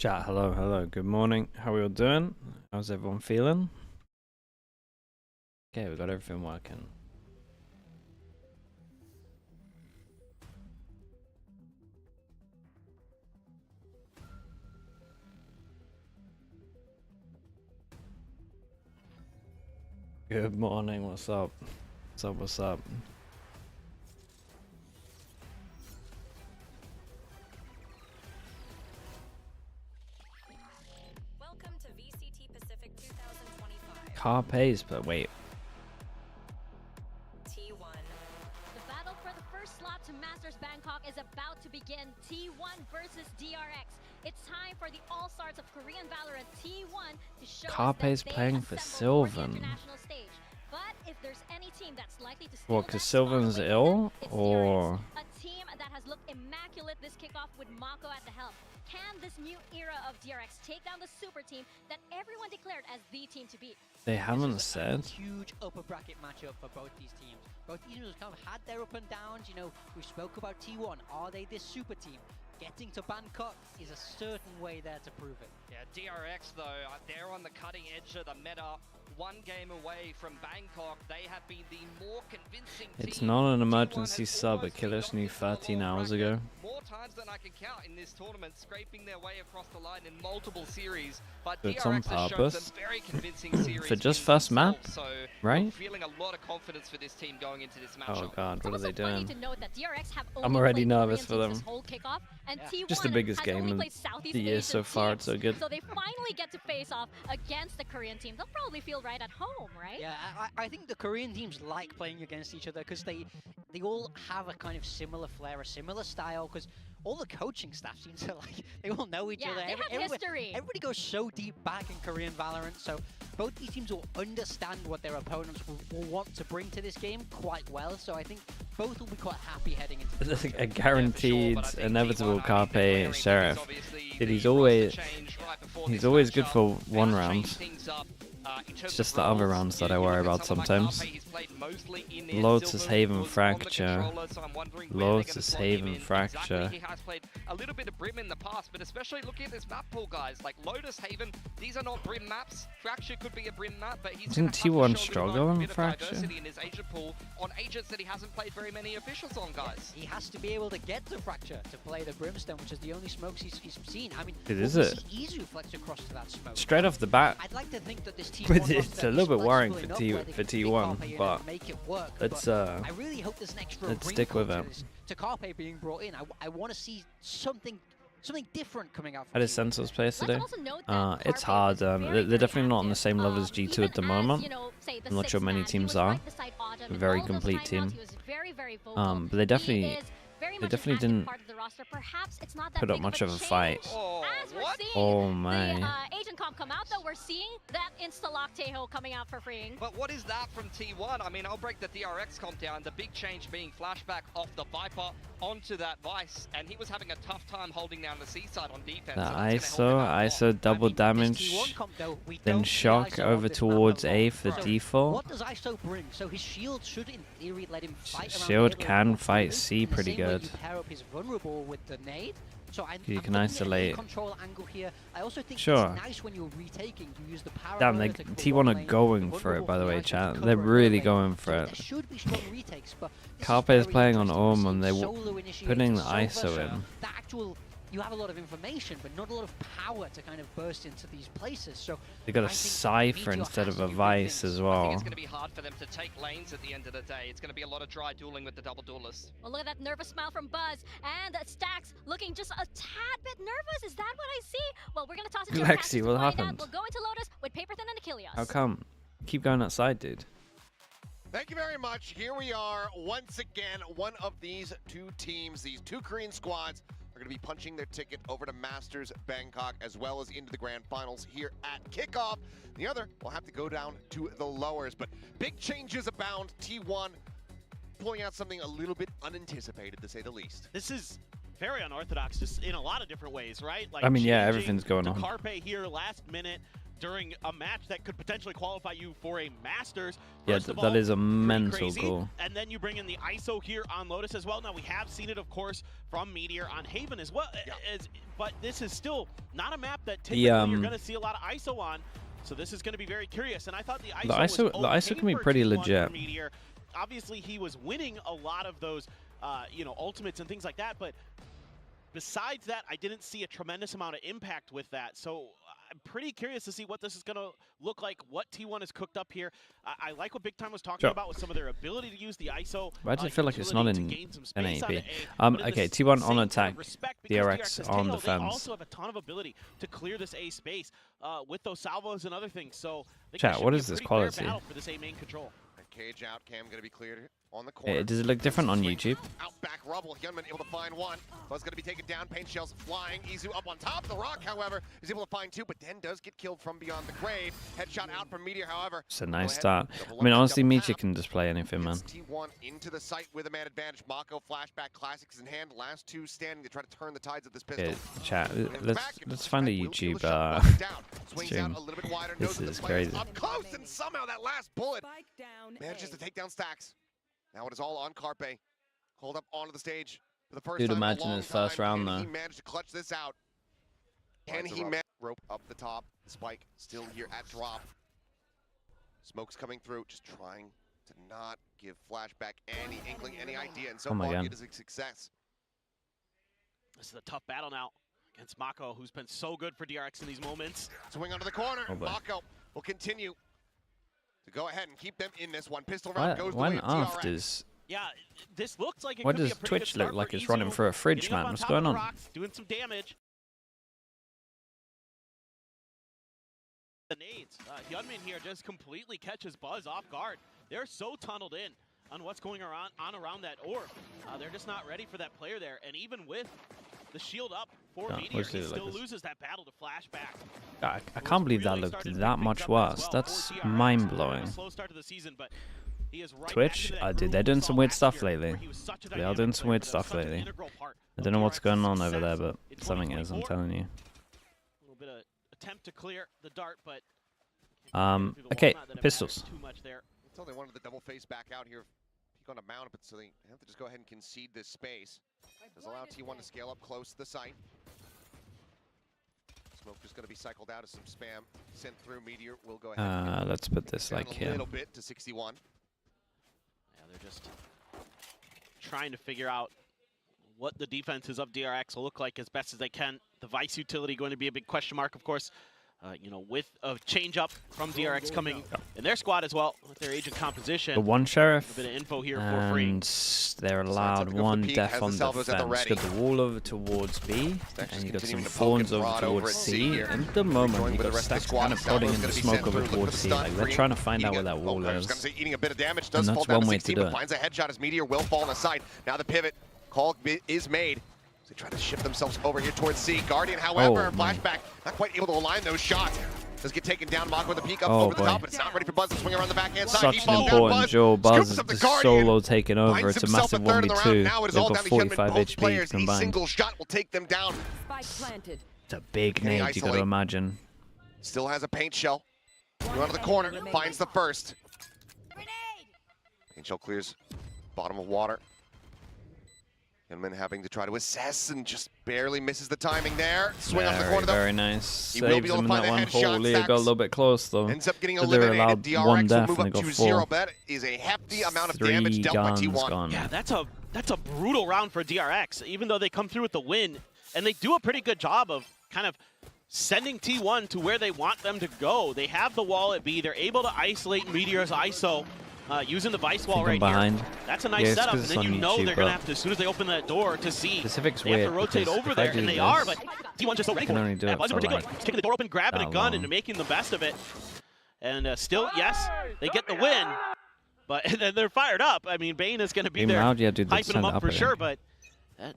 Chat, hello, good morning. How are we all doing? How's everyone feeling? Okay, we got everything working. Good morning, what's up? What's up? Welcome to VCT Pacific 2025. Carpes, but wait. T1. The battle for the first slot to Masters Bangkok is about to begin. T1 versus DRX. It's time for the all-stars of Korean Valorant T1 to show Carpes us that they playing for assembled the Sylvan. international stage. But if there's any team that's likely to steal What, that because spot Sylvan's away from ill? them, it's Or... DRX, a team that has looked immaculate this kickoff with Mako at the helm. Can this new era of DRX take down the super team that everyone declared as the team to beat? They haven't This is said. a huge upper bracket matchup for both these teams. Both teams have kind of had their up and downs. You know, we spoke about T1. Are they this super team? Getting to Bangkok is a certain way there to prove it. Yeah, DRX though, they're on the cutting edge of the meta. One game away from Bangkok, they have been the more convincing It's team. not an T1 emergency has sub, almost Achilles been knew knocked into the 13 lower hours bracket ago. More times than I can count in this tournament, scraping their way across the line in multiple series. But It's DRX on has shown purpose. some very convincing series For just wins first map, themselves, so right? I'm feeling a lot of confidence for this team going into this matchup. Oh god, what are It's they also funny doing? to note that DRX have I'm only already played nervous Korean for teams them. this whole kickoff, and Yeah. T1 Just the biggest has game only of played Southeast the year Asian so far, teams. it's so good. So they finally get to face off against the Korean team. They'll probably feel right at home, right? Yeah, I think the Korean teams like playing against each other because they all have a kind of similar flair, a similar style. Because all the coaching staff seem to like they all know each Yeah, other. they have history. Everybody goes so deep back in Korean Valorant, so both these teams will understand what their opponents will want to bring to this game quite well. So I think both will be quite happy heading into this. A guaranteed, inevitable Carpe Sheriff. Dude, he's always good for one round. It's just the other rounds that I worry about sometimes. Lotus Haven Fracture. Lotus Haven Fracture. He has played a little bit of Brim in the past, but especially looking at this map pool, guys, like Lotus Haven, these are not Brim maps. Fracture could be a Brim map, but he's Didn't T1 struggle in Fracture? in his agent pool on agents that he hasn't played very many officials on, guys. He has to be able to get to Fracture to play the Brimstone, which is the only smokes he's seen. I mean, Is it? Izu flex across to that smoke. Straight off the bat, I'd like to think that this T1 But roster it's a is little bit worrying flexible for enough where they can T1, pick Carpe in but and make it work. let's But I really hope there's an extra let's wrinkle stick with to it. this- to Carpe being brought in. I want to see something different coming out I from did T1. Sentinels plays Let's today. also note that It's Carpe hard. was very, They're very definitely not on the active. same level as G2 at the Even moment. as, you know, say the I'm not sure sixth many man, he teams was are. right beside Autumn, A and very all those complete timeouts, team. he was very, very vocal. But they He definitely is very much an definitely active didn't part of the roster. Perhaps it's not that put up big much of of a change. fight. Oh, As we're what? seeing Oh the my. agent comp come out, though, we're seeing that insta-lock Teho coming out for freeing. But what is that from T1? I mean, I'll break the DRX comp down. The big change being flashback off the Viper onto that Vice, and he was having a tough time holding down the seaside on defense. The so that's gonna help him out a lot. ISO double I mean, this damage, T1 comp, though, we then don't see shock ISO on over this map towards a lot. A for So default. What does ISO bring? So his shield should, in theory, let him fight around Shield A with can more fight freely. C In the pretty same way good. You pair up his vulnerable with the nade. So I'm You can looking at isolate. a control angle here. I also think Sure. it's nice when you're retaking to use the power. Damn, they to cover T1 one are lane, going the for it, by the vulnerable way, for the chat. ISO to They're cover really another lane. going for So it. there should be strong retakes, but this is Carpe is very playing on interesting. We're Orm, seeing and they solo initiates putting the Sova, ISO so in. the actual, you have a lot of information, but not a lot of power to kind of burst into these places. So They got I a think Cypher Meteor instead has of to a be Vice rethinked. as I think well. it's going to be hard for them to take lanes at the end of the day. It's going to be a lot of dry dueling with the double duelist. Well, look at that nervous smile from Buzz, and Stacks looking just a tad bit nervous. Is that what I see? Well, we're gonna toss it to Lexi, Cassius to what find out. happened? We'll go into Lotus with Paperthin and Achilles. How come? Keep going outside, dude. Thank you very much. Here we are once again. One of these two teams, these two Korean squads, are going to be punching their ticket over to Masters Bangkok as well as into the grand finals here at Kickoff. The other will have to go down to the lowers, but big changes abound. T1 pulling out something a little bit unanticipated, to say the least. This is very unorthodox, just in a lot of different ways, right? Like I mean, yeah, changing everything's going to on. Carpe here last minute, during a match that could potentially qualify you for a Masters. Yeah, First of that all, is a pretty mental crazy. goal. And then you bring in the ISO here on Lotus as well. Now, we have seen it, of course, from Meteor on Haven as well. But this is still not a map that typically you're going to see a lot of ISO on. So this is going to be very curious. And I thought the ISO can be pretty legit. Meteor. Obviously, he was winning a lot of those, you know, ultimates and things like that. But besides that, I didn't see a tremendous amount of impact with that. So I'm pretty curious to see what this is going to look like, what T1 has cooked up here. I like what Big Time was talking about with some of their ability to use the ISO. Why does it feel like it's not in NAP? Okay, Okay, T1 on attack, DRX on They defense. also have a ton of ability to clear this A space with those salvos and other things. So Chat, what is this quality? For this A main control. Cage out, Cam gonna be cleared on the corner. Does it look different on YouTube? Out back rubble, Hyunmin able to find one. Buzz gonna be taken down, paint shells flying. Izu up on top of the rock, however, is able to find two, but Den does get killed from beyond the grave. Headshot out from Meteor, however. It's a nice start. I mean, honestly, Meteor can just play anything, man. T1 into the site with a man advantage. Mako flashback, classics in hand. Last two standing to try to turn the tides of this pistol. Okay, chat, let's find a YouTube stream. This is crazy. Up close, and somehow that last bullet manages to take down Stacks. Now it is all on Carpe. Hold up onto the stage for the first Dude, time in a imagine long his first time. round, Can though. he manage to clutch this out? Can he manage? Rope up the top. Spike still here at drop. Smoke's coming through, just trying to not give Flashback any inkling, any idea, and so far it is a success. This is a tough battle now against Mako, who's been so good for DRX in these moments. Swing onto the corner. Mako will continue to go ahead and keep them in this one. Pistol round goes the way of DRX. Yeah, this looks like it Why could be does a pretty Twitch good look start like for it's running through a fridge, Getting up man? What's top going of the on? rocks, doing some damage. The nades. Hyunmin here just completely catches Buzz off guard. They're so tunneled in on what's going on around that orb. They're just not ready for that player there. And even with the shield up for Meteor, he still loses that battle to Flashback. I can't believe that looked that much worse. That's mind-blowing. Slow start to the season, but he is right Twitch, dude, they're doing some weird stuff lately. They are doing some weird stuff lately. I don't know what's going on over there, but something is, I'm telling you. A little bit of attempt to clear the dart, but okay, pistols. So they wanted the double face back out here, peek on a mount, but so they have to just go ahead and concede this space. Does allow T1 to scale up close to the site. Smoke just going to be cycled out as some spam sent through. Meteor will go ahead. Let's put this like here. A little bit to 61. Yeah, they're just trying to figure out what the defenses of DRX will look like as best as they can. The Vice utility going to be a big question mark, of course. You know, with a change up from DRX coming in their squad as well, with their agent composition. The one sheriff, a bit of info here for free. and they're allowed one def on defense. Got the wall over towards B, and you got some fawns over towards C. And at the moment, you got Stacks kind of prodding in the smoke over towards C. Like they're trying to find out where that wall is. Eating a bit of damage, And that's one way to do it. Finds a headshot as Meteor will fall on the side. Now the pivot call is made. They try to shift themselves over here towards C. Guardian, however, Flashback not quite able to align those shots. Does get taken down. Mako with a peek up over the top, but it's not ready for Buzz to swing around the backhand side. Such an important duel. Buzz is solo taking over. It's a massive 1v2. They've got 45 HP combined. Single shot will take them down. It's a big nade, you got to imagine. Still has a paint shell. Going to the corner, finds the first. Paint shell clears bottom of water. Hyunmin having to try to assess and just barely misses the timing there. Swing off the corner though. Very nice. Saves him in that one. Holy, it got a little bit close though. Ends up getting So they're allowed eliminated. one DRX death will move and up they got to 0. 4. That is a hefty amount of damage dealt by T1. Gone. Yeah, that's a brutal round for DRX, even though they come through with the win. And they do a pretty good job of kind of sending T1 to where they want them to go. They have the wall at B. They're able to isolate Meteor's ISO. Using the Vice wall right behind. here. That's a nice setup, and then you know they're going to have to, as soon as they open that door to see, Pacific's they have weird to rotate over there, and they are, but T1 just so ready for it. Do it Buzz in for particular, like kicking the door open, grabbing a gun, and making the best of it. And still, yes, they get the win, but then they're fired up. I mean, Bane is going to be there, hyping them up for sure, but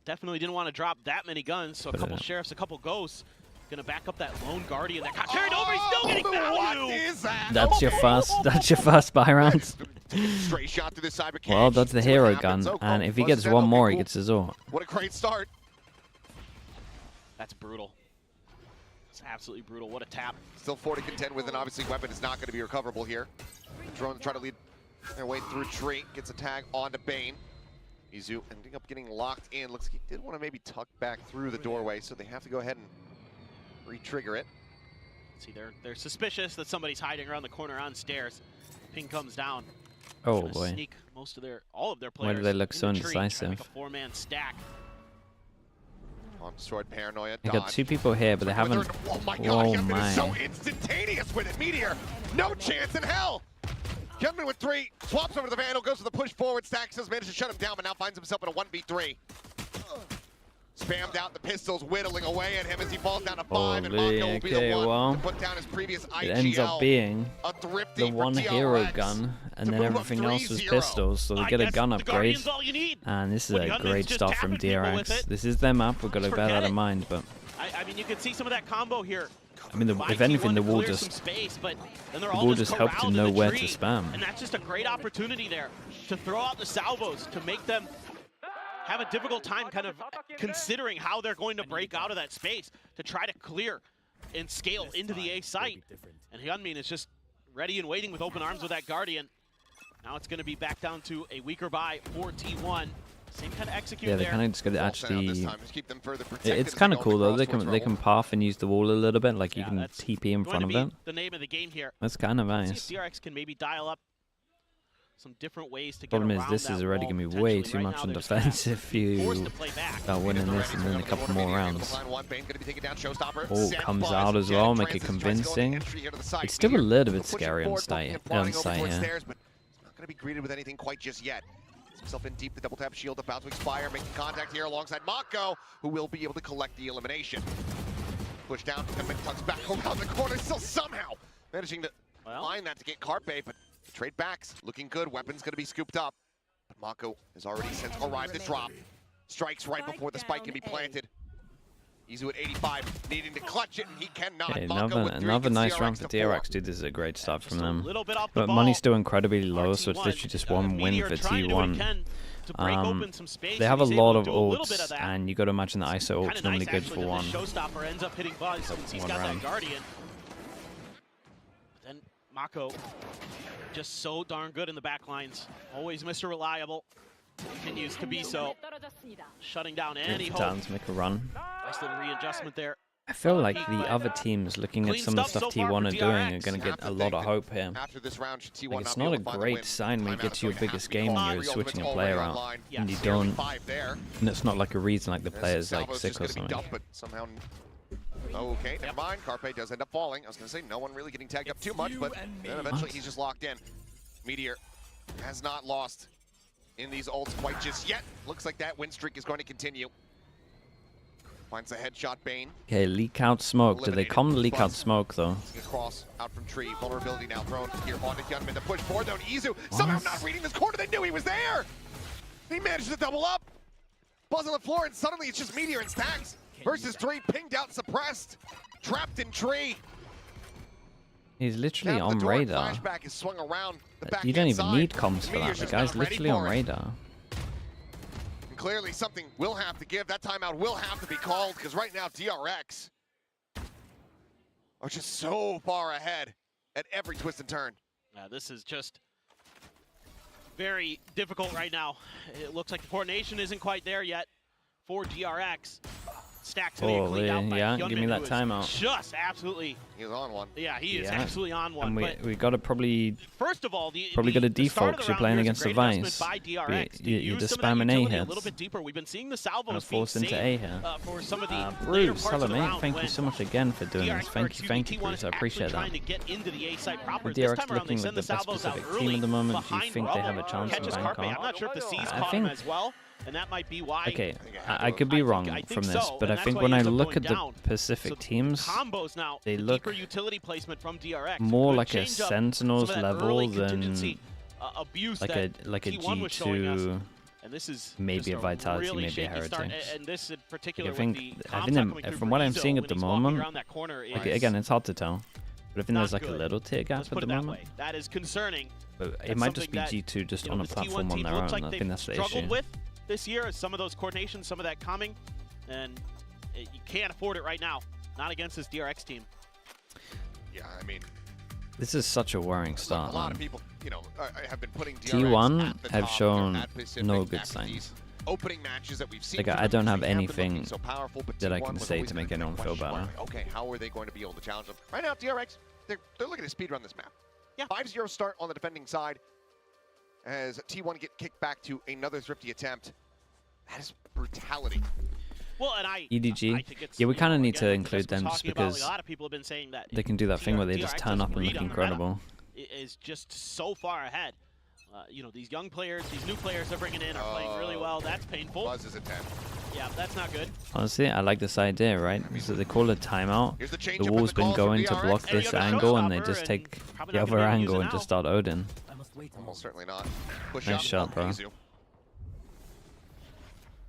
definitely didn't want to drop that many guns, so a couple sheriffs, a couple ghosts. Gonna back up that lone guardian that got carried over. He's still getting value. That's your first. That's your first buy round. Straight shot through the cyber cage. Well, that's the hero gun, and if he gets one more, he gets his ult. What a great start. That's brutal. It's absolutely brutal. What a tap. Still 40 contend with, and obviously weapon is not going to be recoverable here. Drone try to lead their way through tree, gets a tag onto Bane. Izu ending up getting locked in. Looks like he did want to maybe tuck back through the doorway, so they have to go ahead and re-trigger it. See, they're suspicious that somebody's hiding around the corner on stairs. Ping comes down. Oh boy. Sneak all of their players. Why do they look so in the tree, indecisive? make a four-man stack. On destroyed Paranoia. They got two people here, but they haven't. Oh my god, Hyunmin is so instantaneous with it. Meteor, no chance in hell. Hyunmin with 3, swaps over the Vandal, goes for the push forward. Stacks has managed to shut him down, but now finds himself in a 1v3. Spammed out the pistols, whittling away at him as he falls down to 5, and Mako will be the one to put down his previous IGL. It ends up being the one hero gun, and then everything else was pistols, so they get a gun upgrade. And this is a great start from DRX. This is their map, we've got to bear that in mind, but... I mean, you can see some of that combo here. I mean, if anything, the wall just helped him know where to spam. And that's just a great opportunity there to throw out the salvos, to make them have a difficult time kind of considering how they're going to break out of that space to try to clear and scale into the A site. And Hyunmin is just ready and waiting with open arms with that Guardian. Now it's going to be back down to a weaker buy for T1. Same kind of execute there. Yeah, they kind of just got to actually... It's kind of cool though. They can path and use the wall a little bit, like you can TP in front of it. The name of the game here. That's kind of nice. See if DRX can maybe dial up some different ways to get Problem around is, this is already going to be way too much on defense if you start winning this and then a couple more rounds. Oh, comes out as well, make it convincing. It's still a little bit scary on site here. Not going to be greeted with anything quite just yet. Himself in deep, the double tap shield about to expire, making contact here alongside Mako, who will be able to collect the elimination. Push down, and tucks back around the corner, still somehow managing to find that to get Carpe, but trade backs, looking good, weapon's gonna be scooped up. But Mako has already since arrived at drop. Strikes right before the spike can be planted. Izu at 85, needing to clutch it, and he cannot. Okay, another nice round for DRX, dude. This is a great start from them. But money's still incredibly low, so it's literally just one win for T1. They have a lot of ults, and you got to imagine the ISO ult's normally good for one round. Then Mako, just so darn good in the back lines. Always Mr. Reliable. Continues to be so. Shutting down any hope. To make a run. Nice little readjustment there. I feel like the other teams, looking at some of the stuff T1 are doing, are going to get a lot of hope here. Like, it's not a great sign when you get to your biggest game and you're switching a player out, and you don't. And it's not like a reason like the player's like sick or something. Okay, never mind. Carpe does end up falling. I was going to say, no one really getting tagged up too much, but then eventually he's just locked in. Meteor has not lost in these ults quite just yet. Looks like that win streak is going to continue. Finds a headshot, Bane. Okay, leak out smoke. Do they come to leak out smoke though? Across, out from tree. Vulnerability now thrown here onto Hyunmin to push forward though. Izu somehow not reading this corner. They knew he was there. He managed to double up. Buzz on the floor, and suddenly it's just Meteor and Stacks versus 3, pinged out, suppressed, trapped in tree. He's literally on radar. Flashback is swung around the back you don't even side. need comms for that. The guy's literally on radar. And clearly something will have to give. That timeout will have to be called, because right now DRX are just so far ahead at every twist and turn. Yeah, this is just very difficult right now. It looks like the coordination isn't quite there yet for DRX. Stacks Oh, yeah, give me that timeout. Just absolutely. He's on one. Yeah, he is absolutely on one. And we got to probably. First of all, got a default because you're playing against the Vice. You're just spamming A hits. A little bit deeper. We've been seeing the salvos forced into A here. For some of the Bruce, hello mate. Thank you so much again for doing this. Thank you, Bruce. I appreciate that. With DRX looking like the best specific team at the moment, do you think they have a chance in Bangkok? I'm not sure if the C's caught him as well. And that might be why. Okay, I could be wrong from this, but I think when I look at the Pacific teams, they look more like a Sentinels level than like a G2, maybe a Vitality, maybe a Heretics. I think from what I'm seeing at the moment, like, again, it's hard to tell, but I think there's like a little tier gap at the moment. That is concerning. But it might just be G2 just on a platform on their own. I think that's the issue. This year is some of those coordinations, some of that coming, and you can't afford it right now. Not against this DRX team. Yeah, I mean, this is such a worrying start. A lot of people, you know, have been putting DRX T1 at the have top, shown at Pacific, no at good these signs. Opening matches that we've seen. Like, I don't have they haven't anything been so powerful, but that I T1 can was say always to make gonna be a anyone feel question better. mark. Okay, how are they going to be able to challenge them? Right now, DRX, they're looking to speedrun this map. Yeah. 5-0 start on the defending side as T1 get kicked back to another thrifty attempt. That is brutality. Well, and I EDG, think it's, yeah, we kind of need to again, include them just because a lot of people have been saying that they can do that thing where they just turn up and look read on the incredible. meta is just so far ahead. You know, these young players, these new players they're bringing in are playing really well. That's painful. Buzz is a 10. Yeah, that's not good. Honestly, I like this idea, right? So they call a timeout. Here's the change The up in wall's the been calls from going to DRX. block And you this got a angle, and they showstopper just and take probably the not other gonna be able to angle use it and just now. start Odin. Almost certainly not. Push Nice up shot, on bro. Izu.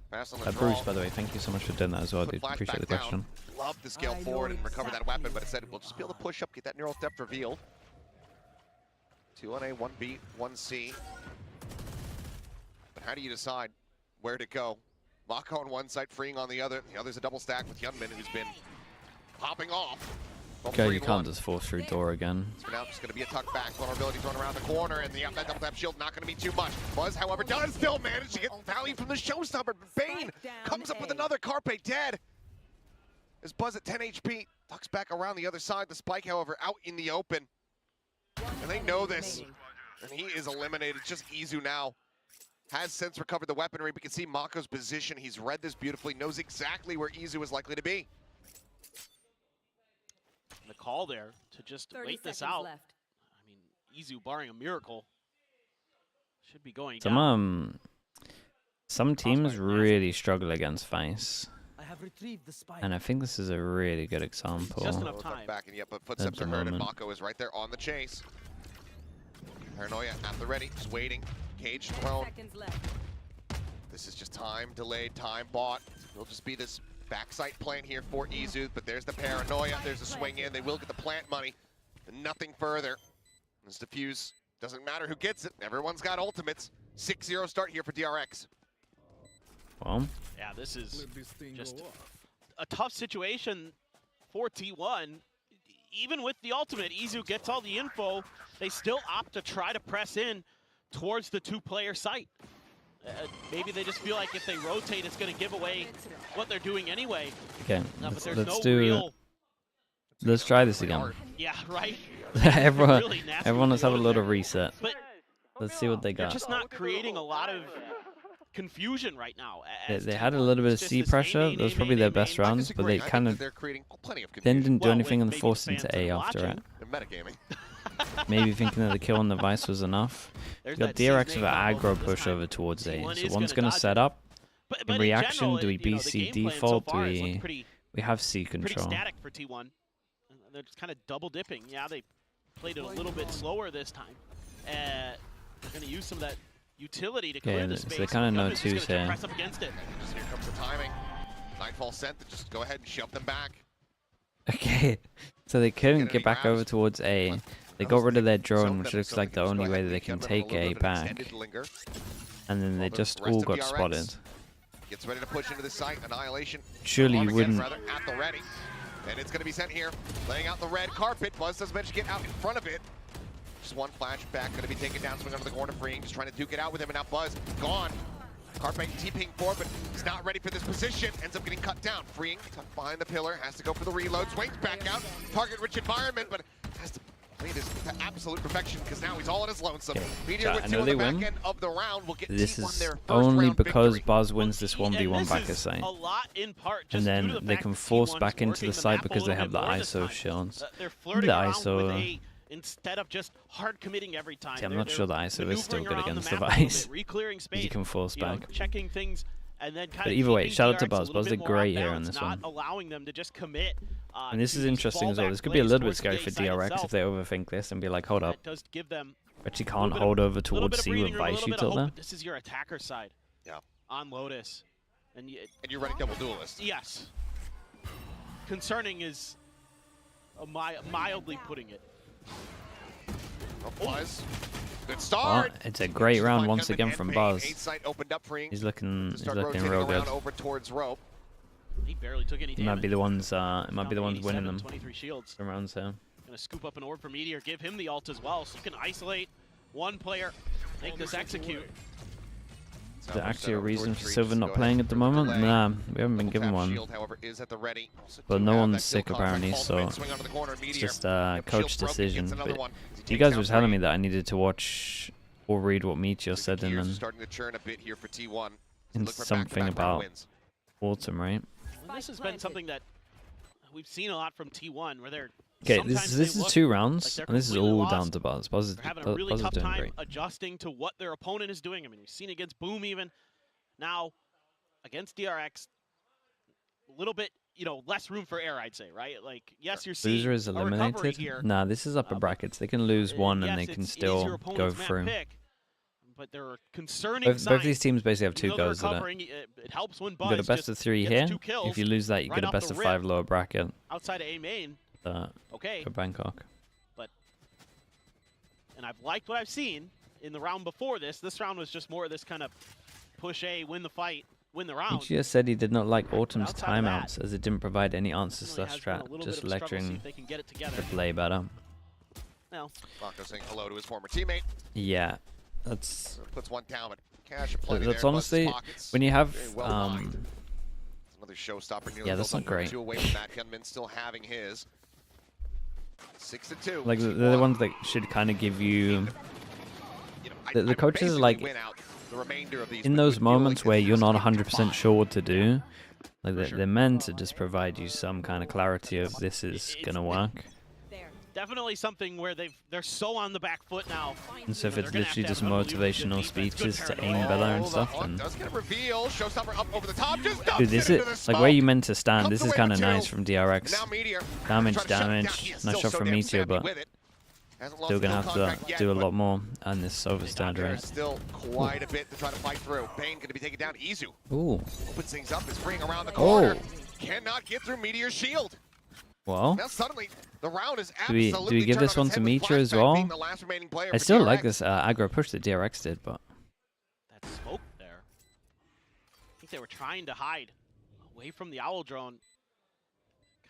Fast on the draw. Bruce, by the way, thank you so much for doing that as well, Put dude. flash Appreciate the back down. question. Love to scale forward and recover that weapon, but instead we'll just be able to push up, get that neural depth revealed. 2 on A, 1 B, 1 C. But how do you decide where to go? Mako on one side, freeing on the other. The other's a double stack with Hyunmin, who's been popping off. Okay, you can't just force through door again. So now it's going to be a tuck back. Vulnerability thrown around the corner, and that double tap shield not going to be too much. Buzz, however, does still manage to get value from the showstopper. Bane comes up with another Carpe dead. As Buzz at 10 HP, tucks back around the other side. The spike, however, out in the open. And they know this. And he is eliminated. Just Izu now. Has since recovered the weaponry. We can see Mako's position. He's read this beautifully, knows exactly where Izu is likely to be. The call there to just wait this out. I mean, Izu, barring a miracle, should be going down. Some teams really struggle against Vice. I have retrieved the spike. And I think this is a really good example. Just enough time. Back and yep, but footsteps are heard, and Mako is right there on the chase. Paranoia at the ready, just waiting. Cage thrown. This is just time delayed, time bought. It'll just be this backside plant here for Izu, but there's the Paranoia, there's the swing in. They will get the plant money, and nothing further. This defuse doesn't matter who gets it. Everyone's got ultimates. 6-0 start here for DRX. Well, yeah, this is just a tough situation for T1. Even with the ultimate, Izu gets all the info. They still opt to try to press in towards the two-player site. Maybe they just feel like if they rotate, it's going to give away what they're doing anyway. Okay, But let's try this again. Yeah, right. everyone let's have a little reset. But let's see what they they're got. just not creating a lot of confusion right now. They had a little bit of C pressure. That was probably their best rounds, but they kind of then didn't do anything and forced into A after it. Maybe thinking that the kill on the Vice was enough. We got DRX with an aggro push over towards A. So one's going to set up. In reaction, do we BC default? Do we have C control? Pretty static for T1. They're just kind of double dipping. Yeah, they played it a little bit slower this time. They're going to use some of that utility to clear the space. So they kind of know two's here. Press up against it. Here comes the timing. Nightfall sent to just go ahead and shove them back. Okay, so they couldn't get back over towards A. They got rid of their drone, which looks like the only way that they can take A back. And then they just all got spotted. Gets ready to push into the site. Annihilation. Surely you wouldn't. At the ready. And it's going to be sent here. Laying out the red carpet. Buzz does manage to get out in front of it. Just one flashback. Going to be taken down. Swing under the corner. Freeing. Just trying to duke it out with him. And now Buzz gone. Carpe TPing forward, but he's not ready for this position. Ends up getting cut down. Freeing. Tucked behind the pillar. Has to go for the reload. Swings back out. Target-rich environment, but has to play this to absolute perfection because now he's all on his lonesome. Meteor with 2 on the back end of the round will get this T1 is their first only round because victory. Buzz wins this 1v1 back at site. And then they can force back into the site because they have the ISO shields. They're flirting around with A instead of just hard committing every time. See, I'm not sure the ISO is still good against the Vice. You can force back. Checking things and then but either way, shout out to Buzz. Buzz did great here on this one. Allowing them to just commit. And this is interesting as well. This could be a little bit scary for DRX if they overthink this and be like, hold up. But you can't hold over towards C with Vice util there. This is your attacker side. Yeah. On Lotus. And you're running double duelist. Yes. Concerning is mildly putting it. Buzz. Good start. Well, it's a great round once again from Buzz. Opened up, He's looking real good. Over towards rope. He He barely took any damage. It might be the ones. It might be the ones 87, winning them. 23 shields. Around here. Gonna scoop up an orb for Meteor, give him the ult as well, so you can isolate one player, make this execute. Is there actually a reason for Silver not playing at the moment? Nah, we haven't been given one. But no one's sick apparently, so it's just a coach decision. But you guys were telling me that I needed to watch or read what Meteor said in something about Autumn, right? Well, this has been something that we've seen a lot from T1, where they're okay. This is 2 rounds, like and this is all down to Buzz. Buzz is having a really tough doing time great. adjusting to what their opponent is doing. I mean, we've seen against Boom even. Now, against DRX, a little bit, less room for error, I'd say, right? Like, yes, you're seeing Loser is a recovery eliminated. here. Nah, this is upper brackets. They can lose one, and Yes, they can it is still your go opponent's map through. pick, but there are concerning Both signs. these teams basically have 2 Even though they're goes at it. recovering, it helps when You Buzz got a best just of 3 gets here. 2 kills If you lose that, you right get a off best the of 5 rip. lower bracket. outside of A main. Okay. For Bangkok. And I've liked what I've seen in the round before this. This round was just more of this kind of push A, win the fight, win the round. He just said he did not like Autumn's outside of that, timeouts as it didn't provide any answers to really that has been a strat, little just bit of a struggle to see lecturing if they can get it together. to play better. No. Blanco saying hello to his former teammate. Yeah, that's puts one down, but cash plenty that's there, honestly pockets, when you have another showstopper. yeah, that's not great. 2 away from that. Gunman still having his 6-2. Like they're the ones that should kind of give you. The coaches are like in those moments where you're not 100% sure what to do. Like they're meant to just provide you some kind of clarity of this is gonna work. Definitely something where they're so on the back foot now. And so if it's literally just motivational speeches to aim better and stuff, then dude, this is like where you meant to stand. This is kind of nice from DRX. Damage. Nice shot from Meteor, but still gonna have to do a lot more on this overstand, right? Still quite a bit to try to fight through. Bane gonna be taken down. Izu Ooh. opens things up. Is freeing around the corner. Cannot get through Meteor's shield. Well, now suddenly the round is do we give this one to Meteor as well? I still like this aggro push that DRX did, but that smoke there. I think they were trying to hide away from the owl drone.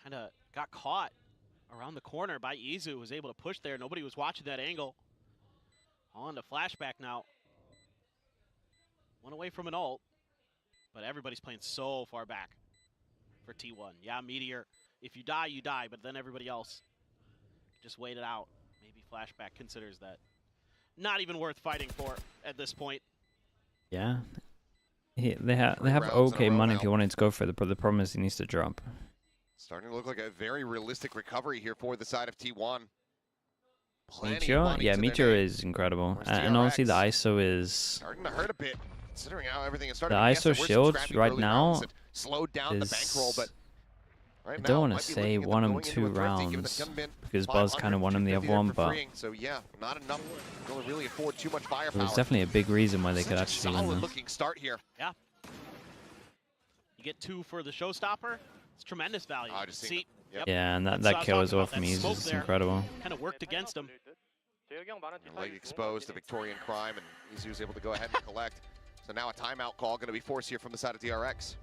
Kind of got caught around the corner by Izu, was able to push there. Nobody was watching that angle. On to flashback now. One away from an ult, but everybody's playing so far back for T1. Yeah, Meteor, if you die, you die, but then everybody else just wait it out. Maybe flashback considers that not even worth fighting for at this point. yeah, they have okay money if you wanted to go for it, but the problem is he needs to drop. Starting to look like a very realistic recovery here for the side of T1. Meteor? Yeah, Meteor is incredible. And honestly, the ISO is... starting to hurt a bit, considering how everything is starting. The ISO shields right now slowed down the bankroll, but I don't want to say won him 2 rounds because Buzz kind of won him the other one, but so yeah, not enough to really afford too much firepower. it was definitely a big reason why they could actually win this. Looking start here. Yeah. You get 2 for the showstopper. It's tremendous value. See, yeah, and that kill as well from Izu is incredible. Kind of worked against him. Leg exposed to Victorian crime, and Izu was able to go ahead and collect. So now a timeout call going to be forced here from the side of DRX.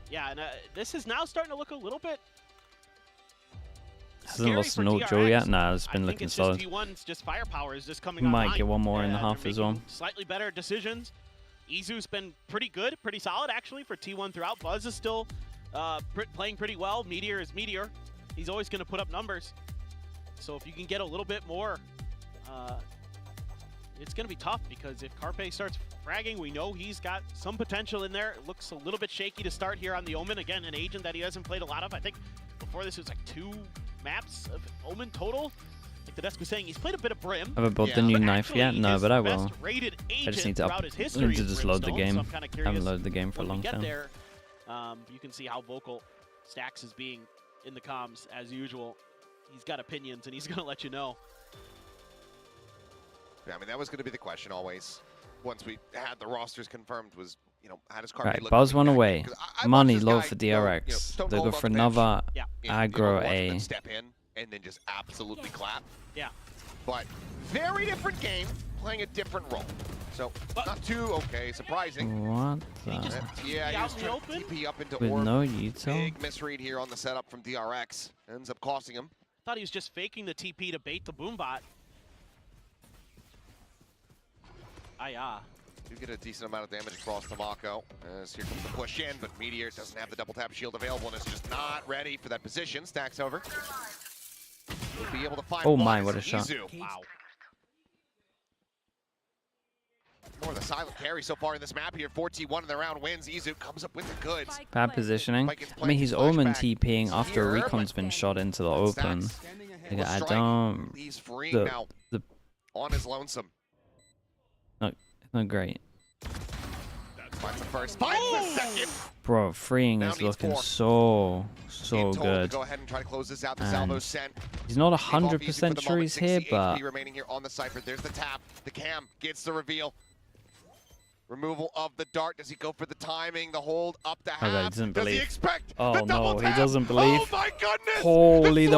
Yeah, and this is now starting to look a little bit. This hasn't lost an ult duel yet? Nah, it's been looking solid. T1's just firepower is just coming Might online. get one more in the half as well. Slightly better decisions. Izu's been pretty good, pretty solid actually for T1 throughout. Buzz is still playing pretty well. Meteor is Meteor. He's always going to put up numbers. So if you can get a little bit more, it's going to be tough because if Carpe starts fragging, we know he's got some potential in there. It looks a little bit shaky to start here on the Omen. Again, an agent that he hasn't played a lot of. I think before this it was like 2 maps of Omen total. Like the desk was saying, he's played a bit of Brim. Have I bought the new knife yet? No, but I will. I just need to just load the game. I haven't loaded the game for a long time. There, you can see how vocal Stax is being in the comms as usual. He's got opinions and he's going to let you know. Yeah, I mean, that was going to be the question always. Once we had the rosters confirmed was, how does Carpe look? Buzz went away. Money low for DRX. They'll go for another aggro A. Step in and then just absolutely clap. Yeah. But very different game. playing a different role. So, not too, okay, surprising. What the? Yeah, he was trying to TP up into With Orb. no Yuto? Big misread here on the setup from DRX. Ends up costing him. Thought he was just faking the TP to bait the Boombot. Do get a decent amount of damage across the Mako as here comes the push in, but Meteor doesn't have the double tap shield available and is just not ready for that position. Stacks over. Will be able to find what a shot. Wow. More of the silent carry so far in this map here. 4T1 in the round wins. Izu comes up with the goods. Bad positioning. I mean, he's Omen TPing after a recon's been shot into the open. Like, I don't. He's free now the on his lonesome. Not great. Finds the first, finds the second. Bro, freeing is looking so good. Go ahead and try to close this out. The salvo sent. He's not 100% sure he's here, but remaining here on the Cypher. There's the tap. The cam gets the reveal. Removal of the dart. Does he go for the timing? The hold up to half. Okay, he doesn't believe. Does he expect oh the double no, tap? he doesn't believe. Oh my goodness! Holy, that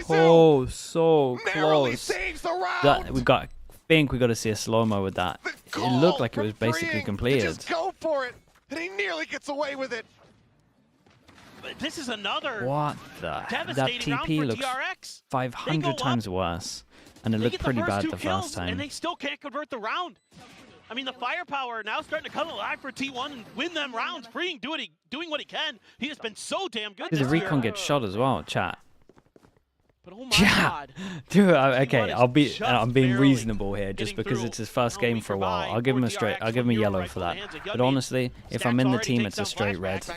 was so narrowly close. saves the round. I think we got to see a slow-mo with that. It looked like it was basically completed. Just go for it, and he nearly gets away with it. But this is another What the? That TP looks DRX. 500 times worse, and it looked pretty bad the first time. And they still can't convert the round. I mean, the firepower now starting to come alive for T1 and win them rounds. Freeing doing what he can. He has been so damn good. Did the recon get shot as well, chat? But oh my God. Dude, okay, I'm being reasonable here just because it's his first game for a while. I'll give him a yellow for that. But honestly, if I'm in the team, it's a straight red.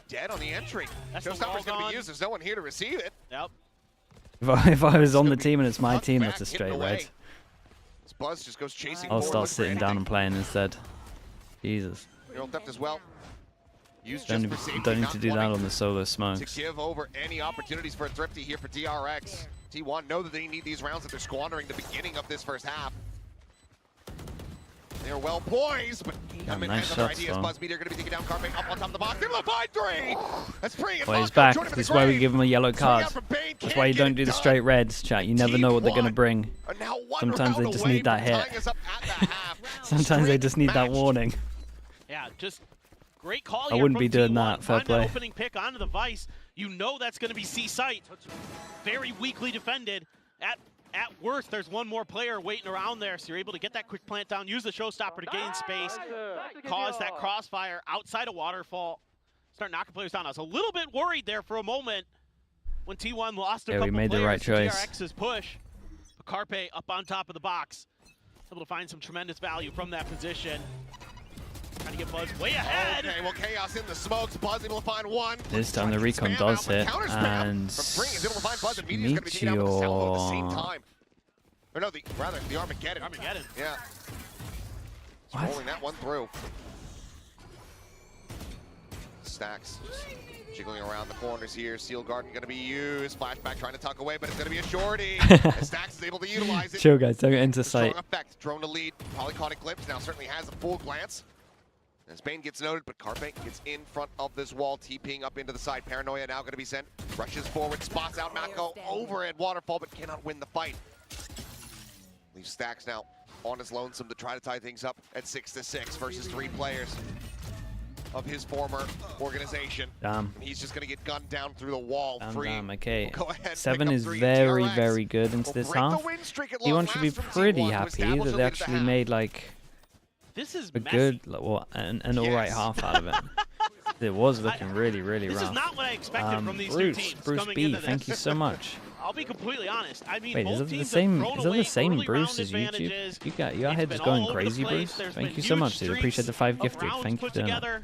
Dead on the entry. Showstopper's gonna be used. There's no one here to receive it. Yep. If I was on the team and it's my team, that's a straight red. This Buzz just goes chasing. I'll start sitting down and playing instead. Jesus. Neural theft as well. Don't need to do that on the solo smokes. To give over any opportunities for a Thrifty here for DRX. T1 know that they need these rounds that they're squandering the beginning of this first half. They're well poised, but nice other shots, ideas. though. Buzz Meteor going to be taking down Carpe up on top of the box. They're able to find three. That's free. Well, he's back. This is why we give him a yellow card. That's why you don't do the straight reds, chat. You never know what they're going to bring. Sometimes they just need that hit. Sometimes they just need that warning. Yeah, just great call. I wouldn't be doing that. Fair play. Opening pick onto the Vice. You know that's going to be C-site. Very weakly defended. At worst, there's one more player waiting around there, so you're able to get that quick plant down, use the showstopper to gain space, cause that crossfire outside of Waterfall, start knocking players down. I was a little bit worried there for a moment when T1 lost a couple we made players the right choice. DRX's push. But Carpe up on top of the box, able to find some tremendous value from that position. Trying to get Buzz way ahead. Okay, well, Chaos in the smokes. Buzz able to find one. This time the recon does hit, and Meteor. Or no, rather the Armageddon. Yeah. What? Rolling that one through. Stacks jiggling around the corners here. Seal Garden going to be used. Flashback trying to tuck away, but it's going to be a shorty. Stacks is able to utilize it. Chill, guys. Don't get into sight. Strong effect. Drone to lead. Probably caught a glimpse. Now certainly has a full glance. As Bane gets noted, but Carpe gets in front of this wall, TPing up into the side. Paranoia now going to be sent. Rushes forward, spots out Mako over at Waterfall, but cannot win the fight. Leaves Stacks now on his lonesome to try to tie things up at 6-6 versus 3 players of his former organization. Damn. He's just going to get gunned down through the wall. Damn, okay. Go ahead, 7 is very good into this half. T1 should be pretty happy that they actually made like a good, well, an alright half out of it. It was looking really rough. This is not what I expected from these two teams. Bruce B, thank you so much. I'll be completely honest. I mean, wait, is that the same Bruce as YouTube? Your head is going crazy, Bruce. Thank you so much, dude. Appreciate the 5 gifted. Thank you for doing that.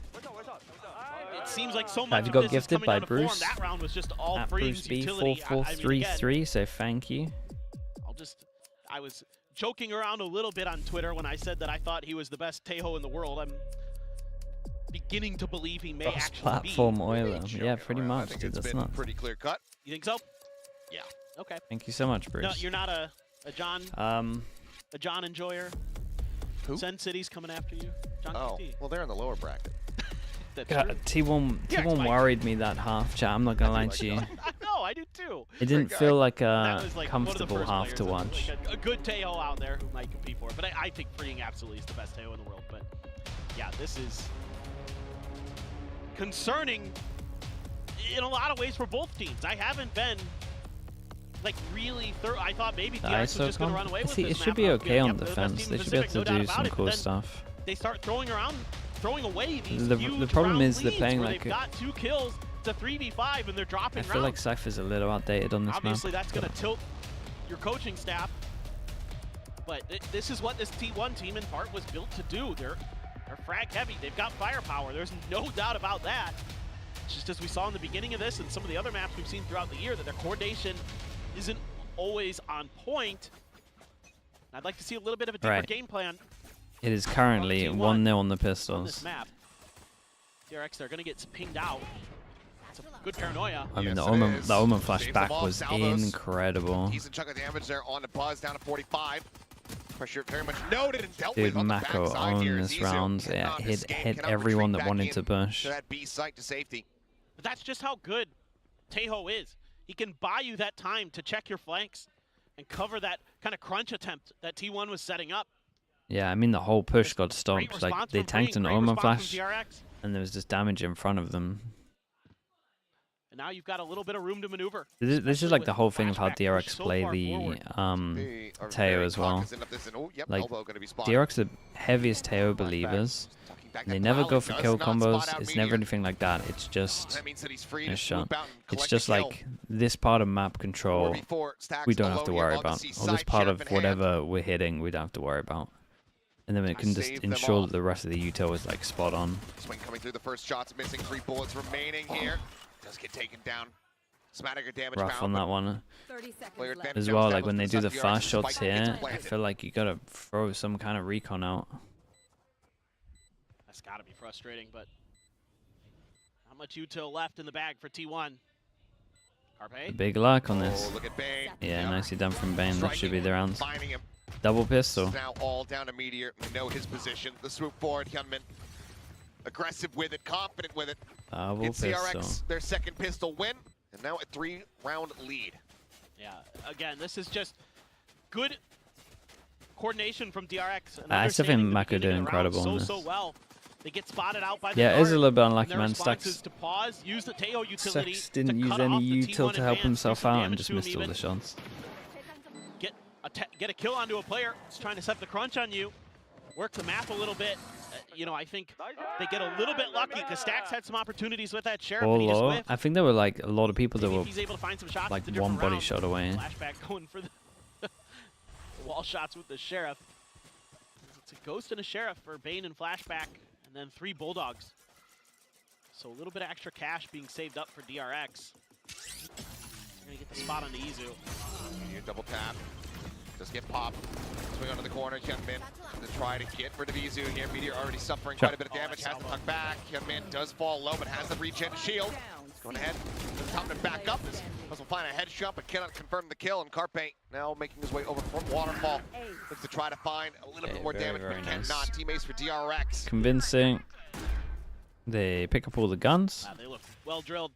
It seems like so much Have you got gifted by Bruce? That round was just all at Bruce B4433, so thank you. I was joking around a little bit on Twitter when I said that I thought he was the best Tejo in the world. I'm beginning to believe he may actually platform oiler. Yeah, pretty much, dude. That's not pretty clear cut. You think so? Yeah. Okay. Thank you so much, Bruce. No, you're not a John. A John enjoyer. Who? Sen City's coming after you. John TT. Well, they're in the lower bracket. T1 worried me that half, chat. I'm not gonna lie to you. No, I do too. It didn't feel like a was, like, comfortable half to watch. Like a good Teo out there who might compete for it. But I think Freeing absolutely is the best Teo in the world. But yeah, this is concerning in a lot of ways for both teams. I haven't been like really I thought maybe DRX was just going to run away with this. It should be okay on defense. They should be able to do some cool stuff. They start throwing away these the problem is they're playing like they've got 2 kills. It's a 3v5 and they're dropping rounds. I feel like Cypher's a little outdated on this map. Obviously, that's going to tilt your coaching staff. But this is what this T1 team in part was built to do. They're frag heavy. They've got firepower. There's no doubt about that. It's just as we saw in the beginning of this and some of the other maps we've seen throughout the year that their coordination isn't always on point. I'd like to see a little bit of a deeper game plan. It is currently 1-0 on the Pistols. On this map. DRX, they're going to get pinged out. It's a good paranoia. I mean, the Omen flashback was incredible. Decent chunk of damage there on the Buzz, down to 45. Pressure very much noted and dealt with on the Mako backside on here. this round. Yeah, hit everyone that wanted to push. To that B site to safety. But that's just how good Taeho is. He can buy you that time to check your flanks and cover that kind of crunch attempt that T1 was setting up. Yeah, I mean, the whole push got stopped. Like, they tanked an Omen flash, and there was just damage in front of them. And now you've got a little bit of room to maneuver. This is like the whole thing of how DRX play the Teo as well. Like, DRX are the heaviest Teo believers. They never go for kill combos. It's never anything like that. It's just a shot. It's just like this part of map control we don't have to worry about. Or this part of whatever we're hitting we don't have to worry about. And then it can just ensure that the rest of the util is like spot on. Swing coming through the first shots, missing 3 bullets remaining here. Does get taken down. Smatter damage rough on that one. As well, like when they do the fast shots here, I feel like you gotta throw some kind of recon out. That's gotta be frustrating, but how much util left in the bag for T1? Carpe? Big luck on this. Look at Bane. Yeah, nicely done from Bane. That should be the round. Double pistol. Now all down to Meteor. We know his position. The swoop forward, Hyunmin. Aggressive with it, confident with it. Double it's pistol. DRX, their second pistol win, and now a 3-round lead. Yeah, again, this is just good coordination from DRX. I still think Mako did incredible on this. So well. They get spotted out by the yeah, it is a little bit unlucky, man. Stux to pause, use the Teo utility didn't use any util to help himself out and just missed all the shots. Get a kill onto a player. It's trying to set the crunch on you. Work the map a little bit. You know, I think they get a little bit lucky because Stax had some opportunities with that Sheriff. I think there were like a lot of people that were able to find some shots, like one body round. shot away. Flashback going for the wall shots with the Sheriff. It's a Ghost and a Sheriff for Bane and Flashback, and then 3 Bulldogs. So a little bit of extra cash being saved up for DRX. They're gonna get the spot on the Izu. Double tap. Does get popped. Swing onto the corner. Hyunmin to try to get rid of Izu here. Meteor already suffering quite a bit of damage. Has to tuck back. Hyunmin does fall low, but has the regen shield. Going ahead. Time to back up. Will find a headshot, but cannot confirm the kill. And Carpe now making his way over from Waterfall. Looks to try to find a little bit more damage, but cannot. Teammates for DRX. Convincing. They pick up all the guns. They look well drilled.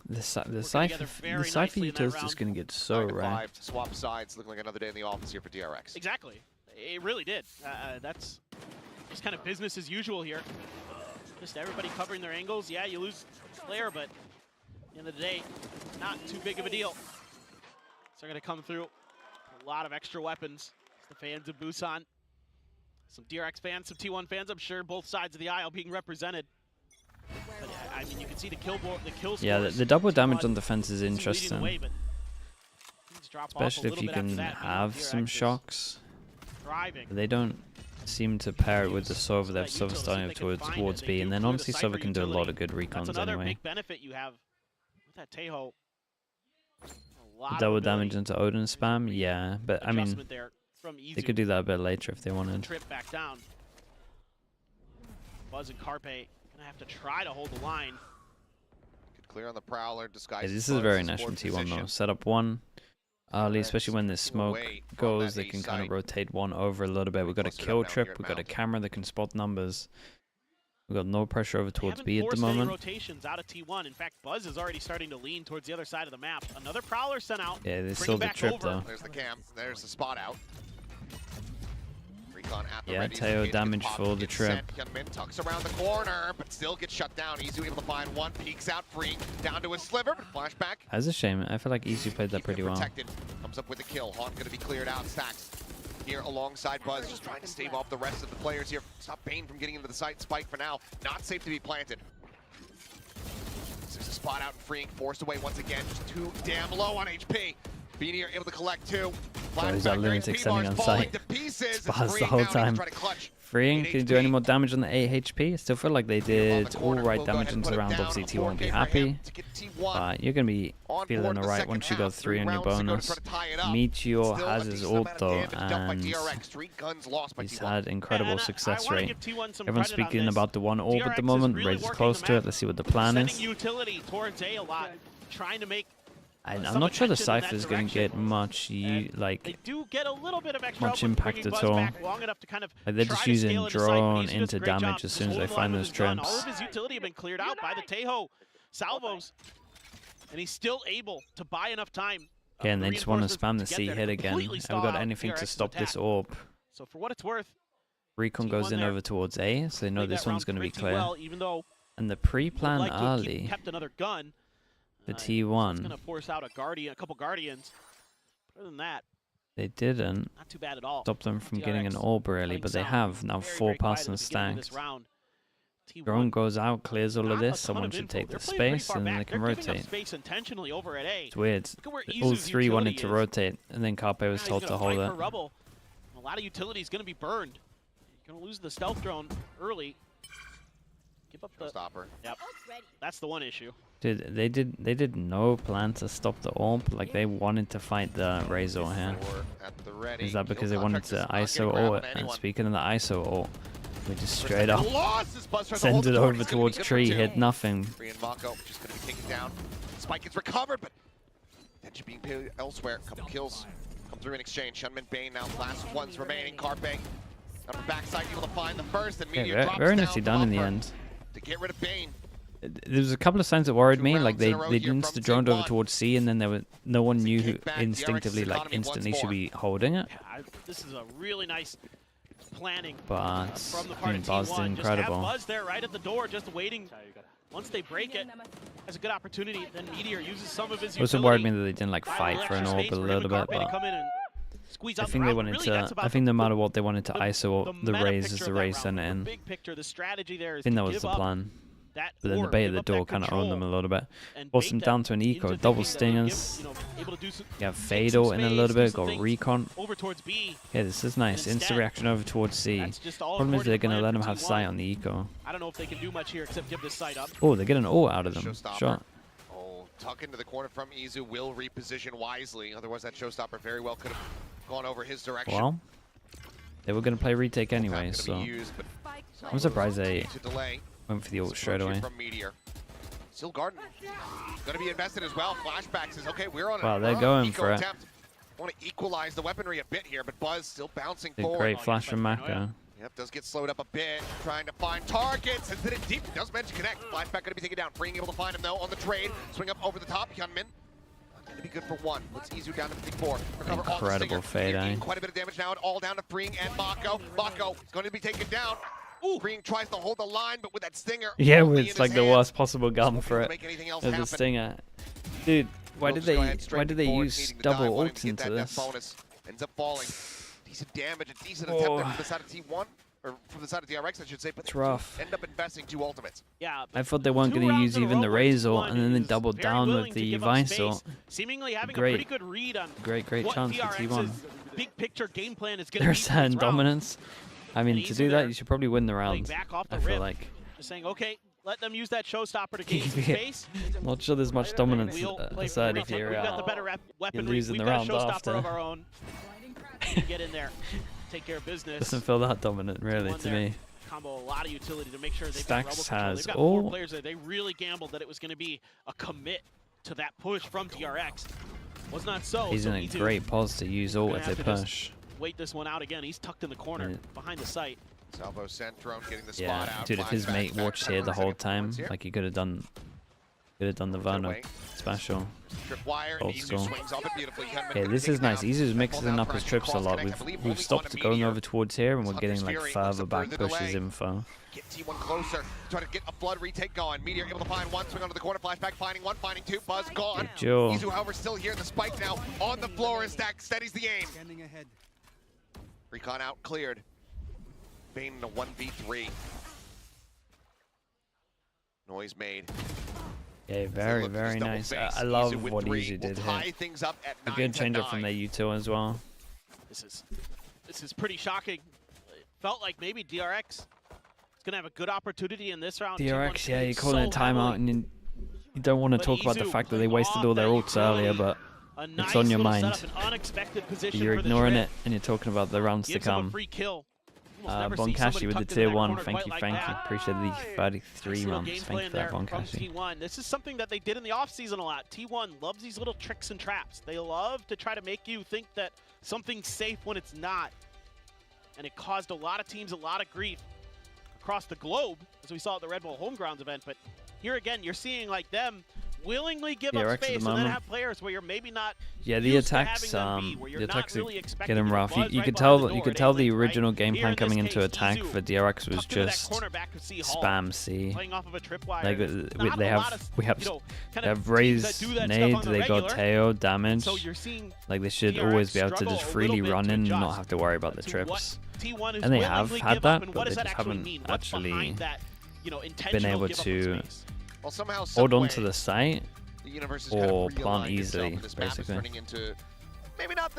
The Cypher util is just going to get so wrecked. Swap sides, looking like another day in the office here for DRX. Exactly. It really did. That's just kind of business as usual here. Just everybody covering their angles. Yeah, you lose player, but at the end of the day, not too big of a deal. So they're going to come through a lot of extra weapons. It's the fans of Busan. Some DRX fans, some T1 fans, I'm sure both sides of the aisle being represented. But, I mean, you can see the kill yeah, the double damage on defense is interesting. Especially if you can have some shocks. They don't seem to pair it with the Sova. They have Sova starting towards B, and then honestly Sova can do a lot of good recons anyway. Big benefit you have with that Taeho. Double damage into Odin spam, yeah, but I mean, they could do that a bit later if they wanted. Trip back down. Buzz and Carpe gonna have to try to hold the line. Could clear on the Prowler, disguise. Yeah, this is very nice from T1 though. Set up one early, especially when the smoke goes, they can kind of rotate one over a little bit. We've got a kill trip, we've got a camera that can spot numbers. We've got no pressure over towards B at the Any moment. rotations out of T1. In fact, Buzz is already starting to lean towards the other side of the map. Another Prowler sent out. Yeah, they still the trip though. There's the cam. There's the spot out. Yeah, Teo damage for the trip. Hyunmin tucks around the corner, but still gets shut down. Izu able to find one, peeks out free, down to a sliver, flashback. That's a shame. I feel like Izu played that pretty well. Comes up with a kill. Haunt gonna be cleared out. Stacks here alongside Buzz, just trying to stave off the rest of the players here. Stop Bane from getting into the site. Spike for now, not safe to be planted. There's a spot out and freeing, forced away once again. Just too damn low on HP. Beanie are able to collect two. So he's got Lunatic standing on site. Spaz the whole time. Freeing, can you do any more damage on the 8 HP? I still feel like they did all right damage into the round. Obviously, T won't be happy. But you're going to be feeling alright once you go 3 on your bonus. Meteor has his ult though, and he's had incredible success rate. Everyone's speaking about the one orb at the moment. Raze is close to it. Let's see what the plan is. I'm not sure the Cypher is going to get much, much impact at all. Like they're just using drone into damage as soon as they find those tramps. All of his utility have been cleared out by the Tejo salvos, and he's still able to buy enough time. Okay, and they just want to spam the C hit again. Have we got anything to stop this orb? So for what it's worth, Recon goes in over towards A, so they know this one's going to be clear. And the pre-plan early. Kept another gun. The T1. It's gonna force out a couple Guardians. Other than that, they didn't not too bad at all. Stop them from getting an orb early, but they have now 4 passing stacks. Drone goes out, clears all of this. Someone should take the space, and then they can rotate. It's weird. All 3 wanted to rotate, and then Carpe was told to hold it. A lot of utility is gonna be burned. You're gonna lose the stealth drone early. Give up the stopper. Yep, that's the one issue. Dude, they did no plan to stop the orb. Like they wanted to fight the Razor here. Is that because they wanted to ISO ult? And speaking of the ISO ult, we just straight up send it over towards tree, hit nothing. Just gonna be taken down. Spike gets recovered, but Genji being paid elsewhere. A couple kills come through in exchange. Shunman Bane now last ones remaining. Carpe on the backside able to find the first, and Meteor drops very down nicely done in the end. To get rid of Bane. There was a couple of signs that worried me, like they insta-droned over towards C, and then there was no one knew who instinctively, like instantly should be holding it. Yeah, this is a really nice planning but from the part of Buzz T1. did incredible. Just have Buzz there right at the door, just waiting. Once they break it, has a good opportunity. Then Meteor uses some of his utility. Also worried me that they didn't like fight for an orb a little bit, but I think they wanted to. I think no matter what, they wanted to ISO the Raze as the Raze sent it in. I think that was the plan. But then the bait at the door kind of owned them a little bit. Forced them down to an eco, double stingers. You have Fatal in a little bit, got Recon. Yeah, this is nice. Instant reaction over towards C. Problem is they're going to let them have sight on the eco. I don't know if they can do much here except give this sight up. Oh, they're getting an ult out of them. Shot. Oh, tuck into the corner from Izu, will reposition wisely. Otherwise, that showstopper very well could have gone over his direction. Well, they were going to play retake anyway, so I'm surprised they went for the ult straight away. From Meteor. Still Garden. Going to be invested as well. Flashback says, okay, we're on wow, they're going for it. Want to equalize the weaponry a bit here, but Buzz still bouncing a forward. Great flash from Maka. Yep, does get slowed up a bit. Trying to find targets. Has hit it deep. Does manage to connect. Flashback going to be taken down. Freeing able to find him though on the trade. Swing up over the top. Hyunmin. Going to be good for 1. Let's Izu down to 4. Recover incredible fade, eh? Quite a bit of damage now. All down to Freeing and Mako. Mako is going to be taken down. Freeing tries to hold the line, but with that stinger. Yeah, it's like the worst possible gun for it. As a stinger. Dude, why did they use double ults into this? Ends up falling. Decent damage, a decent attempt there from the side of T1, or from the side of DRX, I should say. But it's rough. End up investing 2 ultimates. Yeah, I thought they weren't going to use even the Razor, and then they doubled down with the Visor. Seemingly having a pretty good read on great chance for T1. Big picture game plan is going to be. They're certain dominance. I mean, to do that, you should probably win the round. I feel like. Just saying, okay, let them use that showstopper to gain some space. Not sure there's much dominance aside if you're losing the round after. Get in there, take care of business. Doesn't feel that dominant, really, to me. Combo a lot of utility to make sure they've Stacks has all 4 players there. They really gambled that it was going to be a commit to that push from DRX. Was not so. He's in a great pose to use ult if they push. Wait this one out again. He's tucked in the corner behind the site. Salvo sent drone getting the spot out. Dude, if his mate watched here the whole time, like he could have done the Vano special. Old school. Okay, this is nice. Izu's mixing up his trips a lot. We've stopped going over towards here, and we're getting like further back pushes info. Get T1 closer, try to get a flood retake going. Meteor able to find one, swing onto the corner, flashback, finding one, finding two, Buzz gone. Izu, however, still here. The spike now on the floor and Stack steadies the aim. Recon out, cleared. Bane in a 1v3. Noise made. Yeah, very, very nice. I love what Izu did here. A good change up from their U2 as well. This is pretty shocking. It felt like maybe DRX is gonna have a good opportunity in this round. DRX, yeah, you're calling a timeout, and you don't want to talk about the fact that they wasted all their ults earlier, but it's on your mind. You're ignoring it, and you're talking about the rounds to come. Bonkashi with the tier 1, thank you. Appreciate the 33 months. Thank you for that, Bonkashi. This is something that they did in the offseason a lot. T1 loves these little tricks and traps. They love to try to make you think that something's safe when it's not. And it caused a lot of teams a lot of grief across the globe, as we saw at the Red Bull Homegrounds event. But here again, you're seeing like them willingly give up space and then have players where you're maybe not. Yeah, the attacks are getting rough. You could tell the original game plan coming into attack for DRX was just spam C. Like we have raised nade, they got Teo damage. Like they should always be able to just freely run in and not have to worry about the trips. And they have had that, but they just haven't actually been able to hold on to the site or plant easily, basically. Maybe not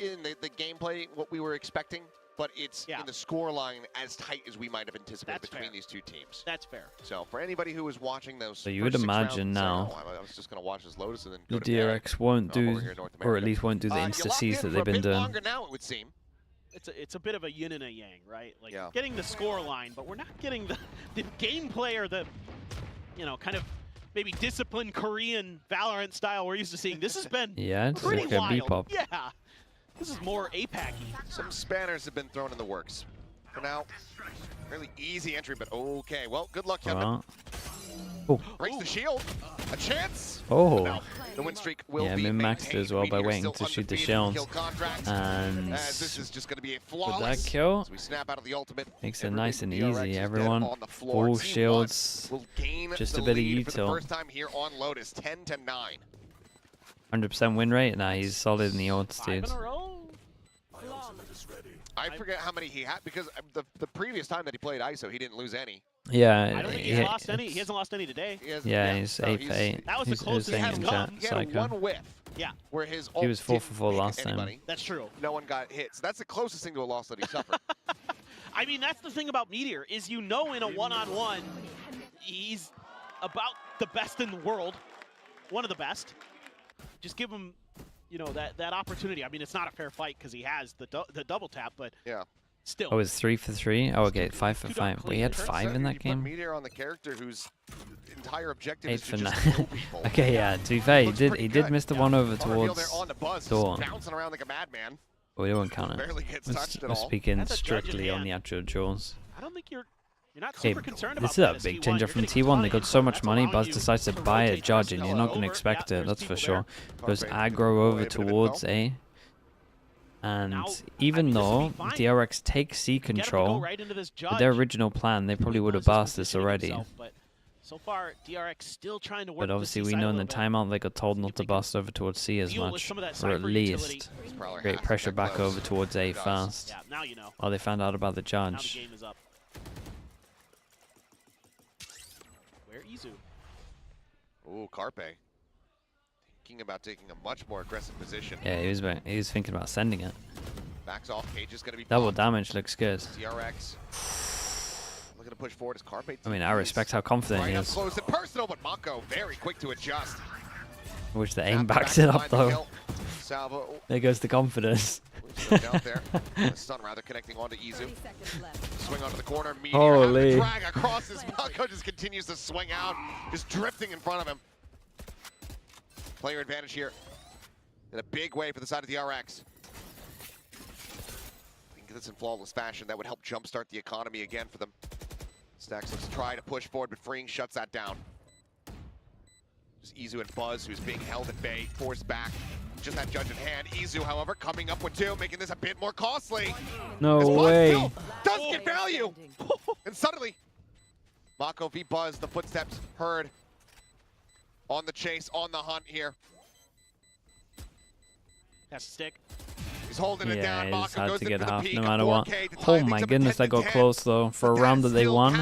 in the gameplay what we were expecting, but it's in the score line as tight as we might have anticipated between these two teams. That's fair. So for anybody who was watching those, so you would imagine now I was just going to watch this Lotus and then the DRX won't do, or at least won't do the insta-Cs that they've been doing. Longer now, it would seem. It's a bit of a yin and a yang, right? Like getting the score line, but we're not getting the gameplay or the kind of maybe disciplined Korean Valorant style we're used to seeing. This has been pretty wild. Yeah, this is more APAC-y. Some spanners have been thrown in the works. For now, really easy entry, but okay. Well, good luck, Kevin. Breaks the shield. A chance. Oh. The win streak will be min-maxed as well by waiting to shoot the shields. And this is just going to be a with flawless. that kill, we snap out of the ultimate. Makes it nice and easy. Everyone, full shields, just a bit of util. For the first time here on Lotus, 10-9. 100% win rate. Nah, he's solid in the odds, dude. I forget how many he had because the previous time that he played ISO, he didn't lose any. Yeah, I don't think he's lost any. He hasn't lost any today. Yeah, he's 8 for 8. That was the closest he had one. He had one whiff. Yeah. Where his he was 4 for 4 last time. That's true. No one got hit. So that's the closest thing to a loss that he suffered. I mean, that's the thing about Meteor is in a one-on-one, he's about the best in the world, one of the best. Just give him, that opportunity. I mean, it's not a fair fight because he has the double tap, but still. Oh, it's 3 for 3. Oh, okay, 5 for 5. We had 5 in that game. Meteor on the character whose entire objective 8 is for to 9. just kill people. Okay, yeah. To be fair, he did miss the one over towards Dawn. Bouncing around like a madman. But we won't count it. Barely gets touched at We're all. speaking strictly on the actual duels. I don't think you're not super concerned about this is a big changer from T1. They got so much money, Buzz decides to buy a judge, and you're not going to expect it, that's for sure. Goes aggro over towards A. And even though DRX takes C control, with their original plan, they probably would have bossed this already. So far, DRX still trying to work. But obviously, we know in the timeout they got told not to bust over towards C as much, or at least create pressure back over towards A fast. Now you know. While they found out about the judge. Now the game is up. Where Izu? Ooh, Carpe. Thinking about taking a much more aggressive position. Yeah, he was thinking about sending it. Backs off. Cage is going to be double damage. Looks good. DRX looking to push forward as Carpe. I mean, I respect how confident he is. Close and personal, but Mako very quick to adjust. I wish the aim backs it up though. There goes the confidence. Down there. Stun rather connecting onto Izu. Swing onto the corner. Meteor holy. Drag across his Mako just continues to swing out, just drifting in front of him. Player advantage here in a big way for the side of the RX. get this in flawless fashion, that would help jumpstart the economy again for them. Stax looks to try to push forward, but Freeing shuts that down. Just Izu and Buzz, who's being held at bay, forced back. Just that judge in hand. Izu, however, coming up with 2, making this a bit more costly. No way. Does get value. And suddenly, Mako v Buzz, the footsteps heard. On the chase, on the hunt here. Has to stick. He's holding it down. Yeah, it's Mako hard goes to get in for half the no peak. matter what. Oh my goodness, that got close though. For a round that they won,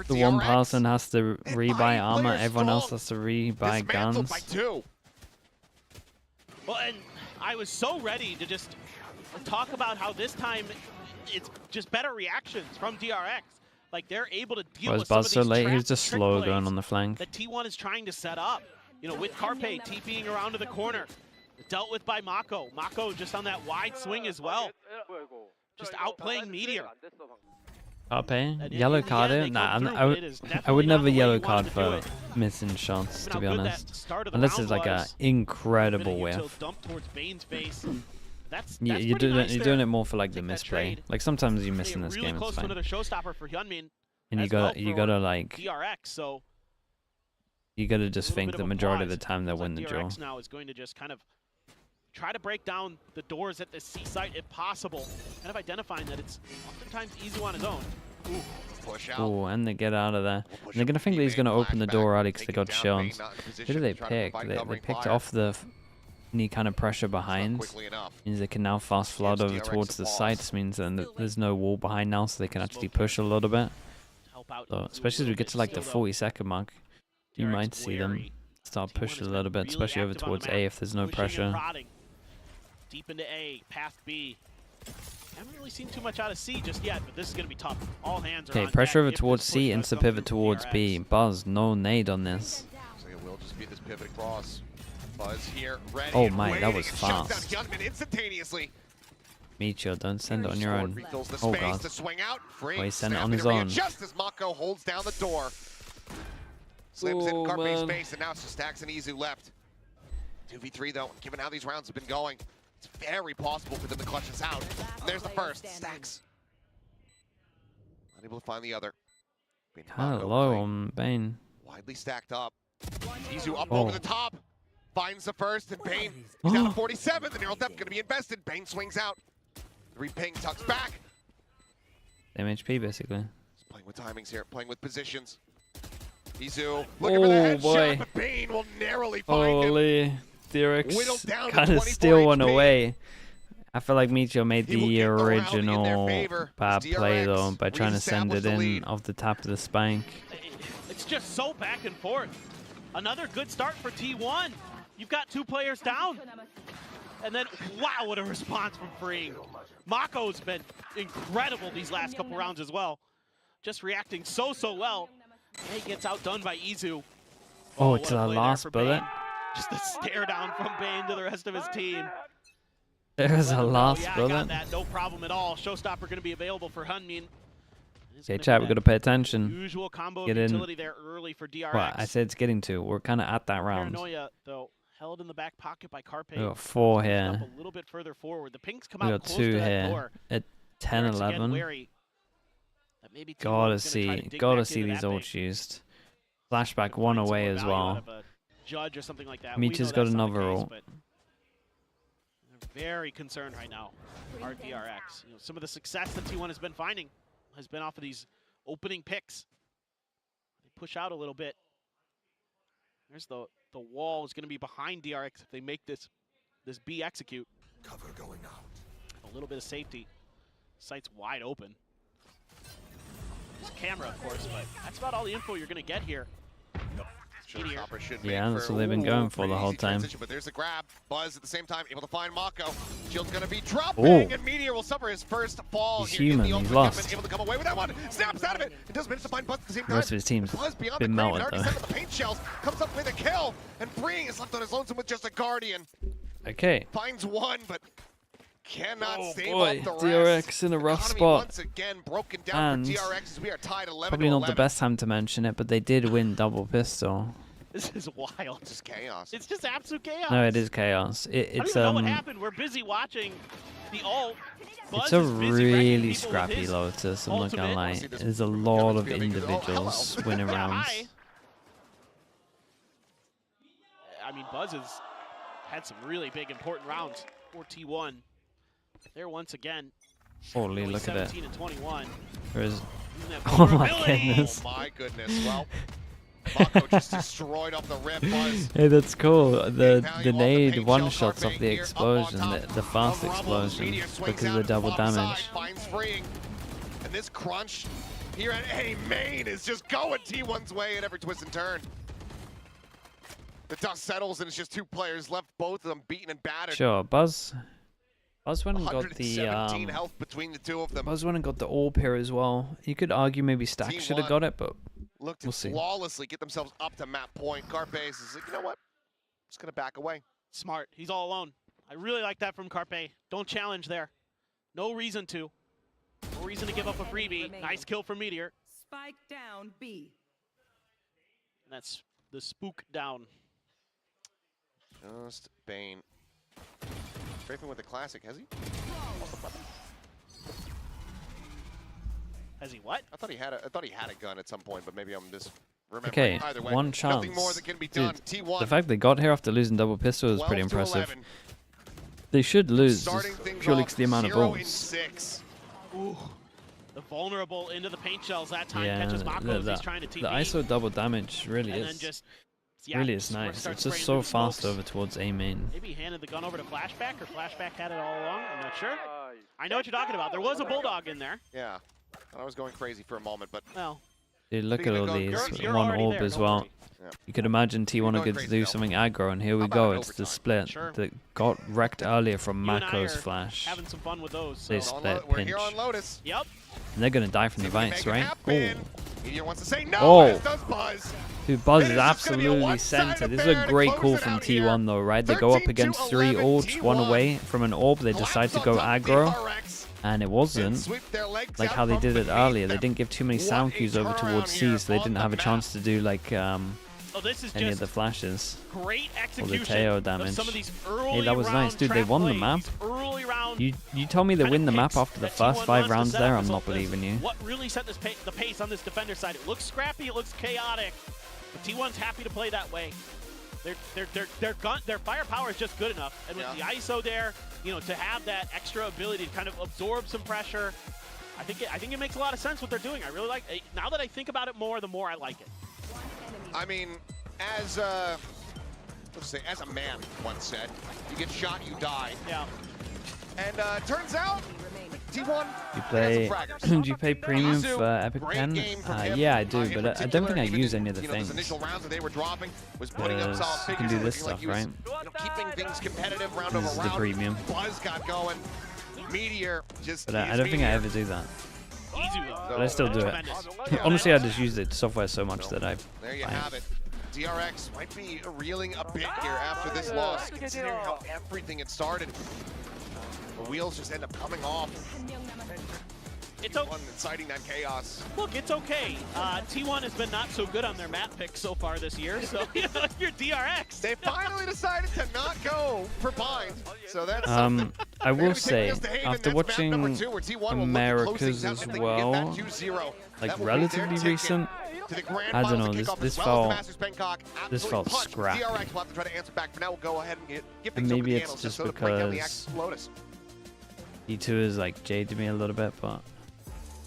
the one person has to rebuy armor, everyone else has to rebuy guns. Well, and I was so ready to just talk about how this time it's just better reactions from DRX. Like they're able to deal with some of Buzz these so late? He's traps just and trick slow plays going on the flank. that T1 is trying to set up. You know, with Carpe TPing around to the corner. Dealt with by Mako. Mako just on that wide swing as well. Just outplaying Meteor. Carpe? Yellow card? Nah, I would never yellow card for missing shots, to be honest. Unless it's like an incredible whiff. Yeah, you're doing it more for like the misplay. Like sometimes you miss in this game, it's fine. And you gotta like, you gotta just think the majority of the time they'll win the draw. Now is going to just kind of try to break down the doors at the C site if possible. Kind of identifying that it's oftentimes Izu on his own. Oh, and they get out of there. And they're gonna think that he's gonna open the door early because they got shown. Who do they pick? They picked off the any kind of pressure behind. Means they can now fast flood over towards the sites. Means that there's no wall behind now, so they can actually push a little bit. So, especially as we get to like the 40-second mark, you might see them start pushing a little bit, especially over towards A if there's no pressure. Deep into A, past B. Haven't really seen too much out of C just yet, but this is going to be tough. All hands are on deck. Pressure over towards C, insta pivot towards B. Buzz, no nade on this. So it will just be this pivot across. Buzz here, ready. Oh my, that was fast. Instantaneously. Meteor, don't send it on your own. Oh god. Oh, he sent it on his own. Just as Mako holds down the door. Slams in Carpe's face, and now it's just Stax and Izu left. 2v3 though, given how these rounds have been going, it's very possible for them to clutch this out. And there's the first, Stax. Unable to find the other. Kind of low on Bane. Widely stacked up. Izu up over the top. Finds the first, and Bane is down to 47. The neural depth going to be invested. Bane swings out. 3 ping, tucks back. Same HP basically. He's playing with timings here, playing with positions. Izu looking for the headshot, but Bane will narrowly find him. DRX kind of steal one away. I feel like Meteor made the original bad play though by trying to send it in off the top of the spike. It's just so back and forth. Another good start for T1. You've got 2 players down. And then, wow, what a response from Freeing. Mako's been incredible these last couple rounds as well. Just reacting so well. And he gets outdone by Izu. Oh, it's the last bullet. Just a stare down from Bane to the rest of his team. There's a last bullet. Got that, no problem at all. Showstopper going to be available for Hunmin. Okay, chat, we've got to pay attention. Usual combo Get utility there early for DRX. Well, I said it's getting to. We're kind of at that round. Paranoia, though, held in the back pocket by Carpe. We got 4 here. A little bit further forward. The pings come We out got close 2 to that here door. at 10-11. Gotta see these ults used. Flashback 1 away as well. Judge or something like that. Meteor's got another ult. They're very concerned right now. Our DRX. You know, some of the success that T1 has been finding has been off of these opening picks. They push out a little bit. There's the wall is going to be behind DRX if they make this B execute. Cover going out. A little bit of safety. Site's wide open. Just camera, of course, but that's about all the info you're going to get here. Yeah, that's what they've been going for the whole time. But there's the grab. Buzz at the same time able to find Mako. Shield's gonna be dropping, and Meteor will suffer his first fall. He's human. He's lost. Able to come away with that one. Snaps out of it. It does manage to find Buzz at the same time. The rest of his team's Buzz beyond been the melted already set the paint shells. Comes up with a kill, and Freeing is left on his lonesome with just a Guardian. Okay. Finds one, but cannot save boy, off the rest. DRX in a rough Economy spot. Once again broken down And for DRX as we are tied 11 probably to not 11. the best time to mention it, but they did win double pistol. This is wild. It's just chaos. It's just absolute chaos. No, it is chaos. It's I don't even know what happened. We're busy watching the ult. Buzz it's a is busy wrecking really people with scrappy his Lotus. I'm not gonna ultimate. lie. There's a lot of individuals winning Yeah, rounds. I mean, Buzz has had some really big, important rounds for T1. There once again. Holy, look at it. 17 and 21. There is. Oh my goodness. Oh my goodness. Well, Mako just destroyed off the rip. Buzz. Hey, that's cool. The nade one-shots off the explosion, the fast explosion, because of the double damage. Finds freeing. And this crunch here at A main is just going T1's way at every twist and turn. The dust settles and it's just 2 players left, both of them beaten and battered. Sure, Buzz went and got the health between the 2 of them. Buzz went and got the orb here as well. You could argue maybe Stack should have got it, but looked to we'll see. flawlessly get themselves up to map point. Carpe is like, you know what? Just gonna back away. Smart. He's all alone. I really like that from Carpe. Don't challenge there. No reason to. No reason to give up a freebie. Nice kill from Meteor. Spike down B. That's the spook down. Just Bane. Strafing with the classic, has he? Has he what? I thought he had a gun at some point, but maybe I'm just remembering. Okay, Either way, one chance. nothing more that can be done. Dude, T1. the fact they got here after losing double pistol is pretty 12 to impressive. 11. They should lose Starting just things purely off because the amount of 0 and balls. 6. Ooh. The vulnerable into the paint shells that time Yeah, catches Mako as he's trying to TP. the ISO double damage really and is. then just, Really is nice. It's just so fast over towards A main. Maybe he handed the gun over to Flashback, or Flashback had it all along. I'm not sure. I know what you're talking about. There was a Bulldog in there. Yeah. I was going crazy for a moment, but well, dude, look at all these. You're One already orb there, as don't well. worry. Yeah. You could imagine T1 are good to do something aggro, and here we go. It's the split that got wrecked earlier from You and I Mako's are flash. Having some fun with those. They So. split we're pinch. here on Lotus. Yep. And they're gonna die from the See if we vice, make it right? happen. Oh, Meteor wants to say no, Oh. as does Buzz. dude, Buzz It is is just gonna be a absolutely one-sided centered. This is affair a to great close call it from out here. T1 though, right? They go up 13 to against 3 11, orbs, one T1. away from an orb. They decide to go Collapse on aggro, top DRX and it and wasn't sweep their legs like out how they from did it beneath earlier. They them. didn't give too many What sound a cues over turnaround towards here C, so they on didn't the have a map. chance to do like Oh, this is any of just the flashes. great Teo execution of damage. some of these early Hey, that was round nice, dude. They trap won the plays, map. these early round You told me they kind win of the map picks after the that first T1 5 wants to rounds set there. up I'm is not believing you. What really set the pace on this defender side? It looks scrappy, it looks chaotic, but T1's happy to play that way. Their firepower is just good enough, and with the ISO there, you know, to have that extra ability to kind of absorb some pressure, I think it makes a lot of sense what they're doing. I really like it. Now that I think about it more, the more I like it. I mean, as as a man once said, you get shot, you die. Yeah. And turns out, T1 You play? Do you pay premium Izu, for Epic great 10? game from him, Yeah, I do, in but I don't think I particular, use even any of the in, those things. initial rounds that they were dropping was putting up solid You can figures, do this looking like stuff, he was, right? keeping things competitive round This over is the round. premium. Buzz got going. Meteor just. But I don't think I ever do that. Izu, though. But I still do it. Tremendous. Honestly, I just use the software so much that I. There you have it. DRX might be reeling a bit here after this loss, considering how everything had started. The wheels just end up coming off. It's okay. One inciting that chaos. Look, it's okay. T1 has been not so good on their map picks so far this year, so you know, if you're DRX. They finally decided to not go for Bind, so that's I will say, after watching Americas as well, like relatively recent, I don't know, this felt scrappy. DRX will have to try to answer back. For now, we'll go ahead and give And things maybe over to it's just to break down the because action of Lotus. E2 is like jaded me a little bit, but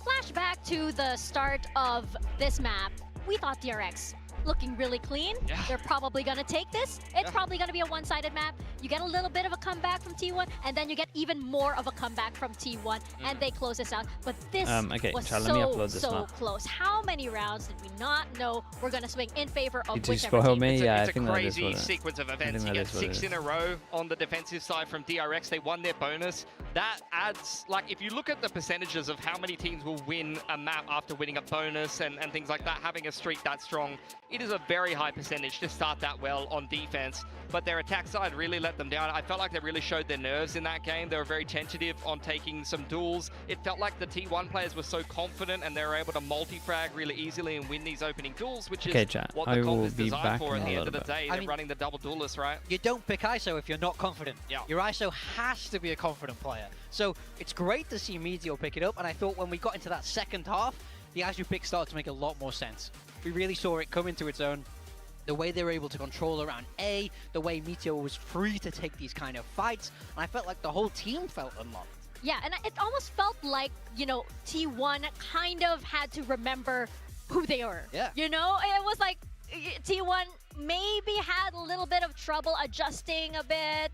Flashback to the start of this map. We thought DRX looking really clean. Yeah. They're probably going to take this. It's probably going to be a one-sided map. You get a little bit of a comeback from T1, and then you get even more of a comeback from T1, and they close this out. But this okay, was Chad, let me upload so, this so map. close. How many rounds did we not know were going to swing in favor of E2 whichever spoil team? me? Yeah, I It's a think that is crazy what it sequence of I events. think You that get is what it 6 is. in a row on the defensive side from DRX. They won their bonus that adds, like, if you look at the percentages of how many teams will win a map after winning a bonus and things like that, having a streak that strong, it is a very high percentage to start that well on defense. But their attack side really let them down. I felt like they really showed their nerves in that game. They were very tentative on taking some duels. It felt like the T1 players were so confident and they were able to multi-frag really easily and win these opening duels, which is what the comp is designed for at the end of the day. They're running the double duelist, right? You don't pick ISO if you're not confident. Yeah. Your ISO has to be a confident player. So it's great to see Meteor pick it up, and I thought when we got into that second half, the ISO pick started to make a lot more sense. We really saw it come into its own. The way they were able to control around A, the way Meteor was free to take these kind of fights, and I felt like the whole team felt unlocked. Yeah, and it almost felt like, you know, T1 kind of had to remember who they were. Yeah. You know, it was like T1 maybe had a little bit of trouble adjusting a bit,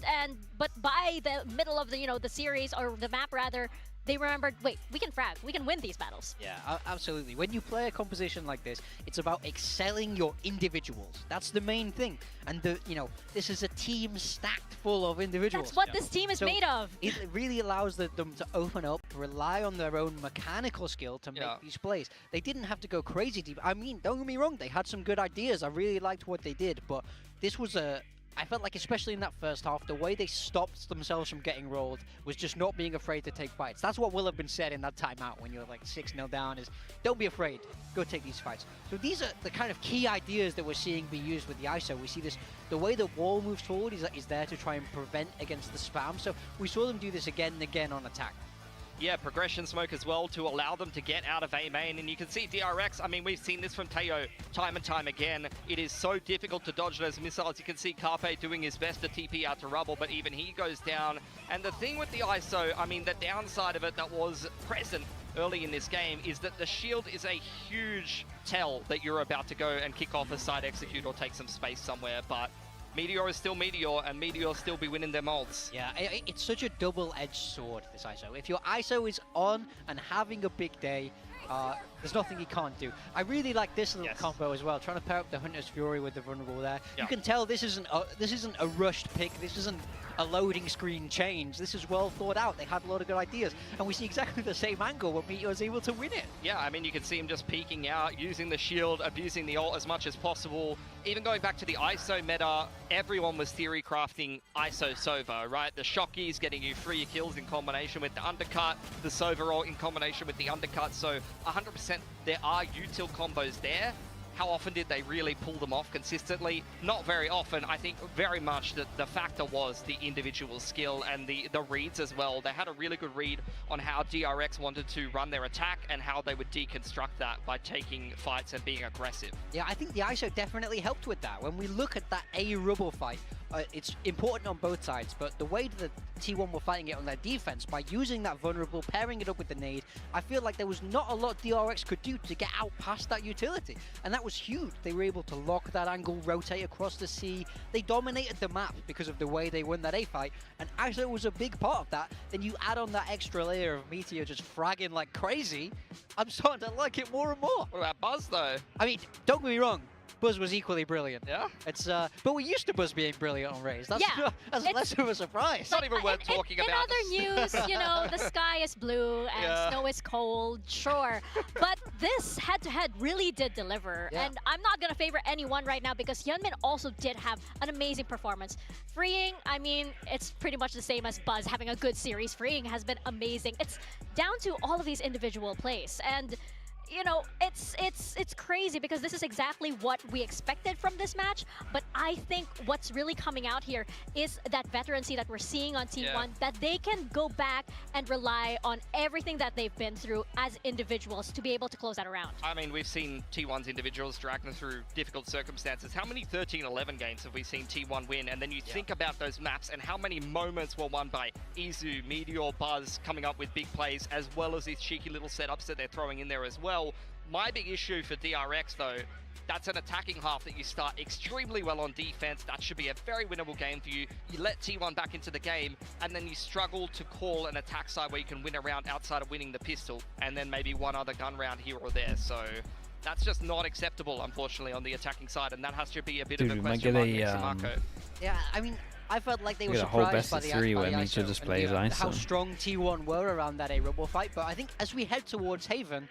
but by the middle of the, you know, the series or the map rather, they remembered, wait, we can frag, we can win these battles. Yeah, absolutely. When you play a composition like this, it's about excelling your individuals. That's the main thing. And you know, this is a team stacked full of individuals. That's what this team is made of. It really allows them to open up, rely on their own mechanical skill to make these plays. They didn't have to go crazy deep. I mean, don't get me wrong, they had some good ideas. I really liked what they did, but this was I felt like, especially in that first half, the way they stopped themselves from getting rolled was just not being afraid to take fights. That's what will have been said in that timeout when you're like 6-0 down is, don't be afraid, go take these fights. So these are the kind of key ideas that we're seeing be used with the ISO. We see this, the way the wall moves forward is there to try and prevent against the spam. So we saw them do this again and again on attack. Yeah, progression smoke as well to allow them to get out of A main. And you can see DRX, I mean, we've seen this from Teo time and time again. It is so difficult to dodge those missiles. You can see Carpe doing his best to TP out to rubble, but even he goes down. And the thing with the ISO, I mean, the downside of it that was present early in this game is that the shield is a huge tell that you're about to go and kick off a side execute or take some space somewhere. But Meteor is still Meteor, and Meteor still be winning their ults. Yeah, it's such a double-edged sword, this ISO. If your ISO is on and having a big day, there's nothing he can't do. I really like this little combo as well, trying to pair up the Hunter's Fury with the Vulnerable there. You can tell this isn't a rushed pick, this isn't a loading screen change. This is well thought out. They had a lot of good ideas, and we see exactly the same angle where Meteor is able to win it. Yeah, I mean, you can see him just peeking out, using the shield, abusing the ult as much as possible. Even going back to the ISO meta, everyone was theory crafting ISO Sova, right? The Shockeys getting you 3 kills in combination with the undercut, the Sova ult in combination with the undercut. So 100% there are util combos there. How often did they really pull them off consistently? Not very often. I think very much that the factor was the individual skill and the reads as well. They had a really good read on how DRX wanted to run their attack and how they would deconstruct that by taking fights and being aggressive. Yeah, I think the ISO definitely helped with that. When we look at that A rubble fight, it's important on both sides, but the way that T1 were fighting it on their defense, by using that vulnerable, pairing it up with the nade, I feel like there was not a lot DRX could do to get out past that utility. And that was huge. They were able to lock that angle, rotate across the sea. They dominated the map because of the way they won that A fight, and ISO was a big part of that. Then you add on that extra layer of Meteor just fragging like crazy. I'm starting to like it more and more. What about Buzz, though? I mean, don't get me wrong. Buzz was equally brilliant. Yeah? It's but we're used to Buzz being brilliant on Raze. That's, that's less of a surprise. It's not even worth talking about. In other news, you know, the sky is blue and snow is cold, sure. But this head-to-head really did deliver. And I'm not going to favor anyone right now because Hyunmin also did have an amazing performance. Freeing, I mean, it's pretty much the same as Buzz having a good series. Freeing has been amazing. It's down to all of these individual plays. And you know, it's crazy because this is exactly what we expected from this match, but I think what's really coming out here is that veterancy that we're seeing on T1, that they can go back and rely on everything that they've been through as individuals to be able to close that around. I mean, we've seen T1's individuals drag them through difficult circumstances. How many 13-11 games have we seen T1 win? And then you think about those maps and how many moments were won by Izu, Meteor, Buzz coming up with big plays, as well as these cheeky little setups that they're throwing in there as well. My big issue for DRX, though, that's an attacking half that you start extremely well on defense. That should be a very winnable game for you. You let T1 back into the game, and then you struggle to call an attack side where you can win a round outside of winning the pistol, and then maybe one other gun round here or there. So that's just not acceptable, unfortunately, on the attacking side, and that has to be a bit of a question mark next to Marco. Yeah, I mean, I felt like they were a whole surprised best by of the, three by where the Mitra ISO just and plays how ISO. strong T1 were around that A-Rumble fight. But I think as we head towards Haven,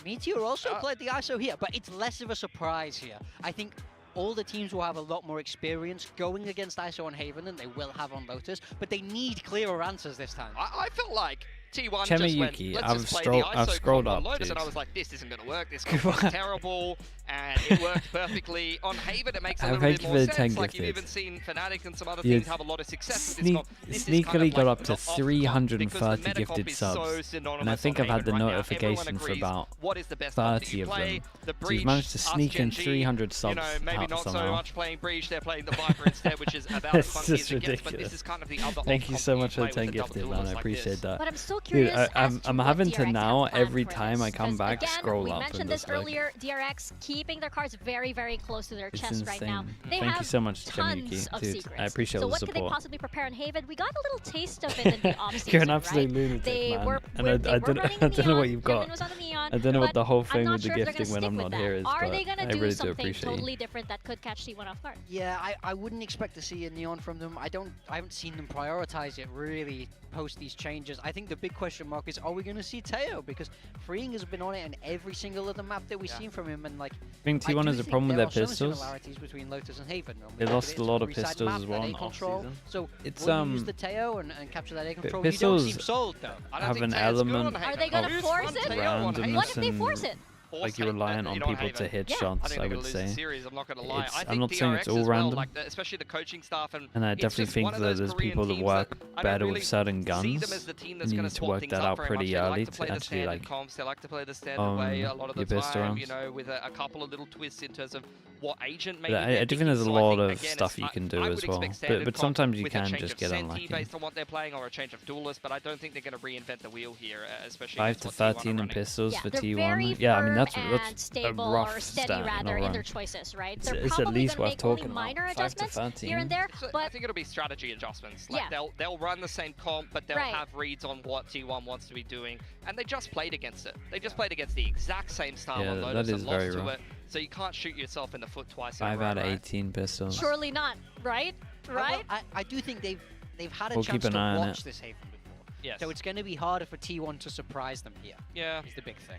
Meteor also played the ISO here, but it's less of a surprise here. I think all the teams will have a lot more experience going against ISO on Haven than they will have on Lotus, but they need clearer answers this time. I felt like T1 Chemayuki, just went, I've scrolled up, Lotus, dude. and I was like, this isn't going to work. This comp is terrible, and it worked perfectly. On Haven, it makes a little bit more sense. Like, you've even seen Fnatic and some other teams have a lot of success with this comp. This Sneakily got up to not off comp, 330 gifted subs, and I think I've had the notification for about 30 of them. So you've managed to sneak in 300 subs maybe out not so somehow. much playing Breach, they're playing the Viper instead, which is about as funky as it gets, but this is kind of the other Thank you so much for the 10 gifted, man. I appreciate that. But I'm so curious. Dude, I'm having to DRX now have planned every for time this, I come 'cause back again, scroll we up mentioned and this just like, earlier. DRX keeping their cards very, very close to their it's chest right now. insane. They Thank have you so much, tons Chemayuki. of Dude, secrets. I appreciate so all the what could they support. possibly prepare in Haven? We got a little taste of it in the off season. You're an absolute right? lunatic, They man. were, And they I were don't running I the don't know what neon, you've got. Yemin was on the neon, I don't know what but the whole I'm thing not with the sure if they're gifting when gonna I'm stick not with here that. is, Are but they gonna I do really do something appreciate totally you. different that could catch T1 off guard? Yeah, I wouldn't expect to see a neon from them. I haven't seen them prioritize it really post these changes. I think the big question mark is, are we going to see Teo? Because Freeing has been on it in every single other map that we've seen from him, and like I think T1 has a problem with their pistols. Similarities between Lotus and Haven. They lost a lot of pistols as well in in off-season. So It's will you use the Teo and capture that A control? You don't pistols seem sold though. have an element Are they gonna of force it? randomness What if they and force it? like you're reliant on people to hit shots, I would say. I'm not going to lie. I think I'm not saying it's DRX all as well, random. like especially the coaching staff, and I it's definitely just think one of that those there's Korean people that teams work I don't better really with certain see guns. them as the team that's You gonna need to swap work things that up out very pretty much. They early like to play to the actually standard like comps. They like to play the standard way a lot of the your pistol time, rounds. you know, with a couple of little twists in terms of what agent maybe. I do think there's a lot of stuff you can do as well, but sometimes you can just get unlucky. Based on what they're playing, or a change of duelist, but I don't think they're going to reinvent the wheel here, especially 5 to 13 in pistols for they're T1. very Yeah, I mean firm that's and a stable rough or steady stat, rather not in their wrong. choices, right? It's, They're it's at probably least gonna worth make only talking minor about. 5 to adjustments 13. here and there, I but think it'll be strategy adjustments. Like yeah. they'll run the same comp, but they'll Right. have reads on what T1 wants to be doing, and they just played against it. They just played against the exact same style Yeah, on that Lotus is and lost very to rough. it. So you can't shoot yourself in the foot twice in a 5 row, out of right? 18 pistols. surely not, right? Right? Well, I do think they've had a We'll chance keep an eye to on watch it. this Haven before. Yes. So it's going to be harder for T1 to surprise them here. Yeah. Is the big thing.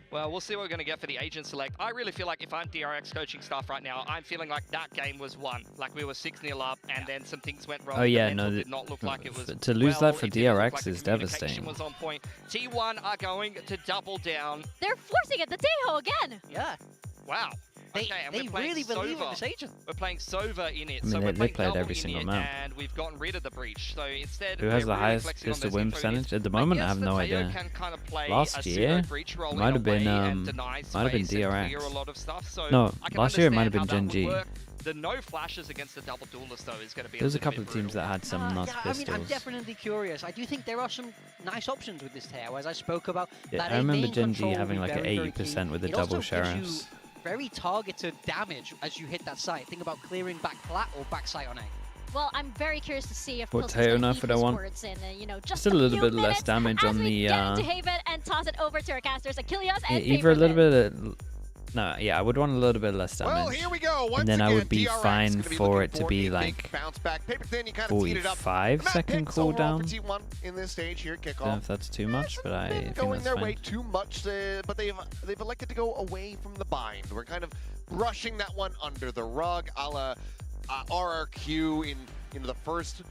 Well, we'll see what we're going to get for the agent select. I really feel like if I'm DRX coaching staff right now, I'm feeling like that game was won. Like we were 6-0 up, and then some things went wrong. Oh yeah, The no, mental did not look like it was to lose well. that for It didn't look DRX like the is communication devastating. was on point. T1 are going to double down. They're forcing it, the Tejo again! Yeah. Wow. They, Okay, and they we're playing really believe in Sova. this agent. We're playing Sova in it, I mean, so they we're playing played double every in single it, map. and we've gotten rid of the breach. So instead, Who has we're the really highest flexing on pistol those win info percentage? units. At the moment, I have no guess the idea. Teo can kind of play Last a year, breach role it might have been, and deny might have been space and DRX. clear a lot of stuff. So No, I can last year it might have understand been how that GEN.G. would work. The no flashes against the double duelist though is going to be. There's a little couple bit of teams brutal. that had some nuts yeah, I mean, I'm pistols. definitely curious. I do think there are some nice options with this Teo, as I spoke about. Yeah, that I remember main GEN.G control will having be like an very, very 80% key. with the It double also gives you sheriffs. very targeted damage as you hit that site. Think about clearing back flat or back site on A. Well, I'm very curious to see if What Pilsen's Teo gonna now eat for that his one? words in, you know, just Still a little few bit less minutes damage as on we the, get into Haven and toss it over to our casters, Achilles and either a little Favorite. bit of, no, yeah, I would want a little bit less damage. Well, here we go. Once and then again, I would be DRX fine gonna be for looking it to for be a like big bounce back. Paper thin, you kind of teed it up. 45-second picks overall cooldown. for T1 in this stage here, I don't know kickoff. if that's too much, but I think Going that's their fine. way too much, but they've elected to go away from the bind. We're kind of brushing that one under the rug, a la RRQ in the first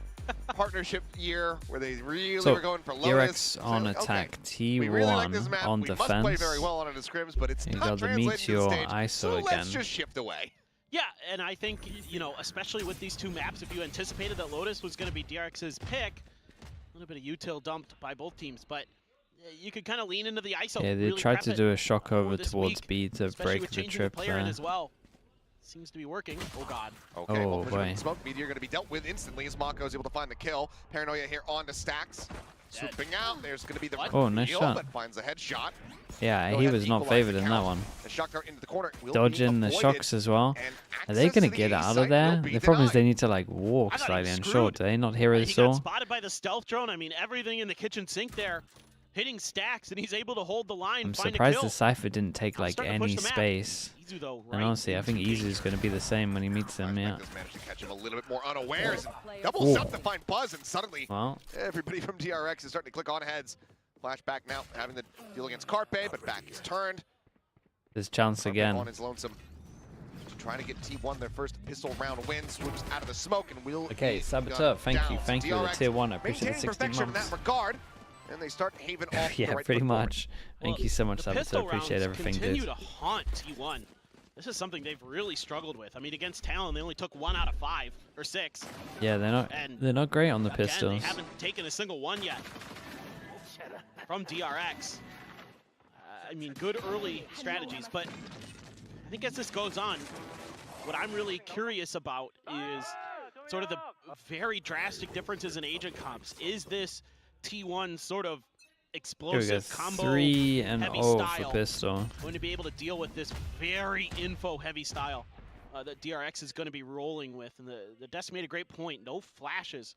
partnership year where they really were going for Lotus. DRX on okay, attack, we really like this T1 map. on we must play defense. very well on the scrims, but it's You not got the translating to the Meteor stage. ISO So again. let's just shift away. Yeah, and I think, you know, especially with these two maps, if you anticipated that Lotus was going to be DRX's pick, a little bit of util dumped by both teams, but you could kind of lean into the ISO. Yeah, they really tried prep to it do a shock over this towards week, B to especially break with the changing trip player in there. as well. Seems to be working. Oh god. Okay, Oh, well, boy. Smoke Meteor going to be dealt with instantly as Mako is able to find the kill. Paranoia here on to Stacks. Swooping out, there's going to be the Oh, nice reveal, shot. but finds a headshot. Yeah, Go he ahead was and not equalize favored the in that count. one. The shot throw into the corner will Dodging be the avoided, shocks as well. and Are they access going to the get A out site of there? will be The problem is denied. they need to like walk I thought he slightly was and screwed. short. Do they not hear He his got saw? spotted by the stealth drone. I mean, everything in the kitchen sink there. hitting stacks, and he's able to hold the line. I'm find surprised a kill. the Cypher didn't take like any space. Izu, though, And honestly, I think Izu's going to be the same when he meets him. Yeah. Just managed to catch him a little bit more unawares. Double up to find Buzz, and suddenly everybody from DRX is starting to click on heads. Flashback now, having the deal against Carpe, but back is turned. There's chance again. On his lonesome. Trying to get T1 their first pistol round win, swoops out of the smoke, and will. Okay, Saboteur, thank you for the tier 1. I appreciate the 16 months. In that regard, and they start Haven off. Yeah, the right pretty foot much. Thank you so much, Saboteur. Appreciate everything, continue dude. to haunt T1. This is something they've really struggled with. I mean, against Talon, they only took 1 out of 5 or 6. Yeah, they're not great on the Again, pistols. they haven't taken a single one yet from DRX. I mean, good early strategies, but I think as this goes on, what I'm really curious about is sort of the very drastic differences in agent comps. Is this T1 sort of explosive combo 3 and heavy 0 style for pistol? going to be able to deal with this very info heavy style that DRX is going to be rolling with? And the Dest made a great point. No flashes.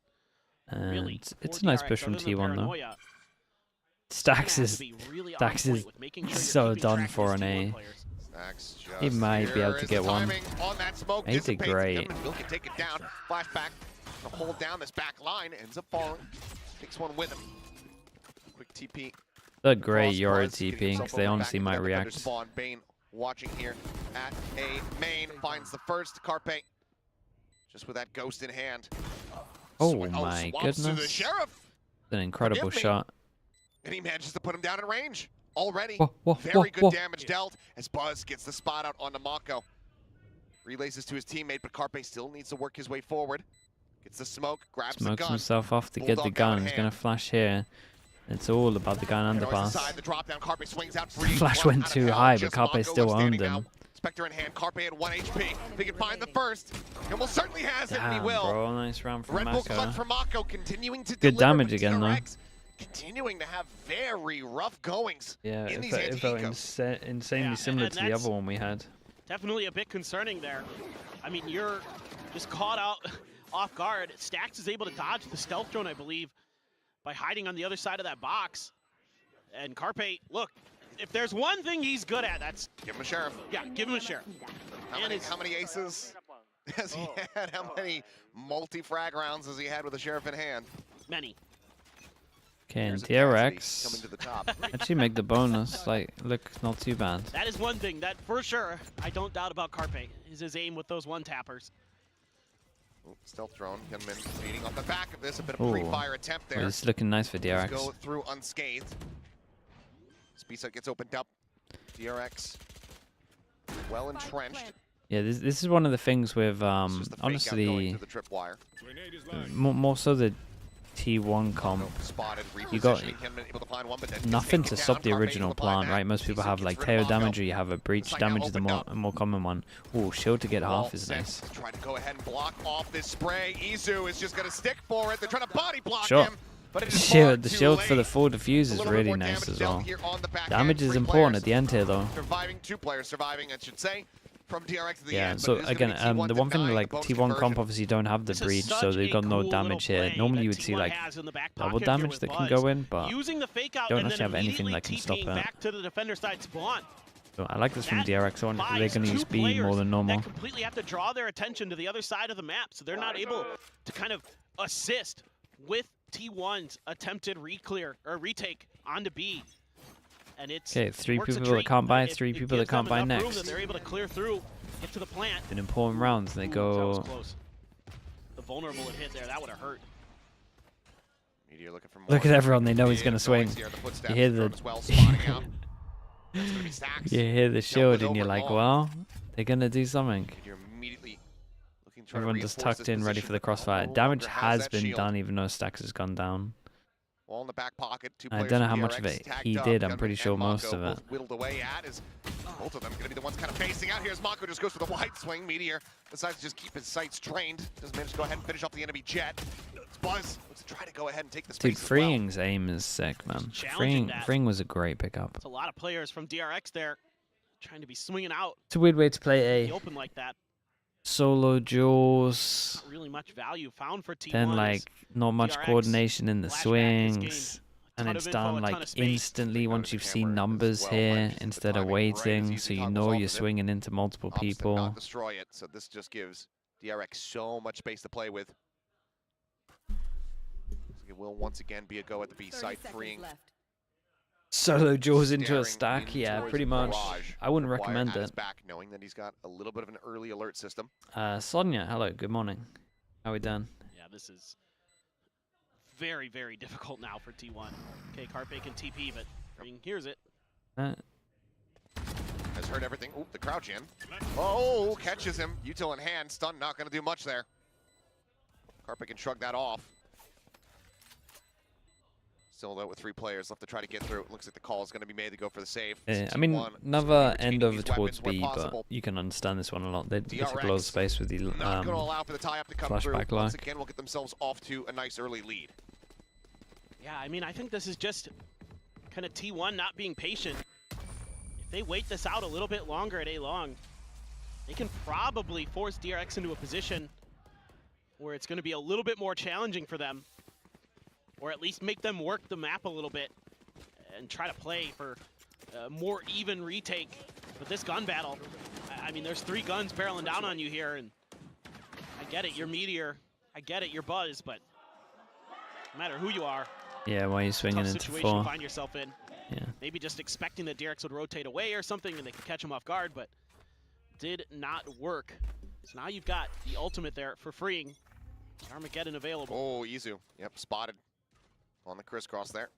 And Really, it's a nice DRX, push from other than T1 though. paranoia. Stacks Gonna have is to be really on Stacks is point with making sure you're so keeping done track of for these an T1 A. players. He might be able to get one. On that smoke, He did great. Will can take it down. Flashback to hold down this back line. Ends up falling. Takes one with him. Quick TP. They're great Cross Yora bars, getting TPing because himself they over honestly back might into the defender react. Spawn. Bane watching here at a main. Finds the first. Carpe. Just with that ghost in hand. Oh Swaps my to the goodness. Sheriff. An incredible Forgive me. shot. And he manages to put him down in range. Already. Whoa, Very good whoa. damage dealt as Buzz gets the spot out onto Mako. Relays this to his teammate, but Carpe still needs to work his way forward. Gets the smoke, grabs the Smokes gun. himself off to get the Bulldog gun. out He's of going to flash here. It's all about the gun North underpass. side, the drop down. Carpe swings out free. Flash One went out of too hell. high, but Just Carpe Mako still left owned standing him. now. Spectre in hand. Carpe at 1 HP. If he can find the first, and will certainly has it, and he Damn, will. bro. Nice round from Red Bull Mako. clutch for Mako, continuing to Good deliver, damage but again, though. DRX continuing to have very rough goings Yeah, in these it felt anti-ecos. insanely similar to the that's other one we had. Definitely a bit concerning there. I mean, you're just caught out off guard. Stax is able to dodge the stealth drone, I believe, by hiding on the other side of that box. And Carpe, look, if there's one thing he's good at, that's... Give him a Sheriff. Yeah, give him a Sheriff. How many aces has he had? How many multi-frag rounds has he had with a Sheriff in hand? Many. Okay, and There's a Cassidy DRX coming to the top. actually make the bonus look not too bad. That is one thing that, for sure, I don't doubt about Carpe, is his aim with those one-tappers. Ooh, stealth drone, Gunman leading off the back of this, a bit of Ooh. pre-fire attempt there. Well, it's looking nice for Let's DRX. go through unscathed. Spisa gets opened up. DRX well entrenched. Yeah, this is one of the things with It's just the fake out going honestly to the tripwire. more so the T1 comp. Spotted, You got repositioning, Gunman able to find one, but then nothing gets to taken stop down. the Carpe original able to apply plan, that. right? Most people Spisa have gets like rid of tail Mako. damage or you have a breach Side damage, now the opened more common one. Ooh, shield to get Wall half is set. nice. Trying to go ahead and block off this spray. Izu is just going to stick for it. They're trying to body block Sure. him. But it is Shield, the far too shield for the late. full defuse A is little bit really more nice damage as dealt well. here on the back Damage end. is Three important players at the end here though. Surviving, 2 players surviving, I should say, from DRX at the Yeah, end. so but it is gonna again, be T1 the one thing denying like the bonus T1 comp conversion. obviously don't have the This is breach, so such they've a got no cool damage little here. play Normally that you would see T1 like has in the back double pocket here damage with that can Buzz. go in, but Using the fake out don't and actually then have anything immediately that can stop TPing that. back to the defender side spawn. So I like this from That DRX. So they're buys going to two use speed more players than normal. That completely have to draw their attention to the other side of the map, so they're not able to kind of assist with T1's attempted reclear or retake onto B. And it's Okay, 3 works a people that treat. can't buy, It 3 gives people that them can't buy enough room next. that they're able to clear through, get to the plant. In important rounds, they That was go. close. The vulnerable had hit there, that would have hurt. Meteor looking for more. Look at everyone, they know he's Big going to swing. noise here, the footsteps, You hear drone the as well, spotting out. That's gonna be Stacks. you hear the shield was and you're over like, long. well, they're going to do something. Meteor immediately looking to try to Everyone just reinforce tucked this in, ready position, for the but crossfire. no Damage longer has that been shield. done, even though Stacks has gone down. Wall in the back pocket. 2 I players don't know from how much of DRX it tagged he up. did, I'm Gunman pretty and sure most Mako of it. both whittled away at as both of them going to be the ones kind of facing out here as Mako just goes for the wide swing. Meteor decides to just keep his sights trained. Doesn't manage to go ahead and finish off the enemy jet. It's Buzz looks to try to go ahead and take the space Dude, as well. Freeing's aim is sick, man. challenging that. Freeing was a great pickup. It's a lot of players from DRX there trying to be swinging out It's a weird way to play the a open like that. solo duels. Not really much value found for T1. Then like not much DRX coordination in the flashback is swings. And it's done like instantly once you've seen numbers here instead of waiting, so you know you're swinging into multiple people. Not destroy it, so this just gives DRX so much space to play with. It will once again be a go at the B side, freeing. Solo jaws into a stack, yeah, pretty much. I wouldn't recommend it. Back, knowing that he's got a little bit of an early alert system. Sonia, hello, good morning. How we done? Yeah, this is very, very difficult now for T1. Okay, Carpe can TP, but Freeing hears it. Has heard everything. Ooh, the crouch in. Oh, catches him. Util in hand. Stun not going to do much there. Carpe can shrug that off. Still though with 3 players left to try to get through. It looks like the call is going to be made to go for the save. Yeah, I mean, another end over towards B, but you can understand this one a lot. They took a lot of space with the not going to allow for the tie-up to come through. Flashback Once again, we'll get themselves off to a nice early lead. Yeah, I mean, I think this is just kind of T1 not being patient. If they wait this out a little bit longer at A-Long, they can probably force DRX into a position where it's going to be a little bit more challenging for them, or at least make them work the map a little bit and try to play for a more even retake. But this gun battle, I mean, there's 3 guns barreling down on you here, and I get it, you're Meteor, I get it, you're Buzz, but no matter who you are, yeah, why are you swinging into situation 4? To find yourself in. Yeah. Maybe just expecting that DRX would rotate away or something and they could catch him off guard, but did not work. So now you've got the ultimate there for Freeing. Armageddon available. Oh, Izu. Yep, spotted on the crisscross there.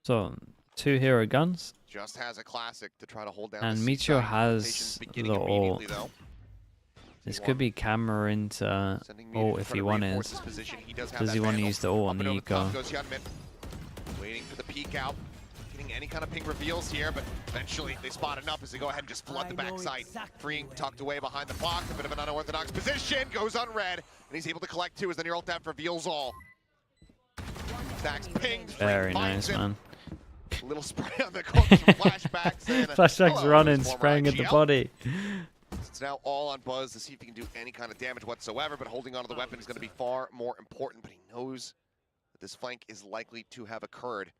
So, 2 hero guns. Just has a classic to try to hold down. And Meteor has the ult. This could be camera into ult if he wanted. Does he want to use the ult on the eco? Waiting for the peek out. Getting any kind of ping reveals here, but eventually they spot enough as they go ahead and just flood the backside. Freeing tucked away behind the block. A bit of an unorthodox position. Goes unread. And he's able to collect 2 as the near ult tap reveals all. Stacks pinged. Very nice, man. A little spray on the corner from flashbacks. Flashbacks running, spraying at the body. It's now all on Buzz to see if he can do any kind of damage whatsoever, but holding onto the weapon is going to be far more important, but he knows that this flank is likely to have occurred.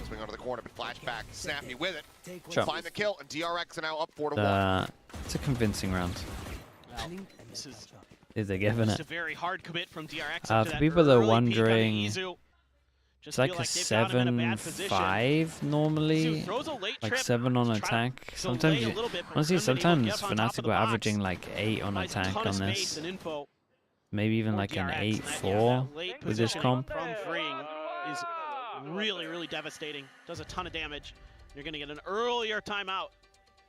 Swing onto the corner, but flashback, Snappy with it. Sure. Find the kill, and DRX are now up 4-1. It's a convincing round. Well, this is they giving it? a very hard commit from DRX. For people that are wondering, it's like a 7-5 normally, like 7 on attack. Sometimes, honestly, sometimes Fnatic were averaging like 8 on attack on this. Maybe even like an 8-4 with this comp. From Freeing is really, really devastating. Does a ton of damage. You're going to get an earlier timeout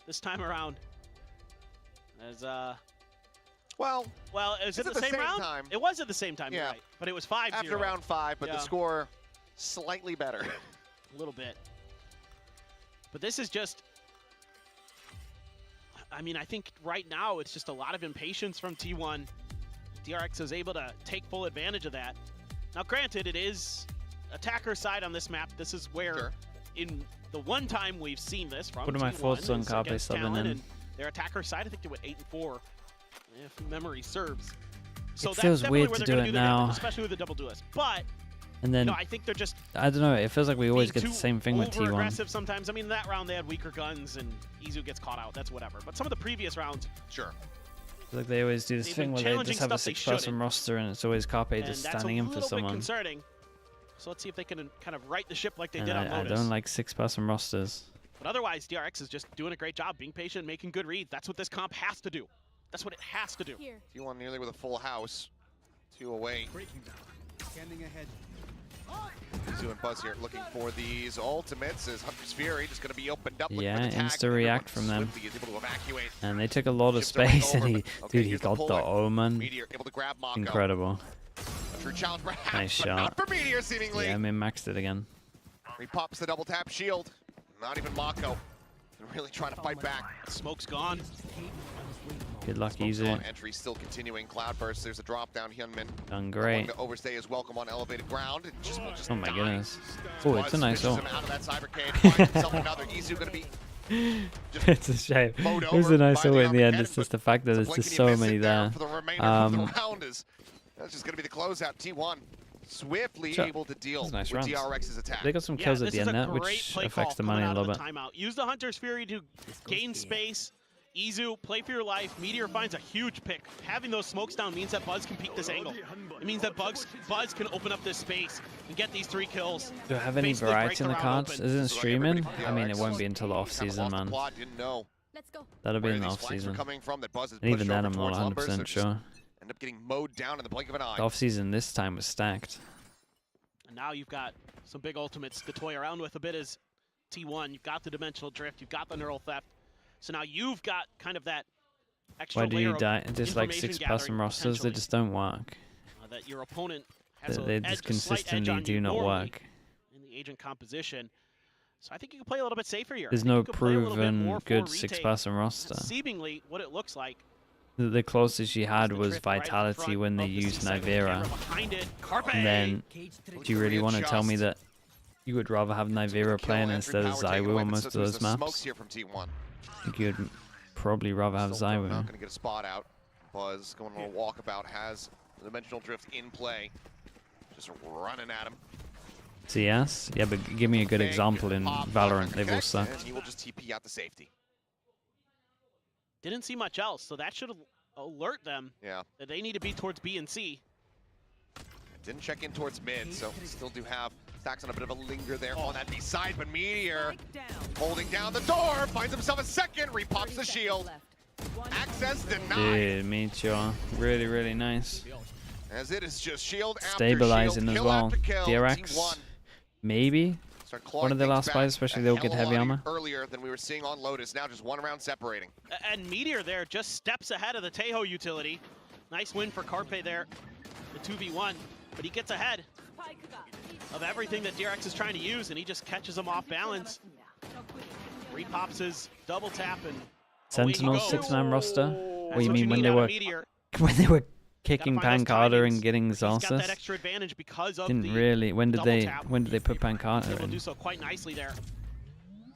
this time around. As well, is it the same round? Time. It was at the same time, yeah. Right. But it was 5-0. After round 5, but the score slightly better. A little bit. But this is just, I mean, I think right now it's just a lot of impatience from T1. DRX is able to take full advantage of that. Now, granted, it is attacker side on this map. This is where, in the one time we've seen this from, what are my thoughts on Carpe subbing in? Their attacker side, I think they went 8-4, if memory serves. So it feels weird to do it now, especially with the double duelist. But and then I think they're just, I don't know. It feels like we always get the same thing with T1. Aggressive sometimes. I mean, that round they had weaker guns and Izu gets caught out. That's whatever. But some of the previous rounds, like they always do this thing where they just have a 6-person roster and it's always Carpe just standing in for someone. That's a little bit concerning. So let's see if they can kind of right the ship like they did on Lotus. I don't like 6-person rosters. But otherwise, DRX is just doing a great job, being patient, making good reads. That's what this comp has to do. That's what it has to do. T1 nearly with a full house. 2 away. Standing ahead. Izu and Buzz here looking for these ultimates as Hunter's Fury just going to be opened up. Yeah, insta-react from them. And they took a lot of space and he, dude, he got the Omen. Meteor able to grab Mako. Incredible. True challenge perhaps, nice shot. Not for Meteor seemingly. Yeah, I mean, maxed it again. He pops the double tap shield. Not even Mako. They're really trying to fight back. Smoke's gone. Good luck, Izu. Entry still continuing. Cloudburst. There's a drop down. Hyunmin. Done great. The overstay is welcome on elevated ground. It just oh my goodness. Oh, it's a nice ult. Out of that cybercade. Another Izu gonna be. It's a shame. It was a nice ult in the end. It's just the fact that there's just so many there. For the remainder of the round is. That's just gonna be the closeout. T1 swiftly Sure. able to deal with Nice rounds. DRX's attack. They got some kills at this the is end a there, great which play affects the call money a coming out little of bit. the timeout. Use the Hunter's Fury to gain space. Izu, play for your life. Meteor finds a huge pick. Having those smokes down means that Buzz can peek this angle. It means that Buzz can open up this space and get these 3 kills. Do I have any Basically variety in the break the round cards? open. Isn't it This is like everybody streaming? from I mean, it DRX. won't be until the off season, Kinda lost the man. plot, didn't know Let's go. That'll be where in the these off flanks were season. coming from that Buzz has And even pushed then, over I'm not towards Lumbers, so 100% just sure. End up getting mowed down in the blink of an eye. The off season this time was stacked. And now you've got some big ultimates to toy around with a bit as T1. You've got the dimensional drift. You've got the neural theft. So now you've got kind of that extra Why do you layer of dislike information 6-person gathering rosters? They potentially, just don't work. that your opponent has They a just edge, a slight edge consistently on do you not normally work. in the agent composition. So I think you can play a little bit safer here. There's I think no you could play a little bit proven more good for retake. 6-person roster. That's seemingly what it looks like. The closest you had The was drift right at the Vitality front when they of the used C-segment Nivera. camera behind it. Carpe! And then, do you really want to tell me that you would rather have Nivera playing instead of Zywoo on most of those maps? Here from T1. I think you'd probably rather have Still not Zywoo. going to get a spot out. Buzz going on a walkabout, has the dimensional drift in play. Just running at him. CS? Yeah, but give me a good example in Valorant. They've all sucked. And he will just TP out the safety. Didn't see much else, so that should alert them that they need to be towards B and C. Didn't check in towards mid, so still do have Stacks on a bit of a linger there on that B side, but Meteor holding down the door, finds himself a second, repops the shield. Access denied. Dude, Meteor. Really, really nice. As it is just shield after Stabilizing shield, as kill well. after kill. DRX, T1 maybe? start clawing One of the things last back fights, especially a they'll hell get of a heavy lot armor. earlier than we were seeing on Lotus. Now just 1 round separating. And Meteor there just steps ahead of the Tejo utility. Nice win for Carpe there, the 2v1. But he gets ahead of everything that DRX is trying to use, and he just catches him off balance. Repops his double tap, and Sentinel 6-man roster? What you mean when they need were kicking Pancada and getting He's got that Zarsus? extra advantage because of Didn't the really. When did double they tap. put Pancada Able to in? do so quite nicely there.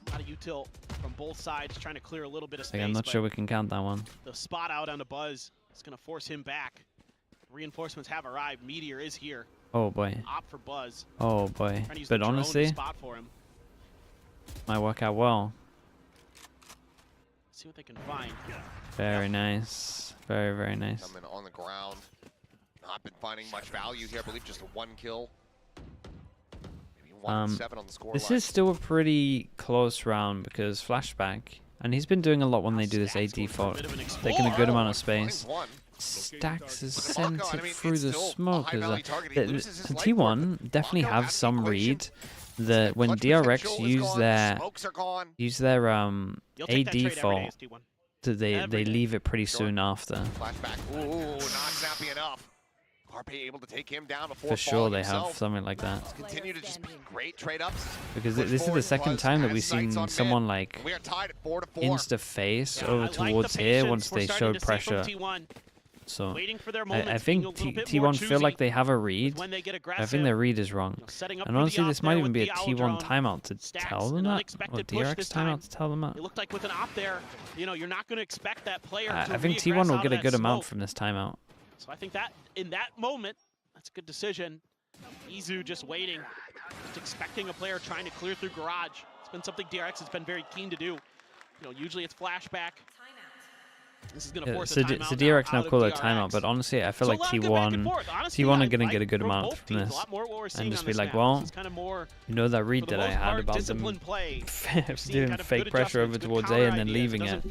Got a util from both sides, trying to clear a little bit of space. Like, I'm not but sure we can count that one. the spot out on the Buzz is going to force him back. Reinforcements have arrived. Meteor is here. Oh boy. Opt for Buzz. Oh boy. Trying to use But the drone to honestly, spot for him. might work out well. See what they can find. Very nice. Very, very nice. Coming on the ground. Not been finding much value here. I believe just a 1 kill. Maybe 1 and 7 on the score This line. is still a pretty close round because Flashback, and he's been doing a lot when they do this AD default, taking a good amount of space. Stacks has sent it through the smoke. The T1 definitely have some read that when DRX use their AD default, they leave it pretty soon after. Flashback. Ooh, not snappy enough. Carpe able to take him down before For sure they have something like that. Continue to just be great trade-ups. Because this is the second time that we've seen someone like insta-face over towards here once they showed pressure. So I think T1 feel like they have a read. I think their read is wrong. And honestly, this might even be a T1 timeout to tell them that, or DRX timeout to tell them that. It looked like with an op there, you know, you're not going to expect that player to I think T1 will get a good amount from this timeout. So I think that in that moment, that's a good decision. Izu just waiting, just expecting a player trying to clear through garage. It's been something DRX has been very keen to do. You know, usually it's flashback. This is going to force a timeout. So DRX now call it a timeout, but honestly, I feel like T1 are going to get a good amount from this. And just be like, well, you know that read that I had about them doing fake pressure over towards A and then leaving it.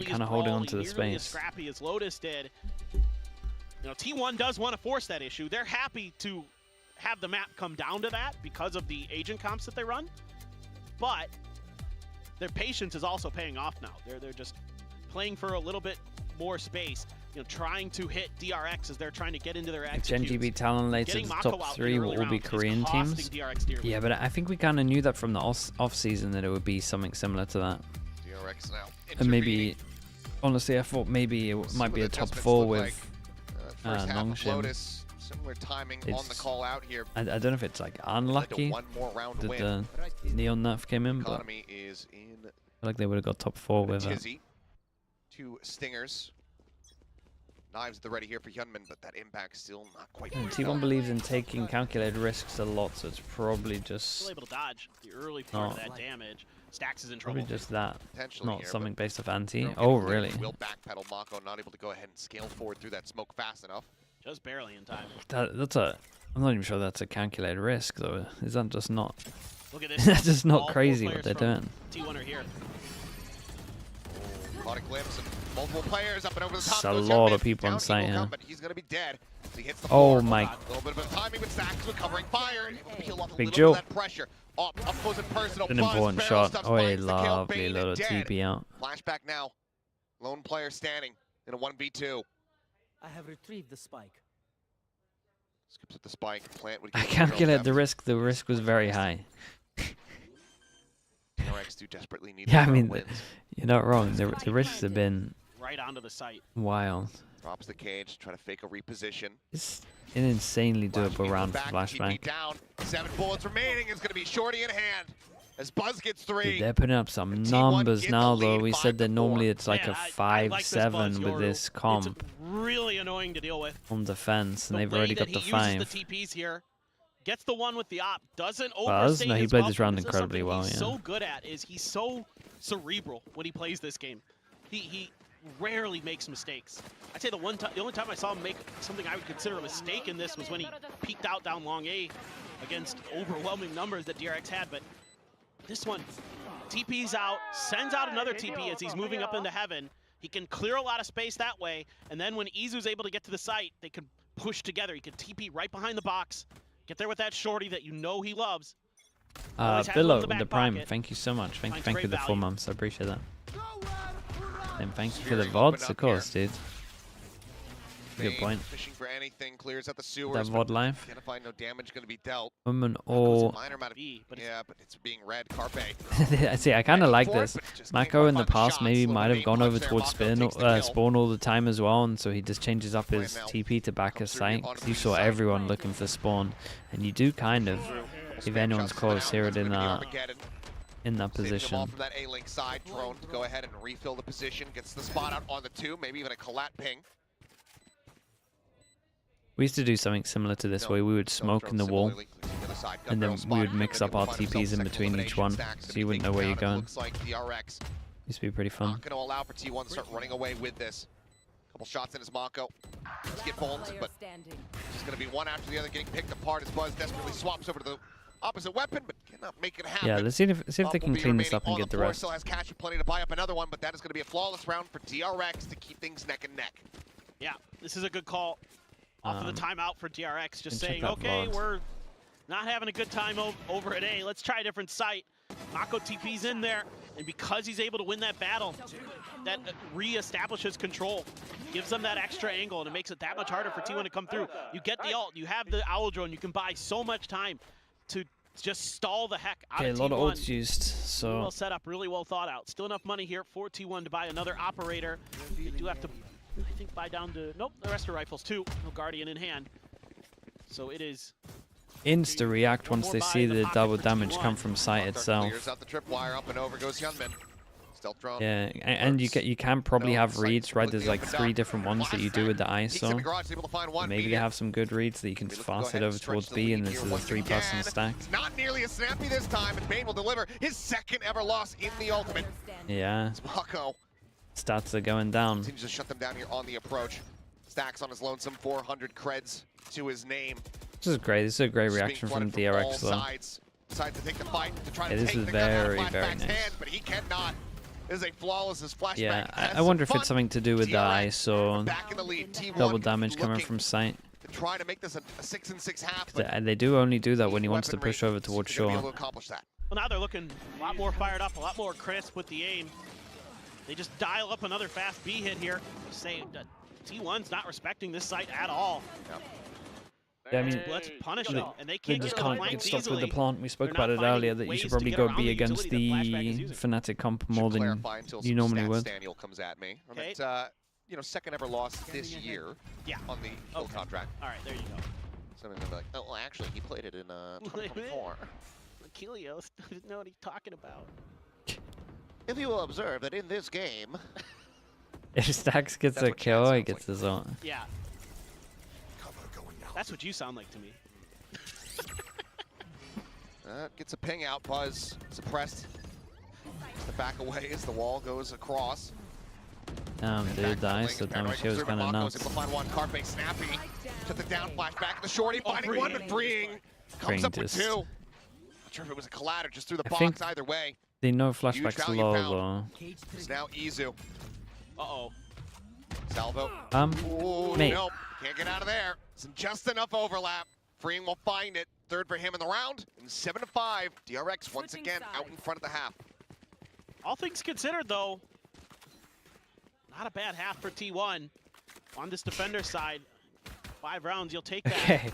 Kind of holding on to the space. Scrappy as Lotus did. You know, T1 does want to force that issue. They're happy to have the map come down to that because of the agent comps that they run. But their patience is also paying off now. They're just playing for a little bit more space, you know, trying to hit DRX as they're trying to get into their executes. If GEN.G beat TALON later, the top 3 will all be Korean teams. Yeah, but I think we kind of knew that from the off-season that it would be something similar to that. DRX now and maybe, honestly, I thought maybe it might be a top 4 with Nongshim. Similar timing on the call out here. I don't know if it's like unlucky that the Neon nerf came in, but I feel like they would have got top 4 with it. 2 stingers. Knives at the ready here for Hyunmin, but that impact still not quite. T1 believes in taking calculated risks a lot, so it's probably just still able to dodge the early part of that damage. Stacks is in trouble. Probably just that, not here, something based off anti. Oh, really? Will backpedal. Mako not able to go ahead and scale forward through that smoke fast enough. Just barely in time. I'm not even sure that's a calculated risk, though. Is that just not? Look at this. That's just not crazy what they're doing. T1 are here. Caught a glimpse of multiple players up and over the top. There's a lot of people on site here. But he's gonna be dead. He hits the floor. A my! little bit of timing with Stacks recovering fire. Peel off a Big little Joe. bit of that pressure. Up close and personal. An important shot. Oh, a lovely little TP out. Flashback now. Lone player standing in a 1v2. I have retrieved the spike. Skips at the spike. Plant would I calculated the risk. The risk was very high. DRX do desperately need. Yeah, I mean, you're not wrong. The risks have been right onto the site. Wild. Drops the cage, try to fake a reposition. It's an insanely doable round for Flashback. Down. 7 bullets remaining. It's going to be Shorty in hand. As Buzz gets 3. Dude, they're putting up some numbers now, though. We said that normally it's like a 5-7 with this comp. It's really annoying to deal with. On defense, and they've already got the 5. The TPs here. Gets the one with the op. Doesn't Buzz? overstay No, he his played welcome. this round incredibly well. He's Yeah. so good at is he's so cerebral when he plays this game. He rarely makes mistakes. I'd say the only time I saw him make something I would consider a mistake in this was when he peeked out down long A against overwhelming numbers that DRX had. But this one, TP's out, sends out another TP as he's moving up into heaven. He can clear a lot of space that way, and then when Izu's able to get to the site, they can push together. He can TP right behind the box, get there with that Shorty that you know he loves. Billow with the Prime, thank you so much. Thank you for the 4 months, I appreciate that. And thank you for the VODs, of course, dude. Good point. Fishing for anything, clears out the sewers. That VOD life. Can't find no damage going to be dealt. Or minor amount of yeah, but it's being red. Carpe. See, I kind of like this. Mako in the past maybe might have gone over towards spawn all the time as well, and so he just changes up his TP to back his site. You saw everyone looking for spawn, and you do kind of, if anyone's close, hear it in that position. From that A-Link side, drone to go ahead and refill the position, gets the spot out on the 2, maybe even a collat ping. We used to do something similar to this, where we would smoke in the wall, and then we would mix up our TPs in between each one, so you wouldn't know where you're going. Looks like DRX used to be pretty fun. not going to allow for T1 to start running away with this. Couple shots in his Mako. Let's get bold, but just going to be one after the other getting picked apart as Buzz desperately swaps over to the opposite weapon, but cannot make it happen. Yeah, let's see if they can clean this up and get the rest. Still has cash and plenty to buy up another one, but that is going to be a flawless round for DRX to keep things neck and neck. Yeah, this is a good call. Off of the timeout for DRX, just saying, okay, VODs. we're not having a good time over at A. Let's try a different site. Mako TP's in there, and because he's able to win that battle, that re-establishes control, gives them that extra angle, and it makes it that much harder for T1 to come through. You get the ult, you have the owl drone, you can buy so much time to just stall the heck out of T1. A lot of ults used, so... Really well set up, really well thought out. Still enough money here for T1 to buy another operator. They do have to, I think, buy down to... Nope, the rest are rifles too. No Guardian in hand. So it is... Insta-react once they see the double damage come from site itself. Clears out the tripwire, up and over goes Hyunmin. Stealth drone. Yeah, and you can probably have reads, right? There's like 3 different ones that you do with the ISO. Maybe they have some good reads that you can fast it over towards B, and this is a 3-person stack. It's not nearly as snappy this time, and Bane will deliver his 2nd ever loss in the ultimate. Yeah. Mako Stats are going down. continues to shut them down here on the approach. Stacks on his lonesome, 400 creds to his name. This is great. This is a great reaction from DRX though. Decides to take the fight to try Yeah, to this take is the gun out of very, very Flashback's nice. hand, but he cannot. This is a flawless as Flashback. Yeah, I wonder if it's something to do with the ISO. Back in the lead. T1 Double damage coming from site. to try to make this a 6-6 half. They do only do that when he wants to push over towards shore. Well, now they're looking a lot more fired up, a lot more crisp with the aim. They just dial up another fast B hit here. Say T1's not respecting this site at all. Yep. Yeah, I mean, Let's punish them, and they they can't just get to the can't get flanks stuck with the easily. plant. We spoke They're about not it finding earlier that you ways should to probably get go around B the against utility that Flashback is the using. Fnatic comp more than you normally would. Daniel comes at me. On Okay. that, 2nd ever loss this year. Yeah. On the full contract. All right, there you go. Something gonna be like, oh, well, actually, he played it in 2024. Achilles doesn't know what he's talking about. If you will observe that in this game, If Stacks gets a kill, he gets his own. Yeah. That's what you sound like to me. Gets a ping out, Buzz suppressed. The back away as the wall goes across. Dude dies, so damage here was kind of nuts. Able to find one. Carpe snappy to the down flash back to the shorty, finding one, but freeing comes up with 2. Not sure if it was a collider just through the box either way. They know flashbacks low though. It's now Izu. Uh-oh. Salvo. Mate. Nope. Can't get out of there. It's just enough overlap. Freeing will find it. 3rd for him in the round. And 7-5. DRX once again out in front of the half. All things considered, though, not a bad half for T1. On this defender side, 5 rounds, you'll take that. Okay.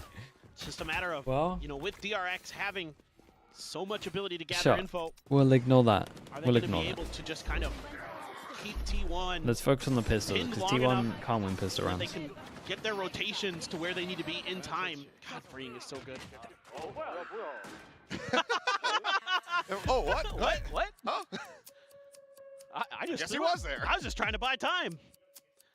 It's just a matter of, you know, with DRX having so much ability to gather info. We'll ignore that. We'll ignore that. Able to just kind of keep T1. Let's focus on the pistol, because T1 can't win pistol rounds. They can get their rotations to where they need to be in time. God, freeing is so good. Oh, what? What? Huh? I just guess he was there. I was just trying to buy time.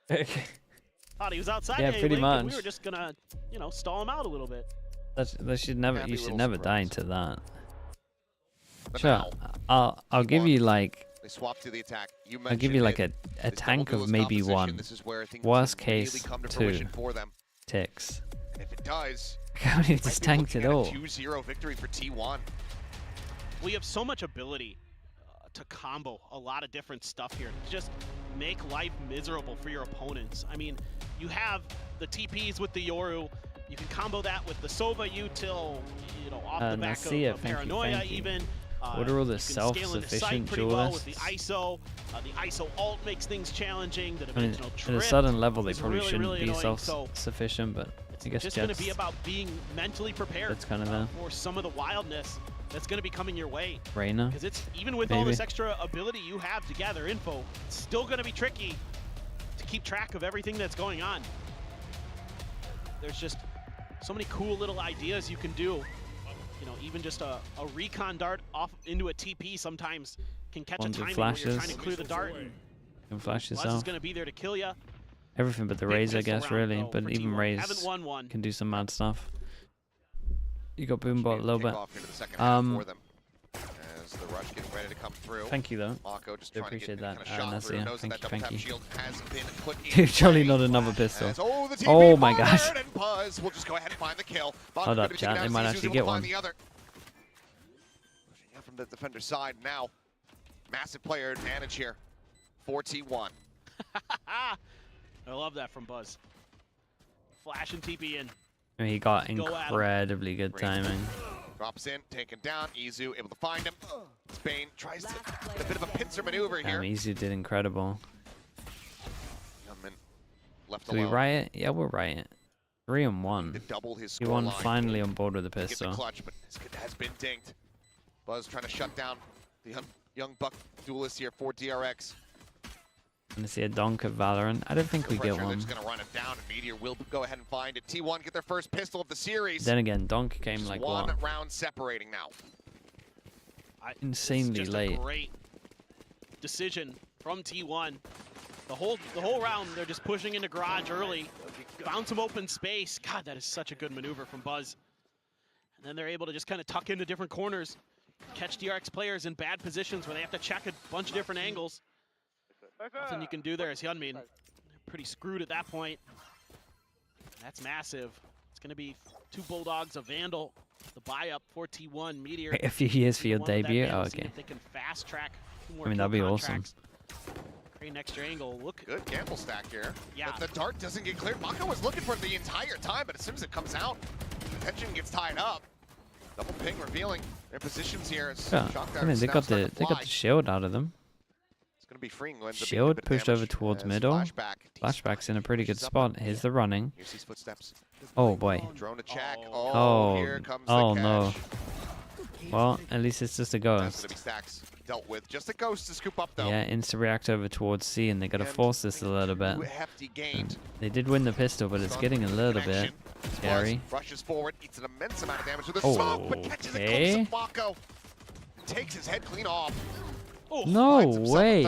Thought he was outside. Yeah, pretty much. We were just gonna, you know, stall him out a little bit. That should never. You should never die into that. But sure, I'll give you like. They swap to the attack. I'll give you like a tank of maybe 1. This is where things Worst case, really come to 2 for them. ticks. And if it does, How many just tanked it all? 2-0 victory for T1. We have so much ability to combo a lot of different stuff here. Just make life miserable for your opponents. I mean, you have the TPs with the Yoru. You can combo that with the Sova util, you know, off the back of Paranoia even. What are all the self-sufficient duelists? With the ISO alt makes things challenging. The I mean, at a certain level, they probably shouldn't be self-sufficient, but I guess it's just going to be about being mentally prepared for some of the wildness that's going to be coming your way. Reina, because it's even with all this extra ability you have to gather info, it's still going to be tricky to keep track of everything that's going on. There's just so many cool little ideas you can do. You know, even just a recon dart off into a TP sometimes can catch a timing where you're trying to clear the dart. And flash Buzz is going to be there to kill you. Everything but the Raze, I guess, really. But even Raze can do some mad stuff. You got Boombot a little bit. As the rush gets ready to come through. Thank you, though. Mako just I appreciate that. Nasir. Thank you. Dude, surely not another pistol. Oh my gosh. And Buzz will just go ahead and find the kill. Hold up, chat. They might actually get one. Pushing out from the defender's side now. Massive player advantage here for T1. I love that from Buzz. Flash and TP in. He got incredibly good timing. Drops in, taken down. Izu able to find him. Spain tries to get a bit of a pincer maneuver here. Izu did incredible. Left Do we riot? Yeah, we'll riot. 3-1. Double his He won finally on board with the pistol. Clutch, but has been dinged. Buzz trying to shut down the young buck duelist here for DRX. Gonna see a donk of Valorant. I don't think we get one. They're just gonna run it down, and Meteor will go ahead and find it. T1 get their first pistol of the series. Then again, donk came like one round separating now. Insanely late. A great decision from T1. The whole round, they're just pushing into garage early, found some open space. God, that is such a good maneuver from Buzz. And then they're able to just kind of tuck into different corners, catch DRX players in bad positions where they have to check a bunch of different angles. Nothing you can do there as Hyunmin. They're pretty screwed at that point. That's massive. It's going to be 2 Bulldogs, a Vandal, the buy-up for T1. Meteor. Wait a few years for your debut? Oh, okay. If they can fast-track 2 more I mean, that'd be awesome. Great extra angle. Look. Good gamble stack here. Yeah. But the dart doesn't get cleared. Mako was looking for it the entire time, but as soon as it comes out, the tension gets tied up. Double ping revealing their positions here. Yeah. I mean, they got the shield out of them. Gonna be freeing. Shield pushed over towards middle. Flashback's in a pretty good spot. Here's the running. Oh boy. Drone to check. Oh, here comes oh the no. catch. Well, at least it's just a ghost. Dealt with. Just a ghost to scoop up though. Yeah, insta react over towards C, and they gotta force this a little bit. They did win the pistol, but it's getting a little bit scary. Rushes forward, eats an immense amount of damage with a smoke, but catches it close to Mako. Takes his head clean off. No way.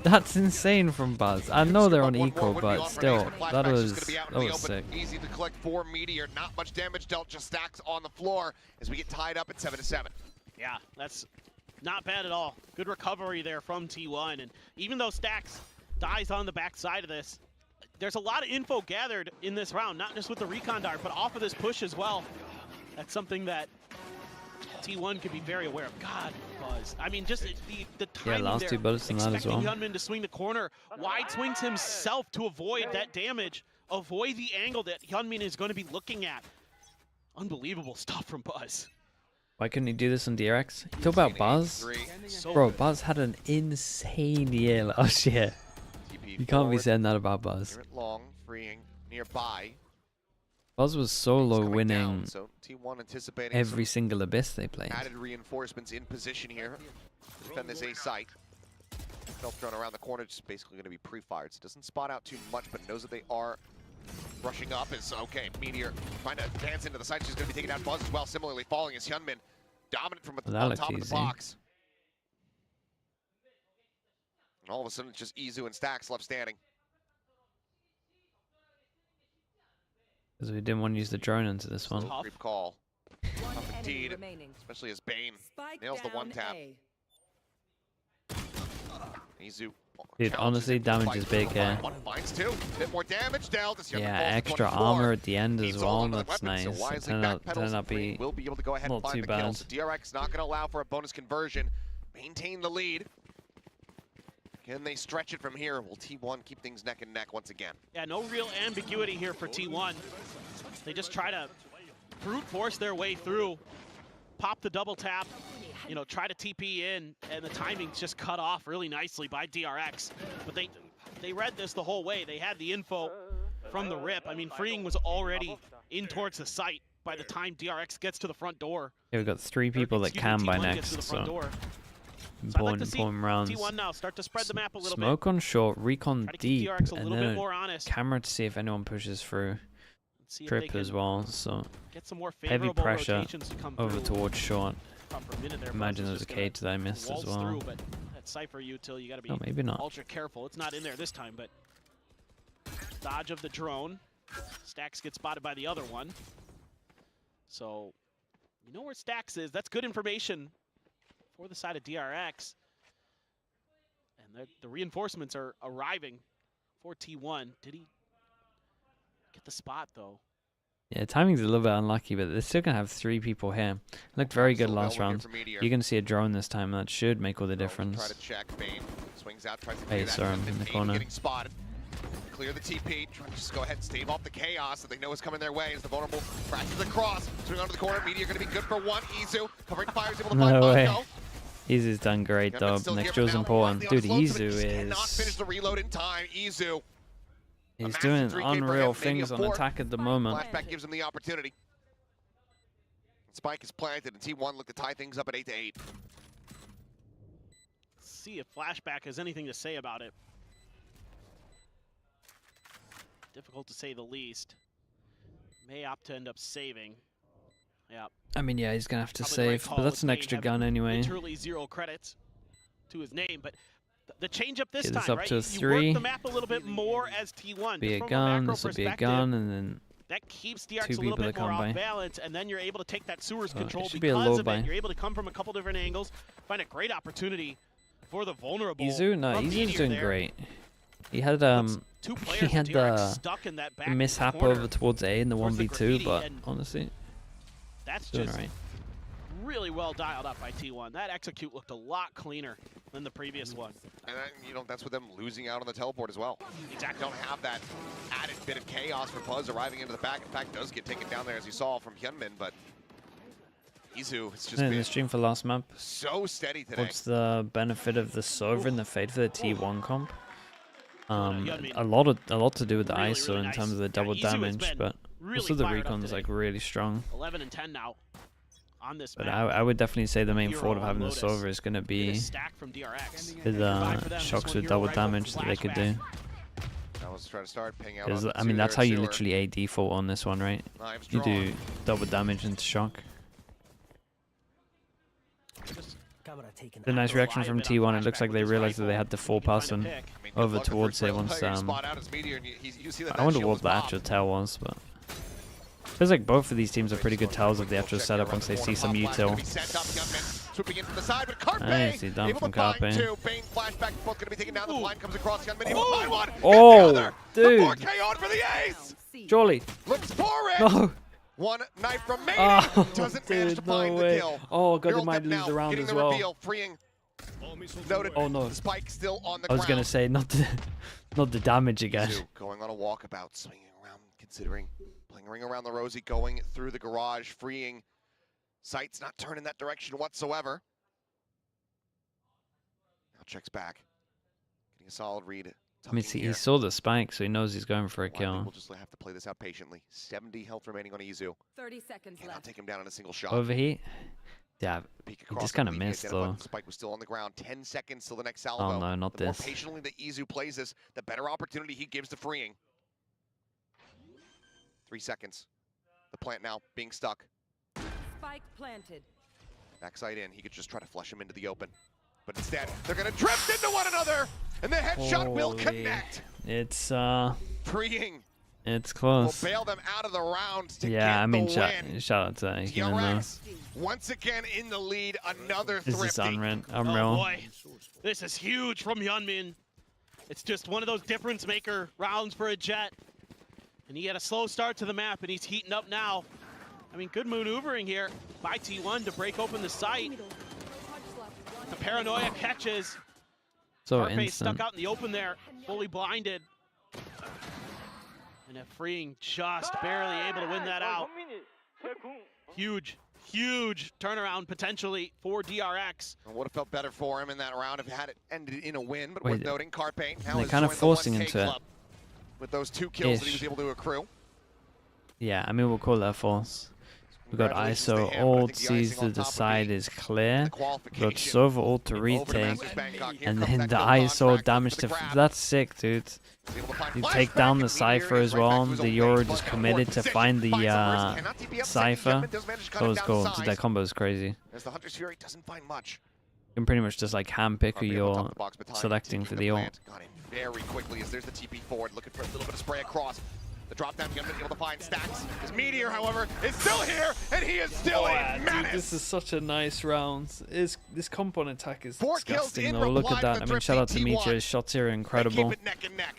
That's insane from Buzz. I know they're on equal, but still, that was sick. Easy to collect for Meteor. Not much damage dealt, just stacks on the floor as we get tied up at 7-7. Yeah, that's not bad at all. Good recovery there from T1. And even though Stacks dies on the backside of this, there's a lot of info gathered in this round, not just with the recon dart, but off of this push as well. That's something that T1 could be very aware of. God, Buzz. I mean, just the timing last there. 2 bullets in that as well. Expecting Hyunmin to swing the corner, wide swings himself to avoid that damage, avoid the angle that Hyunmin is going to be looking at. Unbelievable stuff from Buzz. Why couldn't he do this on DRX? Talk about Buzz. Bro, Buzz had an insane year last year. You can't be saying that about Buzz. Long, freeing nearby. Buzz was solo winning so T1 anticipating every single Abyss they played. Added reinforcements in position here. Defend this A site. Stealth drone around the corner, just basically going to be pre-fired. So doesn't spot out too much, but knows that they are rushing up. Is okay. Meteor trying to advance into the site. She's going to be taking out Buzz as well. Similarly, falling is Hyunmin, dominant from on top of the box. And all of a sudden, it's just Izu and Stacks left standing. Because we didn't want to use the drone into this one. Creep call. Tough indeed, especially as Bane nails the one tap. Izu. Dude, honestly, damage is big here. One finds 2. Bit more damage dealt. Yeah, extra armor at the end as well. That's nice. It turned out to be will be able to go ahead and not find too the kill. bad. So DRX not going to allow for a bonus conversion. Maintain the lead. Can they stretch it from here? Will T1 keep things neck and neck once again? Yeah, no real ambiguity here for T1. They just try to brute force their way through, pop the double tap, you know, try to TP in, and the timing's just cut off really nicely by DRX. But they read this the whole way. They had the info from the rip. I mean, freeing was already in towards the site by the time DRX gets to the front door. Yeah, we've got 3 people that can by next, so important rounds. T1 now start to spread the map a little Smoke bit. on short, recon deep, and then honest. Camera to see if anyone pushes through. Trip as well, so get some more heavy pressure over through. Towards short. There, Imagine there's a cage that I missed as well. Through, but that Cypher util, you got to be maybe not. ultra careful. It's not in there this time, but dodge of the drone. Stacks gets spotted by the other one. So you know where Stacks is. That's good information for the side of DRX. And the reinforcements are arriving for T1. Did he get the spot though? Yeah, timing's a little bit unlucky, but they're still going to have 3 people here. Looked very good last round. You're going to see a drone this time, and that should make all the difference. Try to check. Bane swings out, tries to hey, sorry, I'm in the corner. Getting spotted. Clear the TP, trying to just go ahead and stave off the chaos that they know is coming their way as the vulnerable crashes across. Swing onto the corner, Meteor going to be good for 1. Izu covering fire, is able to find Buzz. Izu's done great, though. Next drill's important. Dude, Izu is... cannot finish the reload in time. Izu. He's doing unreal things on attack at the moment. Flashback gives him the opportunity. Spike is planted, and T1 look to tie things up at 8-8. See if Flashback has anything to say about it. Difficult to say the least. May opt to end up saving. Yeah. I mean, yeah, he's gonna have to save, but that's an extra gun anyway. Literally 0 credits to his name, but the change up this time, up right? to a 3. You work the map a little bit more as T1. Be a gun. This will be a gun, and then that keeps DRX a little bit more off balance, and then you're able to take that sewers control because of it. You're able to come from a couple different angles, find a great opportunity for the vulnerable. Izu, no, Izu's doing great. He had the mishap over towards A in the 1v2, but honestly, that's doing just right. Really well dialed up by T1. That execute looked a lot cleaner than the previous one. And you know, that's with them losing out on the teleport as well. Exactly. Don't have that added bit of chaos for Buzz arriving into the back. In fact, does get taken down there as you saw from Hyunmin, but Izu, it's just been the stream for last map. So steady today. What's the benefit of the Sovereign, the Fade for the T1 comp? A lot to do with the ISO in terms of the double damage, but also the recon's like really strong. 11 and 10 now. On this but I would definitely say the main fault of having the Solver is going to be the shocks with double damage that they could do. Because I mean, that's how you literally A default on this one, right? You do double damage into shock. camera taken. The nice reaction from T1. It looks like they realized that they had to full pass him over towards it once. I wonder what the actual tell was, but feels like both of these teams are pretty good tells of the actual setup once they see some util. Nicely done from Carpe. Oh, dude! Surely. Looks for it. No. One knife remaining. Oh, doesn't dude, manage to find way. the kill. Oh god, they might Now lose the round getting as the well. reveal, freeing Noted. Oh no. The spike still on the I was ground. gonna say not the damage again. Going on a walkabout, swinging around, considering playing a ring around the rosy, going through the garage, freeing. Sight's not turning that direction whatsoever. Now checks back, getting a solid read. I mean, he saw the spike, so he knows he's going for a kill. We'll just have to play this out patiently. 70 health remaining on Izu. 30 seconds left. Not take him down in a single shot. Overheat? Yeah, he just kind of missed though. The spike was still on the ground. 10 seconds till the next salvo. Oh no, not the this. The more patiently that Izu plays this, the better opportunity he gives to freeing. 3 seconds. The plant now being stuck. Spike planted. Backside in, he could just try to flush him into the open. But instead, they're gonna drift into one another, and the headshot will connect. It's freeing. It's close. Will bail them out of the round to yeah, I mean, shout out to him. DRX once again in the lead. Another this thrifty. Is unreal. Oh boy, this is huge from Hyunmin. It's just one of those difference maker rounds for a Jet, and he had a slow start to the map, and he's heating up now. I mean, good maneuvering here by T1 to break open the site. The paranoia catches. So Carpe instant. stuck out in the open there, fully blinded. And a freeing just barely able to win that out. Huge, huge turnaround potentially for DRX. It would have felt better for him in that round if it had ended in a win, but worth noting Carpe now they're kind of forcing into it. With those 2 kills that he was able to accrue. Yeah, I mean, we'll call that force. We got ISO ult, sees that the side is clear. We got Sova ult to retake. And then the ISO damage to... That's sick, dude. You take down the Cypher as well. The Euro just committed to find the Cypher. That was cool. That combo is crazy. As the Hunter's Fury doesn't find much. You can pretty much just like handpick who you're selecting for the ult. Got in very quickly as there's the TP forward, looking for a little bit of spray across. The drop down gunman able to find stacks. His Meteor, however, is still here, and he is still a menace. Dude, this is such a nice round. This compound attack is 4 disgusting though. Look at that. I mean, shout out to Meteor. His shots here are incredible. Keep it neck and neck.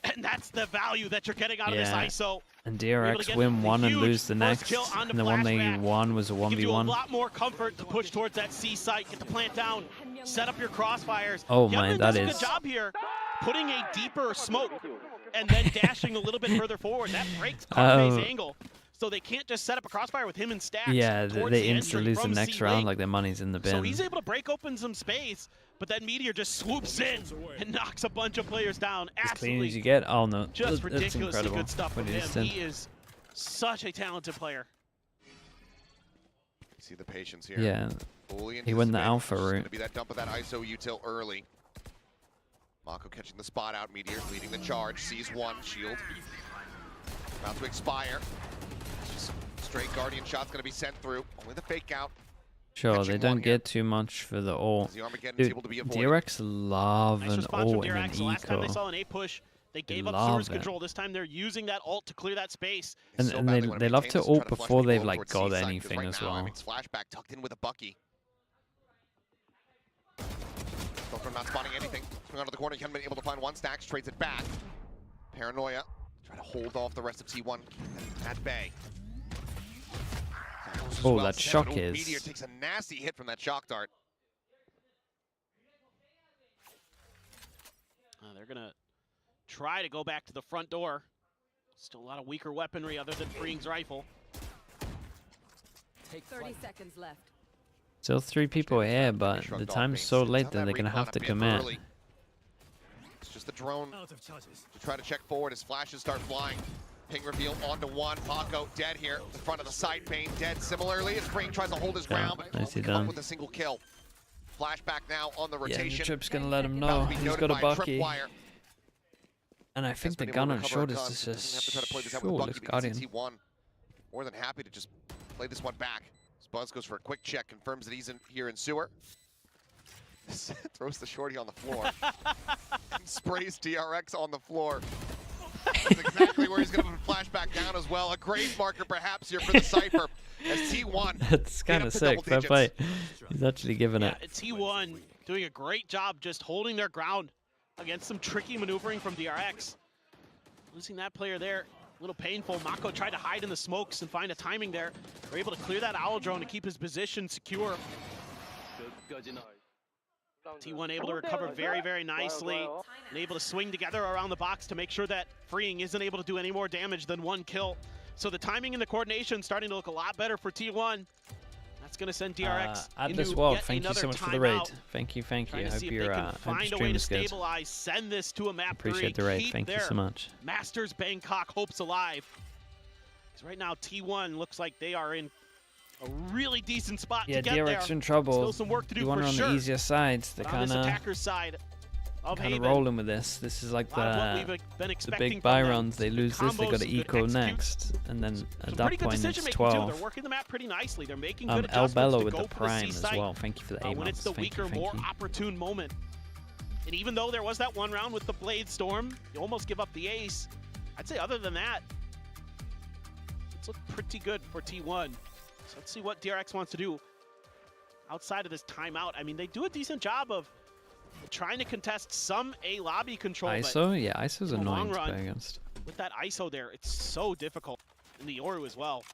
And that's the value that you're getting out of this ISO. And DRX win one and lose the next. And the one they won was a 1v1. Gives you a lot more comfort to push towards that C site, get the plant down, set up your crossfires. Oh my, that is. Does a good job here, putting a deeper smoke and then dashing a little bit further forward. That breaks Carpe's angle. So they can't just set up a crossfire with him in stacks. Yeah, they instantly lose the next round like their money's in the bin. So he's able to break open some space, but then Meteor just swoops in and knocks a bunch of players down. As clean as you get. Oh no, just that's ridiculously incredible. good stuff from him. He is such a talented player. See the patience here. Yeah, he went the alpha route. Going to be that dump of that ISO util early. Mako catching the spot out. Meteor leading the charge. Sees one shield. About to expire. Just straight Guardian shot's going to be sent through. Only the fake out. Sure, they don't get too much for the ult. Dude, DRX love an ult in an Last time they eco. saw an A push, they gave up source control. This time they're using that ult to clear that space. And they love to ult before they've like got anything as well. Flashback tucked in with a Bucky. Filter not spotting anything. Swing onto the corner. Hyunmin able to find one stack. Trades it back. Paranoia. Try to hold off the rest of T1 at bay. Oh, that shock is. Meteor takes a nasty hit from that shock dart. They're gonna try to go back to the front door. Still a lot of weaker weaponry other than Freeing's rifle. 30 seconds left. Still 3 people here, but the time's so late that they're gonna have to commit. It's just the drone to try to check forward as flashes start flying. Ping reveal onto one. Mako dead here. The front of the side. Bane dead similarly as Spring tries to hold his ground, but nicely come up done. with a single kill. Flashback now on the Yeah, rotation. the trip's gonna let him know he's got a Bucky. And I think the gun on short is just short Guardian. T1 more than happy to just play this one back. Buzz goes for a quick check, confirms that he's in here in sewer. Throws the shorty on the floor. And sprays DRX on the floor. That's exactly where he's going to put flashback down as well. A great marker perhaps here for the Cypher as T1. That's kind of sick. Fair play. He's actually giving it. T1 doing a great job just holding their ground against some tricky maneuvering from DRX. Losing that player there, a little painful. Mako tried to hide in the smokes and find a timing there. They're able to clear that owl drone to keep his position secure. T1 able to recover very, very nicely and able to swing together around the box to make sure that Freeing isn't able to do any more damage than one kill. So the timing and the coordination starting to look a lot better for T1. That's going to send DRX Add into this wall. yet Thank you so another much for the raid. timeout. Thank you, thank you. Trying to Hope see if your they can find a way stream to is good. stabilize, send this to a map Appreciate 3, the raid. keep Thank you their so much. Masters Bangkok hopes alive. Because right now T1 looks like they are in a really decent spot to get there. Yeah, DRX in trouble. Still some work to do you for want on sure. the easier sides. They're on this kind attacker's side of of Haven. rolling with this. This is like the big buy rounds. They lose this, they got to eco next, and then at that point it's 12. They're working the map pretty nicely. They're making good El adjustments Bello to with go the for prime C as site, well. Thank you for the when it's the weaker, more opportune moment. And even though there was that one round with the Blade Storm, you almost give up the ace. I'd say other than that, it's looked pretty good for T1. So let's see what DRX wants to do outside of this timeout. I mean, they do a decent job of trying to contest some A lobby control. ISO? Yeah, ISO's in the annoying long to run, play against. With that ISO there, it's so difficult. And the Yoru as well.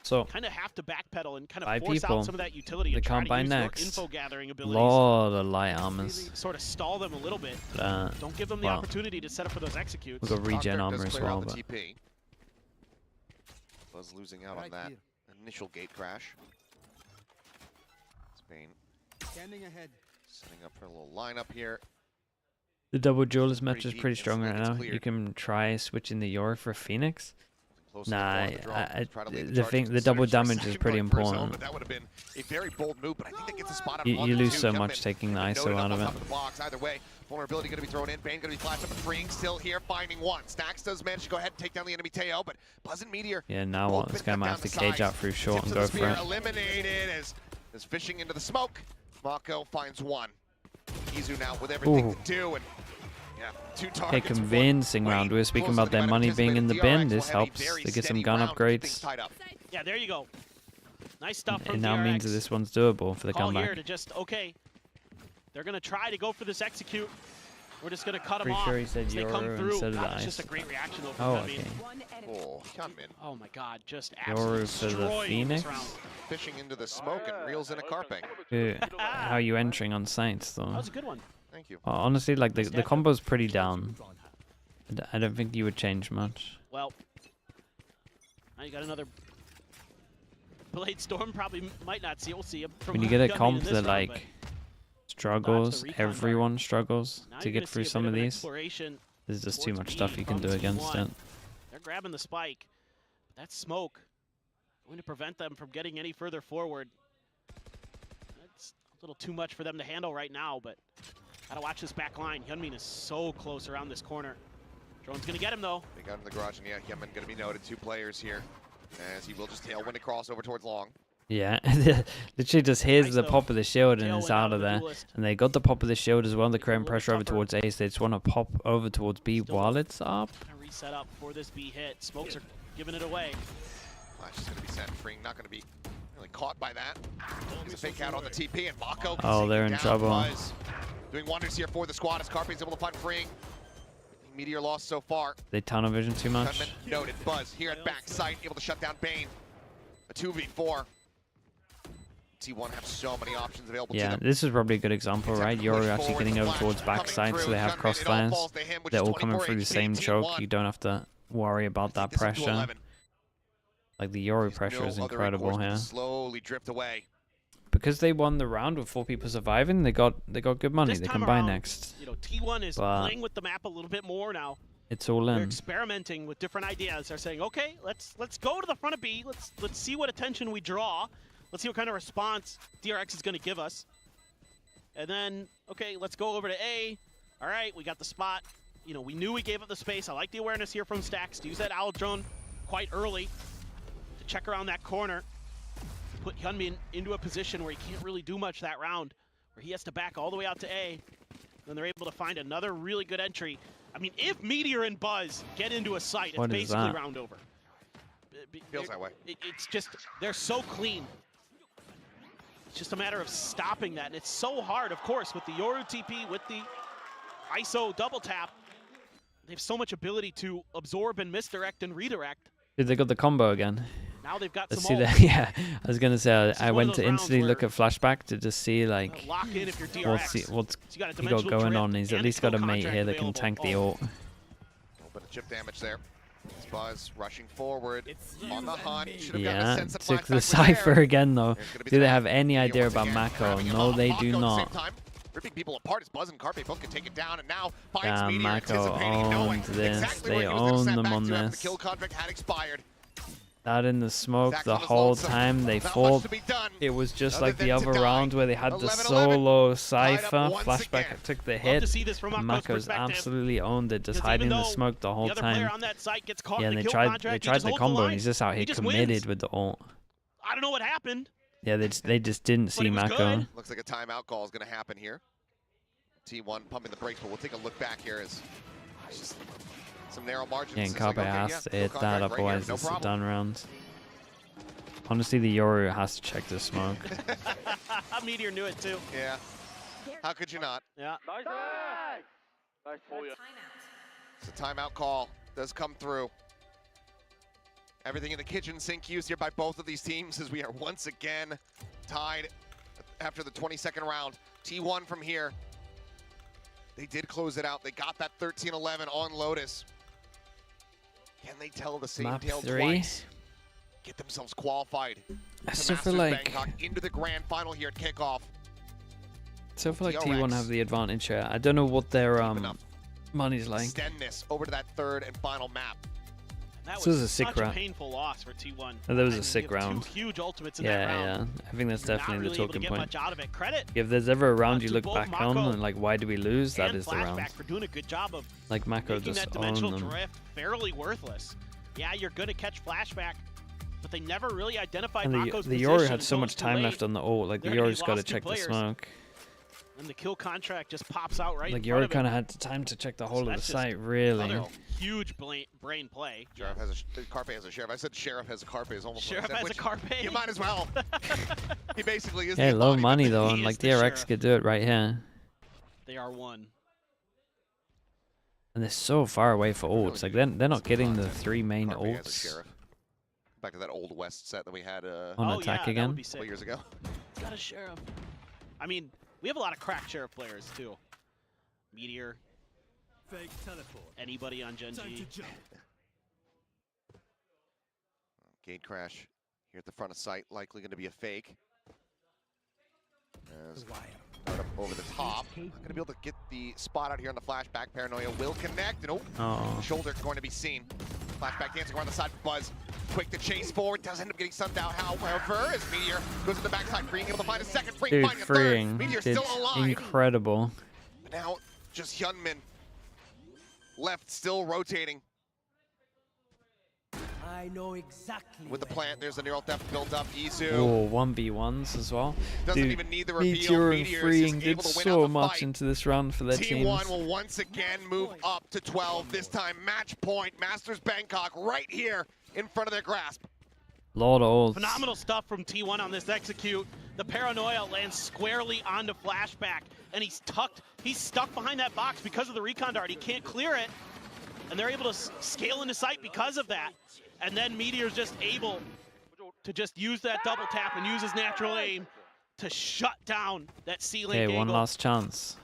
So, kind of have to backpedal and kind of 5 force people. out some of that utility They and try can't to buy use next. their info gathering abilities. Lot of light armors. Sort of stall them a little bit. Don't give them the well, opportunity to set up for those executes. We've got regen armor as well. The But TP. Buzz losing out on that initial gate crash. Spain Standing ahead. setting up for a little lineup here. the double duelist match is deep, pretty it's strong like right it's now. cleared. You can try switching the Yoru for Phoenix. Close to Nah, the drone. Try to lead the charge thing, to the double Surge for a damage is second pretty going for his own, important. but that would have been a very bold move, but I think that gets a spot out You on lose two. so Jumpman much taking the noted ISO up out on of top it. the box. Either way, vulnerability going to be thrown in. Bane going to be flashed up and Freeing still here, finding one. Stacks does manage to go ahead and take down the enemy Teo, but Buzz and Meteor. Yeah, now what? This guy might have to cage out through short and go for it. Eliminated as fishing into the smoke. Mako finds one. Izu now with everything to do, and yeah, 2 targets. Okay, convincing round. We were speaking about their money being in the bin. This helps. They get some gun upgrades. Yeah, there you go. Nice stuff from It now DRX. means that this one's doable for the Call comeback. here to just, okay, they're going to try to go for this execute. We're just going to cut them Pretty off. sure he said as they come Yoru through. instead of the That's just a ice. great reaction though from Oh, Hyunmin. okay. Oh, Hyunmin. Oh my god, just Yoru absolutely for the destroying Phoenix. this round. Fishing into the smoke and reels in a carping. How are you entering on sites though? That was a good one. Thank you. Honestly, like the combo's pretty down. I don't think you would change much. Well, now you got another Blade Storm. Probably might not see. We'll see. When you get a Hyunmin in comp this that round, like struggles, recon everyone struggles now to you're get gonna through see a some bit of an these. exploration There's just too towards much stuff B you can do from against T1. it. They're grabbing the spike. But that smoke going to prevent them from getting any further forward. That's a little too much for them to handle right now, but gotta watch this back line. Hyunmin is so close around this corner. Drone's gonna get him though. They got in the garage, and yeah, Hyunmin going to be noted. 2 players here, as he will just tailwind across over towards long. Yeah, literally just here's Nice the though. pop of the shield and Tailwind it's out out of the there. duelist. And they got the pop of the shield as well. They're creating little pressure over tougher. towards Ace. They just want to pop over towards B Still while it's up. Gonna reset up for this B hit. Smokes are giving it away. Flash is going to be sent. Freeing not going to be really caught by that. He's a fake out on the TP, and Mako. Oh, they're in down trouble. Buzz. Doing wonders here for the squad as Carpe's able to find Freeing. Meteor lost so far. They tunnel vision too much. Hyunmin noted. Buzz here at backside, able to shut down Bane. A 2v4. T1 have so many options available to Yeah, them. this is probably a good example, right? Yoru actually getting over towards backside, so they have crossfires. They're all coming through the same choke. You don't have to worry about that pressure. Like the Yoru pressure is incredible here. Slowly drift away. Because they won the round with 4 people surviving, they got good money. This They time can buy around, next. You know, T1 is But playing with the map a little bit more now. it's all They're in. experimenting with different ideas. They're saying, okay, let's go to the front of B. Let's see what attention we draw. Let's see what kind of response DRX is going to give us. And then, okay, let's go over to A. All right, we got the spot. You know, we knew we gave up the space. I like the awareness here from Stacks to use that owl drone quite early to check around that corner. Put Hyunmin into a position where he can't really do much that round where he has to back all the way out to A. Then they're able to find another really good entry. I mean, if Meteor and Buzz get into a site, it's basically round over. Feels that way. It's just, they're so clean. It's just a matter of stopping that. And it's so hard, of course, with the Yoru TP, with the ISO double tap. They have so much ability to absorb and misdirect and redirect. Dude, they got the combo again. Now they've got Let's some see that. Yeah, I was gonna say I went to instantly look at flashback to just see like lock in if you're DRX. what's so he got going on. He's at least got a mate here that can tank the ult. A little bit of chip damage there. Buzz rushing forward on the hunt. Yeah, took the Cypher again though. Do they have any idea about Mako? No, they do not. Ripping people apart as Buzz and Carpe both can take it down, and now finds Meteor Mako anticipating, knowing owned this. exactly They where he was gonna own snap them back on to after this. the kill contract had expired. Out in the smoke Zach's the on his whole lonesome. time. They Not much fought. to be done. It was just Other like the than other to die. round where they had the 11-11. solo Tied up Cypher. once Flashback again. took the Love hit. to see this from Mako's Mako's perspective. absolutely owned it, just Because hiding in even the though smoke the whole the other player time. on that site gets caught Yeah, in and the they kill tried contract, he the just holds combo, line. and he's just out He here just committed wins. with the ult. I don't know what happened. Yeah, they just didn't see it was Mako. good. Looks like a timeout call is going to happen here. T1 pumping the brakes, but we'll take a look back here as it's just some narrow margins. Yeah, and It's Carpe like, okay, has yeah, to kill hit that, contract right here, otherwise no it's a problem. done round. Honestly, the Yoru has to check the smoke. Meteor knew it too. Yeah. How could you not? Yeah. Timeout. It's a timeout call. Does come through. Everything in the kitchen sink used here by both of these teams as we are once again tied after the 22nd round. T1 from here. They did close it out. They got that 13-11 on Lotus. Can they tell the same Map tale 3. twice? Get themselves qualified. I to still feel Masters like Bangkok into the grand final here at Kickoff. T1 DRX. have the advantage here. I don't know what their enough. money's like. Extend this over to that third and final map. That This was was a sick such a round. painful loss for T1. That was a I mean, sick you have round. Two huge ultimates in that Yeah, round. yeah. I think that's You're definitely not really the able to talking get point. much out of it. Credit If there's ever a round you to look both back on Mako and like, why do we lose? That and is the round. Flashback for doing a good job of Like Mako making just that owned dimensional them. drift fairly worthless. Yeah, you're going to catch Flashback, but they never really identified And Mako's the position Yoru had so until much it's too time late. left on the ult. Like the There, he Yoru's got to lost two check the players. smoke. And the kill contract just pops out right Like in front Yoru of him. kind of had the time to check the whole of the that's just site, really. Another huge brain play. Sheriff has a Carpe has a Sheriff. I said Sheriff has a Carpe is almost Sheriff what I said, has a which Carpe. You might as well. He basically is. Hey, the low embodiment. money though, He and is like the DRX sheriff. could do it right here. They are one. And they're so far away for ults. Like they're not getting the 3 main Carpe has a ults Sheriff. Back to that old West set that we had on attack yeah, that again. would be a sick. couple years ago. It's got a Sheriff. I mean, we have a lot of crack Sheriff players too. Meteor, Fake teleport. anybody on Time GEN.G. to jump. Gate crash here at the front of site, likely going to be a fake. As Wire. start up over the top. Not going to be able to get the spot out here on the flashback. Paranoia will connect, and Oh, shoulder going to be seen. Flashback dancing around the side for Buzz. Quick to chase forward, does end up getting sunned out. However, as Meteor goes to the backside, freeing able to find a second, dude, finding a third. freeing. Meteor Did still alive. incredible. But now just Hyunmin left, still rotating I know exactly with the where plant. There's the neural theft built up. Isu Oh, 1v1s as well. doesn't Dude, even need the reveal. Meteor and Meteor is freeing just did able to win out so the much fight. into this round for their teams. T1 will once again move up to 12. This time match point. Masters Bangkok right here in front of their grasp. Lord of ults. Phenomenal stuff from T1 on this execute. The Paranoia lands squarely onto Flashback, and he's stuck behind that box because of the recon dart. He can't clear it, and they're able to scale into sight because of that. And then Meteor's just able to just use that double tap and use his natural aim to shut down that ceiling. Okay, one last chance.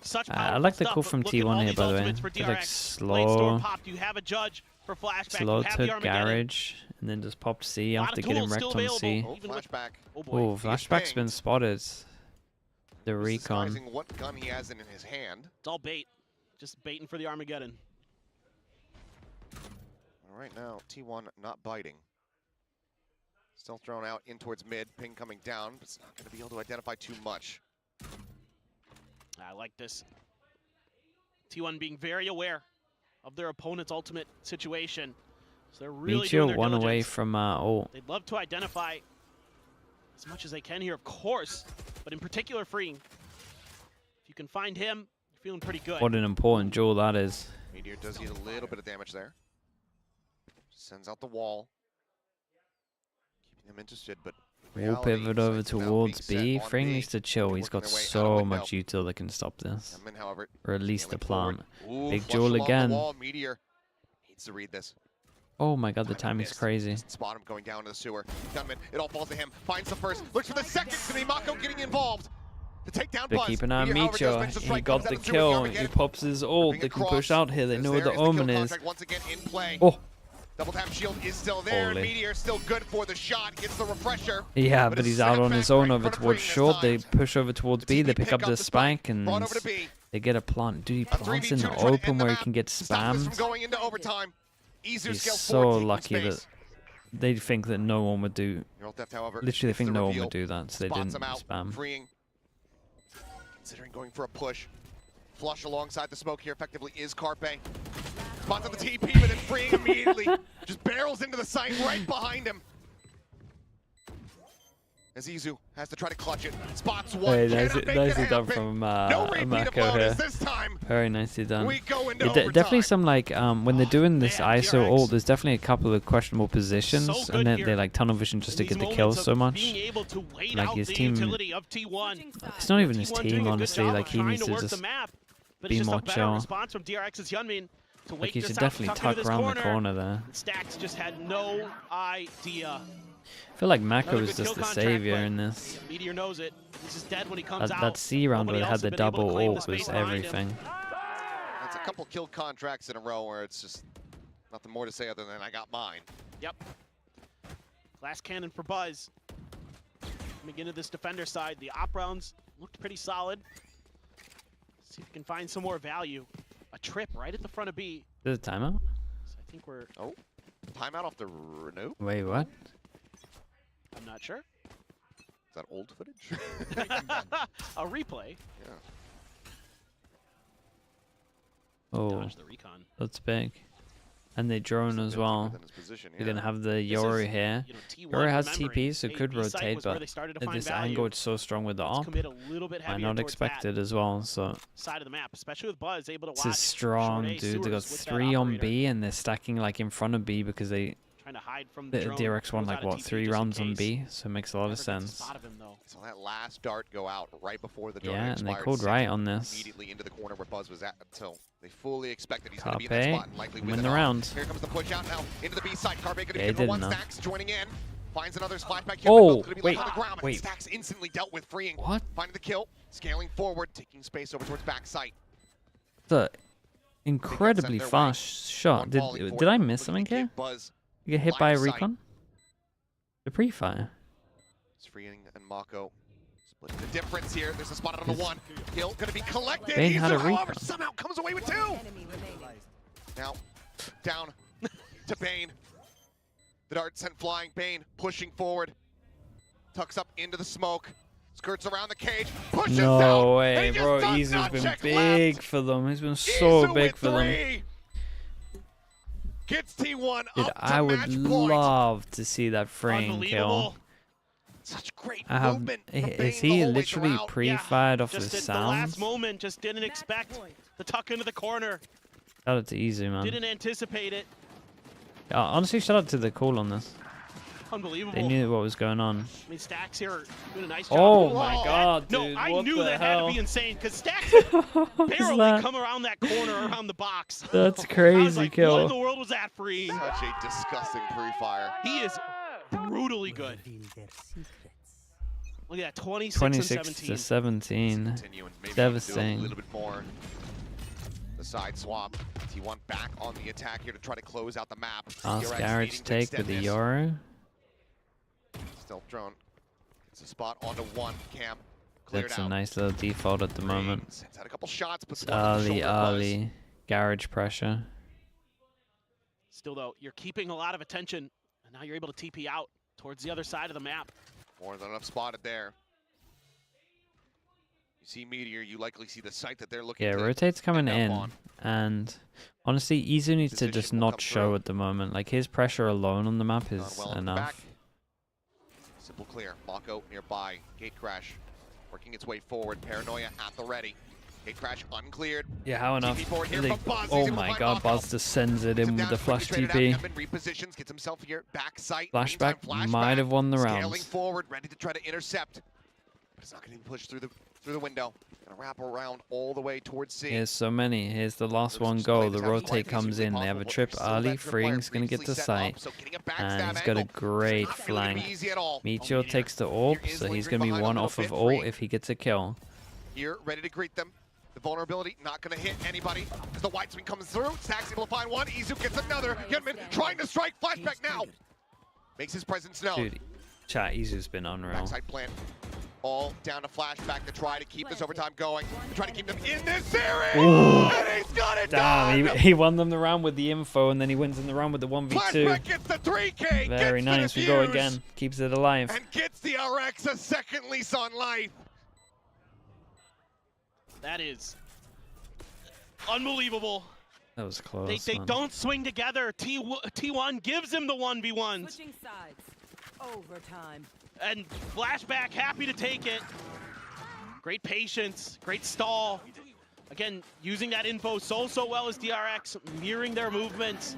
Such I like the powerful call stuff, from but look at all T1 here, these by the way. ultimates for It's like DRX. Bladestorm slow, popped. You have a judge for Flashback. slow You have the to Armageddon. garage, and then just popped C Lot after of getting tools wrecked still on available. C. Oh, Even with- flashback. Oh boy. Oh, flashback's been pinged. spotted. The recon. Disguising what gun he has in his hand. It's all bait. Just baiting for the Armageddon. All right, now T1 not biting. Still thrown out in towards mid. Ping coming down, but it's not going to be able to identify too much. I like this. T1 being very aware of their opponent's ultimate situation. So they're really doing Meteor their one away diligence. from ult. They'd love to identify as much as they can here, of course, but in particular freeing. can find him, you're feeling pretty good. What an important duel that is. Meteor does get a little bit of damage there. Sends out the wall. Keeping them interested, but We'll pivot over towards B. Frame needs to chill. He's got so much util that can stop this. Or at least the plant. Big duel again. Meteor needs to read this. Oh my god, the timing's crazy. Spot him going down to the sewer. Gunman, it all falls to him. Finds the first. Looks for the second. Mako getting involved. The takedown But keep an eye on Meteor. He got the kill. He pops his ult. They can push out here. They know where the Omen is. Oh. Double tap shield is still there. Meteor still good for the shot. Gets the refresher. Yeah, but he's out on his own over towards short. They push over towards B. They pick up the spike and they get a plant. Dude, he plants in the open where he can get spammed. He's so lucky that they think that no one would do. Literally, they think no one would do that, so they didn't spam. Considering going for a push. Flush alongside the smoke here effectively is Carpe. Spots on the TP, but then freeing immediately. Just barrels into the site right behind him. As Izu has to try to clutch it. Spots one. Hey, nicely done from Mako here. This time. Very nicely done. We go into definitely some like when they're doing this ISO ult, there's definitely a couple of questionable positions, and then they like tunnel vision just to get the kills so much. Like his team, it's not even his team honestly. Like he needs to just be more chill. Like he should definitely tuck around the corner there. Stacks just had no idea. I feel like Mako is just the savior in this. Meteor knows it. This is dead when he comes out. That C round where they had the double ult was everything. That's a couple kill contracts in a row where it's just nothing more to say other than I got mine. Yep. Glass cannon for Buzz. Coming into this defender side, the op rounds looked pretty solid. See if we can find some more value. A trip right at the front of B. Is it a timeout? So I think we're... Oh, timeout off the renew? Wait, what? I'm not sure. Is that old footage? A replay. Yeah. Oh, Dodge the recon. That's big. And they drone as well. You're going to have the Yoru here. Yoru has TP, so could rotate, but at this angle, it's so strong with the op. Might not expect it as well, so... Side of the map, especially with Buzz, able to watch. This is strong, dude. They got 3 on B, and they're stacking like in front of B because they... Trying to hide from the DRX won like what, 3 rounds on B, so it makes a lot of sense. So that last dart go out right before the yeah, and they called right on this. Immediately into the corner where Buzz was at until they fully expected he's going to be in that spot and likely win the round. Here comes the push out now into the B side. Carpe going to get for one. Stacks joining in. Finds another flashback here. Oh, wait, on the ground, wait. Stacks instantly dealt with, freeing. What? Finding the kill, scaling forward, taking space over towards back site. The incredibly fast shot. Did I miss something here? You get hit by a recon? The pre-fire. It's freeing and Mako splitting the difference here. There's a spot on the one. Kill gonna be collected. Bane had a recon. However, somehow comes away with 2. Now down to Bane. The dart sent flying. Bane pushing forward. Tucks up into the smoke. Skirts around the cage. Pushes down. No way, bro. Izu's been big for them. He's been so big for them. Gets T1 Dude, I would love to see that frame kill. Such great movement. Is he literally pre-fired off the sound? Just at the last moment, just didn't expect the tuck into the corner. Shout out to Izu, man. Didn't anticipate it. Honestly, shout out to the call on this. Unbelievable. They knew what was going on. I mean, Stacks here doing a nice job. Oh my god, dude. No, I knew that had to be insane because Stacks barely come around that corner around the box. That's crazy, like, kill. What in the world was that free? Such a disgusting pre-fire. He is brutally good. Look at that, 26 to 17. Devastating. A little bit more. The side swap. T1 back on the attack here to try to close out the map. Last garage take with the Yoru. Stealth drone. It's a spot onto one. Cam. That's a nice little default at the moment. Sends out a couple shots, but it's early garage pressure. Still though, you're keeping a lot of attention, and now you're able to TP out towards the other side of the map. More than enough spotted there. You see Meteor, you likely see the site that they're looking to rotate's coming in, and honestly, Izu needs to just not show at the moment. Like, his pressure alone on the map is enough. Simple clear. Mako nearby. Gate crash. Working its way forward. Paranoia at the ready. Gate crash uncleared. Yeah, how enough? Here Buzz. Oh my god, Buzz just sends it in with the flash TP. Repositions, gets himself here, back sight. Flashback might have won the round. Scaling forward, ready to try to intercept. But it's not going to push through the window. Gonna wrap around all the way towards C. Here's so many. Here's the last one go. The rotate comes in. They have a trip early. Freeing's gonna get to sight. And he's got a great flank. Meteor takes the orb, so he's gonna be one off of ult if he gets a kill. Here, ready to greet them. The vulnerability not gonna hit anybody. As the white swing comes through, Stack's able to find one. Izu gets another. Yunmin trying to strike. Flashback now. Makes his presence known. Dude, chat, Izu's been unreal. Backside plant. All down to flashback to try to keep this overtime going. Try to keep them in this series. Ooh. And he's got it Damn, done. he won them the round with the info, and then he wins in the round with the 1v2. Flashback gets the 3K. Very nice. We go again. Keeps it alive. And gets the DRX a second lease on life. That is unbelievable. That was close. They don't swing together. T1 gives him the 1v1s. Switching sides. Overtime. And Flashback happy to take it. Great patience, great stall. Again, using that info so well as DRX, mirroring their movements,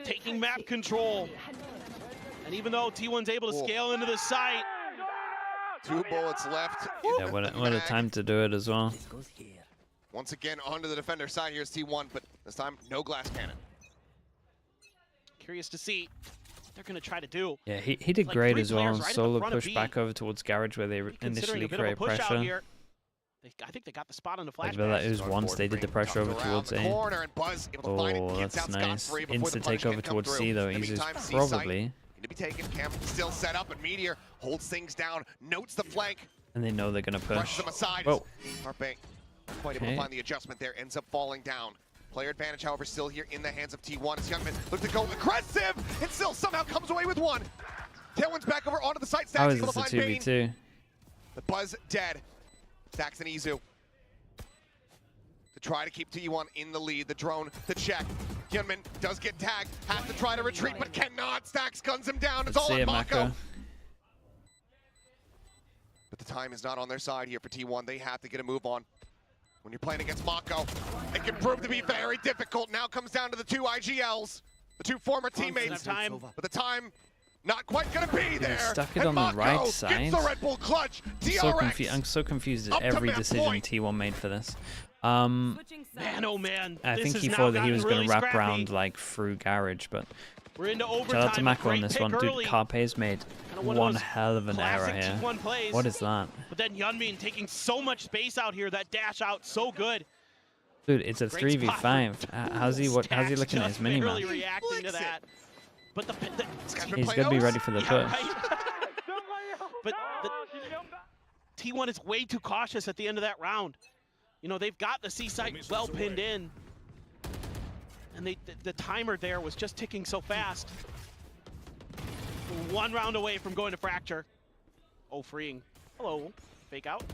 taking map control. And even though T1's able to scale into the site. 2 bullets left. Yeah, what a time to do it as well. Once again, onto the defender side. Here's T1, but this time, no glass cannon. Curious to see what they're going to try to do. Yeah, he did like great as well. Right Solo push back over towards Garage where they initially create pressure. I think they got the spot on the flashback. That was once they did the pressure over towards A. Oh, that's nice. Instant takeover towards C though. Izu's probably. To be taken, Cam still set up, and Meteor holds things down, notes the flank. And they know they're going to push. Brushes them aside. Whoa. Harpe quite able to find the adjustment there, ends up falling down. Player advantage, however, still here in the hands of T1 as Youngman looks to go aggressive, and still somehow comes away with one. Tailwind's back over onto the site. Stacks able to find Bane. 2v2. The Buzz dead. Stacks and Izu to try to keep T1 in the lead. The drone to check. Hyunmin does get tagged, has to try to retreat, but cannot. Stacks guns him down. It's all on Mako. But the time is not on their side here for T1. They have to get a move on. When you're playing against Mako, it can prove to be very difficult. Now comes down to the 2 IGLs, the 2 former teammates. But the time not quite gonna be there. Stuck it on the right side. Gets the Red Bull clutch. I'm so confused at every decision T1 made for this. Man, oh man. I think he thought that he was going to wrap around like through Garage, but we're into overtime. Shout out to Mako on this one. Dude, Carpe's made one hell of an error here. What is that? But then Yunmin taking so much space out here, that dash out so good. Dude, it's a 3v5. How's he looking at his minimap? Really reacting to that. But he's going to be ready for the push. But T1 is way too cautious at the end of that round. You know, they've got the C site well pinned in. And the timer there was just ticking so fast. 1 round away from going to Fracture. Oh, freeing. Hello, fake out.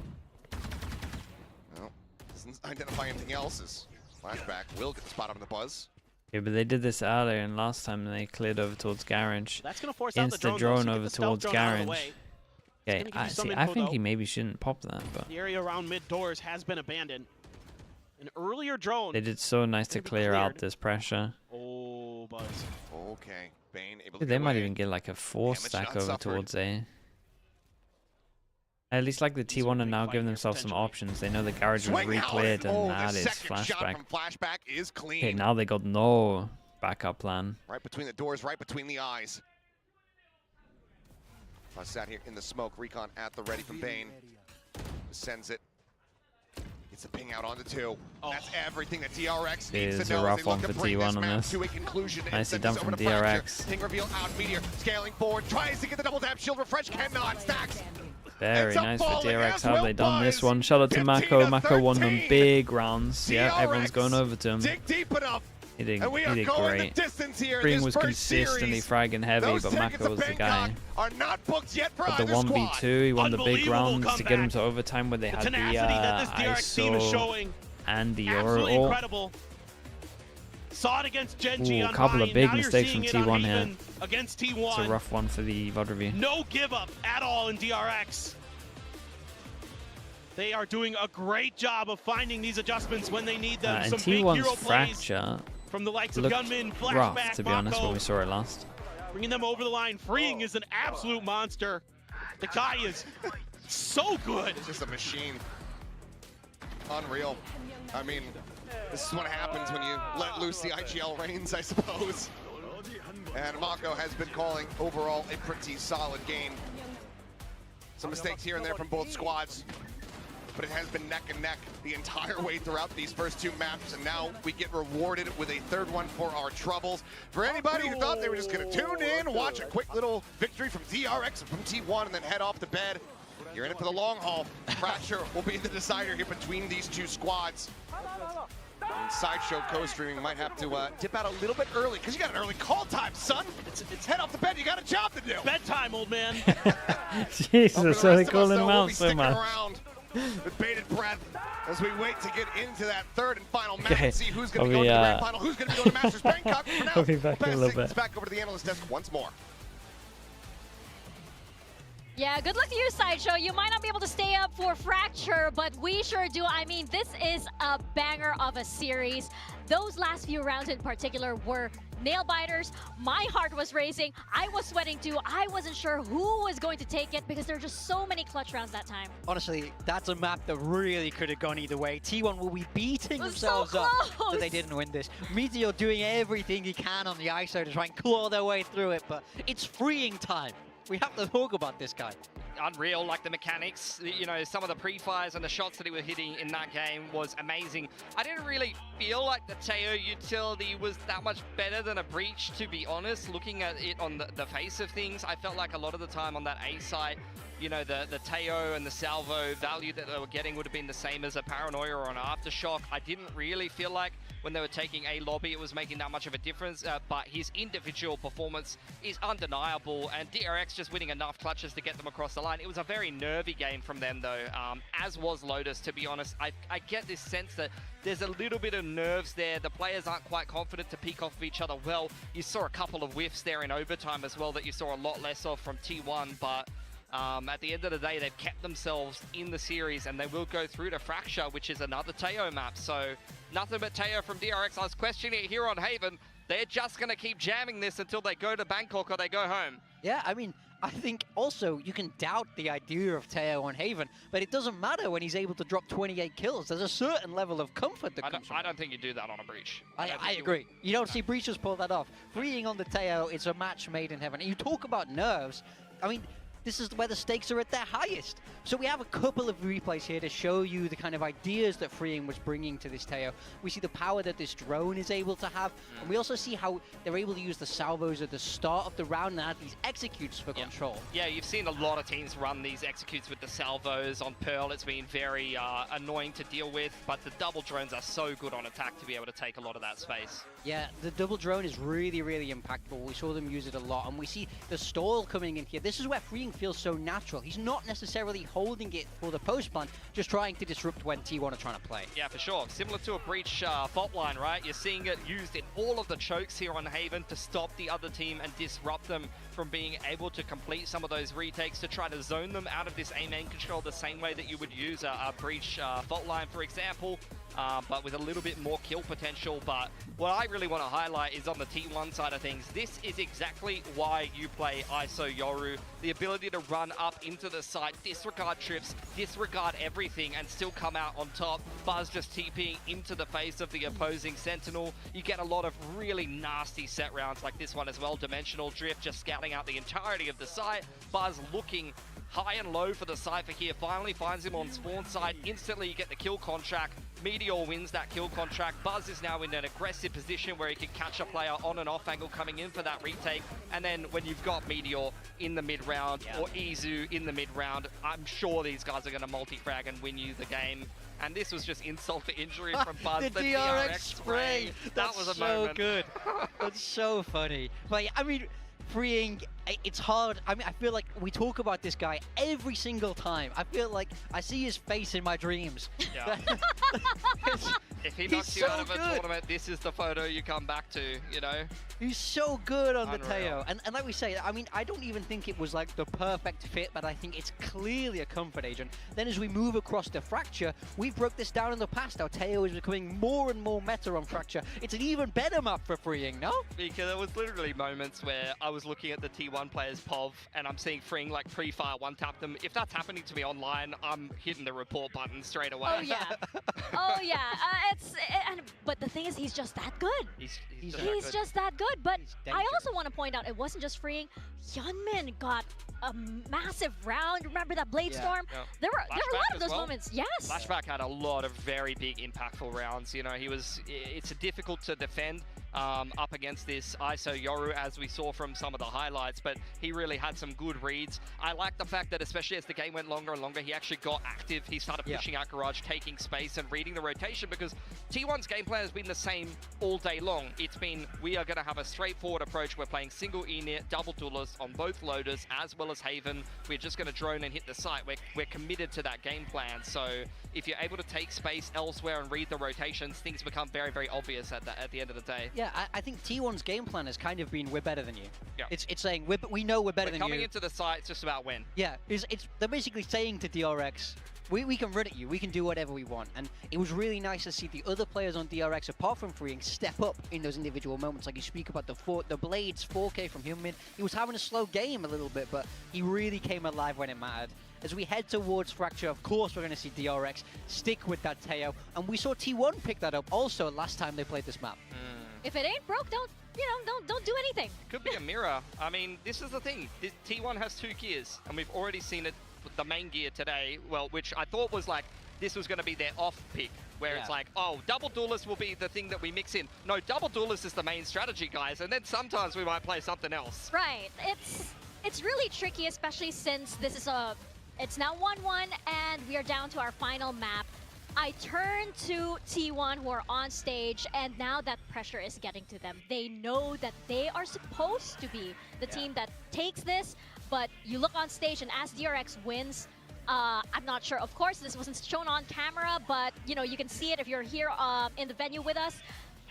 Well, doesn't identify anything else as Flashback will get the spot on the Buzz. Yeah, but they did this earlier, and last time they cleared over towards Garage. That's going to force out the drone over towards Garage. Okay, I think he maybe shouldn't pop that, but the area around mid doors has been abandoned. An earlier drone. They did so nice to clear out this pressure. Oh, Buzz. Okay, Bane able to they might even get like a 4 stack over towards A. At least like the T1 are now giving themselves some options. They know the Garage was re-cleared, and that is Flashback. Flashback is clean. Okay, now they got no backup plan. Right between the doors, right between the eyes. I sat here in the smoke. Recon at the ready from Bane. Sends it. Gets a ping out onto 2. That's everything that DRX needs to know. A rough one for T1 on this. Nicely done from DRX. Ping reveal out, Meteor scaling forward. Tries to get the double tap shield refresh. Cannot. Stacks. Very nice for DRX. How have they done this one? Shout out to Mako. Mako won them big rounds. Yeah, everyone's going over to him. Dig deep enough. He did great. Spring was consistently fragging heavy, but Mako was the guy. But the 1v2, he won the big rounds to get him to overtime where they had the ISO and the Oro. Saw it against Gen.G. A couple of big mistakes from T1 here. Against T1. It's a rough one for the VOD review. No give up at all in DRX. They are doing a great job of finding these adjustments when they need them. And Some big hero T1's plays fracture from the likes of looked Gunman, rough, Flashback, to be honest, when Mako, we saw it last. bringing them over the line. Freeing is an absolute monster. The guy is so good. Just a machine. Unreal. I mean, this is what happens when you let loose the IGL reins, I suppose. And Mako has been calling overall a pretty solid game. Some mistakes here and there from both squads, but it has been neck and neck the entire way throughout these first 2 maps, and now we get rewarded with a 3rd one for our troubles. For anybody who thought they were just going to tune in, watch a quick little victory from DRX and from T1, and then head off to bed, you're in it for the long haul. Fracture will be the decider here between these 2 squads. And Sideshow co-streaming might have to dip out a little bit early, because you got an early call time, son. It's head off to bed, you got a job to do. Bedtime, old man. Jesus, so they call him out so much. Around with bated breath as we wait to get into that 3rd and final match and see who's going to be going to the grand final, who's going to be going to Masters Bangkok. For now, I'll be back in a little bit. Back over to the analyst desk once more. Yeah, good luck to you, Sideshow. You might not be able to stay up for Fracture, but we sure do. I mean, this is a banger of a series. Those last few rounds in particular were nail-biters. My heart was racing. I was sweating too. I wasn't sure who was going to take it because there were just so many clutch rounds that time. Honestly, that's a map that really could have gone either way. T1 will be beating themselves up that they didn't win this. Meteor doing everything he can on the ISO to try and claw their way through it, but it's freeing time. We have to talk about this guy. Unreal, like the mechanics, you know, some of the pre-fires and the shots that he was hitting in that game was amazing. I didn't really feel like the Teo utility was that much better than a Breach, to be honest. Looking at it on the face of things, I felt like a lot of the time on that A site, you know, the Teo and the Salvo value that they were getting would have been the same as a Paranoia or an Aftershock. I didn't really feel like when they were taking a lobby it was making that much of a difference, but his individual performance is undeniable, and DRX just winning enough clutches to get them across the line. It was a very nervy game from them though, as was Lotus, to be honest. I get this sense that there's a little bit of nerves there. The players aren't quite confident to peek off of each other well. You saw a couple of whiffs there in overtime as well that you saw a lot less of from T1, but at the end of the day, they've kept themselves in the series, and they will go through to Fracture, which is another Teo map. So nothing but Teo from DRX. I was questioning it here on Haven. They're just going to keep jamming this until they go to Bangkok or they go home. Yeah, I mean, I think also you can doubt the idea of Teo on Haven, but it doesn't matter when he's able to drop 28 kills. There's a certain level of comfort that comes from I don't think you do that on a Breach. I agree. You don't see Breaches pull that off. Freeing on the Teo, it's a match made in heaven. And you talk about nerves. I mean, this is where the stakes are at their highest. So we have a couple of replays here to show you the kind of ideas that Freeing was bringing to this Teo. We see the power that this drone is able to have, and we also see how they're able to use the salvos at the start of the round and add these executes for control. Yeah, you've seen a lot of teams run these executes with the salvos on Pearl. It's been very annoying to deal with, but the double drones are so good on attack to be able to take a lot of that space. Yeah, the double drone is really, really impactful. We saw them use it a lot, and we see the stall coming in here. This is where Freeing feels so natural. He's not necessarily holding it for the post plant, just trying to disrupt when T1 are trying to play. Yeah, for sure. Similar to a Breach fault line, right? You're seeing it used in all of the chokes here on Haven to stop the other team and disrupt them from being able to complete some of those retakes, to try to zone them out of this aim control the same way that you would use a Breach fault line, for example. But with a little bit more kill potential. But what I really want to highlight is on the T1 side of things. This is exactly why you play ISO Yoru. The ability to run up into the site, disregard trips, disregard everything, and still come out on top. Buzz just TPing into the face of the opposing Sentinel. You get a lot of really nasty set rounds like this one as well. Dimensional Drift just scouting out the entirety of the site. Buzz looking high and low for the Cypher here. Finally finds him on spawn side. Instantly you get the kill contract. Meteor wins that kill contract. Buzz is now in an aggressive position where he can catch a player on and off angle coming in for that retake. And then when you've got Meteor in the mid-round or Izu in the mid-round, I'm sure these guys are going to multi-frag and win you the game. And this was just insult to injury from Buzz. The DRX spray. That was a so moment. Good. That's so funny. But I mean, Freeing, It's hard. I mean, I feel like we talk about this guy every single time. I feel like I see his face in my dreams. Yeah. If he knocks you out of a tournament, this is the photo you come back to, you know? He's so good on the Teo. And like we say, I mean, I don't even think it was like the perfect fit, but I think it's clearly a comfort agent. Then as we move across to Fracture, we broke this down in the past. Our Teo is becoming more and more meta on Fracture. It's an even better map for freeing, no? Because there was literally moments where I was looking at the T1 players POV and I'm seeing freeing like pre-fire one-tap them. If that's happening to me online, I'm hitting the report button straight away. Oh yeah. Oh yeah. But the thing is, he's just that good. He's just that good. But I also want to point out, it wasn't just freeing. Yeonmin got a massive round. Remember that Blade Storm? Yeah. There were a lot of those moments. Yes. Flashback had a lot of very big, impactful rounds. You know, it's difficult to defend up against this ISO Yoru, as we saw from some of the highlights, but he really had some good reads. I like the fact that, especially as the game went longer and longer, he actually got active. He started pushing out Garage, taking space and reading the rotation, because T1's game plan has been the same all day long. It's been, we are going to have a straightforward approach. We're playing single E-Near, double duelist on both Lotus as well as Haven. We're just going to drone and hit the site. We're committed to that game plan. So if you're able to take space elsewhere and read the rotations, things become very, very obvious at the end of the day. Yeah, I think T1's game plan has kind of been, we're better than you. Yeah. It's saying, we know we're better than you. Coming into the site, it's just about win. Yeah, they're basically saying to DRX, we can run at you, we can do whatever we want. And it was really nice to see the other players on DRX, apart from freeing, step up in those individual moments. Like you speak about the Blades 4K from Hyunmin. He was having a slow game a little bit, but he really came alive when it mattered. As we head towards Fracture, of course we're going to see DRX stick with that Teo. And we saw T1 pick that up also last time they played this map. If it ain't broke, don't do anything. Could be a mirror. I mean, this is the thing. T1 has 2 gears, and we've already seen it, the main gear today, well, which I thought was like, this was going to be their off pick, where it's like, oh, double duelist will be the thing that we mix in. No, double duelist is the main strategy, guys, and then sometimes we might play something else. Right. It's really tricky, especially since this is it's now 1-1, and we are down to our final map. I turn to T1, who are on stage, and now that pressure is getting to them. They know that they are supposed to be the team that takes this, but you look on stage, and as DRX wins, I'm not sure. Of course, this wasn't shown on camera, but you know, you can see it if you're here in the venue with us.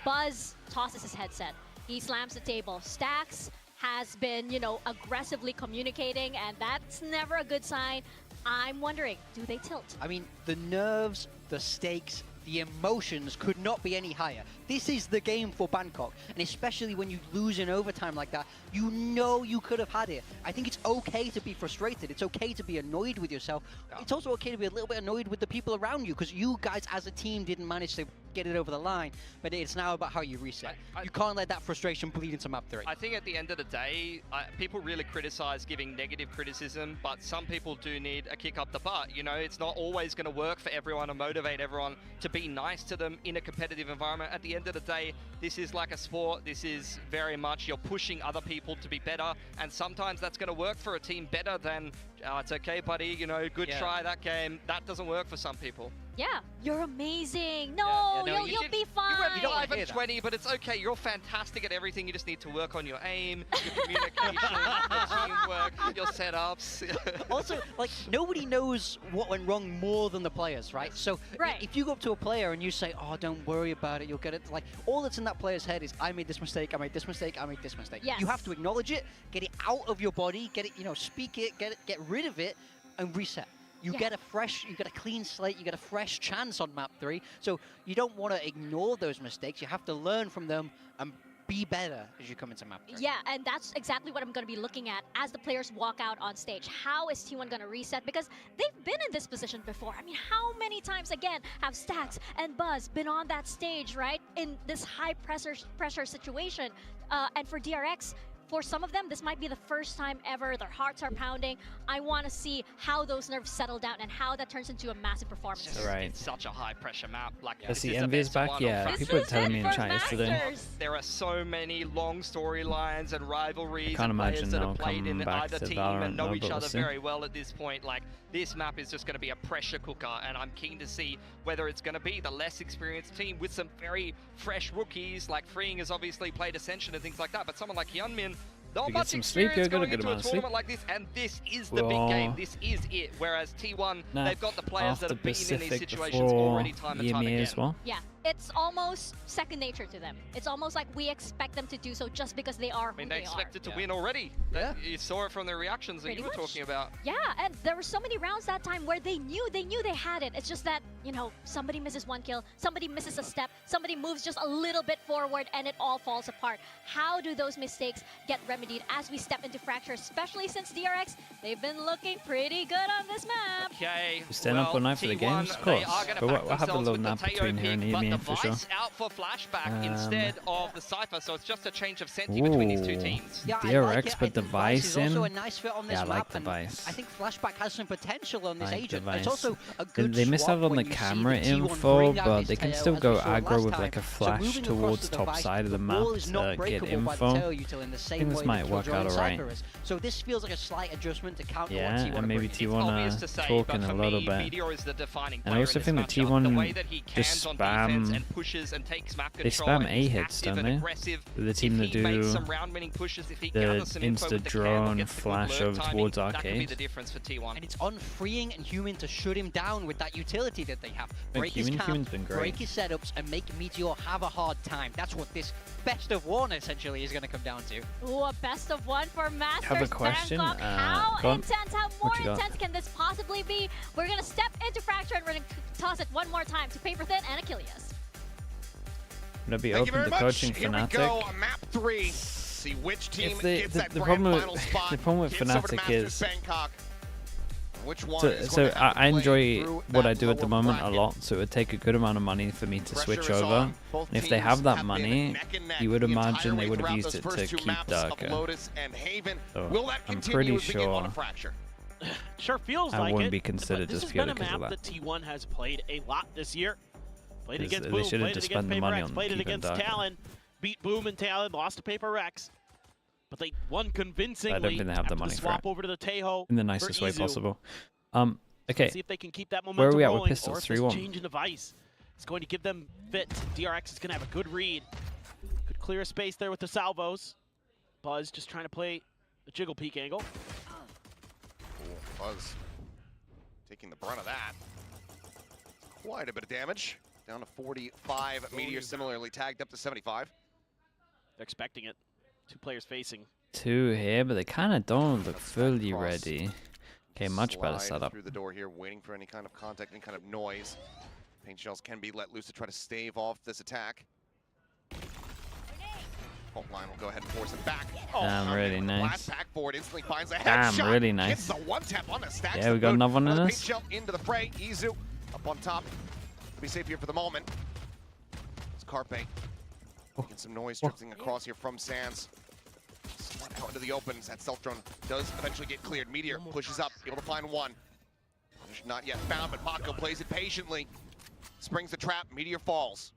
Buzz tosses his headset. He slams the table. Stax has been, you know, aggressively communicating, and that's never a good sign. I'm wondering, do they tilt? I mean, the nerves, the stakes, the emotions could not be any higher. This is the game for Bangkok, and especially when you lose in overtime like that, you know you could have had it. I think it's okay to be frustrated. It's okay to be annoyed with yourself. Yeah. It's also okay to be a little bit annoyed with the people around you, because you guys as a team didn't manage to get it over the line, but it's now about how you reset. You can't let that frustration bleed into map 3. I think at the end of the day, people really criticize giving negative criticism, but some people do need a kick up the butt. You know, it's not always going to work for everyone to motivate everyone to be nice to them in a competitive environment. At the end of the day, this is like a sport. This is very much, you're pushing other people to be better, and sometimes that's going to work for a team better than, it's okay, buddy, you know, good try that game. That doesn't work for some people. Yeah, you're amazing. No, you'll be fine. You went 5 and 20, but it's okay. You're fantastic at everything. You just need to work on your aim, your communication, your teamwork, your setups. Also, like, nobody knows what went wrong more than the players, right? So if you go up to a player and you say, oh, don't worry about it, you'll get it. Like, all that's in that player's head is, I made this mistake, I made this mistake, I made this mistake. Yes. You have to acknowledge it, get it out of your body, get it, you know, speak it, get rid of it, and reset. You get a clean slate, you get a fresh chance on map 3. So you don't want to ignore those mistakes. You have to learn from them and be better as you come into map 3. Yeah, and that's exactly what I'm going to be looking at as the players walk out on stage. How is T1 going to reset? Because they've been in this position before. I mean, how many times, again, have Stax and Buzz been on that stage, right? In this high pressure situation. And for DRX, for some of them, this might be the first time ever. Their hearts are pounding. I want to see how those nerves settle down and how that turns into a massive performance. It's such a high-pressure map. Like, I see Envy's back. Yeah, people were telling me in chat yesterday. There are so many long storylines and rivalries. I can't imagine that they'll have played come in back either to team Valorant, and know each but other we'll see. very well at this point. Like, this map is just going to be a pressure cooker, and I'm keen to see whether it's going to be the less experienced team with some very fresh rookies. Like, Freeing has obviously played Ascension and things like that, but someone like Hyunmin, Not get much some sleep, experience got a going good into a amount of sleep. tournament like this, and this is the big game. This is it. Whereas T1, they've got the players that have been in these situations already time and time again. As well. Yeah, it's almost second nature to them. It's almost like we expect them to do so just because they are who they expected to win already. Yeah. You saw it from the reactions that you were talking about. Yeah, and there were so many rounds that time where they knew they had it. It's just that, you know, somebody misses one kill, somebody misses a step, somebody moves just a little bit forward, and it all falls apart. How do those mistakes get remedied as we step into Fracture, especially since DRX, they've been looking pretty good on this map. Okay, Stand up all night for the games, of course. But we'll have a little nap between here and EME for sure. Out for flashback instead of the Cypher, so it's just a change of senti between these two teams. Yeah, DRX put the Vice in. Also a nice fit on this I map, like the Vice. I think flashback has some potential on this Like agent. the It's Vice. also a good They miss out swap on when the you see camera T1 info, bring out but his they can tail, still as go we saw aggro last with time. like a So flash moving across towards to the top Vice, side of the map wall is to not get breakable by the info. tail util in the same this way might that work Killjoy out and alright. Cypher is. So this feels like a slight adjustment to counter Yeah, what T1 and maybe brings. T1 talking a little bit. Meteor is the defining And I player also in think this that matchup. The way T1 that he just cans on defense spam. and pushes and takes map They control spam and A he's hits, active don't and they? aggressive. The team that If he makes do some round-winning pushes, if he the gathers some info with the cam or insta-drone gets the good flash lurk over timing, towards that could be arcade. the difference for T1. And it's unfreeing and human to shut him down with that utility that they have. think Break his Human's camp, been great. break his setups, and make Meteor have a hard time. That's what this best of one essentially is going to come down to. Ooh, a best of one for Masters Have a question? Bangkok. Go How on. intense, how more What you got? intense can this possibly be? We're going to step into Fracture and we're going to toss it one more time to Paper Thin and Achilles. Gonna be Thank you open very to coaching much. Here we Fnatic. go, map 3. See which team If gets that the grand problem final with spot. the problem with Gets over to Fnatic Masters is Bangkok. Which one so, is so going to have to I play enjoy through what that I do at the lower moment a bracket? lot, so it would take a good amount of money for me to Pressure switch is over. on. Both And if they teams have that been money, neck and neck you would the entire imagine they way would have throughout used those it first to two keep maps Darker. of Lotus and Haven. So Will that I'm continue pretty as we get on a sure Fracture? Sure feels I like wouldn't it, be considered but this just has been purely a 'cause map of that T1 has played a lot this year. Played Because against they Boom, should've played it just against spent the Paper money Rex, on played it keeping against Darker. Talon, beat Boom and Talon, lost to Paper Rex. But they won convincingly think they have the after money for swap it. over to the Tejo in the nicest way Izu. possible. Okay, See if they can keep that Where are momentum we at with rolling, pistols? or if this 3-1. change in device is going to give them fit. DRX is going to have a good read. Could clear a space there with the salvos. Buzz just trying to play a jiggle peek angle. Buzz taking the brunt of that. Quite a bit of damage. Down to 45. Meteor similarly tagged up to 75. They're expecting it. Two players facing. two here, but they kind of don't look fully Cross. ready. Okay, much better Slide setup. through the door here, waiting for any kind of contact, any kind of noise. Paint shells can be let loose to try to stave off this attack. Fault line will go ahead and force it back. Damn, really nice. Blast back forward, instantly finds a Damn, headshot. really nice. Gets the one tap on the stacks. Yeah, we got another one in Another us. paint shell into the fray. Izu up on top. Be safe here for the moment. It's Carpe. Making some noise drifting across here from Sands. Spun out into the open. That stealth drone does eventually get cleared. Meteor pushes up, able to find one. Punish not yet found, but Mako plays it patiently. Springs the trap. Meteor falls.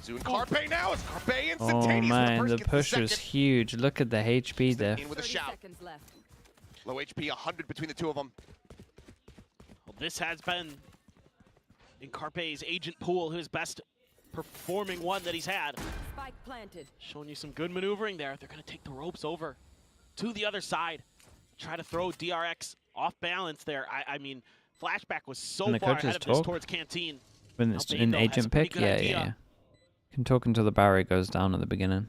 Zoo and Carpe now. It's Carpe instantaneous. Oh when man, first the gets push was second. huge. Look at the HP there. In with a 30 shout. seconds left. Low HP, 100 between the two of them. Well, this has been in Carpe's agent pool his best performing one that he's had. Spike planted. Showing you some good maneuvering there. They're going to take the ropes over to the other side. Try to throw DRX off balance there. I mean, Flashback was so And the far coaches ahead of this talk? towards Canteen. When it's Albeit in though has a agent pretty pick, good yeah, idea. yeah. Can talk until the barrier goes down at the beginning.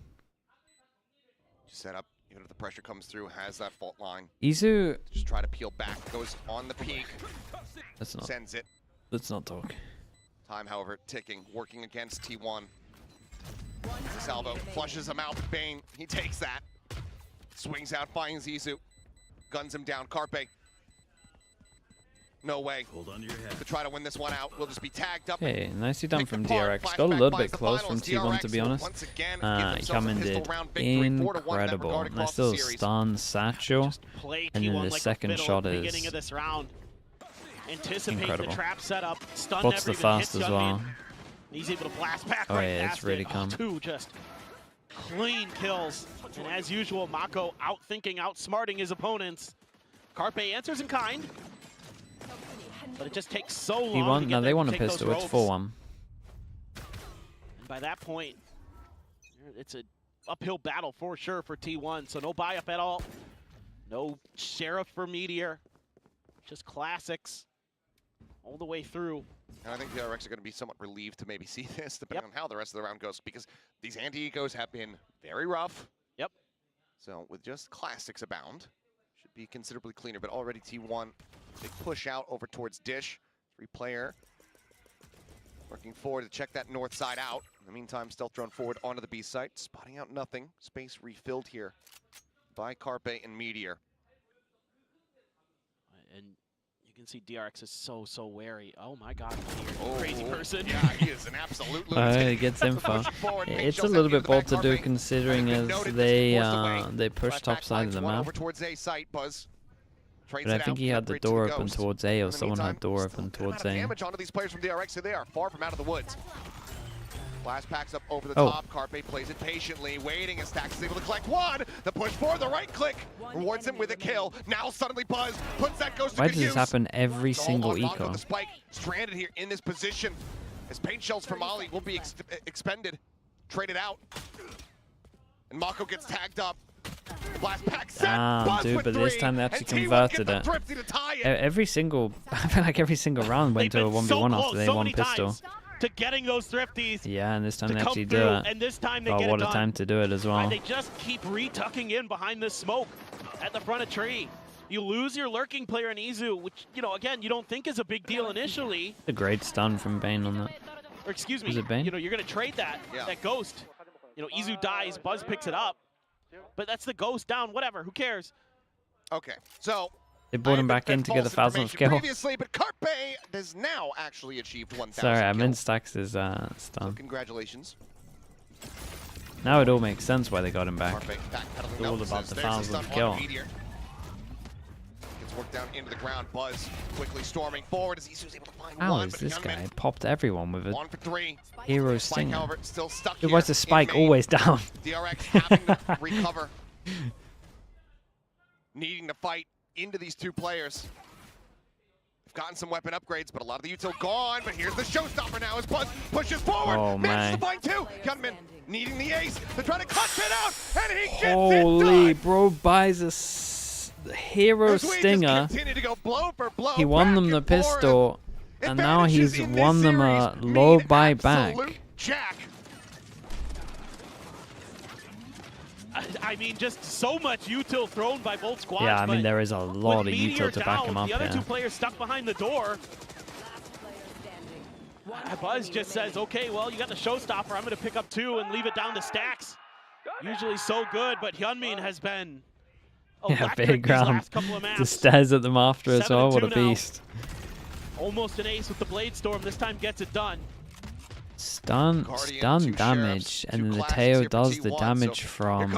Set up, even if the pressure comes through, has that fault line. Izu, Just try to peel back, goes on the peak, sends it. let's not talk. Time, however, ticking, working against T1. Salvo flushes him out. Bane, he takes that. Swings out, finds Izu. Guns him down. Carpe. No way. Hold on to your head. To try to win this one out, we'll just be tagged up. Hey, nicely done picked from apart. DRX. Got a Flashback little finds bit the close from finals. T1 to be DRX will honest. once again give themselves a Yaman pistol did round victory, 4-1 in that incredible. regard And I across still the series. stun Satchel. Just play And then T1 the like second a fiddle shot at the is beginning of this round. Anticipate incredible. the trap setup. Stun Bot's never the even fast hits as Youngmin. well. He's able to blast back Oh right yeah, past it's really it. calm. Two just clean kills. And as usual, Mako outthinking, outsmarting his opponents. Carpe answers in kind. But it just takes so long to get No, they them want to a take those pistol. It's ropes. 4-1. And by that point, it's a uphill battle for sure for T1. So no buy up at all. No Sheriff for Meteor. Just classics all the way through. And I think the DRX are going to be somewhat relieved to maybe see this, depending on how the rest of the round goes, because these anti-ecos have been very rough. Yep. So with just classics abound, should be considerably cleaner. But already T1, big push out over towards Dish. 3-player working forward to check that north side out. In the meantime, stealth drone forward onto the B site, spotting out nothing. Space refilled here by Carpe and Meteor. And you can see DRX is so wary. Oh my god, crazy person. Yeah, he is an absolute lunatic. He gets info. It's a little bit bold to do considering as they push top side of the map. But I think he had the door open towards A, or someone had door open towards A. Damage onto these players from DRX, so they are far from out of the woods. Blast packs up over the top. Carpe plays it patiently, waiting, and Stax is able to collect one. The push forward, the right click rewards him with a kill. Now suddenly Buzz puts that ghost to good use. Why does this happen every single eco? The spike stranded here in this position as paint shells from Molly will be expended, traded out, and Mako gets tagged up. The blast pack set. Dude, but this time they actually converted it. Every single, I feel like every single round went to a 1v1 after they won pistol. To getting those thrifties. Yeah, and this time they actually do it. And this time they get it what done. A time to do it as well. And they just keep re-tucking in behind the smoke at the front of tree. You lose your lurking player in Izu, which, you know, again, you don't think is a big deal initially. A great stun from Bane on that. Or excuse me, Was it Bane? you know, you're going to trade that ghost. You know, Izu dies, Buzz picks it up. But that's the ghost down, whatever, who cares? Okay, so they brought him back in to get the 1000th kill. Previously, but Carpe has now actually achieved 1,000. Sorry, I meant Stax' stun. So congratulations. Now it all makes sense why they got him back. It's all about the 1000th kill. Gets worked down into the ground. Buzz quickly storming forward as Isu's able to find How one. is this guy? Popped everyone with a 1 for 3. hero Spike, stinger. however, still stuck Why is the spike always down? DRX having to recover. Needing to fight into these two players. We've gotten some weapon upgrades, but a lot of the util gone. But here's the showstopper now as Buzz pushes forward. Oh, manages to find two. Gunman needing the ace. They're trying to cut it out, and he gets Holy, it done. bro buys a hero stinger. To go blow for blow, he won them the pistol, and now he's won them a low buy back. Jack. I mean, just so much util thrown by both squads. Yeah, I mean, there is a lot of util to back him up the other here. two players stuck behind the door. Buzz just says, okay, well, you got the showstopper. I'm going to pick up 2 and leave it down to Stax. Usually so good, but Hyunmin has been big round. Just stares at them after as well. What a beast. Almost an ace with the Blade Storm. This time gets it done. Stun damage, and then the Teo does the damage from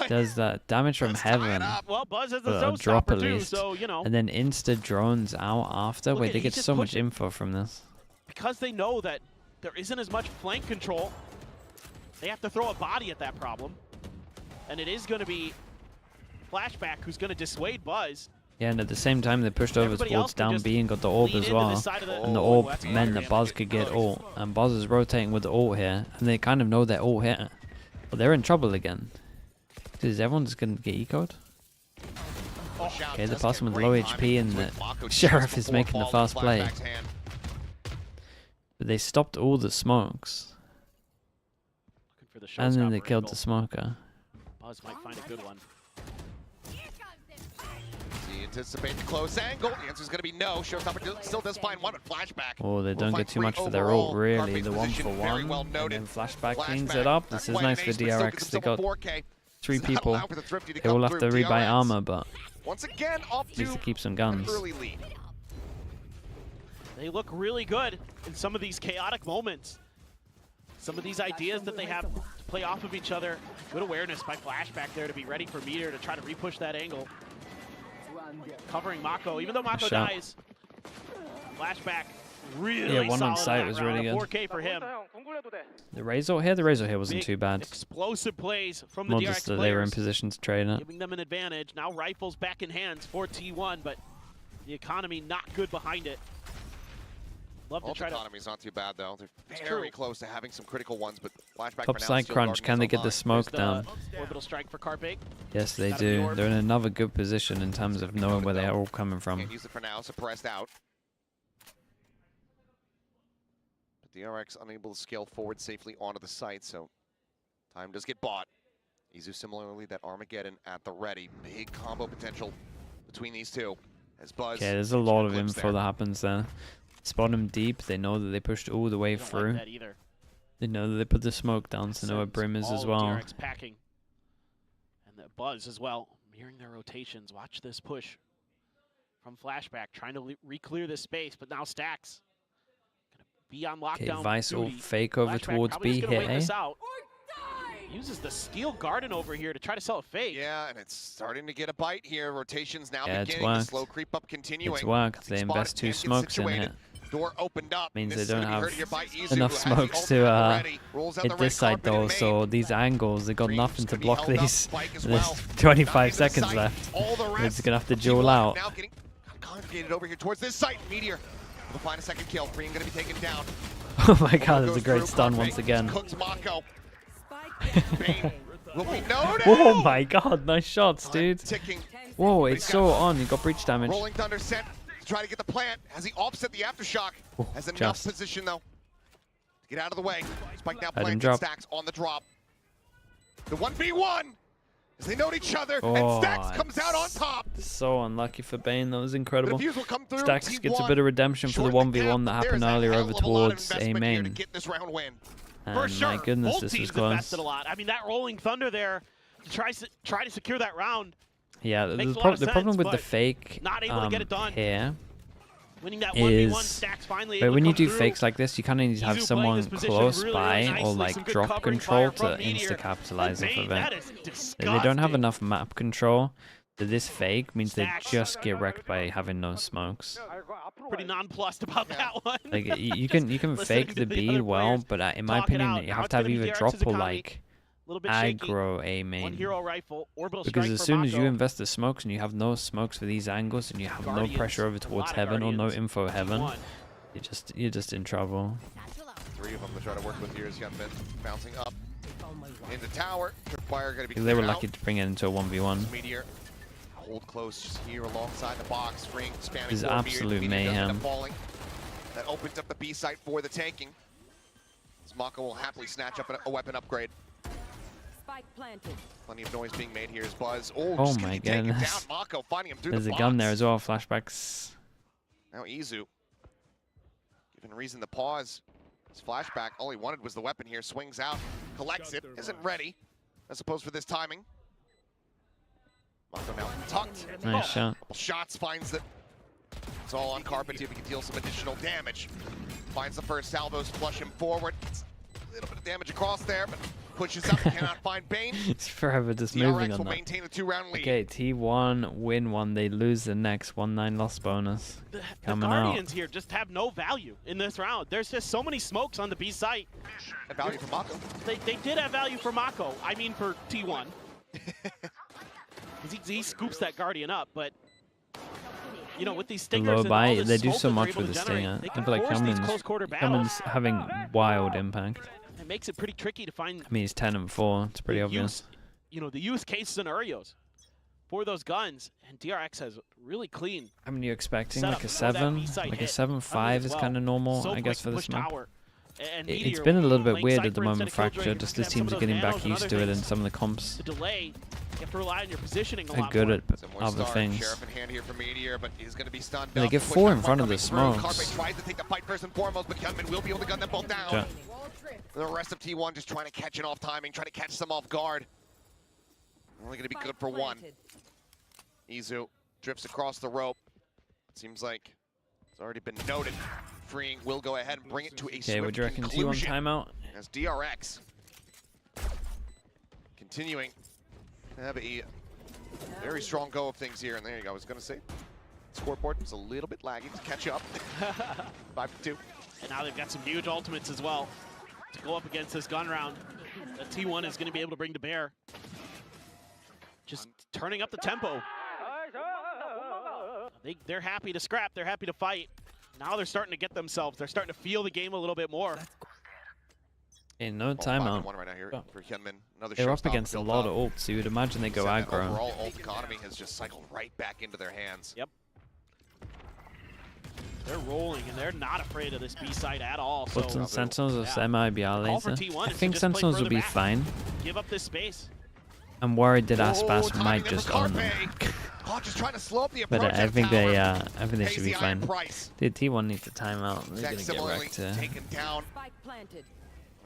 does that damage from heaven. Well, Buzz has the drop at too, least, so, you know. and then insta drones out after. Wait, they get so much info from this because they know that there isn't as much flank control. They have to throw a body at that problem, and it is going to be Flashback who's going to dissuade Buzz. Yeah, and at the same time they pushed over towards down B and got the orb as well. And the orb meant that Buzz could get ult. And Buzz is rotating with the ult here. And they kind of know they're ult here. But they're in trouble again. Is everyone just going to get eco'd? Okay, the person with low HP and the Sheriff is making the fast play. But they stopped all the smokes. And then they killed the smoker. Buzz might find a good one. Anticipate the close angle. The answer is going to be no. Showstopper still does find one, but Flashback. Oh, they don't get too much for their ult, really. The 1-for-1. And then Flashback cleans it up. This is nice for DRX. They got 3 people. They will have to rebuy armor, but at least to keep some guns. They look really good in some of these chaotic moments. Some of these ideas that they have to play off of each other. Good awareness by Flashback there to be ready for Meteor to try to repush that angle. Covering Mako, even though Mako dies. Flashback really one on solid site was really good. 4K for him. The Razor here wasn't too bad. Explosive plays from the More DRX just that players, they were in position to trade it. giving them an advantage. Now rifles back in hands for T1, but the economy not good behind it. love to try to... economy's not too bad, though. They're very close to having some critical ones, but flashback Top for now, side still crunch. guarding Can his they own get the line. smoke down? Orbital strike for Carpe. Yes, they Got the do. orb. They're in another good position in terms of knowing where they're all coming from. Can't use it for now, suppressed out. But DRX unable to scale forward safely onto the site, so time does get bought. Izu similarly, that Armageddon at the ready. Big combo potential between these two. As Buzz. Okay, there's a lot of info that happens there. Spot them deep. They know that they pushed all the way through. Like that either. They know that they put the smoke down to know where Brim is as well. DRX packing. And the Buzz as well. Mirroring their rotations. Watch this push from flashback. Trying to re-clear this space, but now Stacks. Gonna be on lockdown. Okay, Vice will duty. fake over Flashback towards B just gonna wait here. this out. Uses the Steel Garden over here to try to sell a fake. Yeah, and it's starting to get a bite here. Rotations now Yeah, it's beginning. The worked. slow creep up continuing. It's worked. They Spotted, invest 2 can't get smokes in situated. here. Door opened up. Means This they is don't gonna be have hurting here by Izu, enough who has the smokes ult to already. Rolls out hit the this red side carpet in though, main. so these angles, they got Dream's nothing to gonna be block held up. these. Spike as There's well. 25 Not even seconds sight. left. All the It's rest. gonna have to T1 duel out. Now getting congregated over here towards this site. Meteor will find a second kill. Green gonna be taken down. Oh my god, there's Goes a great through. stun Carpe once again. Cooks Mako. Spike Bane down. will be noted. Oh my god, nice shots, dude. Ticking. Whoa, it's so on. You got breach damage. Rolling Thunder sent to try to get the plant. Has he offset the aftershock? Oh, Has enough just. position though to get out of the way. Spike now Let him planted. drop. Stacks on the drop. The 1v1 as they note each other, Oh, and Stacks comes out on top. So unlucky for Bane. That was The incredible. defuse will come through. Stacks T1 gets a bit of redemption for the shorten the 1v1 gap. that There is happened a earlier hell over of a lot of towards A investment here to main. get this round win. And my goodness, Both this was teams close. invested a lot. I mean, that Rolling Thunder there to try to secure that round. Yeah, Makes the a lot of problem sense, with the but fake not able to get it done. here Winning that is, 1v1, Stacks finally but able when to you come do through. fakes like this, you kind of need to have Izu playing someone this position close really, by really or nicely. like Some good drop covering control fire to from Meteor. insta-capitalize off Bane, of that it. is They disgusting. don't have enough map control. So this fake means Stacks. they just get wrecked by having no smokes. Pretty nonplussed about that one. Like you can Listening fake to the the bead other well, players but in my talk it opinion, out. you Now have it's to have gonna be either DRX's drop or economy. like Little bit shaky. aggro A One main. hero rifle, orbital Because strike as for soon as you Mako. invest the smokes and you have no smokes for these angles and you have Guardians, no pressure over a towards lot of heaven or no Guardians. info heaven, T1. you're just in trouble. 3 of them to try to work with here as Youngman bouncing up into tower. Tripwire going to be They were cleared lucky out. to bring it into a 1v1. Meteor hold close just here alongside the box. Freeing, spamming. This is forward. absolute Meteor does end up mayhem. falling. That opens up the B site for the tanking. As Mako will happily snatch up a weapon upgrade. Spike planted. Plenty of noise being made here as Buzz. Oh, Oh just gonna my be taken down. goodness. Mako finding him through There's the a box. gun there as well. Flashbacks. Now Izu, given reason to pause. His flashback, all he wanted was the weapon here. Swings out, collects it, isn't ready. I suppose for this timing. Mako now tucked. Nice shot. Couple shots, finds that it's all on Carpet. See if he can deal some additional damage. Finds the first salvos, flush him forward. A little bit of damage across there, but pushes up, cannot find Bane. It's forever just moving DRX on will that. maintain a 2-round lead. Okay, T1 win one. They lose the next 1-9 loss bonus. The Coming out. Guardians here just have no value in this round. There's just so many smokes on the B site. A value for Mako. They did have value for Mako. I mean for T1. 'Cause he scoops that Guardian up, but you know, with these The stingers low and all bite, this they do smoke so that they're much able with to the generate, stinger. they I can feel like force these close quarter battles. Cummins having wild impact. It makes it pretty tricky to find. I mean, he's 10 and 4. It's pretty obvious. You know, the use case scenarios for those guns, and DRX has really clean. I mean, you're expecting Set like up a before that 7, B-site like a hit. 7-5 is well. kind of normal, So I guess, quick for to this push map. tower. And It's Meteor been a little bit playing weird at Cypher the moment, instead of Fracture, Killjoy. just You as can have some teams of are getting those back nanos and used other to it, and things. some of the comps The delay, you have to rely on your positioning a are lot good more. at Similar other star, things. Sheriff in hand here for Meteor, but he's going to be stunned. And they up. get Push 4 back in front of coming the through. smokes. Carpe tries to take the fight first and foremost, but Gunman will be able to gun them both down. Ja. The rest of T1 just trying to catch it off timing, trying to catch some off guard. Only going to be good for one. Izu drifts across the rope. Seems like it's already been noted. Freeing will go ahead and bring it to a Okay, what swift do you reckon? T1 conclusion. timeout? As DRX continuing to have a very strong go of things here. And there you go. I was going to say, scoreboard was a little bit laggy to catch up. 5-2. And now they've got some huge ultimates as well to go up against this gun round that T1 is going to be able to bring to bear. Just turning up the tempo. They're happy to scrap. They're happy to fight. Now they're starting to get themselves. They're starting to feel the game a little bit more. In no timeout. One right now here for Hyunmin. Another They're up against a lot of ults, so you would imagine they go aggro. Overall ult economy has just cycled right back into their hands. Yep. They're rolling, and they're not afraid of this B side at all. So But Sentinels are semi-Bialys. I think Sentinels will be fine. Give up this space. I'm worried that Aspas might just own them. Just trying to slow up the But approach I think they should be fine. Price. Dude, T1 needs a timeout. They're gonna get Similarly wrecked to taken down. Spike planted.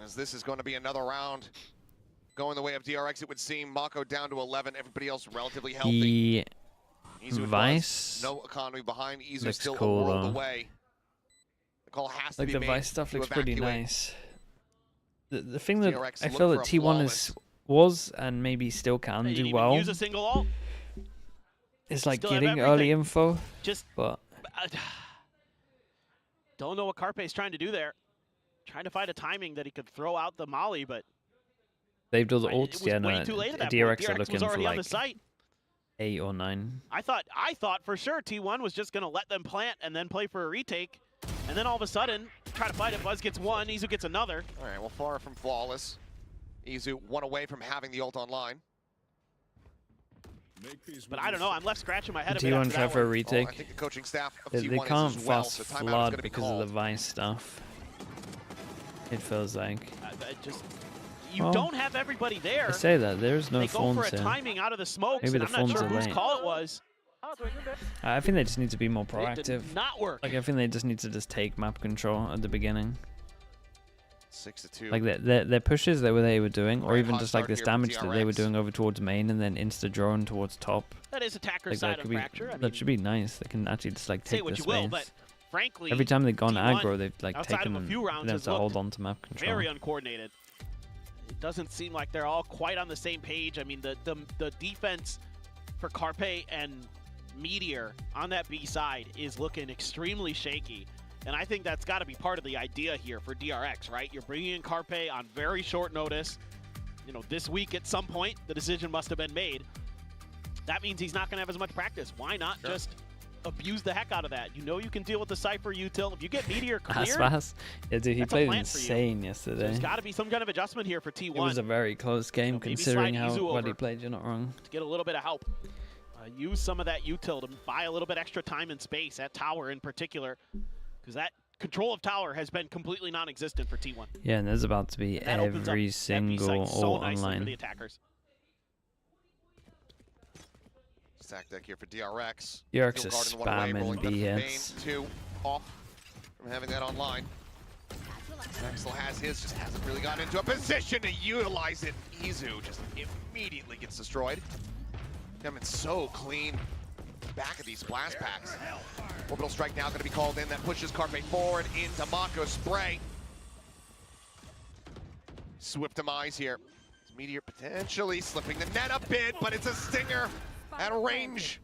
As this is going to be another round going the way of DRX, it would seem. Mako down to 11. Everybody else relatively healthy. The Vice no economy behind. Izu looks still cool, a world though. away. The call has to Like be the made Vice stuff to looks pretty evacuate. nice. The thing that DRX I look feel for that a T1 was and maybe still can They do didn't well even use a single ult. is like Still have getting early everything. info. Just But don't know what Carpe's trying to do there. Trying to find a timing that he could throw out the molly, but they've done the it ults. was Yeah, way no. too late at that DRX point. are DRX looking was for already on the like site. 8 or 9. I thought for sure T1 was just going to let them plant and then play for a retake. And then all of a sudden, try to fight it. Buzz gets one, Izu gets another. All right, well, far from flawless. Izu one away from having the ult online. But I don't know, I'm left scratching my head a bit T1 after try that for a one. retake. I think the coaching staff of They T1 can't is as well, fast so timeout is flood going to be because of called. the Vice stuff. It feels like. You don't have everybody there. I say that there's no They go for phones a here. timing out of the smokes, Maybe and the I'm not phones sure are whose late. call it was. I think they just need to be more It proactive. did not work. Like I think they just need to just take map control at the beginning. 6-2. Like their pushes that they were doing, or Right, even hot just like start this here for damage that they were DRX. doing over towards main and then insta drone towards top. That is attacker Like side that of could be Fracture. I mean, that should be nice. They can actually just like say take what the you will, space. but frankly, Every time they've gone T1, aggro, they've like outside taken of a them, few rounds, them has to hold looked on to map control. very uncoordinated. It doesn't seem like they're all quite on the same page. I mean, the defense for Carpe and Meteor on that B side is looking extremely shaky. And I think that's got to be part of the idea here for DRX, right? You're bringing in Carpe on very short notice. You know, this week at some point, the decision must have been made. That means he's not going to have as much practice. Why not just abuse the heck out of that? You know you can deal with the Cypher util. If you get Meteor cleared, Aspas? Yeah, dude, he that's a played plan for you. insane so yesterday. there's got to be some kind of adjustment here for T1. It was a very close game, maybe considering slide how Izu well over. he played. You're not wrong. to get a little bit of help. Use some of that util to buy a little bit extra time and space at tower in particular, because that control of tower has been completely non-existent for T1. Yeah, and there's about to be And that opens up every that single B-site so ult nicely for the online. attackers. Stack deck here for DRX. DRX Field is Garden one away, spamming rolling B Bane hits. 2 off from having that online. Axel has his, just hasn't really gotten into a position to utilize it. Izu just immediately gets destroyed. Coming so clean back of these splash packs. Orbital strike now going to be called in. That pushes Carpe forward into Mako's spray. Swift demise here. Meteor potentially slipping the net a bit, but it's a stinger at range.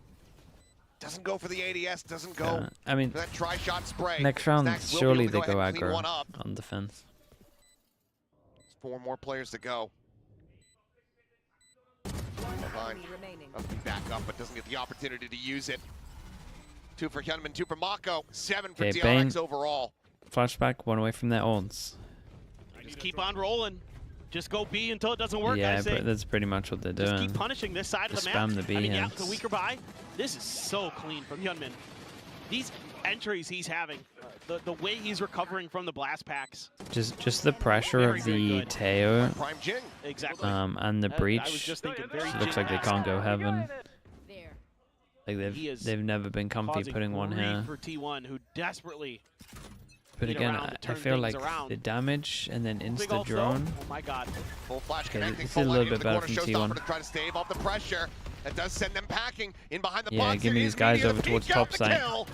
Doesn't go for the ADS, doesn't go I mean, for that tri-shot spray. next round, Snacks will be surely able to they go ahead and clean aggro one up. on defense. 4 more players to go. Behind. remaining. Must be back up, but doesn't get the opportunity to use it. 2 for Hyunmin, 2 for Mako, 7 for Okay, DRX Bane. overall. Flashback, one away from their ults. Just keep on rolling. Just go B until it doesn't work, I Yeah, say. but that's pretty much what they're Just doing. keep punishing this side of Just the map. spam the B I mean, yeah, hits. the weaker buy. This is so clean from Hyunmin. These entries he's having, the way he's recovering from the blast packs. Just the pressure Very, of very the good. Teo, Prime Jing. Exactly. and the I was breach. just thinking very It looks like they can't go heaven. There. Like He is they've never been comfy causing putting one grief here. for T1, who desperately But need a again, round to I turn feel things like around. the damage and then big insta ult though. drone. Oh my god. Full flash Okay, connecting, this is full a line little into bit the better corner. from Showstopper T1. to try to stave off the pressure. That does send them packing in behind the Yeah, box. give me It these is guys Meteor, over the towards peek top out, the side. kill.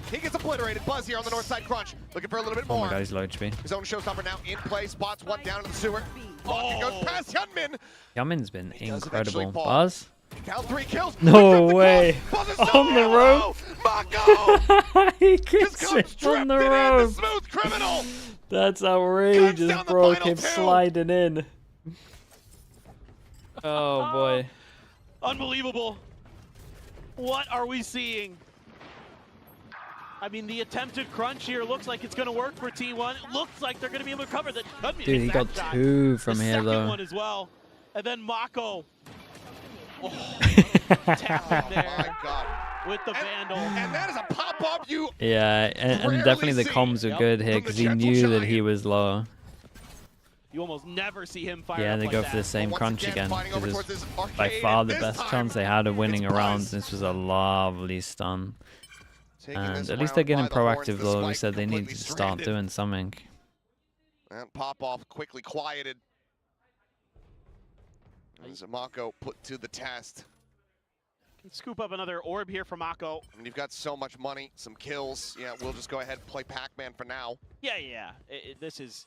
He gets obliterated. Buzz here on the north side crunch. Looking for a little bit Oh more. my god, he's low HP. His own showstopper now in play. Spots one down in the sewer. Rocket goes past Hyunmin. Yamin's been He does incredible. eventually fall. Buzz? Down 3 kills. No Victor way. Buzz is On so the yellow. Mako he just gets comes it on the drifting in. The road. smooth criminal. That's outrageous, down the bro. final Keeps 2. sliding in. Oh boy. Unbelievable. What are we seeing? I mean, the attempted crunch here looks like it's going to work for T1. It looks like they're going to be able to cover that. Dude, he got shot. 2 from the here, second though. one as well. And then Mako. Oh, Oh there my God. with the Vandal. And that is a pop-up you... Yeah, and definitely the see. comms were good here From the because he gentle knew that giant. he was low. You almost never see him fire Yeah, up they like go that. for the same Once crunch again, again fighting over because towards it's this by arcade, far the this best time chance they had of winning it's a round. Buzz. This was a lovely stun. Taking And this at least round they're getting by the horns, proactive the though. We spike said they need completely to start stranded. doing something. And pop-off quickly quieted. As Mako put to the test. Can scoop up another orb here for Mako. I mean, you've got so much money, some kills. Yeah, we'll just go ahead and play Pac-Man for now. Yeah. This is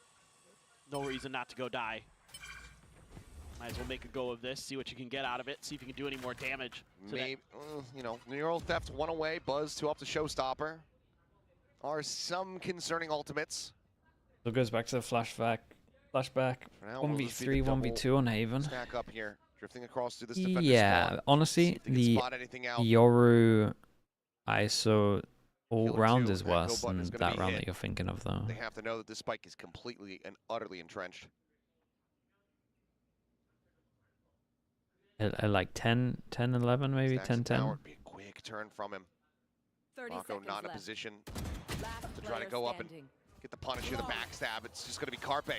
no reason not to go die. Might as well make a go of this, see what you can get out of it, see if you can do any more damage. Maybe, you know, Neural Theft 1 away, Buzz 2 up to Showstopper. Are some concerning ultimates. So it goes back to the flashback. For now, we'll just be 1v3, the 1v2 on Haven. Stack up here, drifting across through this defender's Yeah, spawn. honestly, See if they can the spot anything out. Yoru ISO all Kill round two, is that go worse button than is gonna that be round hit. that you're thinking of, though. They have to know that this spike is completely and utterly entrenched. At like 10, 11, maybe Stacks 10, of power 10. would be a quick turn from him. 30 Mako seconds not in a left. position Last to try to player go up and standing. get the punish here, the backstab. It's just going to be Carpe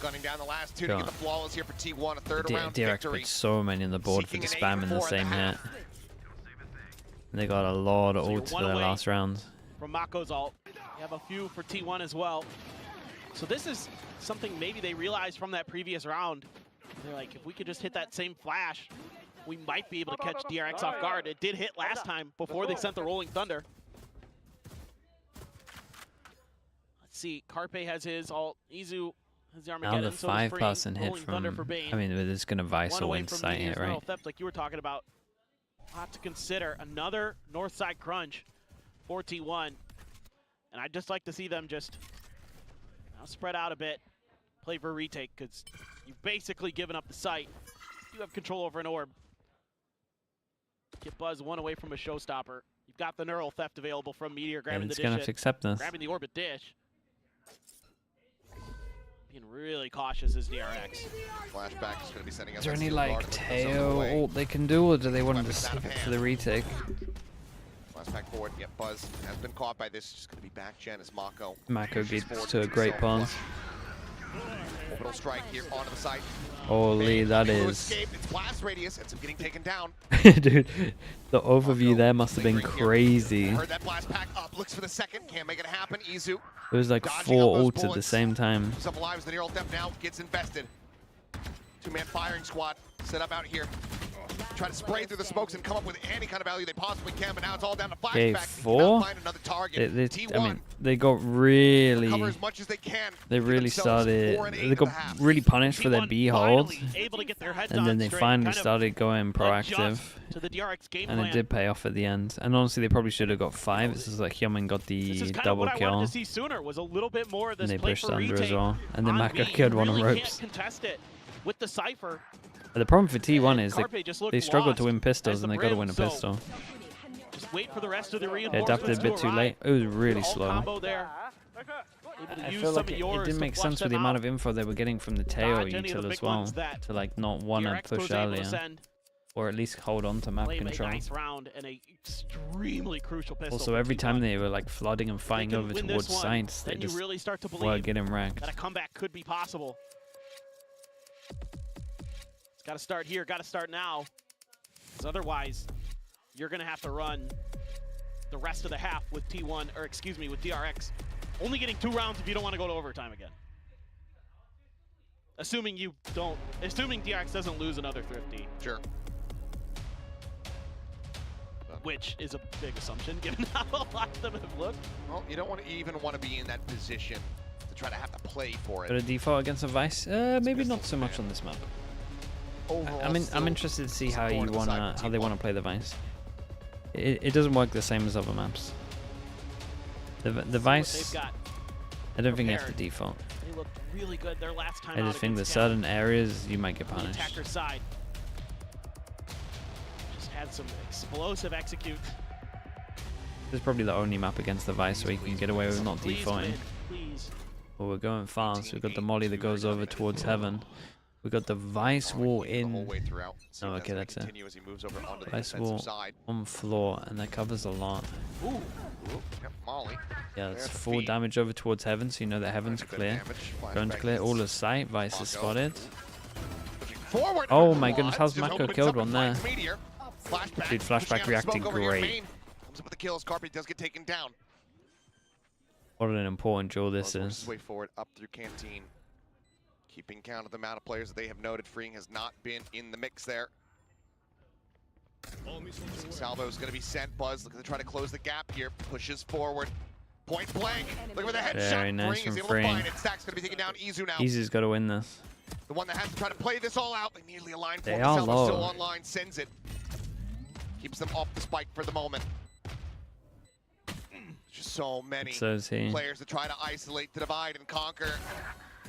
gunning down the last 2 Sure. to get the flawless here for T1, a third round DRX victory. put so many in the board for Seeking the an spam in the 8-4 same and a hit. half. They got a lot of So you're ults for one their away. last round. From Mako's ult. You have a few for T1 as well. So this is something maybe they realized from that previous round. They're like, if we could just hit that same flash, we might be able to catch DRX off guard. It did hit last time before they sent the Rolling Thunder. Let's see, Carpe has his ult. Izu has the Armageddon. Now the so does 5-person hit Rolling Thunder from, for Bane. I mean, it's going to Vice One or away win from sight Meteor's here, right? Neural Theft, like you were talking about. A lot to consider. Another north side crunch for T1. And I'd just like to see them just spread out a bit, play for a retake, because you've basically given up the site. You have control over an orb. Get Buzz one away from a showstopper. You've got the Neural Theft available from Meteor, And grabbing the it's dish going to hit, have to accept this. grabbing the orbit dish. Being really cautious as DRX. Flashback is going to be sending us. Is there a any steel like guard with the zone tail away. ult they can do, or do they want to Weapons just out of save it for hand. the retake? Flashback forward. Yep, Buzz has been caught by this. Just going to be back gen as Mako. Mako pushes gets forward to a great zone pawn. flush. Orbital strike here onto the site. Holy, Bane that able to is... escape. It's blast radius. Ends up getting taken down. Dude, the overview there must have been Lingering here. crazy. Heard that blast pack up. Looks for the second. Can't make it happen. Izu It was like dodging 4 out those ults at the bullets. same time. Keeps up alive as the Neural Theft now gets invested. 2-man firing squad set up out here. Try to spray through the smokes and come up with any kind of value they possibly can, but now it's all down to flashback. Okay, They cannot 4. find another target. T1 I mean, they got cover really... as much as they can. They Give really themselves started... 4 and 8 They in got the half. really punished for their T1 B hold. finally able to get their heads And on then they straight, finally kind of started going proactive. adjust to the DRX game And plan. it did pay off at the end. And honestly, they probably should have got 5. This is like Hyomin got This the is kind of double what I kill. wanted to see sooner, was a little bit more of this And they play pushed for under retake as well. And then on Mako B. killed You one on really ropes. can't contest it with the Cypher. But the problem for T1 is Carpe just looked they struggle to lost win pistols as and the they got to Brim, win a so pistol. Just wait for the rest of the They reinforcements adapted a bit to too arrive. late. It was really All slow. combo there. Able to I use feel some like of it yours didn't to make flush sense with them the amount out. of info they were getting from the Teo Dodge any of util the as big well. ones that To like not want to DRX push was able to earlier. send. Or at least hold on to map Play a control. nice round and a extremely crucial pistol. Also, for every time T1. they were like flooding and fighting can over win towards this one, sites, they then you just really start to were believe getting wrecked. that a comeback could be possible. It's got to start here, got to start now. Because otherwise, you're going to have to run the rest of the half with T1, or excuse me, with DRX. Only getting 2 rounds if you don't want to go to overtime again. Assuming DRX doesn't lose another Thrifty. Sure. Which is a big assumption, given how a lot of them have looked. Well, you don't even want to be in that position to try to have to play for But a it. default against a Vice? Maybe not so much on this map. Overall, I'm still interested to see how supporting you the wanna side for how they T1. wanna play the Vice. It doesn't work the same as other maps. The What they've Vice, got. I don't think you have to prepared. default. They looked really good their last time I out just think against there's Gallen. certain areas you might get On the punished. attacker side. Just had some explosive execute. This is probably the only map against the Vice where you can get away with not defaulting. Well, we're going fast. We've got the molly that goes over towards Heaven. We've got the Vice wall in. Oh, okay, that's it. Vice wall on floor, and that covers a lot. Yeah, that's 4 damage over towards Heaven, so you know that Heaven's clear. Going to clear all of sight. Vice is spotted. Oh my goodness, how's Mako killed one there? Dude, Flashback reacting great. Comes up with the kills. Carpe does get taken down. What an important duel this is. Way forward up through Canteen. Keeping count of the amount of players that they have noted. Freeing has not been in the mix there. Salvo is going to be sent. Buzz looking to try to close the gap here. Pushes forward. Point blank. Look at the headshot. Very nice from Freeing. Stack's going to be taking down Izu now. Izu's got to win this. The one that has to try to play this all out. They nearly aligned for him. Salvo still online. Sends it. Keeps them off the spike for the moment. Just so many players to try to isolate, to divide and conquer.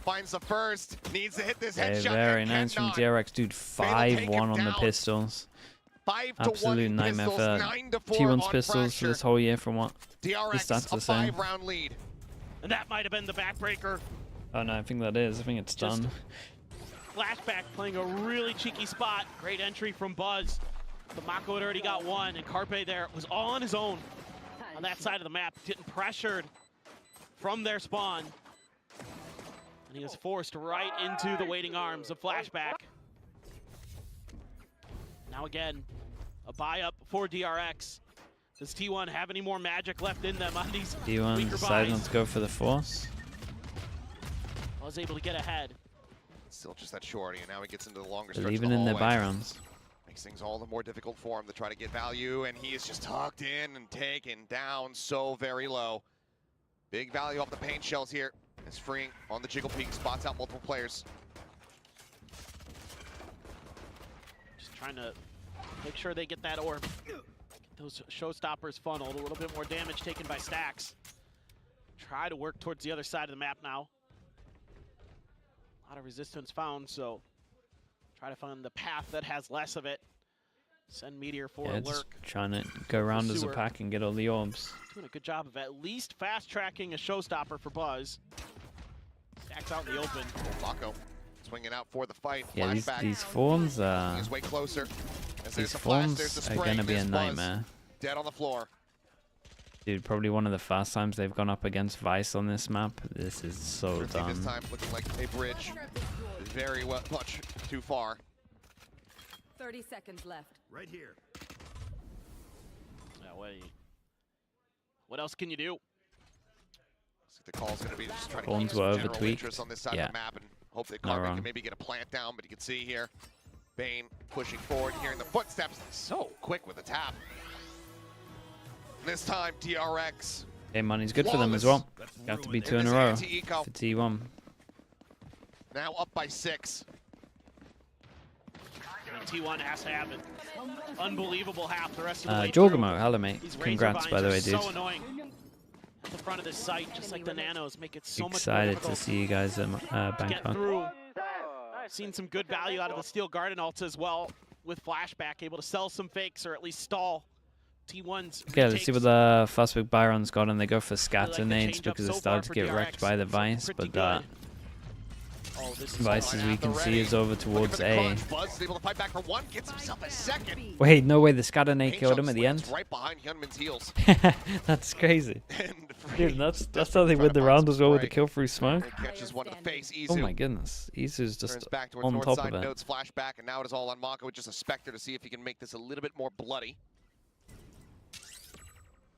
Finds the first, needs to hit this headshot. Very nice from DRX, dude. 5-1 on the pistols. Absolute nightmare for T1's pistols for this whole year from what the stats are saying. 5-round lead. And that might have been the backbreaker. Oh no, I think that is. I think it's done. Flashback playing a really cheeky spot. Great entry from Buzz. But Mako had already got one, and Carpe there was all on his own on that side of the map, getting pressured from their spawn. And he was forced right into the waiting arms of Flashback. Now again, a buy up for DRX. Does T1 have any more magic left in them on these T1 decided not to go for the force. Was able to get ahead. Still just that shorty, and now he gets into the longer They're stretch even in their buy rounds. Makes things all the more difficult for him to try to get value, and he is just tucked in and taken down so very low. Big value off the paint shells here. As Freeing on the jiggle peak, spots out multiple players. Just trying to make sure they get that orb. Get those showstoppers funneled. A little bit more damage taken by Stacks. Try to work towards the other side of the map now. A lot of resistance found, so try to find the path that has less of it. Send Meteor for a lurk. Trying to go around as a pack and get all the orbs. Doing a good job of at least fast-tracking a showstopper for Buzz. Stacks out in the open. Mako swinging out for the fight. Yeah, these forms are... He's way closer. These forms are going to be a nightmare. Dead on the floor. Dude, probably one of the first times they've gone up against Vice on this map. This is so dumb. This time looking like a bridge. Very much too far. 30 seconds left. Right here. Yeah, what else can you do? The call's going to be just trying to keep some general interest on this side of the map and hope that Carpe can maybe get a plant down, but you can see here, Bane pushing forward, hearing the footsteps, so quick with the tap. This time, DRX. Hey, money's good for them as well. Got to be 2 in a row for T1. Now up by 6. T1 has to have it. Unbelievable half the rest of the way Jorgamo, hello mate. Congrats by the way, dude. So annoying. At the front of this site, just like the nanos, make it so much excited to see you guys at Bangkok. Seen some good value out of the Steel Garden ults as well with Flashback, able to sell some fakes or at least stall T1's. Okay, let's see what the first big Byron's got, and they go for scatter nades because it started to get wrecked by the Vice, but Vice, as we can see, is over towards A. Wait, no way, the scatter nade killed him at the end? Right behind Hyunmin's heels. That's crazy. Dude, that's how they win the round as well with the kill through smoke. Catches one in the face. Oh my goodness, Izu's just on top of it. Notes flashback, and now it is all on Mako with just a Spectre to see if he can make this a little bit more bloody.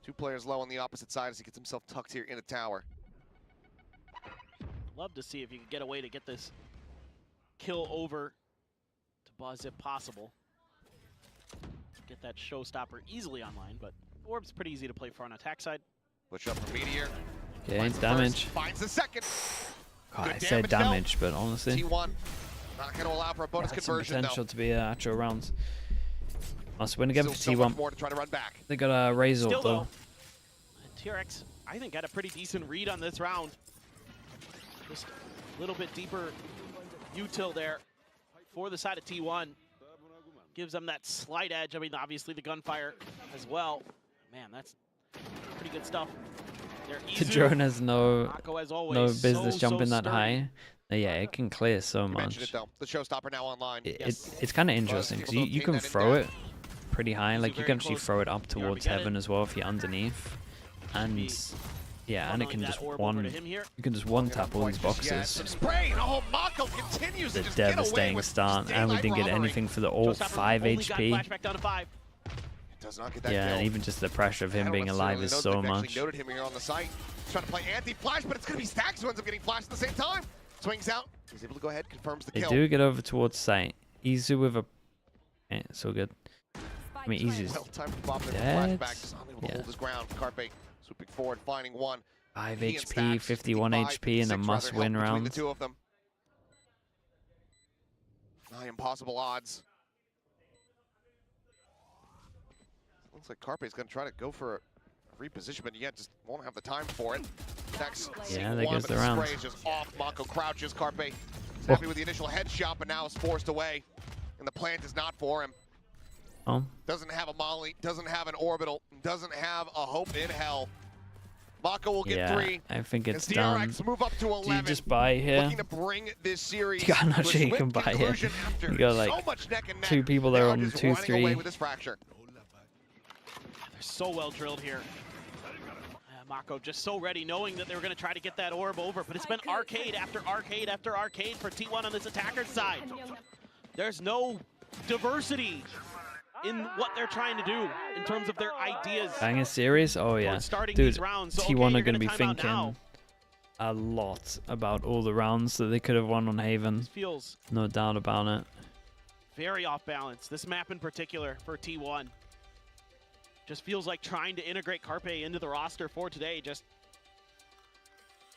2 players low on the opposite side as he gets himself tucked here in a tower. Love to see if you can get a way to get this kill over to Buzz if possible. Get that showstopper easily online, but Orb's pretty easy to play for on attack side. Push up for Meteor. Okay, damage. Finds the second. God, I said damage, but honestly, T1 not going to allow for a bonus conversion. Potential to be actual rounds. Must win again for T1. More to try to run back. They got a Razor though. TRX, I think, got a pretty decent read on this round. Just a little bit deeper util there for the side of T1. Gives them that slight edge. I mean, obviously the gunfire as well. Man, that's Pretty good stuff. The drone has no always, business jumping that sturdy. high. Yeah, it can clear so much. It, though. The showstopper now online. It's kind of interesting because you can throw it pretty high. Like you can actually throw it up towards heaven as well if you're underneath. And yeah, and it can just you can just one tap all these boxes. The devastating start, and we didn't get anything for the ult. 5 HP. Does not get that yeah, and even just the pressure of him being alive is so much. Noted him here on the site. He's trying to play anti-flash, but it's going to be Stacks who ends up getting flashed at the same time. Swings out. He's able to go ahead, confirms the kill. They do get over towards site. Easy with a... so good. I mean, Easy's dead. Yeah. Hold his ground. Carpe swooping forward, finding one. 5 HP, 51 HP in a must-win round. The two of them. Nigh impossible odds. Looks like Carpe's going to try to go for a reposition, but yet just won't have the time for it. Next, yeah, there goes the round. The just off. Mako crouches. Carpe is happy with the initial headshot, but now is forced away. And the plant is not for him. Oh. Doesn't have a molly, doesn't have an orbital, doesn't have a hope in hell. Mako will get 3. I think it's DRX done. move up to 11. Do you just buy here? Looking to bring this series I'm not sure you can buy here. You got like so 2 people there on 2-3. With this fracture. They're so well drilled here. Mako just so ready, knowing that they were going to try to get that orb over, but it's been arcade after arcade after arcade for T1 on this attacker's side. There's no diversity in what they're trying to do in terms of their ideas. Banger series? Oh yeah. Dude, T1 are going to be thinking a lot about all the rounds that they could have won on Haven. No doubt about it. Very off balance. This map in particular for T1. Just feels like trying to integrate Carpe into the roster for today. Just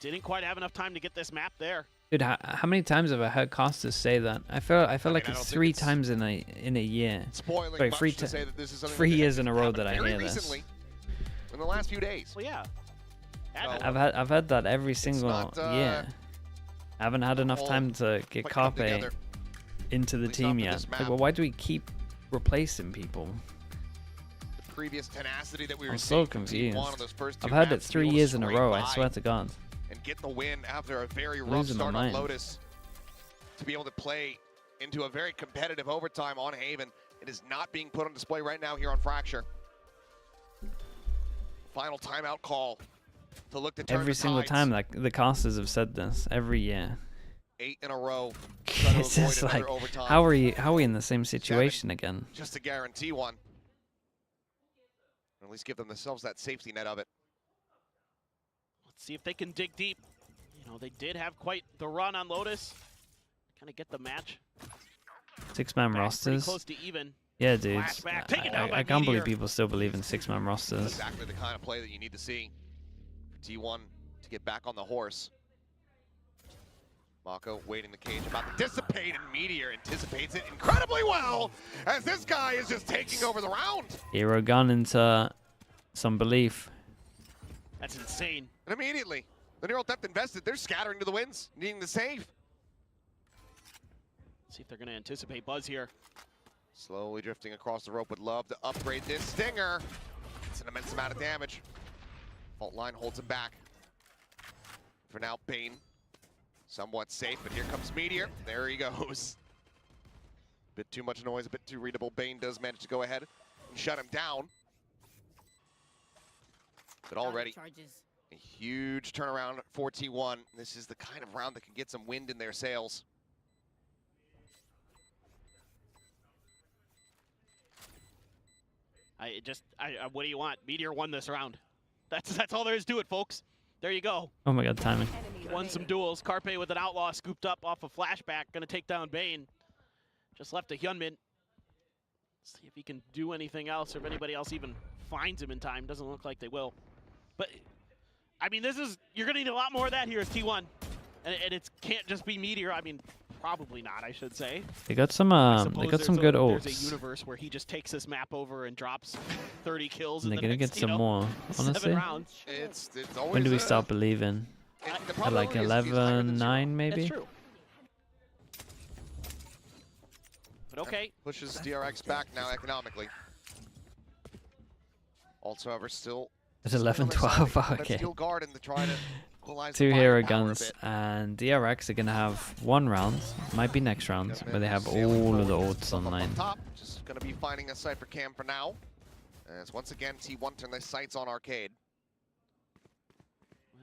didn't quite have enough time to get this map there. Dude, how many times have I heard casters say that? I feel like it's 3 times in a year. Sorry, 3 years in a row that I hear this. In the last few days. Well, yeah. I've heard that every single year. I haven't had enough time to get Carpe into the team yet. Like, well, why do we keep replacing people? The previous tenacity that we were I'm so confused. I've heard it 3 years in a row. I swear to God. And get the win after a very rough start on Lotus. To be able to play into a very competitive overtime on Haven. It is not being put on display right now here on Fracture. Final timeout call to look to turn every single time, like the casters have said this every year. 8 in a row. It's just like, how are we in the same situation 7, again? Just to guarantee one. Or at least give themselves that safety net of it. Let's see if they can dig deep. You know, they did have quite the run on Lotus. Kind of get the match. 6-man rosters. Close to even. Yeah, dude. I can't believe people still believe in 6-man rosters. That's exactly the kind of play that you need to see for T1 to get back on the horse. Mako waiting the cage, about to dissipate, and Meteor anticipates it incredibly well, as this guy is just taking over the round. Hero gun into some belief. That's insane. And immediately, the neural depth invested, they're scattering to the winds, needing the save. See if they're going to anticipate Buzz here. Slowly drifting across the rope, would love to upgrade this Stinger. It's an immense amount of damage. Fault line holds him back. For now, Bane, somewhat safe, but here comes Meteor. There he goes. Bit too much noise, a bit too readable. Bane does manage to go ahead and shut him down. But already, a huge turnaround for T1. This is the kind of round that can get some wind in their sails. What do you want? Meteor won this round. That's all there is to it, folks. There you go. Oh my God, timing. Won some duels. Carpe with an outlaw scooped up off a flashback. Gonna take down Bane. Just left a Hyunmin. See if he can do anything else, or if anybody else even finds him in time. Doesn't look like they will. But I mean, you're gonna need a lot more of that here as T1, and it can't just be Meteor. I mean, probably not, I should say. They got some good ults. There's a universe where he just takes this map over and drops 30 kills. And in they're gonna get some more. Honestly, it's always when do we start believing? At like 11-9 maybe. That's true. But okay. Pushes DRX back now economically. Also, however, still It's 11-12. Okay. 2 hero guns, and DRX are gonna have 1 round, might be next round, where they have all of the ults online. Just gonna be finding a Cypher cam for now. As once again, T1 turn their sights on Arcade.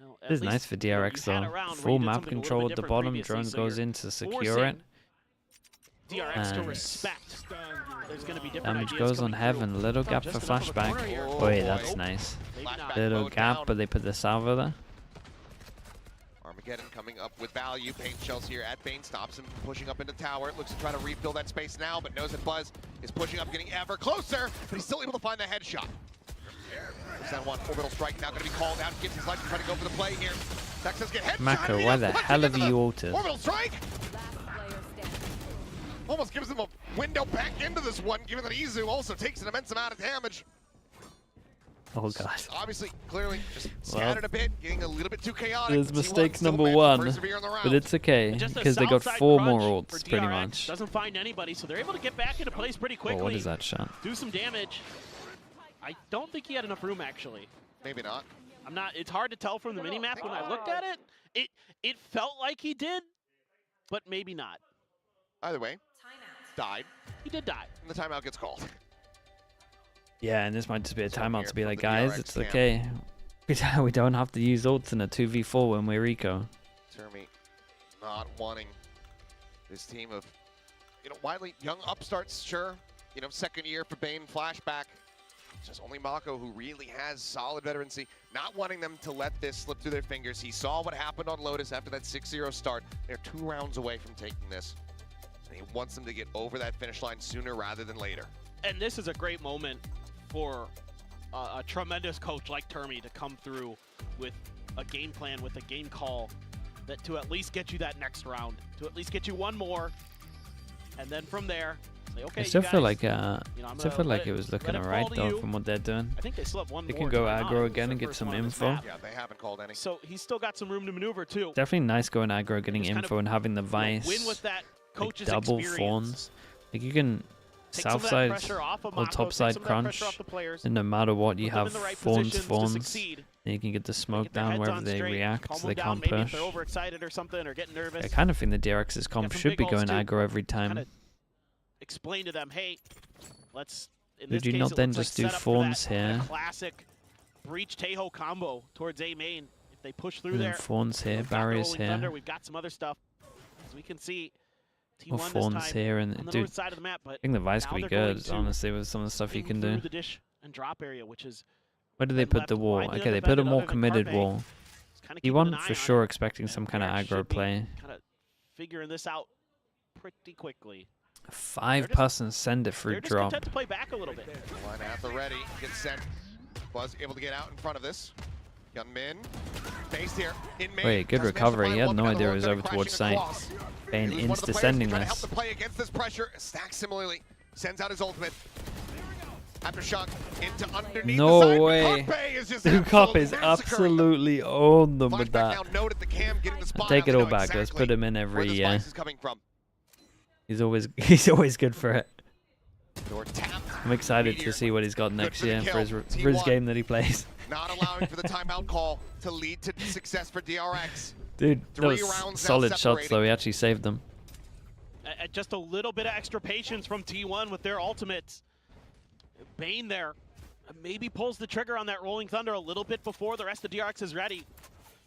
Well, This is nice for DRX though. Full map control at the bottom, drone goes in to secure it. DRX to respect. There's going to be different damage goes on Heaven, little gap for flashback. Boy, that's nice. Little gap, but they put the salvo there. Armageddon coming up with value. Paint shells here at Bane, stops him from pushing up into tower. Looks to try to refill that space now, but knows that Buzz is pushing up, getting ever closer, but he's still able to find the headshot. That one orbital strike now going to be called out. Gives his life to try to go for the play here. Texas get headshot. Mako, why the hell have you altered? Orbital strike. Almost gives him a window back into this one, given that Izu also takes an immense amount of damage. Oh god. Obviously, clearly, just scattered a bit, getting a little bit too chaotic. There's mistake number 1, but it's okay, because they got 4 more ults, pretty much. Doesn't find anybody, so they're able to get back into place pretty quickly. Oh, what is that shot? Do some damage. I don't think he had enough room, actually. Maybe not. I'm not. It's hard to tell from the minimap when I looked at it. It felt like he did, but maybe not. Either way, died. He did die. And the timeout gets called. Yeah, and this might just be a timeout to be like, guys, it's okay. We don't have to use ults in a 2v4 when we're eco. Termi not wanting this team of, widely young upstarts, sure. Second year for Bane flashback. It's just only Mako who really has solid veterancy, not wanting them to let this slip through their fingers. He saw what happened on Lotus after that 6-0 start. They're 2 rounds away from taking this. And he wants them to get over that finish line sooner rather than later. And this is a great moment for a tremendous coach like Termi to come through with a game plan, with a game call, that to at least get you that next round, to at least get you 1 more, and then from there, say, okay, I still feel like it was looking alright though from what they're doing. I think they still have 1 more. They can go aggro again and get some info. Yeah, they haven't called any. So he's still got some room to maneuver too. Definitely nice going aggro, getting info, and having the vice. Win with that coach's double experience. Fawns. Like you can south side or top side crunch, and no matter what you have Fawns, and you can get the smoke down wherever they react, so they can't push. They're overexcited or something, or getting nervous. I kind of think the DRX's comp should be going aggro every time. Explain to them, hey, let's. Would you not then just do Fawns here? Classic breach Teho combo towards A main. If they push through there, Fawns here, barriers here. We've got some other stuff, as we can see. Or Fawns here, and dude, side of the map, but I think the Vice could be good, honestly, with some of the stuff you can do. The dish and drop area, which is where do they put the wall? Okay, they put a more committed wall. T1 for sure expecting some kind of aggro play. Kind of figuring this out pretty quickly. 5-person send it through drop. To play back a little bit. Line at the ready, gets sent. Buzz able to get out in front of this. Young Min, based here in main. Wait, good recovery. He had no idea it was over towards site. Bane insta-sending this. Help the play against this pressure. Stack similarly sends out his ultimate. Aftershock into underneath no the side. way. Kickoff is absolutely on them with that. Take it all back. Let's put him in every year. He's always good for it. I'm excited to see what he's got next year for his game that he plays. Not allowing for the timeout call to lead to success for DRX. Dude, those solid shots though. He actually saved them. Just a little bit of extra patience from T1 with their ultimates. Bane there maybe pulls the trigger on that Rolling Thunder a little bit before the rest of DRX is ready.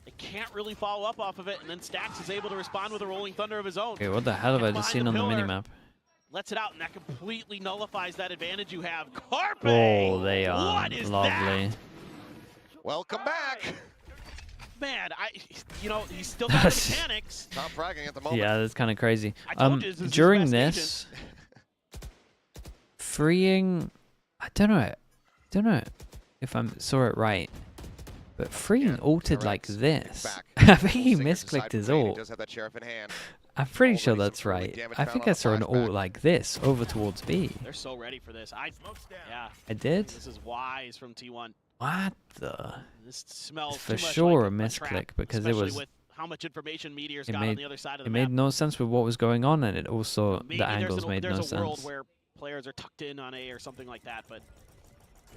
They can't really follow up off of it, and then Stax is able to respond with a Rolling Thunder of his own. Okay, what the hell have I just seen on the minimap? Lets it out, and that completely nullifies that advantage you have. Carpe! Oh, they are lovely. That? Welcome back. Man, he's still got the mechanics. Not fragging at the moment. Yeah, that's kind of crazy. During this, freeing, I don't know if I saw it right, but freeing ulted like this. I think he misclicked his ult. I'm pretty sure that's right. I think I saw an ult like this over towards B. They're so ready for this. Yeah. I did? This is wise from T1. What the? This smells for sure like a misclick because it was. With how much information Meteor's got on the other side of the map. It made no sense with what was going on, and it also the angles made no sense. There's a world where players are tucked in on A or something like that, but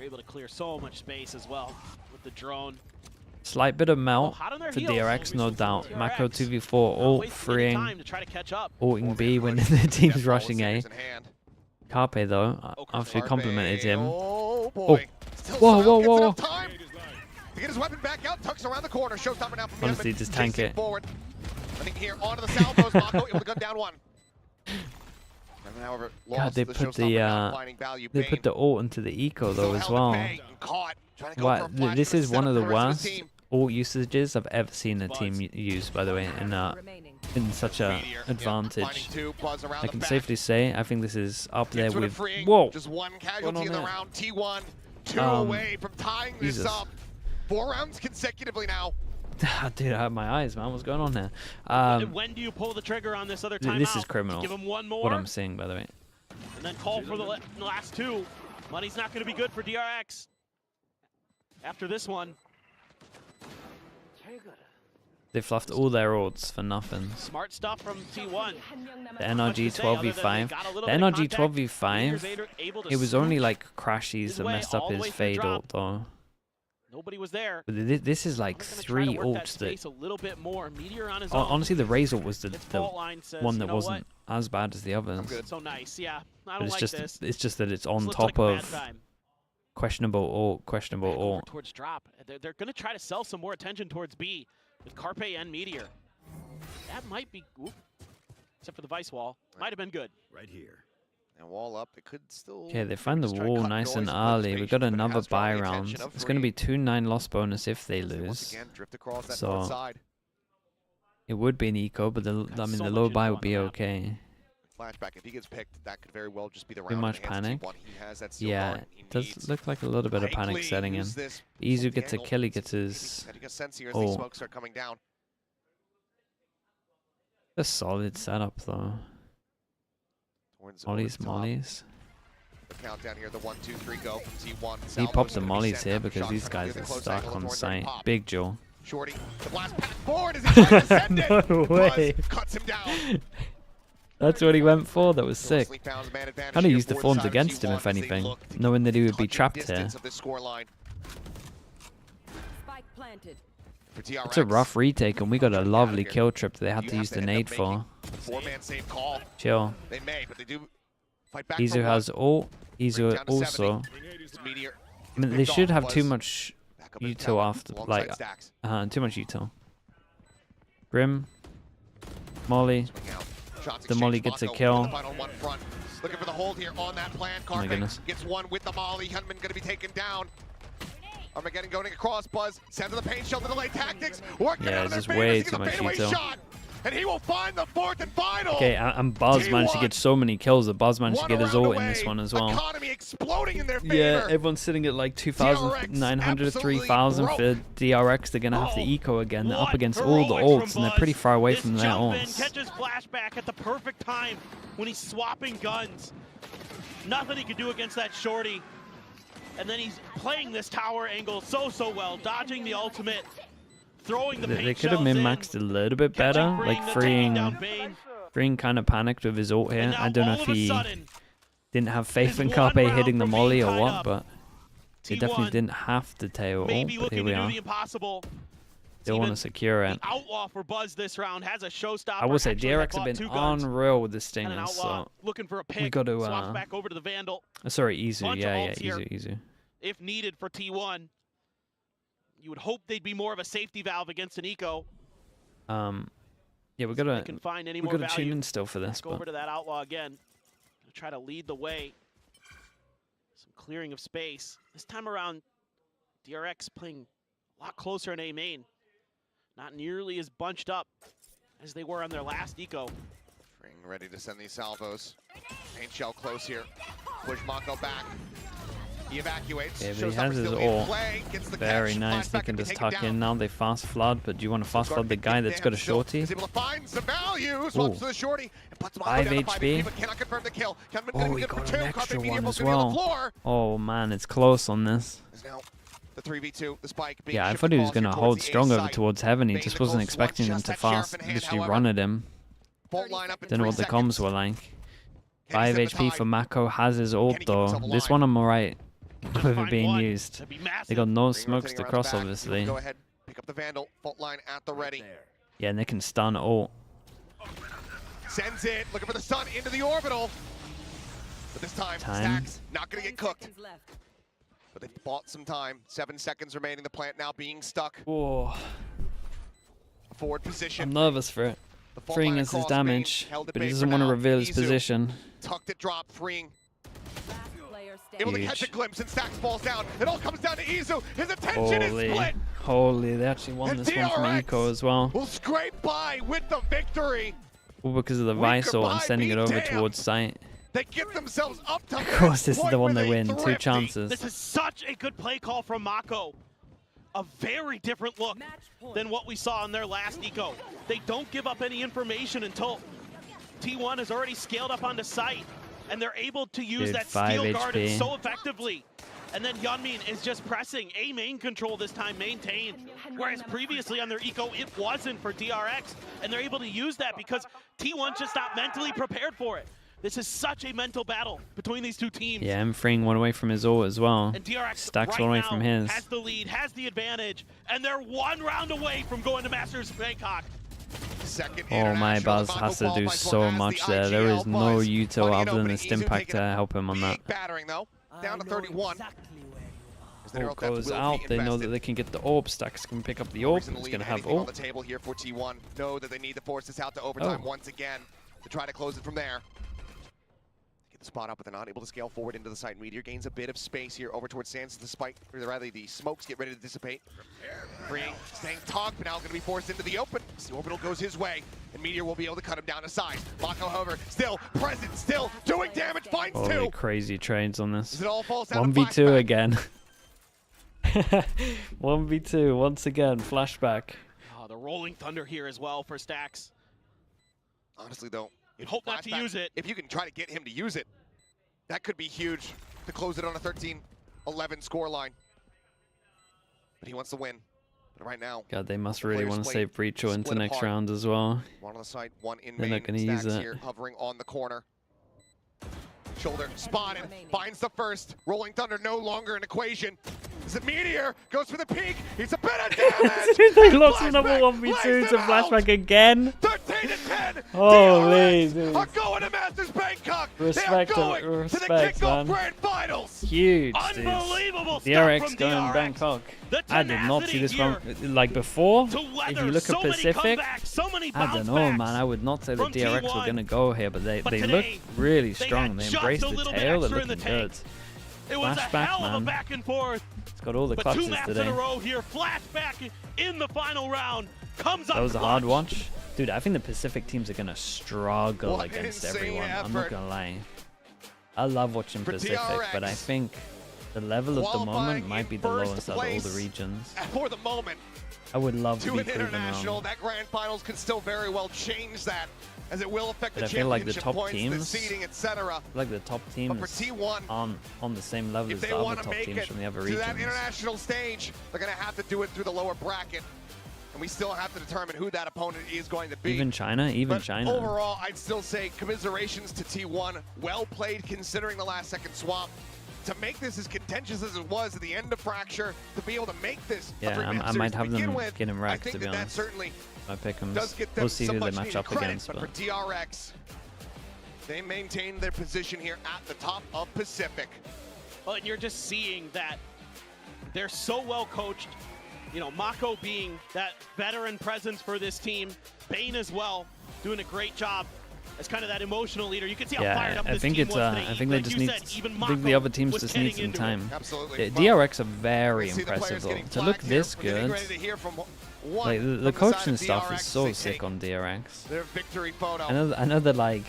They're able to clear so much space as well with the drone. Slight bit of melt hot on their for heels. DRX, no doubt. DRX. Mako 2v4, ult freeing, time to try to catch up. ulting B when the team's rushing A. Carpe though, after we complimented him. Oh boy. Whoa, whoa, whoa. To get his weapon back out, tucks around the corner. Showstopper now from Honestly, Yemen, just tank chasing it. forward. I think here onto the salvos, Mako able to gun down one. However, God, they put the ult into the eco though as well. What? This is one of the worst ult usages I've ever seen a team use, by the way, in such a advantage. I can safely say I think this is up there with. Whoa! Just one casualty in the round. T1, 2 away from tying this up. 4 rounds consecutively now. Dude, I have my eyes, man. What's going on here? When do you pull the trigger on this other timeout? This is criminal. Give him one more. What I'm seeing, by the way. And then call for the last 2. Money's not going to be good for DRX. After this one. They fluffed all their ults for nothing. Smart stuff from T1. The NRG 12v5. The NRG 12v5, it was only like Crashies that messed up his fade ult though. Nobody was there. But this is like 3 ults that. A little bit more. Meteor on his own. Honestly, the Razor was the says, one that wasn't as bad as the others. So nice, yeah. I But don't like this. It's just that it's on top of questionable ult, questionable ult. Towards drop. They're going to try to sell some more attention towards B with Carpe and Meteor. That might be, except for the Vice wall, might have been good. Right here. And wall up, it could still. Okay, they find the wall nice and early. We got another buy round. It's going to be 2-9 loss bonus if they lose. So it would be an eco, but the low buy would be okay. Flashback, if he gets picked, that could very well just be the round. Too much panic. Yeah, it does look like a little bit of panic setting in. Izu gets a kill, he gets his. Oh, a solid setup though. Mollies. The countdown here, the 1, 2, 3 go from T1. He popped the mollies here because these guys are stuck on site. Big Joe. Shorty, the blast pack forward as he tries to send it. No way. Cuts him down. That's what he went for. That was sick. Kind of used the thorns against him, if anything, knowing that he would be trapped here. It's a rough retake, and we got a lovely kill trip that they had to use the nade for. Chill. Izu has ult. Izu also. I mean, they should have too much util after, like, too much util. Grim. Molly. The Molly gets a kill. Looking for the hold here on that plan. Oh my goodness. Gets one with the Molly. Hunman going to be taken down. Armageddon going across. Buzz sends to the paint shell to delay tactics. Yeah, it's just way too much util. And he will find the 4th and final. Okay, and Buzz managed to get so many kills that Buzz managed to get his ult in this one as well. Economy exploding in their favor. Yeah, everyone's sitting at like 2,900 to 3,000 for DRX. They're going to have to eco again. They're up against all the ults, and they're pretty far away from their ults. Catches flashback at the perfect time when he's swapping guns. Nothing he could do against that shorty. And then he's playing this tower angle so well, dodging the ultimate. Throwing the they could have min-maxed a little bit better, like Freeing kind of panicked with his ult here. I don't know if he didn't have faith in Carpe hitting the molly or what, but they definitely didn't have to tail ult, but here we are. They want to secure it. I will say DRX have been unreal with the stingers, so we got to back over to the Vandal. Sorry, Izu, yeah, Izu. If needed for T1. You would hope they'd be more of a safety valve against an eco. Yeah, we gotta tune in still for this. Go over to that outlaw again. Gonna try to lead the way. Some clearing of space. This time around, DRX playing a lot closer in A main. Not nearly as bunched up as they were on their last eco. Freeing ready to send these salvos. Paint shell close here. Push Mako back. He evacuates. Yeah, but he has his ult. Very nice. He can just tuck in now. They fast flood, but do you want to fast flood the guy that's got a shorty? He's able to find some value. Swaps to the shorty and puts him 5 HP. but cannot confirm the kill. Oh, he got an extra one as well. Oh man, it's close on this. The 3v2, the spike. Yeah, I thought he was going to hold strong over towards heaven. He just wasn't expecting them to fast, literally run at him. Don't know what the comms were like. 5 HP for Mako, has his ult though. This one I'm alright. with it being used. That'd be massive. They got no Ring smokes to rotating cross, around the back. obviously. Go ahead, pick up the Vandal. Fault line at the ready. Yeah, and they can stun ult. Sends it, looking for the stun into the orbital. But this time, Stacks not going to get cooked. But they've bought some time. 7 seconds remaining. The plant now being stuck. Whoa. Forward position. I'm nervous for it. Freeing is his damage, but he doesn't want to reveal his position. Tucked it, drop, freeing. Able to catch a glimpse, and Stacks falls down. It all comes down to Izu. His attention is split. Holy, they actually won this one from Eco as well. Will scrape by with the victory. All because of the Vice ult and sending it over towards site. They get themselves up to Of course, this is the one they win. 2 chances. This is such a good play call from Mako. A very different look than what we saw in their last eco. They don't give up any information until T1 has already scaled up onto site, and they're able to use that steel guard so effectively. And then Yeonmin is just pressing a main control this time, maintained. Whereas previously on their eco, it wasn't for DRX. And they're able to use that because T1's just not mentally prepared for it. This is such a mental battle between these two teams. Yeah, and freeing one away from his ult as well. And DRX Stacks right one away now from his. has the lead, has the advantage, and they're 1 round away from going to Masters Bangkok. Oh my, Buzz has to do so much there. There is no util other than the stim pack to help him on that. Down to 31. Ult goes out, they know that they can get the orb. Stacks can pick up the orb, he's going to have ult. On the table here for T1. Know that they need to force this out to overtime once again to try to close it from there. Get the spot up, but they're not able to scale forward into the site. Meteor gains a bit of space here over towards Sands. Or rather, the smokes get ready to dissipate. Freeing, staying tugged, but now going to be forced into the open. The orbital goes his way, and Meteor will be able to cut him down to size. Mako, however, still present, still doing damage, finds 2. Holy crazy trades on this. It all falls down 1v2 again. 1v2 once again, flashback. Oh, the rolling thunder here as well for Stacks. Honestly, though, you'd hope not to use it. If you can try to get him to use it, that could be huge to close it on a 13-11 scoreline. But he wants to win. But right now, God, they must really want to save Breacher into next round as well. One on the side, one in They're not going to use it. Here, hovering on the corner. Shoulder spotted, finds the first. Rolling Thunder no longer an equation. Is it Meteor? Goes for the peak. He's a bit of damage. They lost another 1v2 to flashback again. 13-10. Holy dude. Are going to Masters Bangkok. Respect, they are going to the Kickoff Grand Finals. Huge, Unbelievable dude. DRX going Bangkok. I did not see this one like before. If you look at Pacific, I don't know, man. I would not say that DRX were going to go here, but they look really strong. They embrace the tail. They're looking good. It was a hell of a back and forth. It's got all the clutches today. 2 maps in a row here. Flashback in the final round. Comes up. That was a hard watch. Dude, I think the Pacific teams are going to struggle against everyone. I'm not going to lie. I love watching Pacific, but I think the level at the moment might be the lowest out of all the regions. For the moment. I would love to be proven international. wrong. That Grand Finals could still very well change that, as it will affect But the I feel like the championship top points, teams, the seeding, etc. Like the top teams But for T1, on the same level as the other top teams from the other regions. To that international stage, they're going to have to do it through the lower bracket. And we still have to determine who that opponent is going to be. Even China, China. Overall, I'd still say commiserations to T1. Well played considering the last second swap. To make this as contentious as it was at the end of Fracture, to be able to make this yeah, I might have them get him wrecked, to be honest. Certainly I pick them. does get them we'll see who they much match up credit, against. But for DRX, they maintain their position here at the top of Pacific. Well, and you're just seeing that they're so well coached. You know, Mako being that veteran presence for this team, Bane as well, doing a great job as kind of that emotional leader. You can see how fired up this team was today. I think they just need. I think the other teams just need some time. Absolutely. DRX are very impressive though. To look this good, like the coaching stuff is so sick on DRX. Their victory photo. I know that like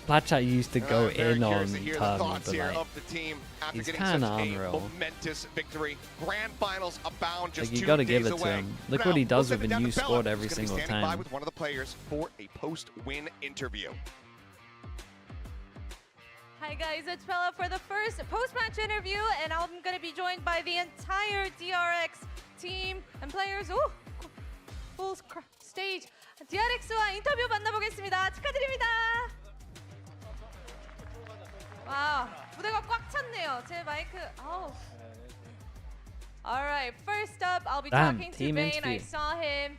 Platchat used to go in on Tami, but like he's kind of unreal. Momentous victory. Grand Finals abound just like you got to give it to him. Look what he does with a new squad every single time. With one of the players for a post-win interview. Hi guys, it's Bella for the first post-match interview, and I'm going to be joined by the entire DRX team and players. Ooh, full stage. DRX와 인터뷰 만나보겠습니다. 축하드립니다. 와, 무대가 꽉 찼네요. 잠시만요. 제 마이크. All right. First up, I'll be Damn, talking to team Bane. interview. I saw him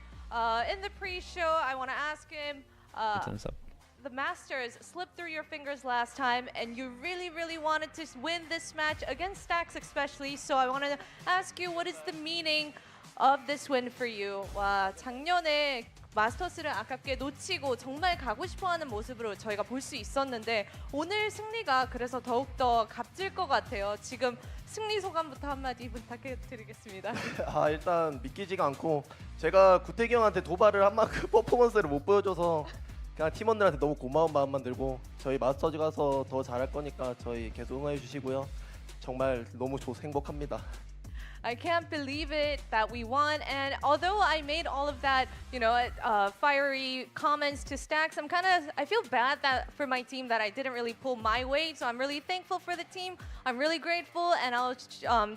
in the pre-show. I want to ask him. The Masters slipped through your fingers last time, and you really wanted to win this match against Stax, especially. So I want to ask you, what is the meaning of this win for you? 와, 작년에 마스터스를 아깝게 놓치고 정말 가고 싶어하는 모습으로 저희가 볼 수 있었는데 오늘 승리가 그래서 더욱더 값질 것 같아요. 지금 승리 소감부터 한마디 부탁드리겠습니다. 일단 믿기지가 않고 제가 구태기 형한테 도발을 한 만큼 퍼포먼스를 못 보여줘서 그냥 팀원들한테 너무 고마운 마음만 들고 저희 마스터즈 가서 더 잘할 거니까 저희 계속 응원해 주시고요. 정말 너무 행복합니다. I can't believe it that we won, and although I made all of that, fiery comments to Stax, I feel bad that for my team that I didn't really pull my weight. So I'm really thankful for the team. I'm really grateful, and I'll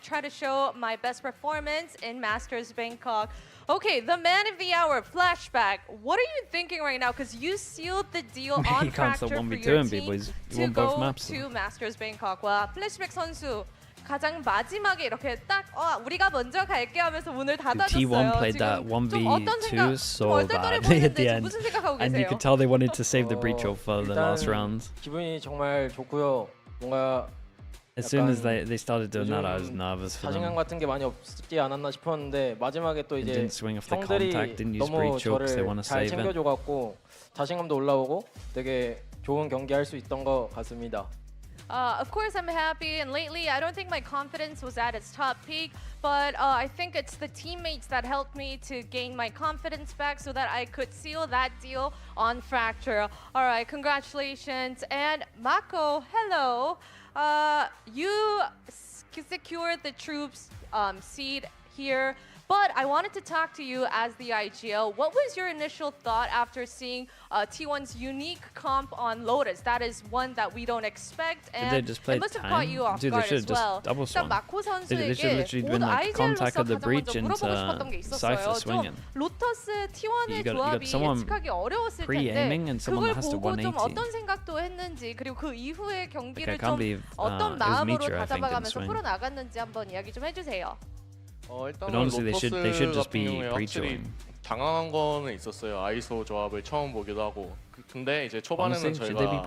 try to show my best performance in Masters Bangkok. Okay, the man of the hour, flashback. What are you thinking right now? Because you sealed the deal on Fracture for your team to go to Masters Bangkok. 와, 플래시백 선수. 가장 마지막에 이렇게 딱 우리가 먼저 갈게 하면서 문을 닫아줬어요. T1 played that 1v2 so badly at the end, and you could tell they wanted to save the breach for the last round. 기분이 정말 좋고요. 뭔가 as soon as they started doing that, I was nervous for them. 자신감 같은 게 많이 없지 않았나 싶었는데 마지막에 또 이제 형들이 너무 저를 잘 챙겨줘갖고 자신감도 올라오고 되게 좋은 경기 할 수 있던 것 같습니다. Of course, I'm happy, and lately I don't think my confidence was at its top peak, but I think it's the teammates that helped me to gain my confidence back so that I could seal that deal on Fracture. All right, congratulations. And Mako, hello. You secured the troops seed here, but I wanted to talk to you as the IGL. What was your initial thought after seeing T1's unique comp on Lotus? That is one that we don't expect, and it must have caught you off guard as well. 일단 마코 선수에게 온 IGL로서 가장 먼저 물어보고 싶었던 게 있었어요. 좀 로터스 T1의 조합이 예측하기 어려웠을 텐데 그걸 보고 좀 어떤 생각도 했는지, 그리고 그 이후의 경기를 좀 어떤 마음으로 다잡아가면서 풀어나갔는지 한번 이야기 좀 해주세요. 일단 honestly, they should just be breaching. 당황한 거는 있었어요. 아이소 조합을 처음 보기도 하고. 근데 이제 초반에는 저희가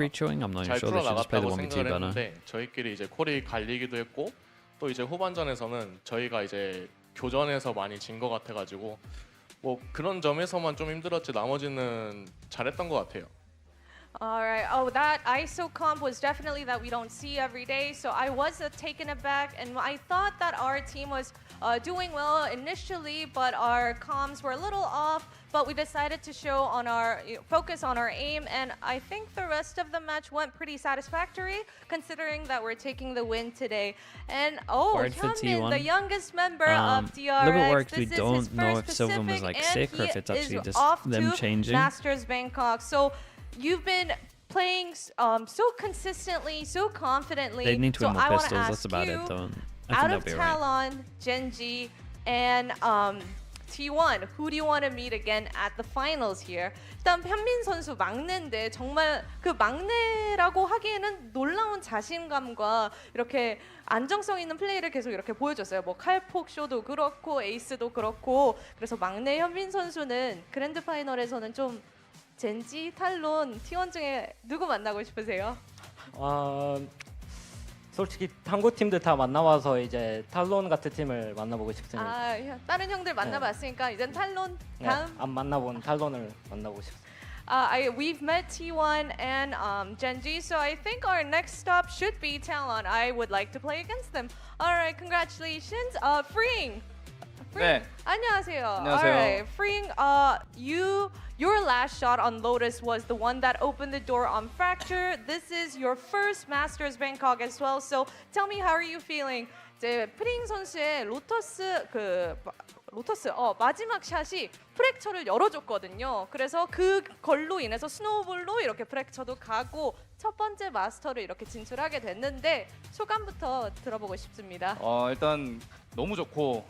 잘 풀어나갔다고 생각을 했는데 저희끼리 이제 콜이 갈리기도 했고 또 이제 후반전에서는 저희가 이제 교전에서 많이 진 것 같아가지고 뭐 그런 점에서만 좀 힘들었지 나머지는 잘했던 것 같아요. All right. Oh, that ISO comp was definitely that we don't see every day. So I was taken aback, and I thought that our team was doing well initially, but our comms were a little off. But we decided to show on our focus on our aim, and I think the rest of the match went pretty satisfactory, considering that we're taking the win today. And Hyunmin, the youngest member of DRX, this is his first Pacific, and he is off to Masters Bangkok. So you've been playing so consistently, so confidently. They need to win more I pistols. That's about it, though. Out of Talon, GEN.G, and T1, who do you want to meet again at the finals here? 일단 현민 선수 막내인데 정말 그 막내라고 하기에는 놀라운 자신감과 이렇게 안정성 있는 플레이를 계속 이렇게 보여줬어요. 뭐 칼폭 쇼도 그렇고 에이스도 그렇고. 그래서 막내 현민 선수는 그랜드 파이널에서는 좀 젠지, 탈론, T1 중에 누구 만나고 싶으세요? 솔직히 한국 팀들 다 만나봐서 이제 탈론 같은 팀을 만나보고 싶습니다. 다른 형들 만나봤으니까 이젠 탈론 다음. 안 만나본 탈론을 만나고 싶습니다. We've met T1 and GEN.G, so I think our next stop should be Talon. I would like to play against them. All right, congratulations. Freeing. 네. 안녕하세요. 안녕하세요. All right, Freeing. Your last shot on Lotus was the one that opened the door on Fracture. This is your first Masters Bangkok as well. So tell me, how are you feeling? 이제 프링 선수의 로터스 마지막 샷이 프랙처를 열어줬거든요. 그래서 그걸로 인해서 스노우볼로 이렇게 프랙처도 가고 첫 번째 마스터를 이렇게 진출하게 됐는데 소감부터 들어보고 싶습니다. 일단 너무 좋고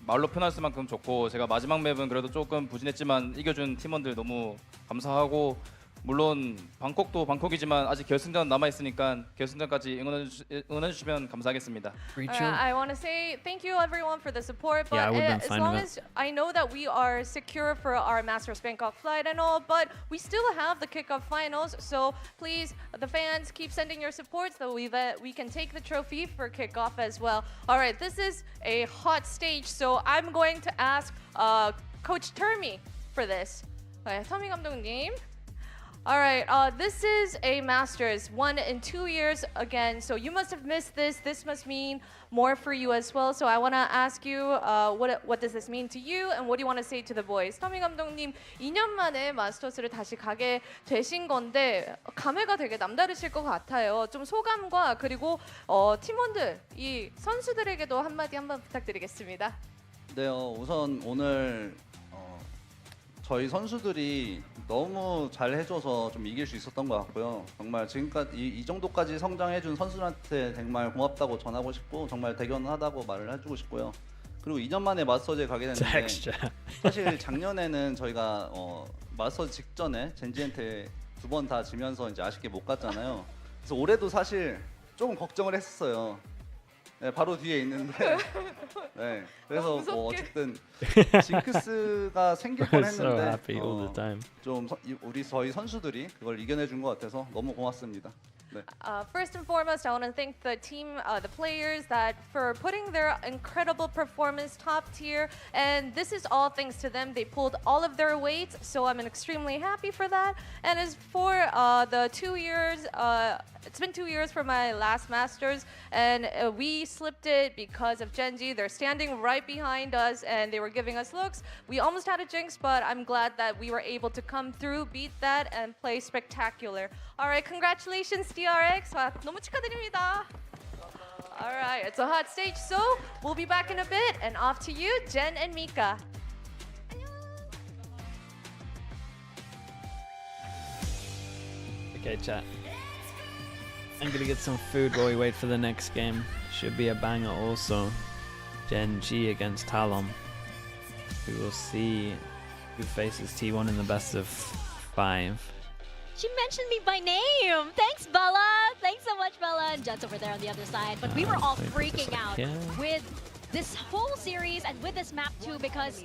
말로 표현할 수만큼 좋고 제가 마지막 맵은 그래도 조금 부진했지만 이겨준 팀원들 너무 감사하고 물론 방콕도 방콕이지만 아직 결승전 남아 있으니까 결승전까지 응원해 주시면 감사하겠습니다. I want to say thank you everyone for the support, but as long as I know that we are secure for our Masters Bangkok flight and all, but we still have the kickoff finals, so please the fans keep sending your support so we can take the trophy for kickoff as well. All right, this is a hot stage, so I'm going to ask Coach Termi for this. 터미 감독님. All right, this is a Masters, 1 in 2 years again, so you must have missed this. This must mean more for you as well. So I want to ask you, what does this mean to you, and what do you want to say to the boys? 터미 감독님, 2년 만에 마스터스를 다시 가게 되신 건데 감회가 되게 남다르실 것 같아요. 좀 소감과 그리고 팀원들, 이 선수들에게도 한마디 부탁드리겠습니다. 네, 우선 오늘 저희 선수들이 너무 잘 해줘서 좀 이길 수 있었던 것 같고요. 정말 지금까지 이 정도까지 성장해준 선수들한테 정말 고맙다고 전하고 싶고 정말 대견하다고 말을 해주고 싶고요. 그리고 2년 만에 마스터즈에 가게 됐는데 사실 작년에는 저희가 마스터즈 직전에 젠지한테 2번 다 지면서 이제 아쉽게 못 갔잖아요. 그래서 올해도 사실 조금 걱정을 했었어요. 네, 바로 뒤에 있는데 네, 그래서 뭐 어쨌든 징크스가 생길 뻔했는데 좀 저희 선수들이 그걸 이겨내준 것 같아서 너무 고맙습니다. 네. First and foremost, I want to thank the team, the players, that for putting their incredible performance top tier, and this is all thanks to them. They pulled all of their weight, so I'm extremely happy for that. And as for the 2 years, it's been 2 years for my last Masters, and we slipped it because of Gen.G. They're standing right behind us, and they were giving us looks. We almost had a jinx, but I'm glad that we were able to come through, beat that, and play spectacular. All right, congratulations, DRX. 너무 축하드립니다. All right, it's a hot stage, so we'll be back in a bit, and off to you, Jen and Mika. Okay, chat. I'm gonna get some food while we wait for the next game. Should be a banger also. GEN.G against TALON. We will see who faces T1 in the best of 5. She mentioned me by name. Thanks, Bella. Thanks so much, Bella. And Jet's over there on the other side. But we were all freaking out with this whole series and with this map too, because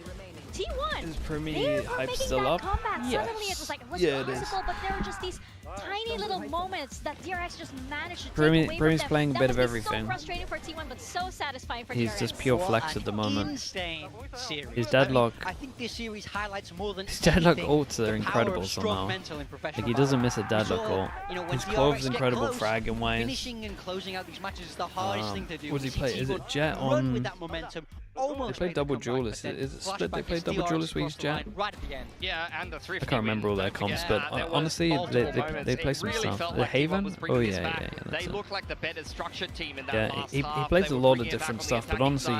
T1, they were making that comeback. Suddenly it was like, it wasn't possible, but there were just these tiny little moments that DRX just managed to take away from them. playing a bit of everything. So frustrating for T1, but so satisfying for DRX. He's just pure flex at the moment. His deadlock. I think this series highlights more than his deadlock ults are incredible somehow. Like he doesn't miss a deadlock ult. His clove's incredible fragging wise. Finishing and closing out these matches is the hardest thing to do. What does he play? Is it Jet on? They play double duelist. Is it split? They play double duelist with Jet. Yeah, and the I can't remember all their comps, but honestly, they play some really stuff. The Haven? Oh yeah. They look like the better structured team in that last he half. plays a lot of different stuff, but honestly,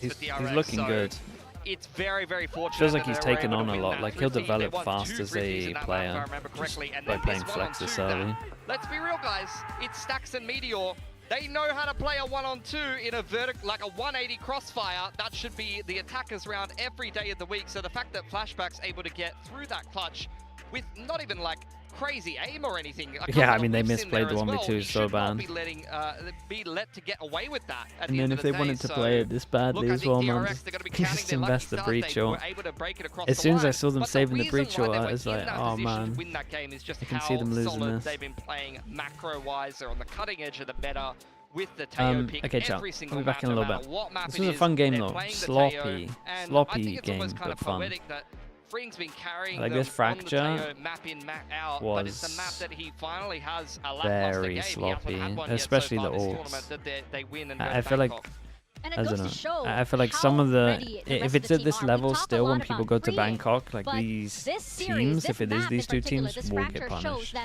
he's looking good. It's very, very fortunate. Feels like he's taken on a lot. Like he'll develop fast as a player just by playing flex this early. Let's be real, guys. It's Stacks and Meteor. They know how to play a 1-on-2 in a like a 180 crossfire. That should be the attackers round every day of the week. So the fact that Flashback's able to get through that clutch with not even like crazy aim or anything. Yeah, I mean they misplayed the 1v2 so bad. Be let to get away with that. And then if they wanted to play it this badly as well, man, just invest the breach ult. As soon as I saw them saving the breach ult, I was like, oh man, I can see them losing this. They've been playing macro-wise. They're on the cutting edge of the meta with the Teo pick okay, chat. every single I'll be back in a little bit. This was a fun game though. Sloppy game, but fun. Freeing's been carrying like this fracture map in, map out, was but it's a map that he finally has a very sloppy, especially the ults. I feel like I don't know. I feel like some of the if it's at this level still, when people go to Bangkok, like these teams, if it is these two teams, will get punished.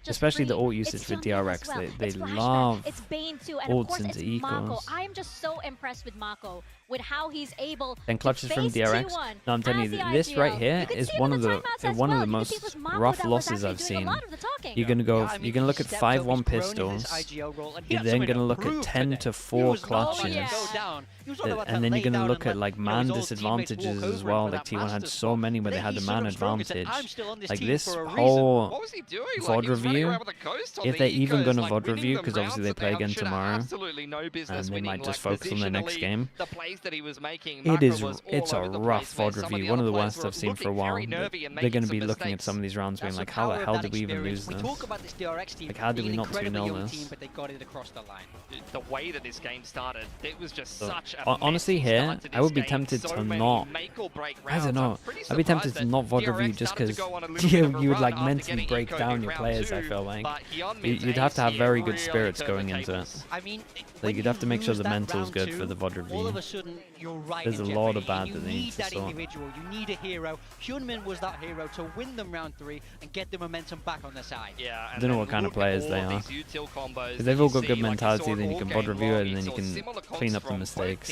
Especially the ult usage for DRX, they love ults into ecos. I am just so impressed with Mako. with how he's able then clutches to from face DRX. T1 No, I'm telling as you, the this right IGL. here You can is see one it of in the timeouts as one of well. the You can see it most was Mako rough that was losses actually I've doing a seen. lot of the talking. You're gonna go. Yeah, I mean, you're gonna look he at stepped up, 5-1 he's grown in pistols. this IGL role, and he You're had then something gonna look at prove 10 today. to He 4 was not clutches. about to go down. He was not about to And then lay you're gonna down look and at like let, man his old teammates disadvantages walk as over well. him for Like that T1 had Masters so many where But they had he the stood man up strong and said, advantage. "I'm still on this Like team this for a reason." whole What was he doing? VOD Like, he was running review. around with a ghost on If the they're even ecos, gonna like, VOD winning review, the because obviously rounds they that play again should have tomorrow, absolutely no business and they winning. might just Like, focus on their next positionally, game. The plays that he was making, It Mako is. was all It's a over the rough place where VOD some of review. the One of other the players worst were I've seen for a looking while. very nervy and They're making gonna some be looking at mistakes. some of these rounds, being That's like, the how the power of hell that did we even lose experience. this? We talk about this DRX team Like, how did being we an not incredibly 2-0 young this? team, but they got it across the line. The way that this game started, it was just So, such a honestly, messy here start to I would this be game. tempted So to many not. make or break I rounds. don't know. I'm pretty I'd be tempted surprised to not VOD that review DRX just started to because go on a little bit of a you would like run after mentally getting break ecoed down in your round players. I 2, feel like but Hyunmin's you'd have to have ace very here good really spirits turned going the into it. tables. I mean, Like you'd have to make sure the that mental's round good two, for the VOD all review. of a sudden, you're right There's in a lot jeopardy, of bad and you that they need need to that sort. individual. You need a hero. Hyunmin was that hero to win them round 3 and get the momentum back on their side. Yeah, I don't know what kind of players they are. Because they've all got good mentality, then you can VOD review it, and then you can clean up the mistakes.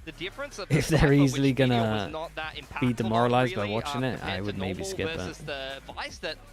If they're easily gonna be demoralized by watching it, I would maybe skip it.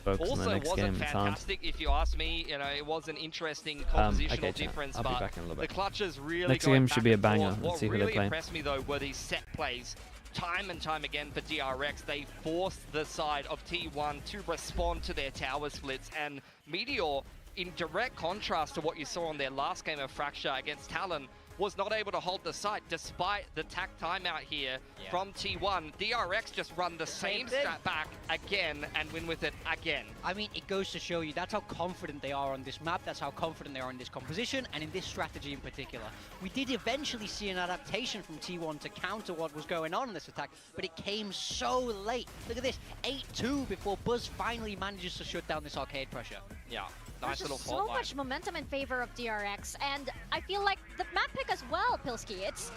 Focus on the next game. It's hard. If you ask me, you know, it was an interesting compositional Okay, difference, I'll be but back in a little the bit. clutches really Next going game back should be a and banger. forth. Let's see who What they really play. impressed me though were these set plays. Time and time again for DRX, they forced the side of T1 to respond to their tower splits, and Meteor, in direct contrast to what you saw on their last game of Fracture against Talon, was not able to hold the site despite the tack timeout here from T1. DRX just run the same strat back again and win with it again. I mean, it goes to show you that's how confident they are on this map, that's how confident they are in this composition, and in this strategy in particular. We did eventually see an adaptation from T1 to counter what was going on in this attack, but it came so late. Look at this, 8-2 before Buzz finally manages to shut down this arcade pressure. Yeah. There's just so much momentum in favor of DRX, and I feel like the map pick as well, Pilski. It's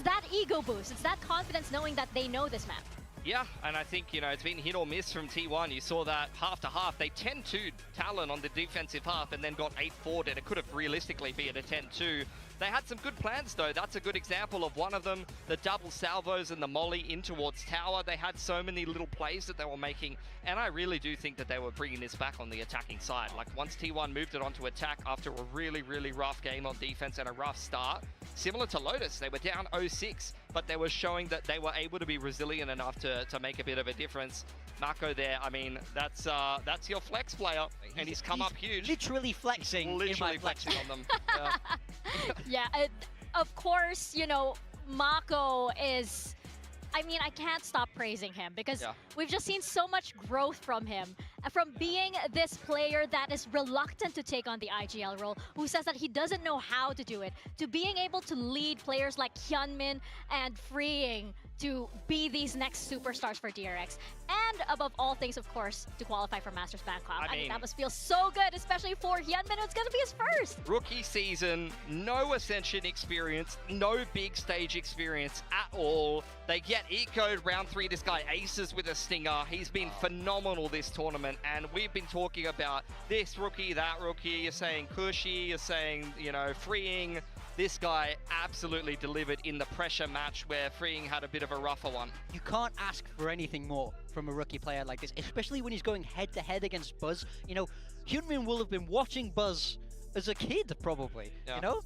that ego boost. It's that confidence knowing that they know this map. Yeah, and I think, you know, it's been hit or miss from T1. You saw that half to half. They 10-2'd Talon on the defensive half and then got 8-4'd, and it could have realistically been a 10-2. They had some good plans, though. That's a good example of one of them, the double salvos and the molly in towards tower. They had so many little plays that they were making, and I really do think that they were bringing this back on the attacking side. Like, once T1 moved it onto attack after a really, really rough game on defense and a rough start, similar to Lotus, they were down 0-6, but they were showing that they were able to be resilient enough to make a bit of a difference. Mako there, I mean, that's your flex player, and he's come up huge. Literally flexing. Literally flexing on them. Yeah, of course, you know, Mako is... I mean, I can't stop praising him because we've just seen so much growth from him. From being this player that is reluctant to take on the IGL role, who says that he doesn't know how to do it, to being able to lead players like Hyunmin and Freeing to be these next superstars for DRX. And above all things, of course, to qualify for Masters Bangkok. I mean, that must feel so good, especially for Hyunmin. It's going to be his first. Rookie season, no Ascension experience, no big stage experience at all. They get ecoed round 3. This guy aces with a stinger. He's been phenomenal this tournament, and we've been talking about this rookie, that rookie. You're saying Cushy, you're saying, you know, Freeing. This guy absolutely delivered in the pressure match where Freeing had a bit of a rougher one. You can't ask for anything more from a rookie player like this, especially when he's going head-to-head against Buzz. You know, Hyunmin will have been watching Buzz as a kid, probably, you know?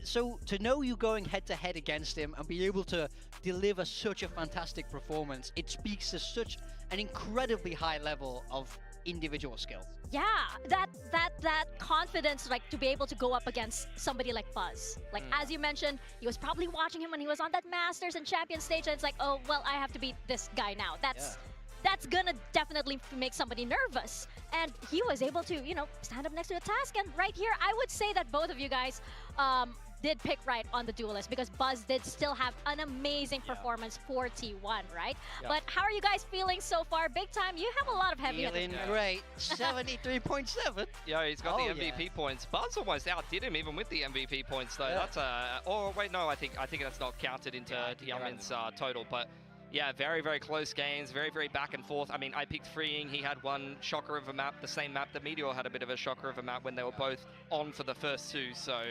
So to know you going head-to-head against him and be able to deliver such a fantastic performance, it speaks to such an incredibly high level of individual skill. Yeah, that confidence, like to be able to go up against somebody like Buzz. Like as you mentioned, he was probably watching him when he was on that Masters and Champion stage, and it's like, oh well, I have to beat this guy now. That's gonna definitely make somebody nervous. And he was able to, you know, stand up next to the task. And right here, I would say that both of you guys did pick right on the duelist, because Buzz did still have an amazing performance for T1, right? But how are you guys feeling so far? Big time, you have a lot of heavy hitters. Feeling great. 73.7. Yeah, he's got the MVP points. Buzz almost outdid him even with the MVP points, though. That's a... Oh, wait, no, I think that's not counted into Hyunmin's total, but... Yeah, very, very close games, very, very back and forth. I mean, I picked Freeing. He had one shocker of a map, the same map that Meteor had a bit of a shocker of a map when they were both on for the first two. So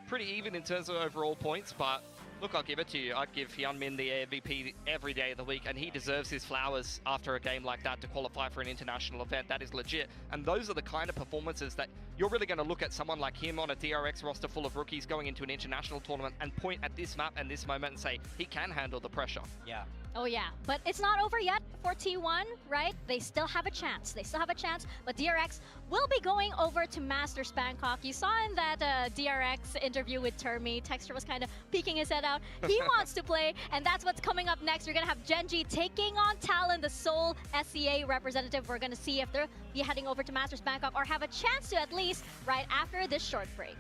pretty even in terms of overall points, but Look, I'll give it to you. I'd give Hyunmin the MVP every day of the week, and he deserves his flowers after a game like that to qualify for an international event. That is legit. And those are the kind of performances that you're really going to look at someone like him on a DRX roster full of rookies going into an international tournament and point at this map and this moment and say, he can handle the pressure. Yeah. Oh yeah, but it's not over yet for T1, right? They still have a chance. They still have a chance, but DRX will be going over to Masters Bangkok. You saw in that DRX interview with Termi, Texture was kind of peeking his head out. He wants to play, and that's what's coming up next. We're going to have GEN.G taking on TALON, the Seoul SEA representative. We're going to see if they'll be heading over to Masters Bangkok or have a chance to at least right after this short break.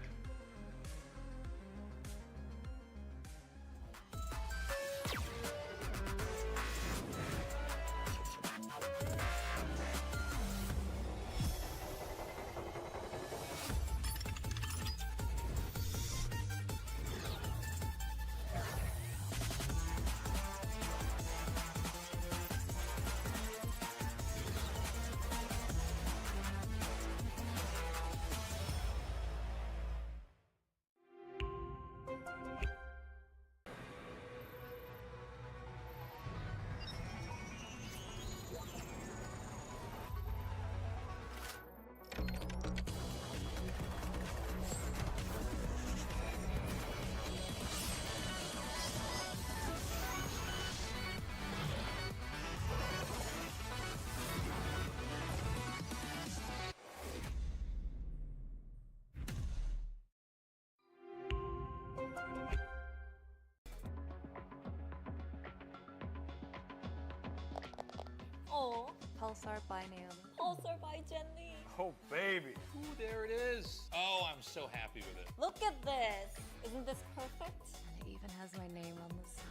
Oh, Pulsar by Naomi. Pulsar by Gen.G. Oh, baby. Ooh, there it is. Oh, I'm so happy with it. Look at this. Isn't this perfect? And it even has my name on the side.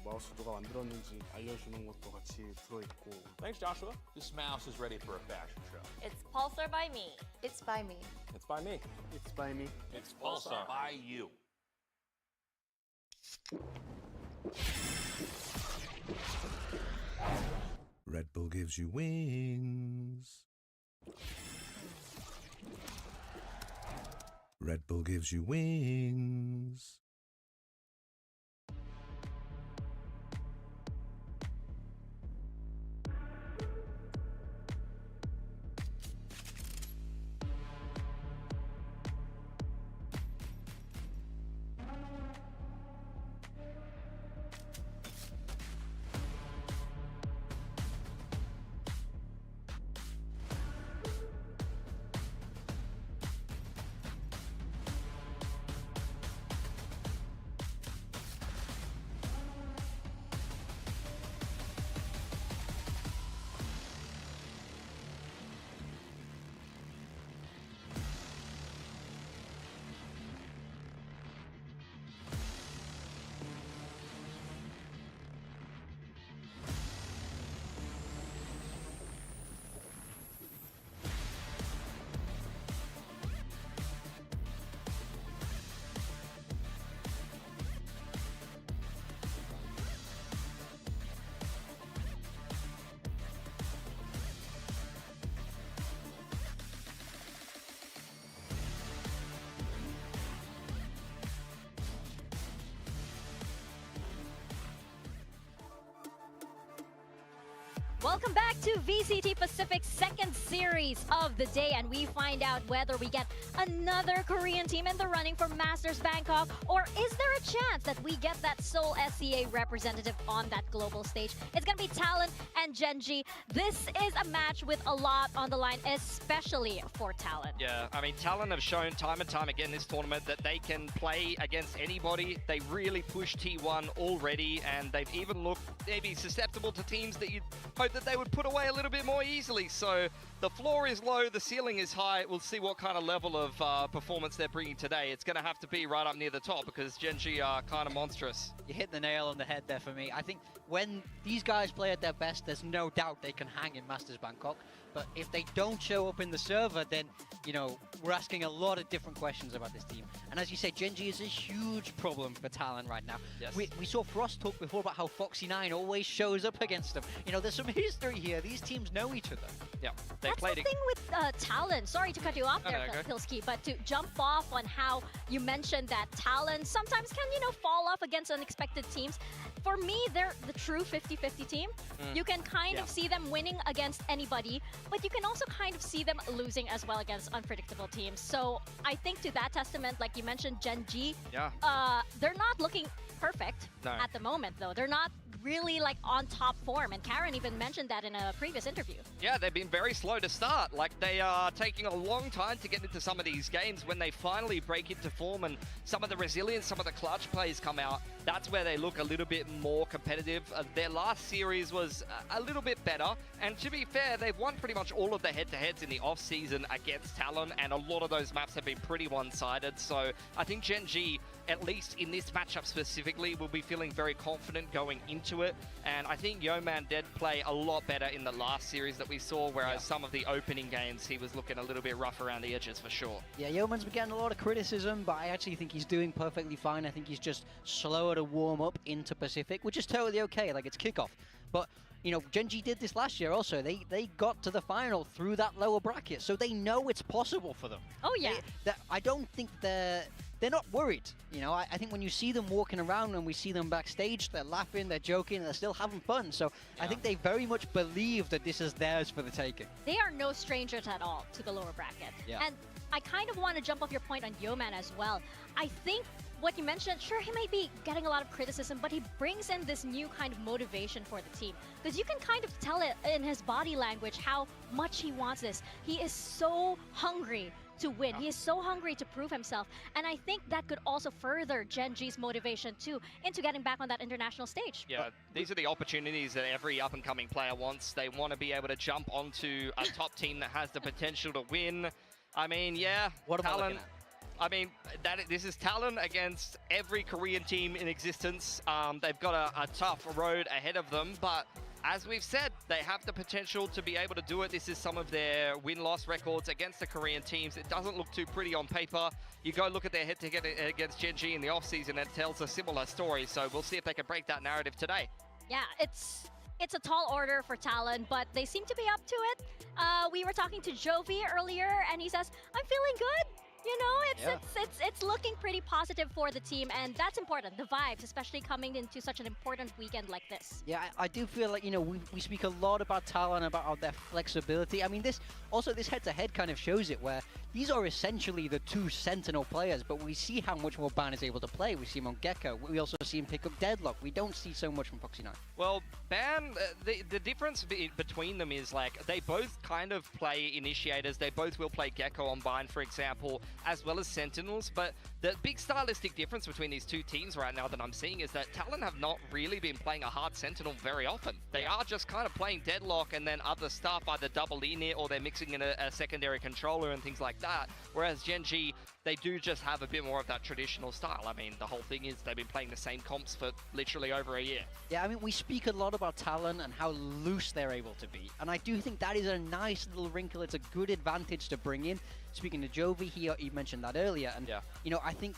마우스 누가 만들었는지 알려주는 것도 같이 들어있고. Thanks, Joshua. This mouse is ready for a fashion show. It's Pulsar by me. It's by me. It's by me. It's by me. It's Pulsar by you. Red Bull gives you wings. Red Bull gives you wings. Welcome back to VCT Pacific's second series of the day, and we find out whether we get another Korean team in the running for Masters Bangkok, or is there a chance that we get that Seoul SEA representative on that global stage? It's gonna be TALON and GEN.G. This is a match with a lot on the line, especially for TALON. Yeah, I mean, TALON have shown time and time again this tournament that they can play against anybody. They really pushed T1 already, and they've even looked maybe susceptible to teams that you'd hope that they would put away a little bit more easily. So the floor is low, the ceiling is high. We'll see what kind of level of performance they're bringing today. It's going to have to be right up near the top because GEN.G are kind of monstrous. You hit the nail on the head there for me. I think when these guys play at their best, there's no doubt they can hang in Masters Bangkok. But if they don't show up in the server, then, you know, we're asking a lot of different questions about this team. And as you say, Gen.G is a huge problem for Talon right now. Yes. We saw Frost talk before about how Foxy9 always shows up against them. You know, there's some history here. These teams know each other. Yeah, that's the thing with Talon. Sorry to cut you off there, Pilsky, but to jump off on how you mentioned that Talon sometimes can, you know, fall off against unexpected teams. For me, they're the true 50-50 team. You can kind of see them winning against anybody, but you can also kind of see them losing as well against unpredictable teams. So I think to that testament, like you mentioned, Gen.G, they're not looking perfect at the moment, though. They're not really like on top form, and Karen even mentioned that in a previous interview. Yeah, they've been very slow to start. Like, they are taking a long time to get into some of these games. When they finally break into form and some of the resilience, some of the clutch plays come out, that's where they look a little bit more competitive. Their last series was a little bit better, and to be fair, they've won pretty much all of the head-to-heads in the off-season against Talon, and a lot of those maps have been pretty one-sided. So I think Gen.G, at least in this matchup specifically, will be feeling very confident going into it. And I think Yeoman did play a lot better in the last series that we saw, whereas some of the opening games, he was looking a little bit rough around the edges for sure. Yeah, Yeoman's been getting a lot of criticism, but I actually think he's doing perfectly fine. I think he's just slower to warm up into Pacific, which is totally okay. Like, it's Kickoff. But you know, Gen.G did this last year also. They got to the final through that lower bracket, so they know it's possible for them. Oh, yeah. I don't think they're not worried. You know, I think when you see them walking around and we see them backstage, they're laughing, they're joking, they're still having fun. So I think they very much believe that this is theirs for the taking. They are no strangers at all to the lower bracket. Yeah. And I kind of want to jump off your point on Yeoman as well. I think what you mentioned, sure, he may be getting a lot of criticism, but he brings in this new kind of motivation for the team. Because you can kind of tell it in his body language how much he wants this. He is so hungry to win. He is so hungry to prove himself. And I think that could also further Gen.G's motivation too into getting back on that international stage. Yeah, these are the opportunities that every up-and-coming player wants. They want to be able to jump onto a top team that has the potential to win. I mean, yeah, what am I looking at? I mean, this is Talon against every Korean team in existence. They've got a tough road ahead of them, but as we've said, they have the potential to be able to do it. This is some of their win-loss records against the Korean teams. It doesn't look too pretty on paper. You go look at their head-to-head against Gen.G in the offseason, and it tells a similar story. So we'll see if they can break that narrative today. Yeah, it's a tall order for Talon, but they seem to be up to it. We were talking to Jovi earlier, and he says, I'm feeling good. You know, it's looking pretty positive for the team, and that's important. The vibes, especially coming into such an important weekend like this. Yeah, I do feel like, you know, we speak a lot about Talon, about their flexibility. I mean, this head-to-head kind of shows it, where these are essentially the two Sentinel players, but we see how much more Ban is able to play. We see him on Gecko. We also see him pick up Deadlock. We don't see so much from Foxy9. Well, Ban, the difference between them is, like, they both kind of play initiators. They both will play Gecko on Bind, for example, as well as Sentinels. But the big stylistic difference between these two teams right now that I'm seeing is that Talon have not really been playing a hard Sentinel very often. They are just kind of playing Deadlock and then other stuff, either double in it or they're mixing in a secondary controller and things like that. Whereas Gen.G, they do just have a bit more of that traditional style. I mean, the whole thing is they've been playing the same comps for literally over a year. Yeah, I mean, we speak a lot about Talon and how loose they're able to be. And I do think that is a nice little wrinkle. It's a good advantage to bring in. Speaking to Jovi, he mentioned that earlier. And, you know, I think,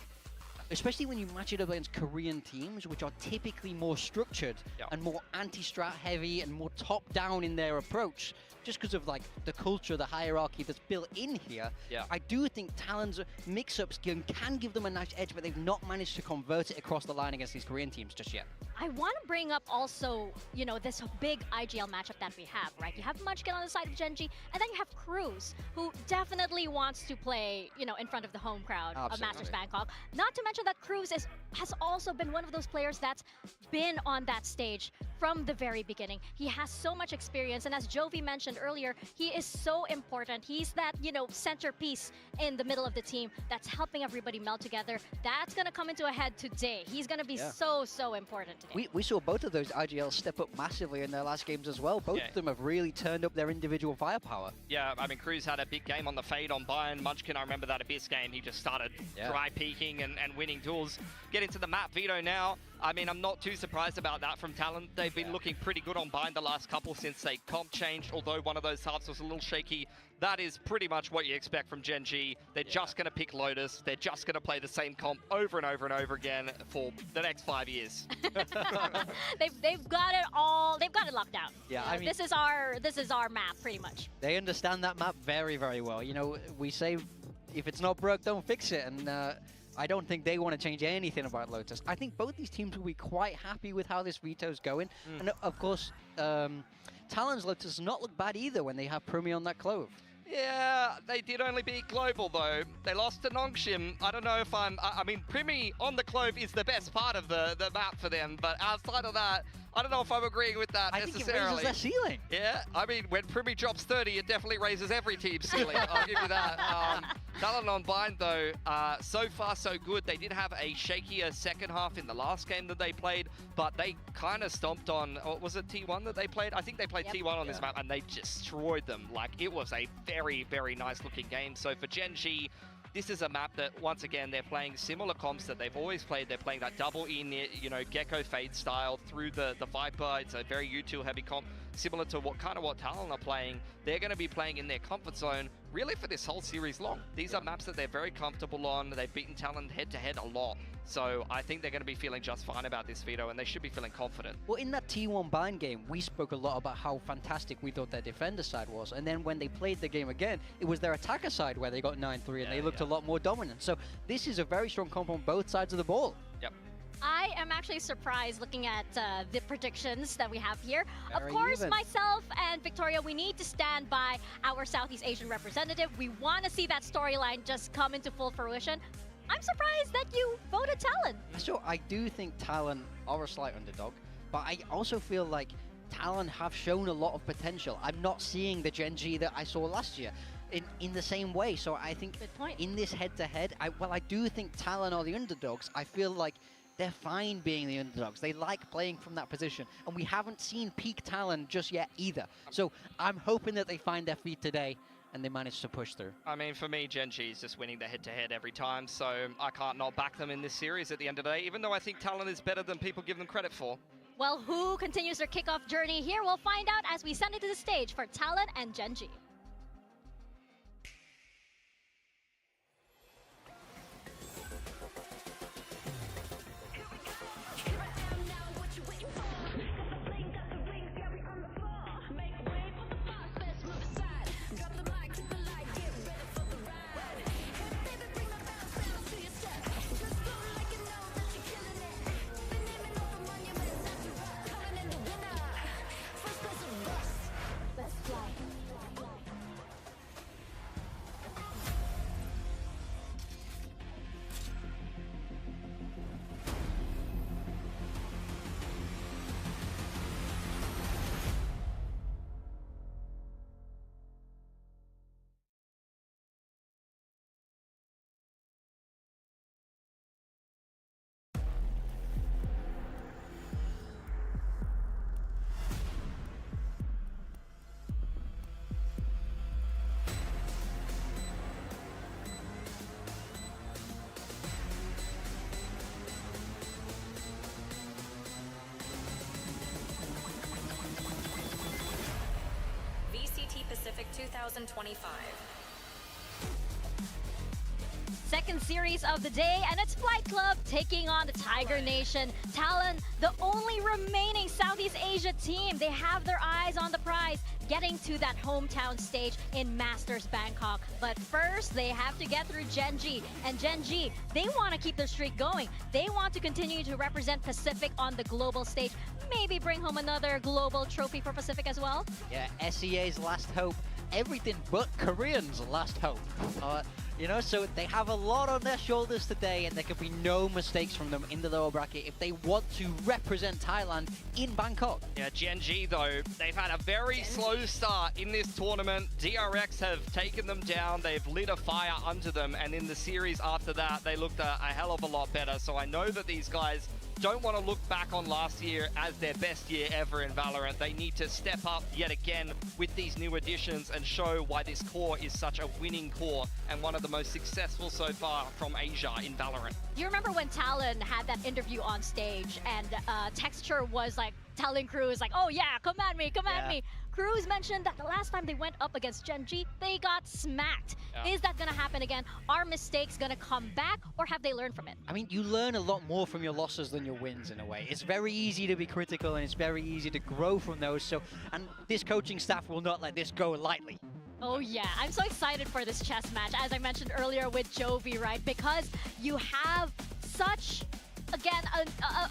especially when you match it up against Korean teams, which are typically more structured and more anti-strat heavy and more top-down in their approach, just because of like the culture, the hierarchy that's built in here, I do think Talon's mix-ups can give them a nice edge, but they've not managed to convert it across the line against these Korean teams just yet. I want to bring up also, you know, this big IGL matchup that we have, right? You have Munchkin on the side of Gen.G, and then you have Cruz, who definitely wants to play, you know, in front of the home crowd of Masters Bangkok. Not to mention that Cruz has also been one of those players that's been on that stage from the very beginning. He has so much experience, and as Jovi mentioned earlier, he is so important. He's that, you know, centerpiece in the middle of the team that's helping everybody meld together. That's going to come into a head today. He's going to be so important today. We saw both of those IGLs step up massively in their last games as well. Both of them have really turned up their individual firepower. Yeah, I mean, Cruz had a big game on the Fade on Bayern. Munchkin, I remember that Abyss game. He just started dry peeking and winning duels. get into the map veto now. I mean, I'm not too surprised about that from Talon. They've been looking pretty good on bind the last couple since they comp changed, although one of those halves was a little shaky. That is pretty much what you expect from Gen.G. They're just going to pick Lotus. They're just going to play the same comp over and over and over again for the next 5 years. they've got it all. They've got it locked down. Yeah, I mean, this is our map pretty much. They understand that map very, very well. You know, we say if it's not broke, don't fix it, and I don't think they want to change anything about Lotus. I think both these teams will be quite happy with how this veto's going. And of course, Talon's Lotus does not look bad either when they have Prumi on that Clove. Yeah, they did only beat Global though. They lost to Nongshim. I don't know if I mean, Primi on the Clove is the best part of the map for them, but outside of that, I don't know if I'm agreeing with that necessarily. I think it raises their ceiling. Yeah, I mean, when Primi drops 30, it definitely raises every team's ceiling. I'll give you that. Talon on bind though, so far so good. They did have a shakier second half in the last game that they played, but they kind of stomped on, was it T1 that they played? I think they played T1 on this map, and they destroyed them. Like, it was a very, very nice looking game. So for Gen.G, this is a map that, once again, they're playing similar comps that they've always played. They're playing that double in, you know, Gecko Fade style through the Viper. It's a very util heavy comp, similar to what Talon are playing. They're going to be playing in their comfort zone, really for this whole series long. These are maps that they're very comfortable on. They've beaten Talon head-to-head a lot. So I think they're going to be feeling just fine about this veto, and they should be feeling confident. Well, in that T1 bind game, we spoke a lot about how fantastic we thought their defender side was. And then when they played the game again, it was their attacker side where they got 9-3 and they looked a lot more dominant. So this is a very strong comp on both sides of the ball. Yep. I am actually surprised looking at the predictions that we have here. Very of course, even. myself and Victoria, we need to stand by our Southeast Asian representative. We want to see that storyline just come into full fruition. I'm surprised that you voted Talon. So I do think Talon are a slight underdog, but I also feel like Talon have shown a lot of potential. I'm not seeing the Gen.G that I saw last year in the same way. So I think in this head-to-head, I do think Talon are the underdogs. I feel like they're fine being the underdogs. They like playing from that position, and we haven't seen peak Talon just yet either. So I'm hoping that they find their feet today and they manage to push through. I mean, for me, Gen.G is just winning the head-to-head every time, so I can't not back them in this series at the end of the day, even though I think Talon is better than people give them credit for. Well, who continues their kickoff journey here? We'll find out as we send it to the stage for Talon and Gen.G. VCT Pacific 2025. Second series of the day, and it's Flight Club taking on the Tiger Nation. Talon, the only remaining Southeast Asia team, they have their eyes on the prize, getting to that hometown stage in Masters Bangkok. But first, they have to get through Gen.G. And Gen.G, they want to keep their streak going. They want to continue to represent Pacific on the global stage. Maybe bring home another global trophy for Pacific as well. Yeah, SEA's last hope. Everything but Koreans' last hope. You know, so they have a lot on their shoulders today, and there can be no mistakes from them in the lower bracket if they want to represent Thailand in Bangkok. Yeah, Gen.G though, they've had a very slow start in this tournament. DRX have taken them down, they've lit a fire under them, and in the series after that, they looked a hell of a lot better. So I know that these guys don't want to look back on last year as their best year ever in Valorant. They need to step up yet again with these new additions and show why this core is such a winning core and one of the most successful so far from Asia in Valorant. Do you remember when Talon had that interview on stage and Texture was like telling Cruz like, oh yeah, come at me, come at me. Cruz mentioned that the last time they went up against Gen.G, they got smacked. Yeah. Is that going to happen again? Are mistakes going to come back, or have they learned from it? I mean, you learn a lot more from your losses than your wins in a way. It's very easy to be critical, and it's very easy to grow from those. So, and this coaching staff will not let this go lightly. Oh yeah, I'm so excited for this chess match, as I mentioned earlier with Jovi, right? Because you have such, again,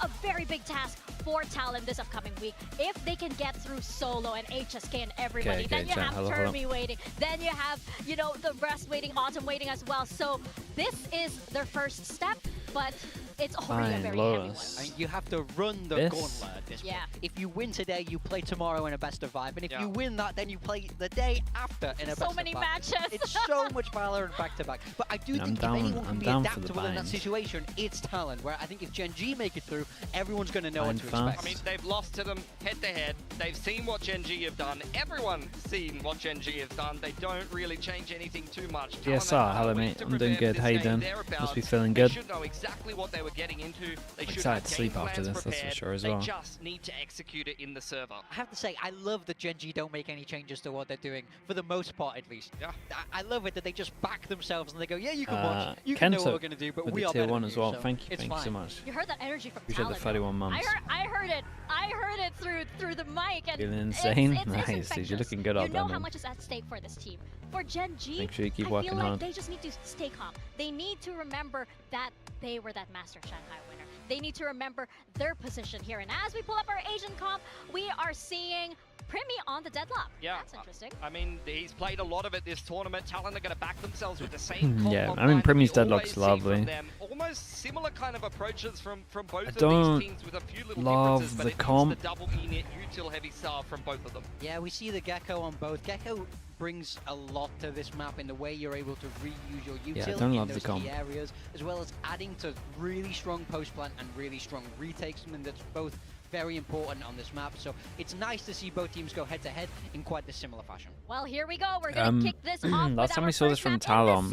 a very big task for Talon this upcoming week. If they can get through Solo and HSK and everybody, then you have Termi waiting, then you have, you know, the rest waiting, Autumn waiting as well. So this is their first step, but it's already a very heavy one. I mean, you have to run the gauntlet at this point. If you win today, you play tomorrow in a best of 5. And if you win that, then you play the day after in a best of 5. So many matches. It's so much Valorant back-to-back. But I do think if anyone can be adaptable in that situation, it's Talon, where I think if Gen.G make it through, everyone's going to know what to expect. I mean, they've lost to them head-to-head. They've seen what Gen.G have done. Everyone's seen what Gen.G have done. They don't really change anything too much. DSR, hello mate. I'm doing good. How you doing? Must be feeling good. They should know exactly what they were getting into. They should excited to sleep after this, that's for sure as well. They just need to execute it in the server. I have to say, I love that Gen.G don't make any changes to what they're doing, for the most part at least. Yeah. I love it that they just back themselves and they go, yeah, you can watch, you can know what we're going to do, but we are better tier 1 as well. So thank you so much. You heard that energy from Appreciate Talon. the 31 months. I heard it through the mic. And feeling insane? It's nice, dude, you're looking good out there, You know how much is at stake for this team. For Gen.G, make sure you keep I working feel like hard. they just need to stay calm. They need to remember that they were that Master Shanghai winner. They need to remember their position here. And as we pull up our Asian comp, we are seeing Primi on the deadlock. Yeah, that's interesting. I mean, he's played a lot of it this tournament. Talon are going to back themselves with the same comp. Yeah, I mean, Primi's deadlock's lovely. Almost similar kind of approaches from both of these teams with a few little differences, but the comp. The double unit util heavy style from both of them. Yeah, we see the Gecko on both. Gecko brings a lot to this map in the way you're able to reuse your utility in those key areas, as well as adding to really strong post plant and really strong retakes. I mean, that's both very important on this map, so it's nice to see both teams go head-to-head in quite a similar fashion. Well, here we go. We're going to kick this off last time we saw this from Talon,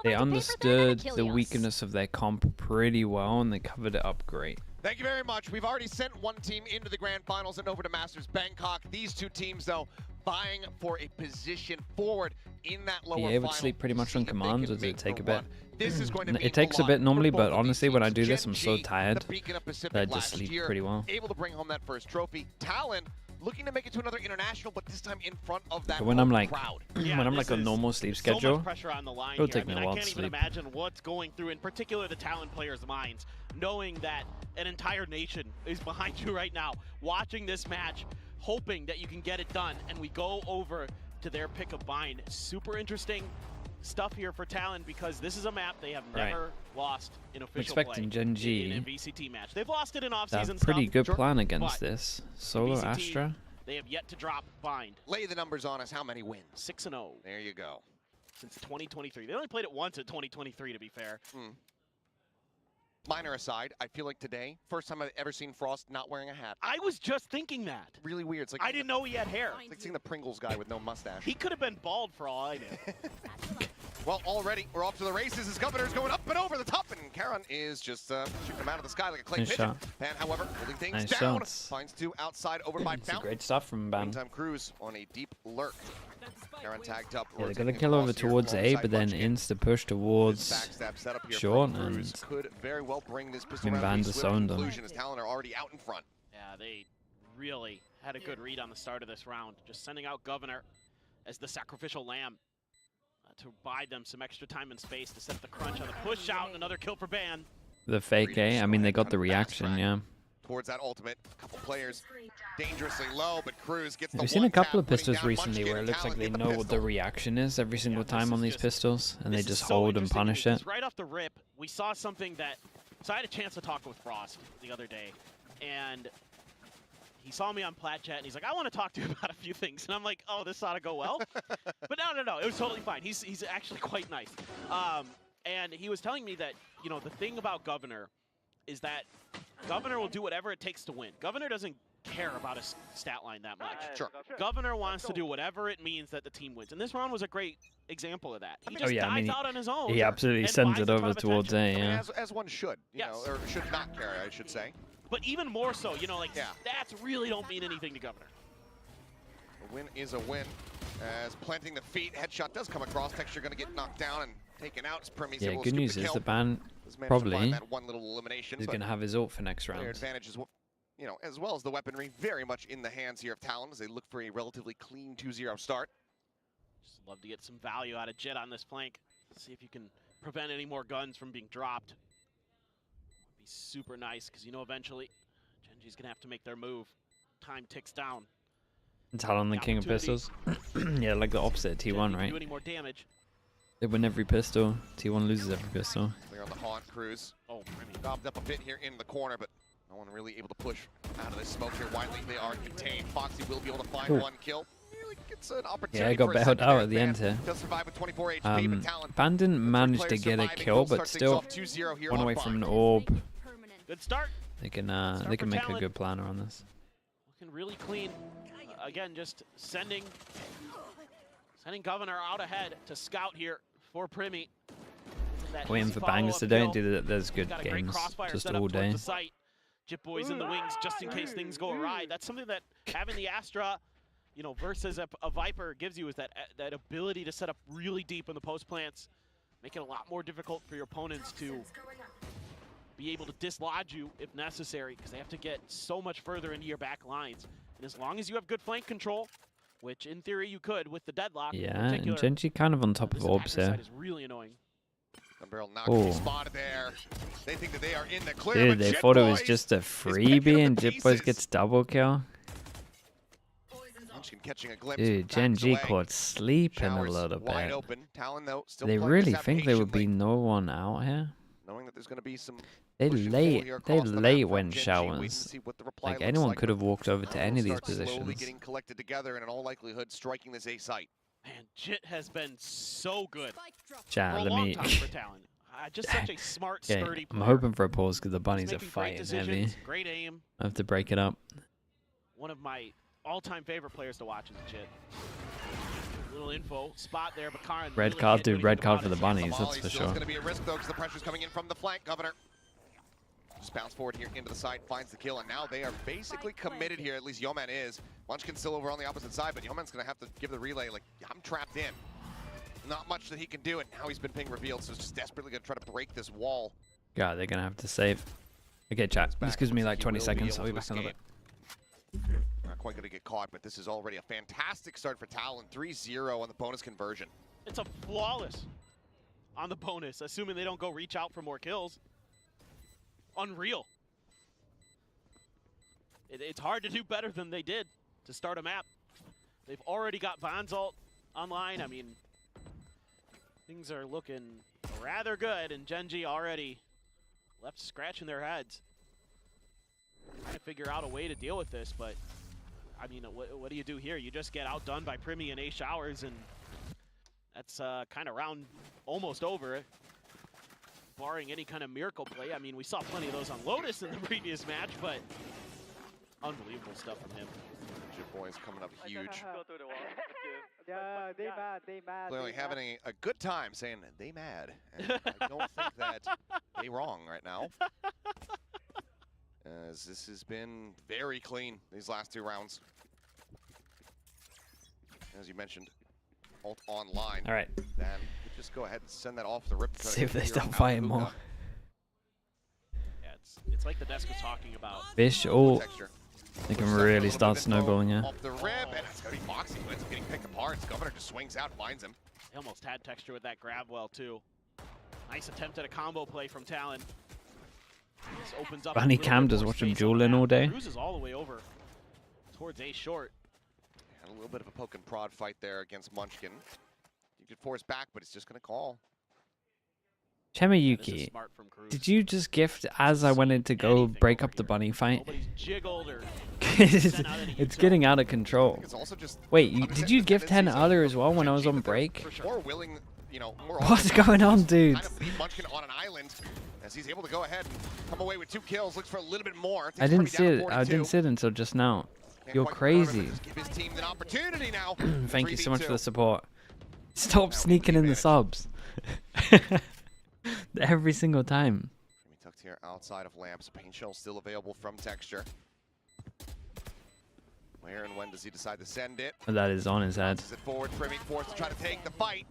they understood the weakness of their comp pretty well, and they covered it up great. Thank you very much. We've already sent one team into the Grand Finals and over to Masters Bangkok. These two teams, though, vying for a position forward in that lower final. Are you able to sleep pretty much on command, or does it take a bit? This is going to be it takes a bit normally, but honestly, when I do this, I'm so tired that I just sleep pretty well. Able to bring home that first trophy. Talon looking to make it to another international, but this time in front of that when I'm like, crowd. when I'm like a normal sleep schedule, so much pressure on the line it'll take me a while to I can't sleep. even imagine what's going through, in particular, the Talon players' minds, knowing that an entire nation is behind you right now, watching this match, hoping that you can get it done, and we go over to their pick of bind. Super interesting stuff here for Talon, because this is a map they have never lost in official play. Expecting Gen.G in a VCT match. They've lost it in off-season stuff. Pretty good plan but against this. Solo VCT, Astra. They have yet to drop bind. Lay the numbers on us. How many wins? 6-0. There you go. Since 2023. They only played it once at 2023, to be fair. Minor aside, I feel like today, first time I've ever seen Frost not wearing a hat. I was just thinking that. Really weird. It's like I didn't know he had hair. It's like seeing the Pringles guy with no mustache. He could have been bald for all I knew. Well, already we're off to the races. His Governor's going up and over the top, and Karan is just shooting him out of the sky like a clay pigeon. Ban, however, holding things down. Finds two outside over by Fountain. Great stuff from Ban. Meantime, Cruz on a deep lurk. Karan tagged up. Yeah, they're gonna kill over towards A, but then insta push towards short, and could very well bring this pistol round Ban disowned them. as Talon are already out in front. Yeah, they really had a good read on the start of this round. Just sending out Governor as the sacrificial lamb to buy them some extra time and space to set the crunch on the push out, and another kill for Ban. The fake A, I mean, they got the reaction, yeah. Towards that ultimate, a couple players dangerously low, but Cruz gets the We've seen a couple of pistols recently where it looks like they know what the reaction is every single time on these pistols, and they just hold and punish it. Right off the rip, we saw something that... So I had a chance to talk with Frost the other day, and he saw me on Plat Chat, and he's like, I want to talk to you about a few things. And I'm like, oh, this ought to go well. But no, it was totally fine. He's actually quite nice. And he was telling me that, you know, the thing about Governor is that Governor will do whatever it takes to win. Governor doesn't care about a stat line that much. Sure. Governor wants to do whatever it means that the team wins. And this round was a great example of that. He just dives out on his own. He absolutely sends it over towards A, yeah. As one should, you know, or should not carry, I should say. But even more so, you know, like, stats really don't mean anything to Governor. A win is a win. As planting the feet, headshot does come across. Texture going to get knocked down and taken out. Yeah, good news is the ban probably is going to have his ult for next round. Their advantage is, you know, as well as the weaponry, very much in the hands here of Talon as they look for a relatively clean 2-0 start. Just love to get some value out of Jit on this flank. See if you can prevent any more guns from being dropped. Be super nice because you know eventually Gen.G's going to have to make their move. Time ticks down. Talon the king of pistols. Yeah, like the opposite of T1, right? Do any more damage. They win every pistol. T1 loses every pistol. They're on the Haunt Cruise. Oh, gobbed up a bit here in the corner, but no one really able to push out of this smoke here. Widely, they are contained. Foxy will be able to find one kill. Really gets an opportunity. Yeah, I got bailed out at the end here. He'll survive with 24 HP, but Talon. Ban didn't manage to get a kill, but still one away from an orb. Good start. They can make a good plan around this. Looking really clean. Again, just sending Governor out ahead to scout here for Primi. Waiting for bangers today and do that. There's good games just all day. Jip Boys in the wings just in case things go awry. That's something that having the Astra, you know, versus a Viper gives you, is that ability to set up really deep in the post plants, make it a lot more difficult for your opponents to be able to dislodge you if necessary, because they have to get so much further into your back lines. And as long as you have good flank control, which in theory you could with the deadlock. Yeah, and Gen.G kind of on top of orbs here. Is really annoying. Spotted there. They think that they are in the clear. Dude, they thought it was just a freebie and Jip Boys gets double kill. Dude, Gen.G caught sleeping a little bit. They really think there would be no one out here? Knowing that there's going to be some They late went showers. Like anyone could have walked over to any of these positions. Getting collected together and in all likelihood striking this A site. Man, Jit has been so good. Chat, let me. Just such a smart, sturdy I'm hoping for a pause because the bunnies are fighting heavy. Great aim. I have to break it up. One of my all-time favorite players to watch is Jit. Little info spot there, but Karin. Red card, dude. Red card for the bunnies. That's for sure. It's going to be a risk though because the pressure's coming in from the flank. Governor just bounce forward here into the side, finds the kill, and now they are basically committed here. At least Yeoman is. Munchkin's still over on the opposite side, but Yeoman's going to have to give the relay like, I'm trapped in. Not much that he can do, and now he's been ping revealed, so he's just desperately going to try to break this wall. God, they're going to have to save. Okay, chat. This gives me like 20 seconds. I'll be back in a bit. Not quite going to get caught, but this is already a fantastic start for Talon. 3-0 on the bonus conversion. It's a flawless on the bonus, assuming they don't go reach out for more kills. Unreal. It's hard to do better than they did to start a map. They've already got Von's ult online. I mean, things are looking rather good, and Gen.G already left scratching their heads. Trying to figure out a way to deal with this, but I mean, what do you do here? You just get outdone by Primi and A Showers, and that's kind of round almost over. Barring any kind of miracle play. I mean, we saw plenty of those on Lotus in the previous match, but unbelievable stuff from him. Jip Boys coming up huge. Yeah, they mad. Clearly having a good time saying they mad. And I don't think that they wrong right now. As this has been very clean these last 2 rounds. As you mentioned, ult online. All right. Then just go ahead and send that off the rip. See if they start fighting more. Yeah, it's like the desk was talking about. Fish, oh, they can really start snowballing, yeah. Off the rip, and it's going to be Foxy, but it's getting picked apart. Governor just swings out, finds him. They almost had texture with that grab well, too. Nice attempt at a combo play from Talon. This opens up. Bunny Cam does watch him dueling all day. Cruises all the way over towards A short. And a little bit of a poke and prod fight there against Munchkin. You could force back, but it's just going to call. Chemayuki, did you just gift as I went in to go break up the bunny fight? It's getting out of control. Wait, did you gift 10 other as well when I was on break? you know, more What's going on, dude? Kind of leave Munchkin on an island as he's able to go ahead and come away with 2 kills. Looks for a little bit more. I didn't see it. I didn't see it until just now. You're crazy. Give his team an opportunity now. Thank you so much for the support. Stop sneaking in the subs. Every single time. Tucked here outside of Lamps. Pain Shell still available from Texture. Where and when does he decide to send it? That is on his head. Is it forward, Primmy forced to try to take the fight.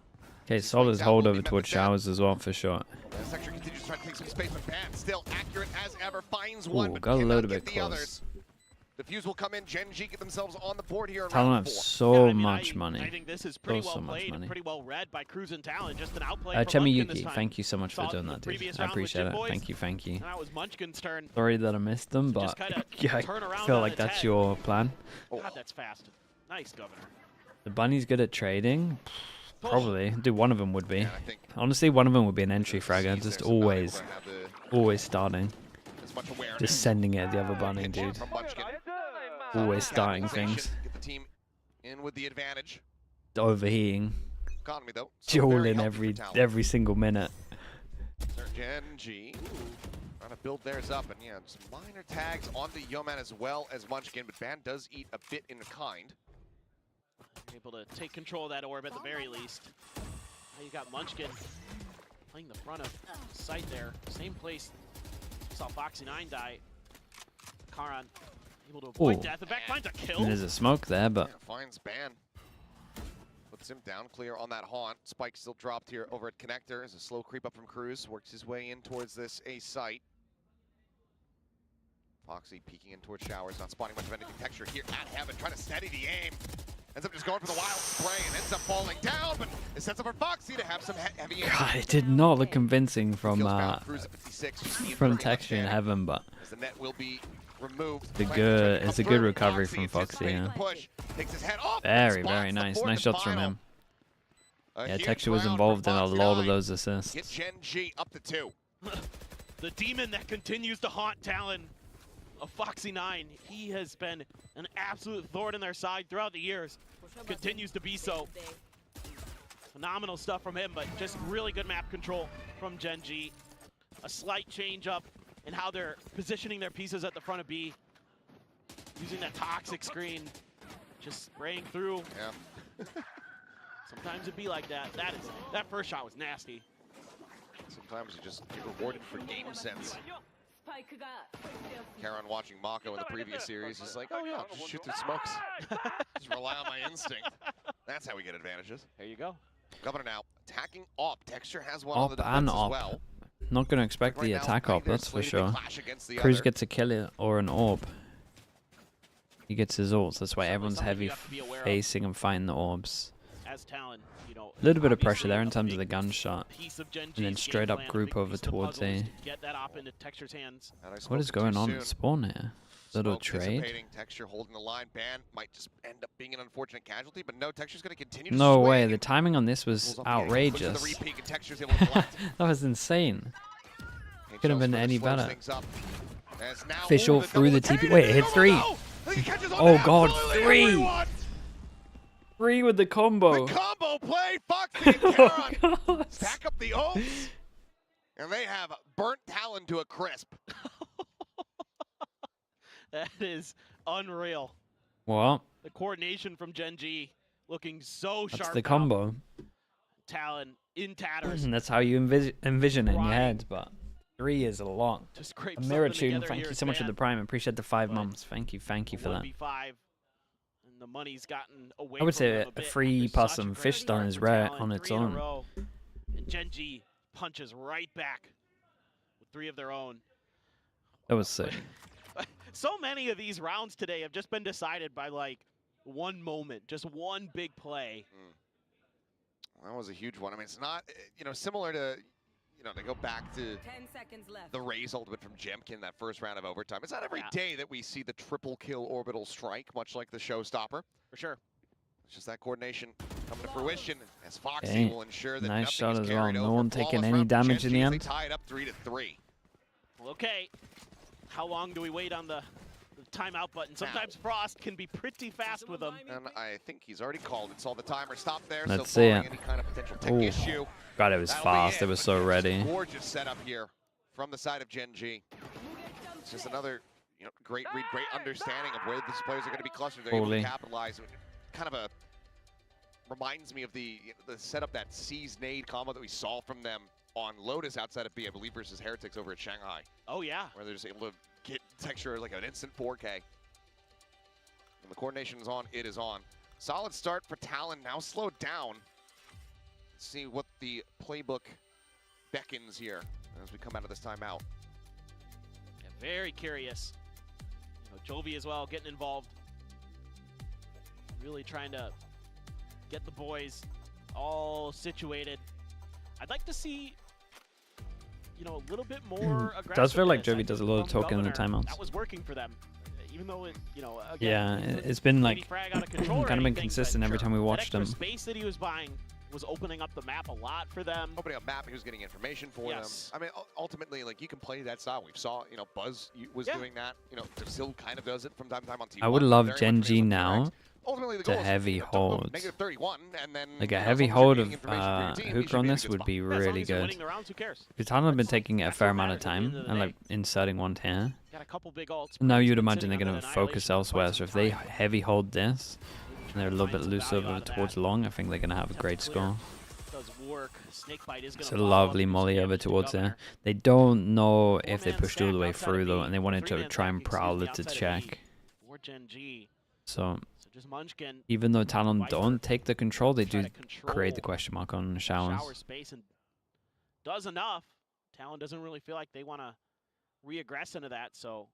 Okay, solid hold over towards Showers as well for sure. Texture continues to try to take some space, but Ban still accurate as ever. Finds one, but got a little bit the close. others. The fuse will come in. Gen.G get themselves on the board here. Talon have so much money. I think this is pretty well played, pretty well read by Cruz and Talon. Just an outplay for Chemi Munchkin this Yuki, time. thank you so much for doing that, dude. I appreciate it. Thank you, thank you. That was Munchkin's turn. Sorry that I missed them, but yeah, I feel like that's your plan. God, that's fast. Nice, Governor. The bunny's good at trading. Probably. Dude, one of them would be. Honestly, one of them would be an entry fragger. Just always starting. Just sending it at the other bunny, dude. Always starting things. Get the team in with the advantage. Overheating. Economy though. Dueling every single minute. Gen.G trying to build theirs up, and yeah, some minor tags on the Yeoman as well as Munchkin, but Ban does eat a bit in kind. Able to take control of that orb at the very least. Now you got Munchkin playing the front of sight there. Same place saw Foxy9 die. Karan able to avoid death. The back finds a kill. There's a smoke there, but Finds Ban. Puts him down clear on that haunt. Spike still dropped here over at Connector as a slow creep up from Cruz. Works his way in towards this A site. Foxy peeking in towards Showers, not spotting much of anything. Texture here at Heaven, trying to steady the aim. Ends up just going for the wild spray and ends up falling down, but it sets up for Foxy to have some heavy aim. God, it did not look convincing from Texture in Heaven, but as the net will be removed. It's a good recovery from Foxy. Yeah. Very, very nice. Nice shots from him. Yeah, Texture was involved in a lot of those assists. Get Gen.G up to 2. The demon that continues to haunt Talon of Foxy9. He has been an absolute thorn in their side throughout the years. Continues to be so. Phenomenal stuff from him, but just really good map control from Gen.G. A slight change up in how they're positioning their pieces at the front of B. Using that toxic screen. Just spraying through. Yeah. Sometimes it'd be like that. That first shot was nasty. Sometimes you just get rewarded for game sense. Karan watching Mako in the previous series is like, oh yeah, I'll just shoot through smokes. Just rely on my instinct. That's how we get advantages. There you go. Governor now attacking op. Texture has one on the defense and as well. Not going to expect the attack op, that's for sure. Cruz gets a kill or an orb. He gets his ults, that's why everyone's heavy facing and fighting the orbs. As Talon, you know, a little bit of pressure there in terms of the gunshot. And then straight up group over towards A. Get that op into Texture's hands. What is going on at spawn here? Little trade? Texture holding the line. Ban might just end up being an unfortunate casualty, but no, Texture's going to continue. No way, the timing on this was outrageous. That was insane. Couldn't have been any better. Official through the TP. Wait, it hit 3. Oh god, 3! 3 with the combo. The combo play, Foxy and Karan stack up the ults, and they have burnt Talon to a crisp. That is unreal. What? The coordination from Gen.G looking so sharp. That's the combo. Talon in tatters. And that's how you envision it in your head, but 3 is a lot. Just great. Mirror Tune, thank you so much for the prime. Appreciate the 5 months. Thank you for that. The money's gotten away. I would say from a free plus some fish stone is rare on its own. And Gen.G punches right back with 3 of their own. That was sick. So many of these rounds today have just been decided by like one moment, just one big play. That was a huge one. I mean, it's not, you know, similar to, you know, to go back to 10 seconds left. the Raze ultimate from GEN.G in that first round of overtime. It's not every day that we see the triple kill orbital strike, much like the showstopper. For sure. It's just that coordination coming to fruition as Foxy will ensure that nice shot nothing is as well. carried No over. one taking Flawless any round for damage in the Gen.G. end. They tie it up 3-3. Well, okay. How long do we wait on the timeout button. Sometimes Frost can be pretty fast with them. And I think he's already called it. Saw the timer stop there. Let's so see barring it. any kind of potential tech issue. God, it was fast. It was so ready. Gorgeous setup here from the side of Gen.G. It's just another great read, great understanding of where these players are going to be clustered. They're able to capitalize. Kind of a reminds me of the setup, that Seize nade combo that we saw from them on Lotus outside of B, I believe, versus Heretics over at Shanghai. Oh yeah. Where they're just able to get texture like an instant 4K. When the coordination is on, it is on. Solid start for Talon, now slowed down. Let's see what the playbook beckons here as we come out of this timeout. Yeah, very curious. Jovi as well getting involved. Really trying to get the boys all situated. I'd like to see, a little bit more aggressive. Does feel like Jovi does a lot of talking in the timeouts. That was working for them, even though it, again, yeah, it's been like kind of been consistent every time we watched him. The space that he was buying was opening up the map a lot for them. Opening up map, he was getting information for them. I mean, ultimately, like, you can play that style. We saw, Buzz was doing that. Still kind of does it from time to time on T1. I would love Gen.G now ultimately, to heavy hold. -31, and then, like a heavy hold of Hooker on this would be really good. Because Talon have been taking a fair amount of time and like inserting one here. Now you'd imagine they're going to focus elsewhere. So if they heavy hold this, and they're a little bit loose over towards long, I think they're going to have a great score. It's a lovely molly over towards there. They don't know if they pushed all the way through though, and they wanted to try and prowl it to check. So even though Talon don't take the control, they do create the question mark on showers. Space and does enough. Talon doesn't really feel like they want to re-aggress into that, so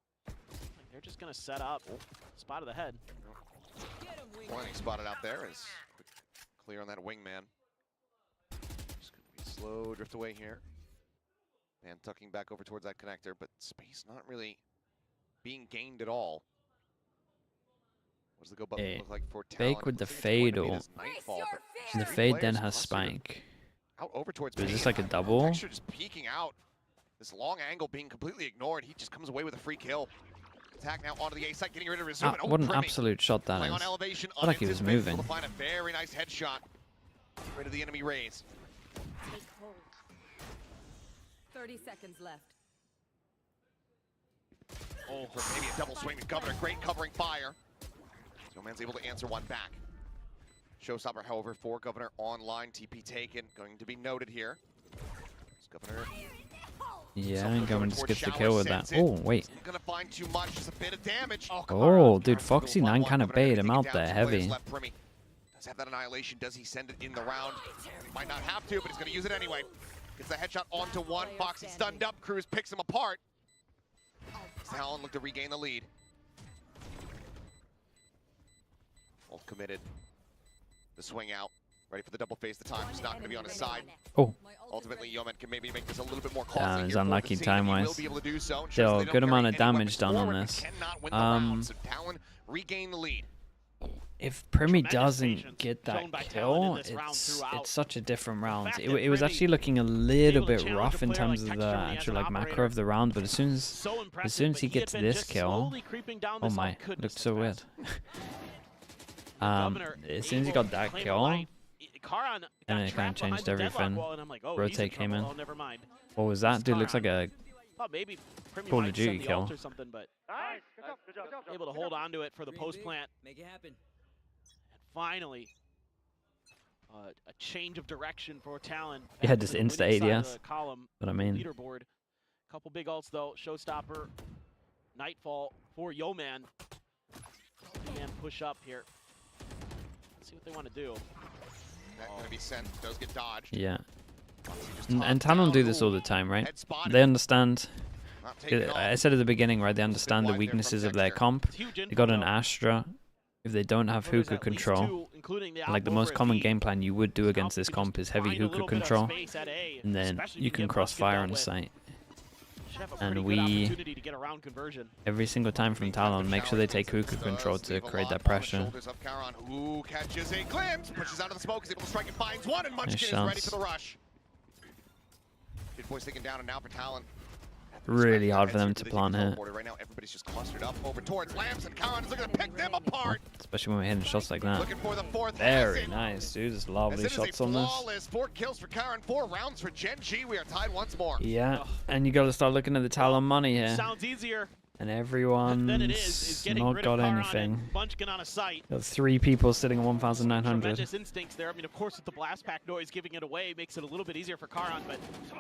they're just going to set up. Spot of the head. Plenty spotted out there is clear on that wingman. Just going to be slow drift away here. And tucking back over towards that connector, but space not really being gained at all. What does the go button look like for Talon? Fake with the fade, or the fade then has spike. Out over towards is this like a double? Just peeking out. This long angle being completely ignored. He just comes away with a free kill. Attack now onto the A site, getting rid of resume. What an absolute shot that is. I felt like he was moving. Find a very nice headshot. Rid of the enemy raise. 30 seconds left. Oh, maybe a double swing to Governor. Great covering fire. No man's able to answer one back. Showstopper, however, for Governor online. TP taken. Going to be noted here. Governor. Yeah, and Governor just gets the kill with that. Oh, wait. Gonna find too much. Just a bit of damage. Oh, dude, Foxy9 kind of baited him out there heavy. Does have that annihilation. Does he send it in the round? Might not have to, but he's gonna use it anyway. Gets the headshot onto one. Foxy stunned up. Cruz picks him apart. Talon look to regain the lead. Both committed. The swing out. Ready for the double face. The time is not going to be on his side. Oh. Ultimately, Yeoman can maybe make this a little bit more costly. It was unlucky time-wise. Still, good amount of damage done on this. So Talon regain the lead. If Primi doesn't get that kill, it's such a different round. It was actually looking a little bit rough in terms of the actual like macro of the round, but as soon as he gets this kill, oh my, it looked so weird. As soon as he got that kill, and it kind of changed everything. Rotate came in. What was that? Dude, looks like a Call of Duty kill. Able to hold on to it for the post plant. Make it happen. And finally, a change of direction for Talon. Yeah, just insta ADS. What I mean. Leaderboard. Couple big ults though. Showstopper, Nightfall for Yeoman. Man, push up here. Let's see what they want to do. That's going to be sent. Those get dodged. Yeah. And Talon do this all the time, right? They understand. I said at the beginning, right? They understand the weaknesses of their comp. They got an Astra. If they don't have hookah control, like the most common game plan you would do against this comp is heavy hookah control, and then you can crossfire on site. And we, every single time from Talon, make sure they take hookah control to create that pressure. Who catches a glimpse, pushes out of the smoke, is able to strike and finds one, and Munchkin is ready for the rush. Good boys taken down, and now for Talon. At Really hard for them to plant here. Right now, everybody's just clustered up over towards Lamps, and Karan is looking to pick them apart. Especially when we're hitting shots like that. Looking for the fourth. Very nice, dude. There's lovely shots on this. 4 kills for Karan, 4 rounds for Gen.G. We are tied once more. Yeah, and you got to start looking at the Talon money here. Sounds easier. And everyone's not got anything. Munchkin on a site. Got 3 people sitting at 1,900. Tremendous instincts there. I mean, of course, with the blast pack noise giving it away makes it a little bit easier for Karan, but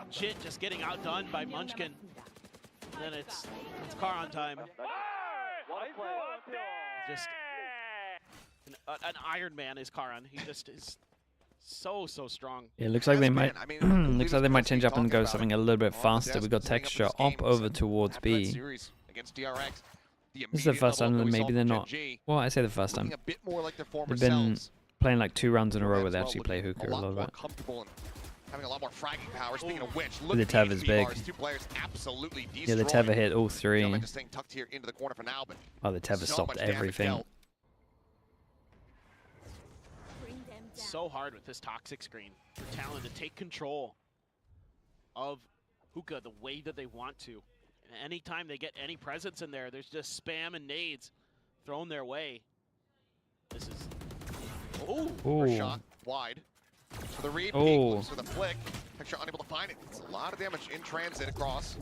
shit, just getting outdone by Munchkin. And then it's Karan time. Just an Iron Man is Karan. He just is so strong. Yeah, it looks like they might looks like they might change up and go something a little bit faster. We got Texture up over towards B. This is the first time that maybe they're not. Well, I say the first time. They've been playing like 2 rounds in a row where they actually play hookah a little bit. Having a lot more fragging power. Speaking of which, look the Tether's big. Yeah, the Tether hit all 3. Oh, the Tether stopped everything. So hard with this toxic screen for Talon to take control of hookah the way that they want to. And anytime they get any presence in there, there's just spam and nades thrown their way. This is first shot wide. For the read, looks for the flick. Texture unable to find it. It's a lot of damage in transit across.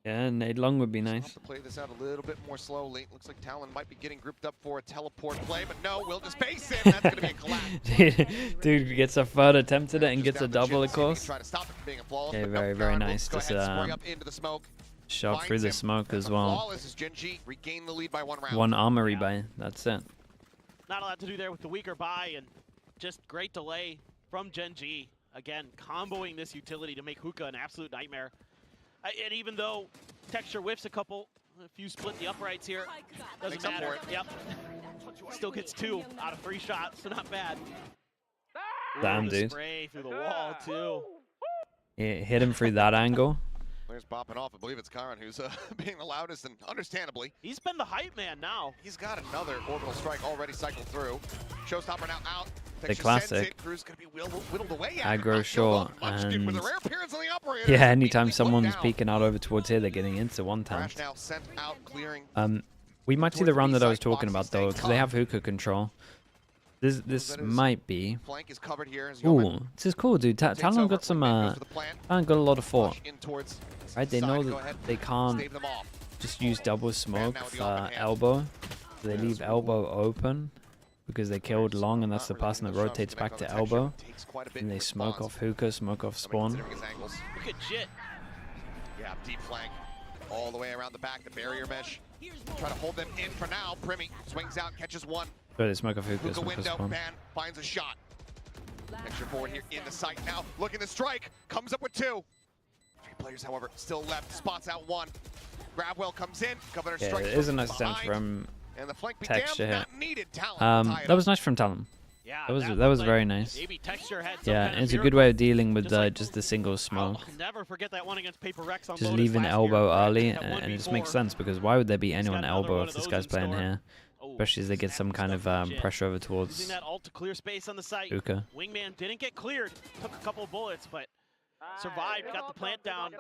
Yeah, nade long would be nice. To play this out a little bit more slowly. Looks like Talon might be getting grouped up for a teleport play, but no, we'll just face him. That's going to be a collapse. Dude gets a third attempt at it and gets a double, of course. Okay, very nice. Just shot through the smoke as well. One armory buy. That's it. Not a lot to do there with the weaker buy, and just great delay from Gen.G. Again, comboing this utility to make hookah an absolute nightmare. And even though Texture whiffs a few split the uprights here, doesn't matter. Yep. Still gets 2 out of 3 shots, so not bad. Damn, dude. Spray through the wall, too. Yeah, hit him through that angle. Players popping off. I believe it's Karan who's being the loudest, and understandably. He's been the hype man now. He's got another orbital strike already cycled through. Showstopper now out. The classic. Crew's gonna be whittled away aggro short, and yeah, anytime someone's peeking out over towards here, they're getting into one tap. We might see the round that I was talking about though, because they have hookah control. This might be. Ooh, this is cool, dude. Talon got some. Talon got a lot of thought. Right, they know that they can't just use double smoke for elbow. So they leave elbow open because they killed long, and that's the person that rotates back to elbow. And they smoke off hookah, smoke off spawn. Look at Jit. Yeah, deep flank all the way around the back. The barrier mesh. Try to hold them in for now. Primi swings out, catches 1. They smoke off hookah, smoke off window, spawn. Ban finds a shot. Extra forward here in the sight now. Looking to strike. Comes up with 2. 3 players, however, still left. Spots out 1. Grabwell comes in. Governor strikes. Yeah, it is a nice attempt from and the flank Texture here. Needed. Talon, that was nice from Talon. Yeah, that was very nice. Maybe Texture had yeah, it's a good way of dealing with just the single smoke. I'll never forget that one against Paper Rex on just Lotus leaving last elbow year. early, and it just makes sense because why would there be anyone elbow if this guy's playing here? Especially as they get some kind of pressure over towards Using that ult to clear space on the site. hookah. Wingman didn't get cleared. Took a couple of bullets, but survived. Got the plant down.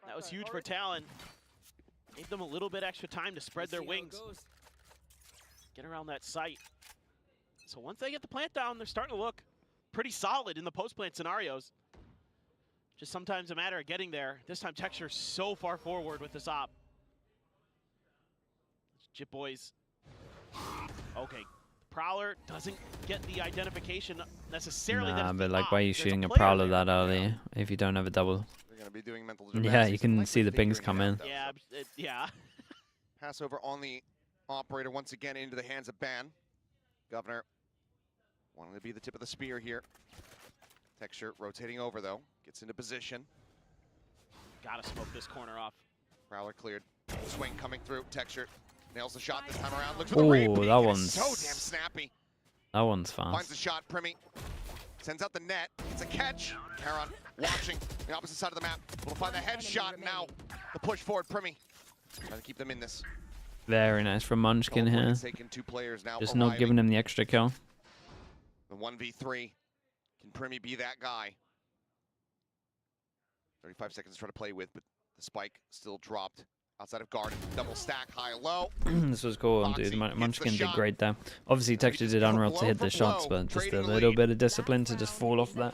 That was huge for Talon. Gave them a little bit extra time to spread their wings. Get around that site. So once they get the plant down, they're starting to look pretty solid in the post-plant scenarios. Just sometimes a matter of getting there. This time Texture so far forward with this op. Jit boys. Okay, Prowler doesn't get the identification necessarily. Nah, but like, why are you shooting a Prowler that early if you don't have a double? They're gonna be doing mental yeah, you can see the pings come in. Yeah, yeah. Pass over on the operator once again into the hands of Ban. Governor wanting to be the tip of the spear here. Texture rotating over though, gets into position. Gotta smoke this corner off. Prowler cleared. Swing coming through. Texture nails the shot this time around. Looks for the raid peek. That one's so damn snappy. That one's fast. Finds the shot. Primi sends out the net. It's a catch. Karan watching the opposite side of the map. Will find the headshot now. The push forward. Primi trying to keep them in this. Very nice from Munchkin here. Just not giving him the extra kill. The 1v3. Can Primi be that guy? 35 seconds to try to play with, but The spike still dropped outside of garden. Double stack, high low. This was cool, dude. Munchkin did great there. Obviously, Texture did unreal to hit the shots, but just a little bit of discipline to just fall off that.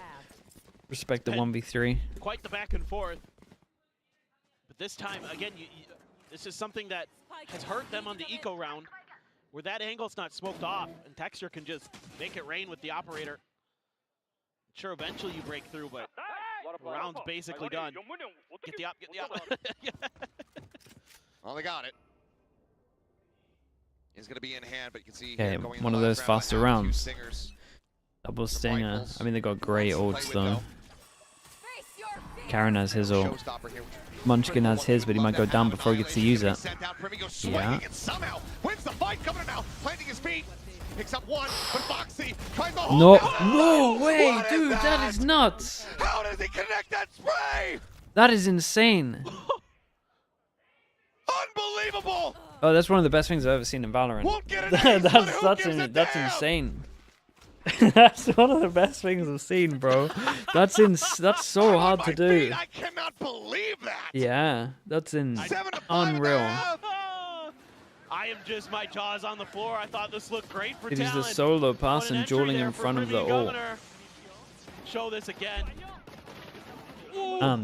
Respect the 1v3. Quite the back and forth. But this time, again, this is something that has hurt them on the eco round, where that angle's not smoked off, and Texture can just make it rain with the operator. Sure, eventually you break through, but the round's basically done. Get the up, get the up. Well, they got it. It's going to be in hand, but you can see Okay, one of those faster rounds. Double stinger. I mean, they got great ults though. Karen has his ult. Munchkin has his, but he might go down before he gets to use it. Yeah. Picks up one, but Foxy tries to hold no way, dude, that is nuts. How does he connect that spray? That is insane. Unbelievable. Oh, that's one of the best things I've ever seen in Valorant. That's insane. That's one of the best things I've seen, bro. That's so hard to do. I cannot believe that. Yeah, that's unreal. I am just, my jaw's on the floor. I thought this looked great for It is Talon. the solo pass and dueling in front of the ult. Show this again.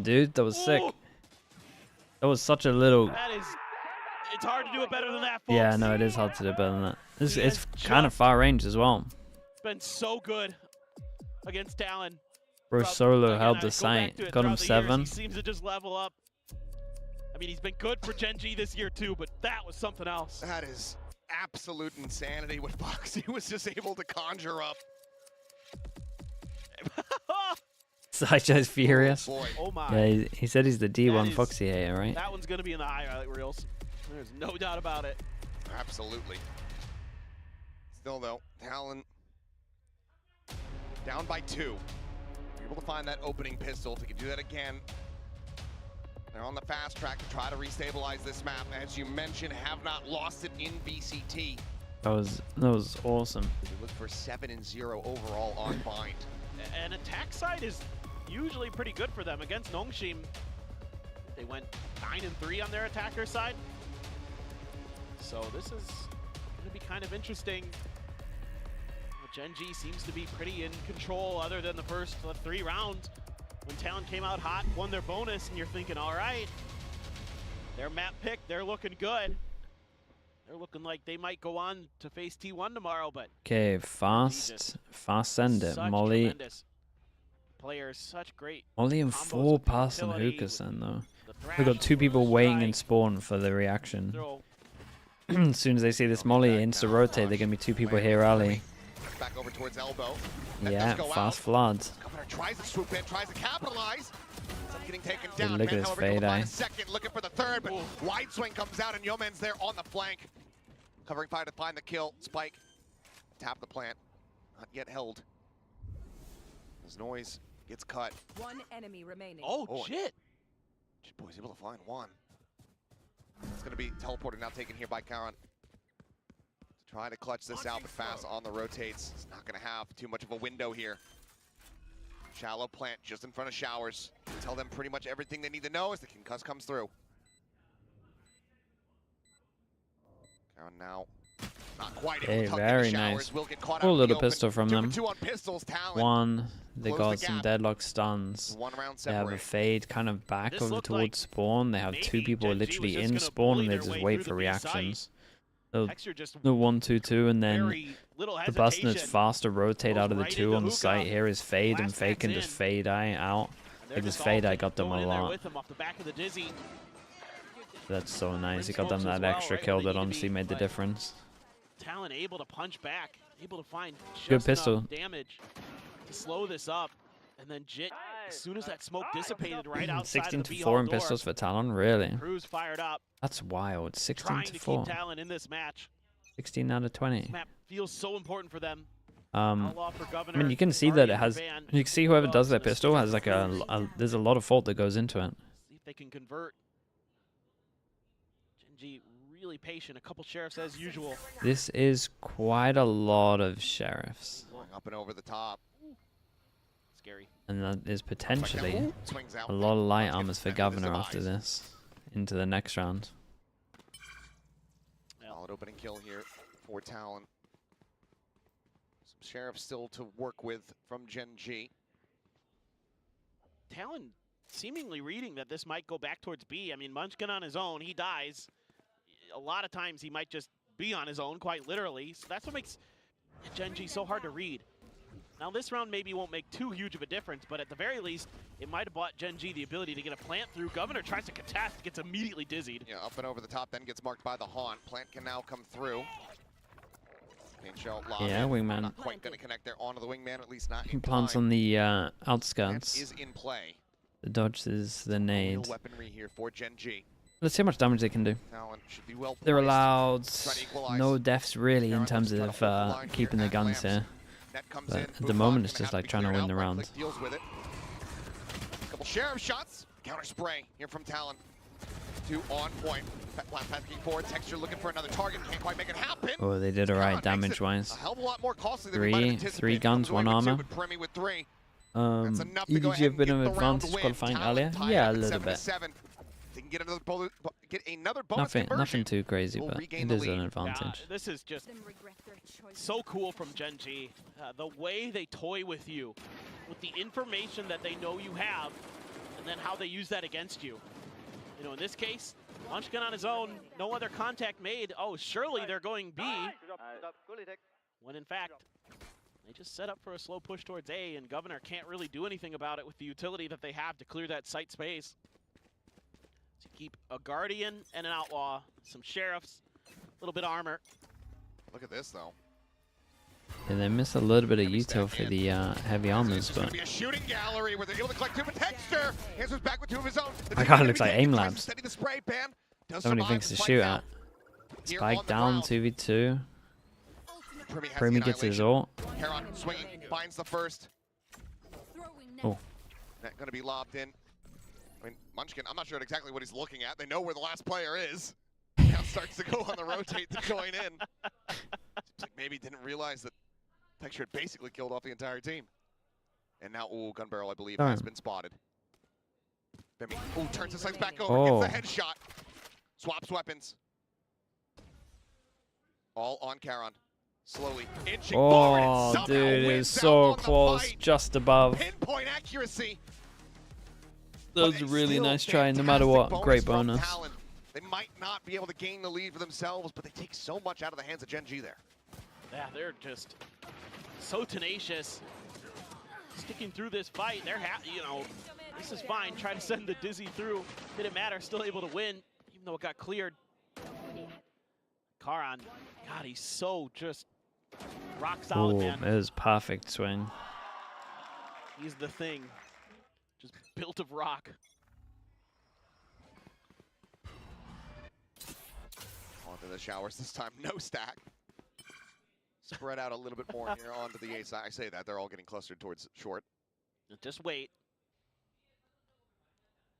Dude, that was sick. That was such a little... It's hard to do it better than that, folks. Yeah, no, it is hard to do better than that. It's kind of far range as well. It's been so good against Talon. Bro, solo held the site. Got him 7. He seems to just level up. I mean, he's been good for Gen.G this year too, but that was something else. That is absolute insanity what Foxy was just able to conjure up. Sideshow's furious. Oh my. Yeah, he said he's the D1 Foxy hater, right? That one's going to be in the highlight reels. There's no doubt about it. Absolutely. Still though, Talon down by 2. Able to find that opening pistol. If he can do that again. They're on the fast track to try to restabilize this map. As you mentioned, have not lost it in VCT. That was awesome. We look for 7-0 overall on Bind. And attack side is usually pretty good for them against Nongshim. They went 9-3 on their attacker side. So this is going to be kind of interesting. Gen.G seems to be pretty in control other than the first 3 rounds. When Talon came out hot, won their bonus, and you're thinking, all right, their map pick, they're looking good. They're looking like they might go on to face T1 tomorrow, but... Okay, fast send it. Molly. Players, such great Molly and 4 pass on hookah send, though. We've got 2 people waiting in spawn for the reaction. As soon as they see this Molly insta-rotate, they're going to be 2 people here early. Back over towards elbow. Yeah, fast floods. Governor tries to swoop in, tries to capitalize. Ends up getting taken down. Look at this fade eye. Second, looking for the third, but wide swing comes out and Yeoman's there on the flank. Covering fire to find the kill. Spike. Tap the plant. Not yet held. As Noise gets cut. One enemy remaining. Oh, shit. Boy's able to find one. It's going to be teleported now, taken here by Karen. Trying to clutch this out, but fast on the rotates. It's not going to have too much of a window here. Shallow plant just in front of showers. Tell them pretty much everything they need to know as the concuss comes through. Karen now, not quite able to very nice. Cool little pistol from them. 2 on pistols, Talon. 1, they got some deadlock stuns. They have a fade kind of back over towards spawn. They have 2 people literally in spawn and they just wait for reactions. The 1-2-2 and then the Bustnut's faster rotate out of the 2 on the site here is fade and fake and just fade eye out. Like this fade eye got them a lot. That's so nice. He got them that extra kill that honestly made the difference. Talon able to punch back, able to find good just pistol enough damage to slow this up. And then Jit, as soon as that smoke dissipated right outside 16 of the to 4 in door, pistols for Talon, really? Crew's fired up. That's wild. 16 trying to 4. Keep Talon in this match. 16 out of 20. This map feels so important for them. I mean, you can see that it has. You can see whoever does that pistol has like there's a lot of thought that goes into it. See if they can convert. Gen.G really patient. A couple sheriffs as usual. This is quite a lot of sheriffs. Up and over the top. Scary. And that is potentially a lot of light armors for Governor after this. into the next round. Solid opening kill here for Talon. Some Sheriff still to work with from Gen.G. Talon seemingly reading that this might go back towards B. I mean, Munchkin on his own, he dies. A lot of times he might just be on his own, quite literally. So that's what makes Gen.G so hard to read. Now this round maybe won't make too huge of a difference, but at the very least, it might have bought Gen.G the ability to get a plant through. Governor tries to contest, gets immediately dizzied. Yeah, up and over the top, then gets marked by the Haunt. Plant can now come through. Yeah, wingman. Not quite going to connect there onto the wingman, at least not He plants on the outskirts. is in play. The dodge is the nade. Weaponry here for Gen.G. Let's see how much damage they can do. Should be well They're allowed no deaths really in terms of keeping the guns here. But at the moment, it's just like trying to win the round. Deals with it. Couple Sheriff shots. Counter spray here from Talon. 2 on point. Passing forward. Texture looking for another target. Can't quite make it happen. Oh, they did alright damage-wise. A hell of a lot more costly than we might have anticipated. 3 guns, 1 armor. With 3. Did you have a bit of an advantage qualifying earlier? Yeah, a little bit. They can get another bonus Nothing too crazy, but it is an advantage. Yeah, this is just so cool from Gen.G. The way they toy with you, with the information that they know you have, and then how they use that against you. You know, in this case, Munchkin on his own, no other contact made. Oh, surely they're going B. When in fact, they just set up for a slow push towards A, and Governor can't really do anything about it with the utility that they have to clear that site space. So you keep a Guardian and an Outlaw, some Sheriffs, a little bit of armor. Look at this, though. And they miss a little bit of util for the heavy armors, but be a shooting gallery where they're able to collect 2 with Texture. Answers back with 2 of his own. My god, it looks like aim labs. So many things to shoot at. Spike down 2v2. Primi gets his ult. Heron swinging, finds the first. Oh. That gonna be lobbed in. I mean, Munchkin, I'm not sure exactly what he's looking at. They know where the last player is. Now starts to go on the rotate to join in. Seems like maybe didn't realize that Texture had basically killed off the entire team. And now, ooh, Gun Barrel, I believe, has been spotted. Bimmy, ooh, turns his legs back over, gets the headshot. Swaps weapons. All on Charon. Slowly inching forward and somehow dude, it's so close, just above. Pinpoint accuracy. That was a really nice try, no matter what. Great bonus. They might not be able to gain the lead for themselves, but they take so much out of the hands of Gen.G there. Yeah, they're just so tenacious. Sticking through this fight, they're you know, this is fine. Try to send the Dizzy through. Didn't matter, still able to win, even though it got cleared. Charon, God, he's so just rock solid, man. It was perfect swing. He's the thing. Just built of rock. Onto the showers this time, no stack. Spread out a little bit more here onto the A side. I say that, they're all getting clustered towards short. Just wait.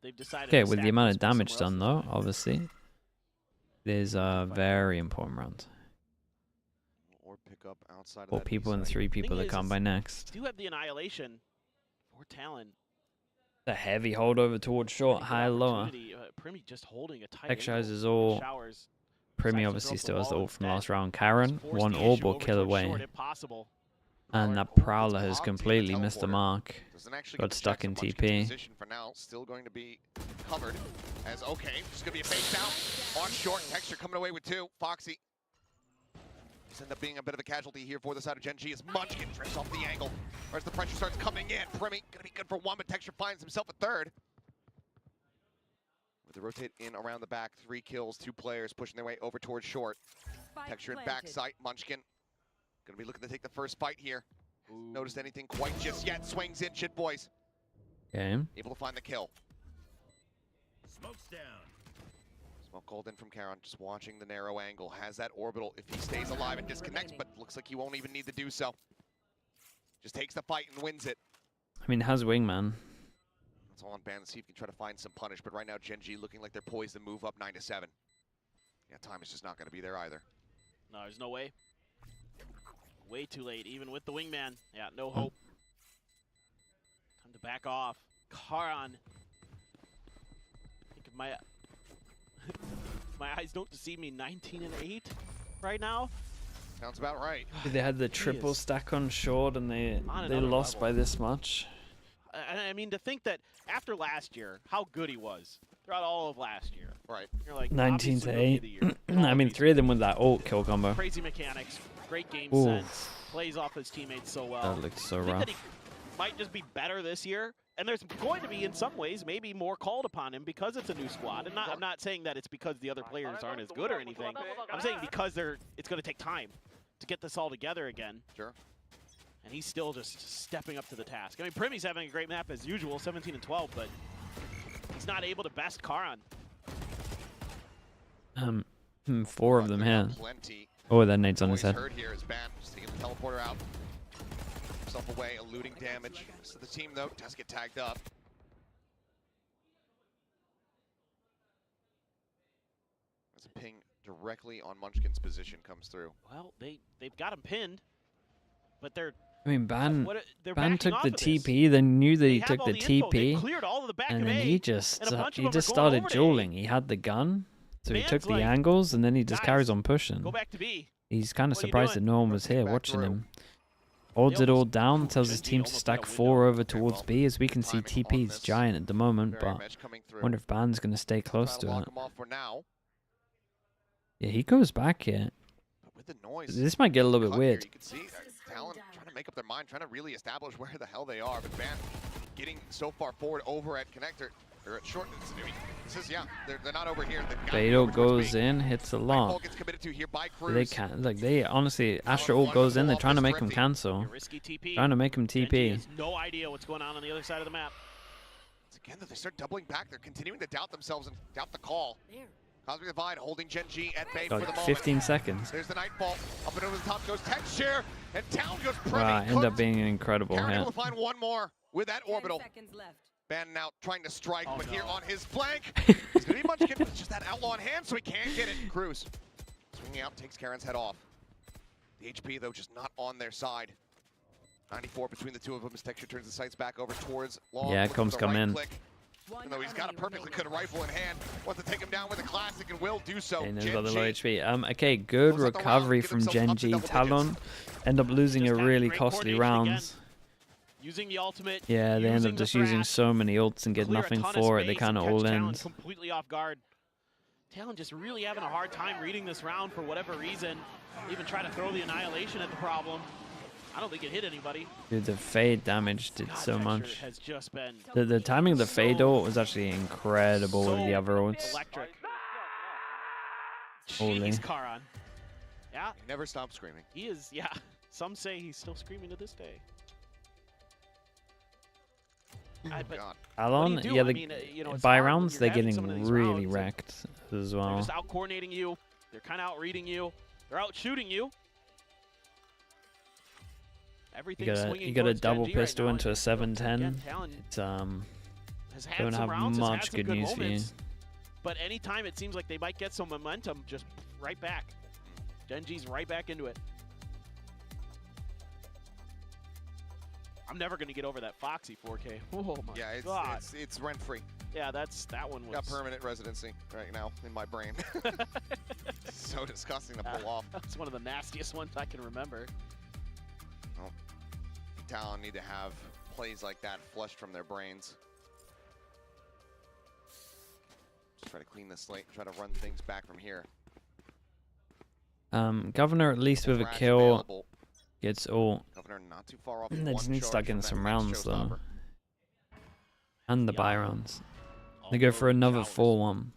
They've decided. Okay, with the amount of damage done though, obviously, it is a very important round. Or pick up outside 4 people and 3 people that come by next. Do have the annihilation for Talon. The heavy holdover towards short, high, lower. Primi just holding a tight Exercises all. Primi obviously still has the ult from last round. Karen, 1 orb will kill away. And that Prowler has completely missed the mark. Got stuck in TP. For now, still going to be covered as okay. Just gonna be a face out on short. Texture coming away with 2. Foxy. This ends up being a bit of a casualty here for the side of Gen.G as Munchkin drifts off the angle. As the pressure starts coming in, Primi gonna be good for 1, but Texture finds himself a 3rd. With the rotate in around the back, 3 kills, 2 players pushing their way over towards short. Texture in back sight, Munchkin gonna be looking to take the first fight here. Noticed anything quite just yet. Swings in, shit boys. Okay. Able to find the kill. Smoke's down. Smoke called in from Charon, just watching the narrow angle. Has that orbital if he stays alive and disconnects, but looks like he won't even need to do so. Just takes the fight and wins it. I mean, has wingman. That's all on Ban to see if he can try to find some punish, but right now Gen.G looking like they're poised to move up 9-7. Yeah, time is just not going to be there either. No, there's no way. Way too late, even with the wingman. Yeah, no hope. Time to back off. Charon. I think it might my eyes don't deceive me, 19-8 right now. Sounds about right. They had the triple stack on short and they lost by this much. I mean, to think that after last year, how good he was throughout all of last year. Right. You're like 19-8. I mean, 3 of them with that ult kill combo. Crazy mechanics, great game sense, plays off his teammates so well. That looked so I think rough. that he might just be better this year, and there's going to be, in some ways, maybe more called upon him because it's a new squad. And I'm not saying that it's because the other players aren't as good or anything. I'm saying because it's going to take time to get this all together again. Sure. And he's still just stepping up to the task. I mean, Primmy's having a great map as usual, 17-12, but he's not able to best Karan. 4 of them here. Plenty. Oh, that nade's on his head. Heard here is Ban just taking the teleporter out. Himself away, eluding damage. So the team though does get tagged up. As a ping directly on Munchkin's position comes through. Well, they've got him pinned, but they're. I mean, Ban backing took off the of this. TP, then knew that They he have took all the the info. They TP, cleared all of the back and of then A, he just and a bunch of he them are just going started over to A. dueling. He had the gun, so he Ban's took the like, angles, and then he just guys, carries on pushing. Go back to B. He's kind of What are you surprised that doing? no one was here watching him. Holds it all down, tells his team to stack 4 over towards B. As we can see, TP is giant at the moment, but I wonder if Ban's going to stay close to it. Yeah, he goes back here. With the noise, This might get a little bit weird. You can see Talon trying to make up their mind, trying to really establish where the hell they are. But Ban getting so far forward over at connector, or at short. This is, yeah, they're not over here. Veto goes in, hits a lot. Gets committed to here by They can't, like, they honestly, Astra ult goes in, they're trying to make him cancel. Trying to make him TP. Has no idea what's going on the other side of the map. Again, though, they start doubling back. They're continuing to doubt themselves and doubt the call. Cosmic Divide holding GEN.G at bay for the moment. 15 seconds. There's the Nightfall. Up and over the top goes Texture, and down goes Pretty. Wow, end up being an incredible Karen hit. able to find one more with that orbital. Ban now trying to strike, but here on his flank, he's going to be Munchkin, but it's just that outlaw in hand, so he can't get it. Cruz swinging out, takes Karen's head off. The HP, though, just not on their side. 94 between the two of them as Texture turns the sights back over towards Long. Yeah, Combs come in. Even though he's got a perfectly good rifle in hand, wants to take him down with a classic and will do so. And he's got the low HP. Okay, good recovery from GEN.G. Talon end up losing a really costly round. Using the ultimate. Yeah, they end up just using so many ults and get nothing for it. They kind of all end. Completely off guard. Talon just really having a hard time reading this round for whatever reason. Even try to throw the annihilation at the problem. I don't think it hit anybody. Dude, the fade damage did so much. Has just been The timing of the fade ult was actually incredible with the other ults. Electric. Holy. Jeez, Karan. Yeah. He never stopped screaming. He is, yeah. Some say he's still screaming to this day. Talon, yeah, by rounds, they're getting really wrecked as well. They're just out-coordinating you. They're kind of out-reading you. They're out-shooting you. You got a double pistol into a 7-10. It's don't have much good news for you. But anytime it seems like they might get some momentum, just right back. GEN.G's right back into it. I'm never going to get over that Foxy 4K. Oh my God. It's rent-free. Yeah, that one was... Got permanent residency right now in my brain. So disgusting to pull off. That's one of the nastiest ones I can remember. Well, Talon need to have plays like that flushed from their brains. Just try to clean the slate, try to run things back from here. Governor at least with a kill gets ult. Governor not too far off. They just need to start getting some rounds though. And the buy rounds. They go for another 4-1.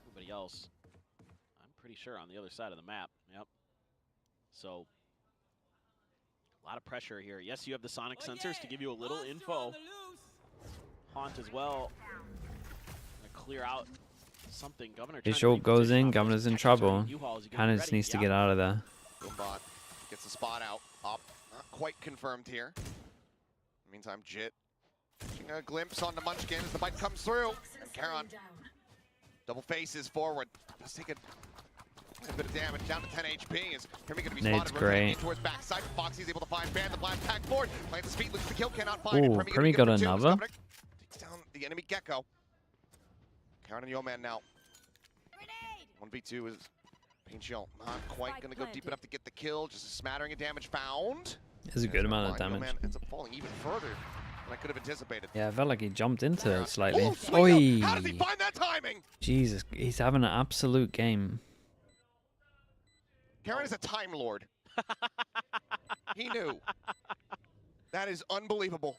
Everybody else, I'm pretty sure on the other side of the map. Yep. So, a lot of pressure here. Yes, you have the sonic sensors to give you a little info. Haunt as well. Gonna clear out something. Governor. His short goes in. Governor's in trouble. Kind of just needs to get out of there. Goombot gets the spot out. Up. Not quite confirmed here. Meantime, Jit taking a glimpse on the Munchkin as the bite comes through. Karan. Double faces forward. Let's take a bit of damage, down to 10 HP. Is Primmy going to be Nade's spotted? great. Towards backside. Foxy's able to find Ban. The blast pack forward. Plants his feet, looks to kill, cannot find Ooh, it. Primmy got another. Takes down the enemy Gecko. Karan and Yo-Man now. 1v2 is Pain Shell not quite going to go deep enough to get the kill. Just a smattering of damage found. It's a good amount of damage. Man ends up falling even further than I could have anticipated. Yeah, I felt like he jumped into it slightly. Oi! How does he find that timing? Jesus, he's having an absolute game. Karen is a Time Lord. He knew. That is unbelievable.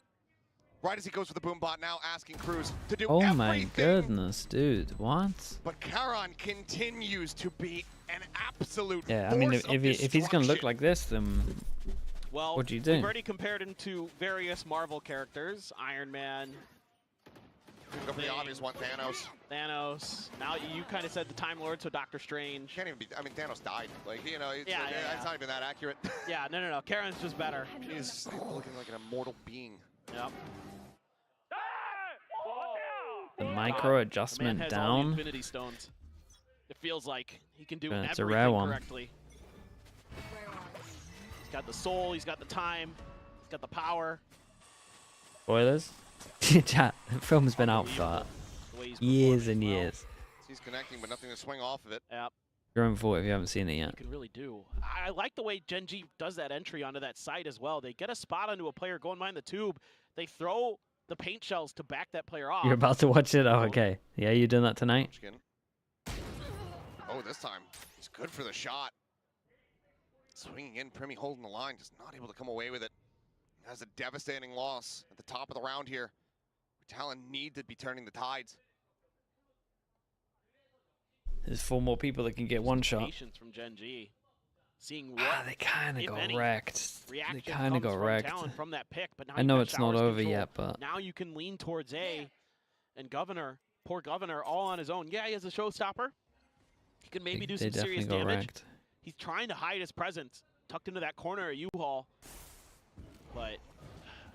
Right as he goes for the boom bot now, asking Cruz to do everything. Oh my goodness, dude, what? But Charon continues to be an absolute Yeah, I mean, if he's gonna look like this, then well, what do you do? We've already compared him to various Marvel characters, Iron Man. Go for the obvious one, Thanos. Now you kind of said the Time Lord, so Doctor Strange. Can't even be. I mean, Thanos died. Like, you know, it's, yeah. It's not even that accurate. Yeah, no. Karen's just better. He's looking like an immortal being. Yep. The micro adjustment has down. All the Infinity Stones. It feels like he can do it's everything a rare one. correctly. He's got the soul. He's got the time. He's got the power. Spoilers. Chat. The film's been out for years and years. He's connecting, but nothing to swing off of it. Yep. Your own fault if you haven't seen it yet. You can really do. I like the way Gen.G does that entry onto that site as well. They get a spot onto a player going behind the tube. They throw the paint shells to back that player off. You're about to watch it? Oh, okay. Yeah, you doing that tonight? Oh, this time he's good for the shot. Swinging in, Primi holding the line, just not able to come away with it. Has a devastating loss at the top of the round here. Talon need to be turning the tides. There's 4 more people that can get one shot. Patience from Gen.G. Seeing what they kind of got wrecked. They reaction kind of comes got from wrecked. Talon from that pick, but now I you've know got it's not Shower's over control. yet, but Now you can lean towards A, and Governor, poor Governor, all on his own. Yeah, he has a showstopper. He can maybe do some serious damage. Wrecked. He's trying to hide his presence, tucked into that corner of U-Haul. But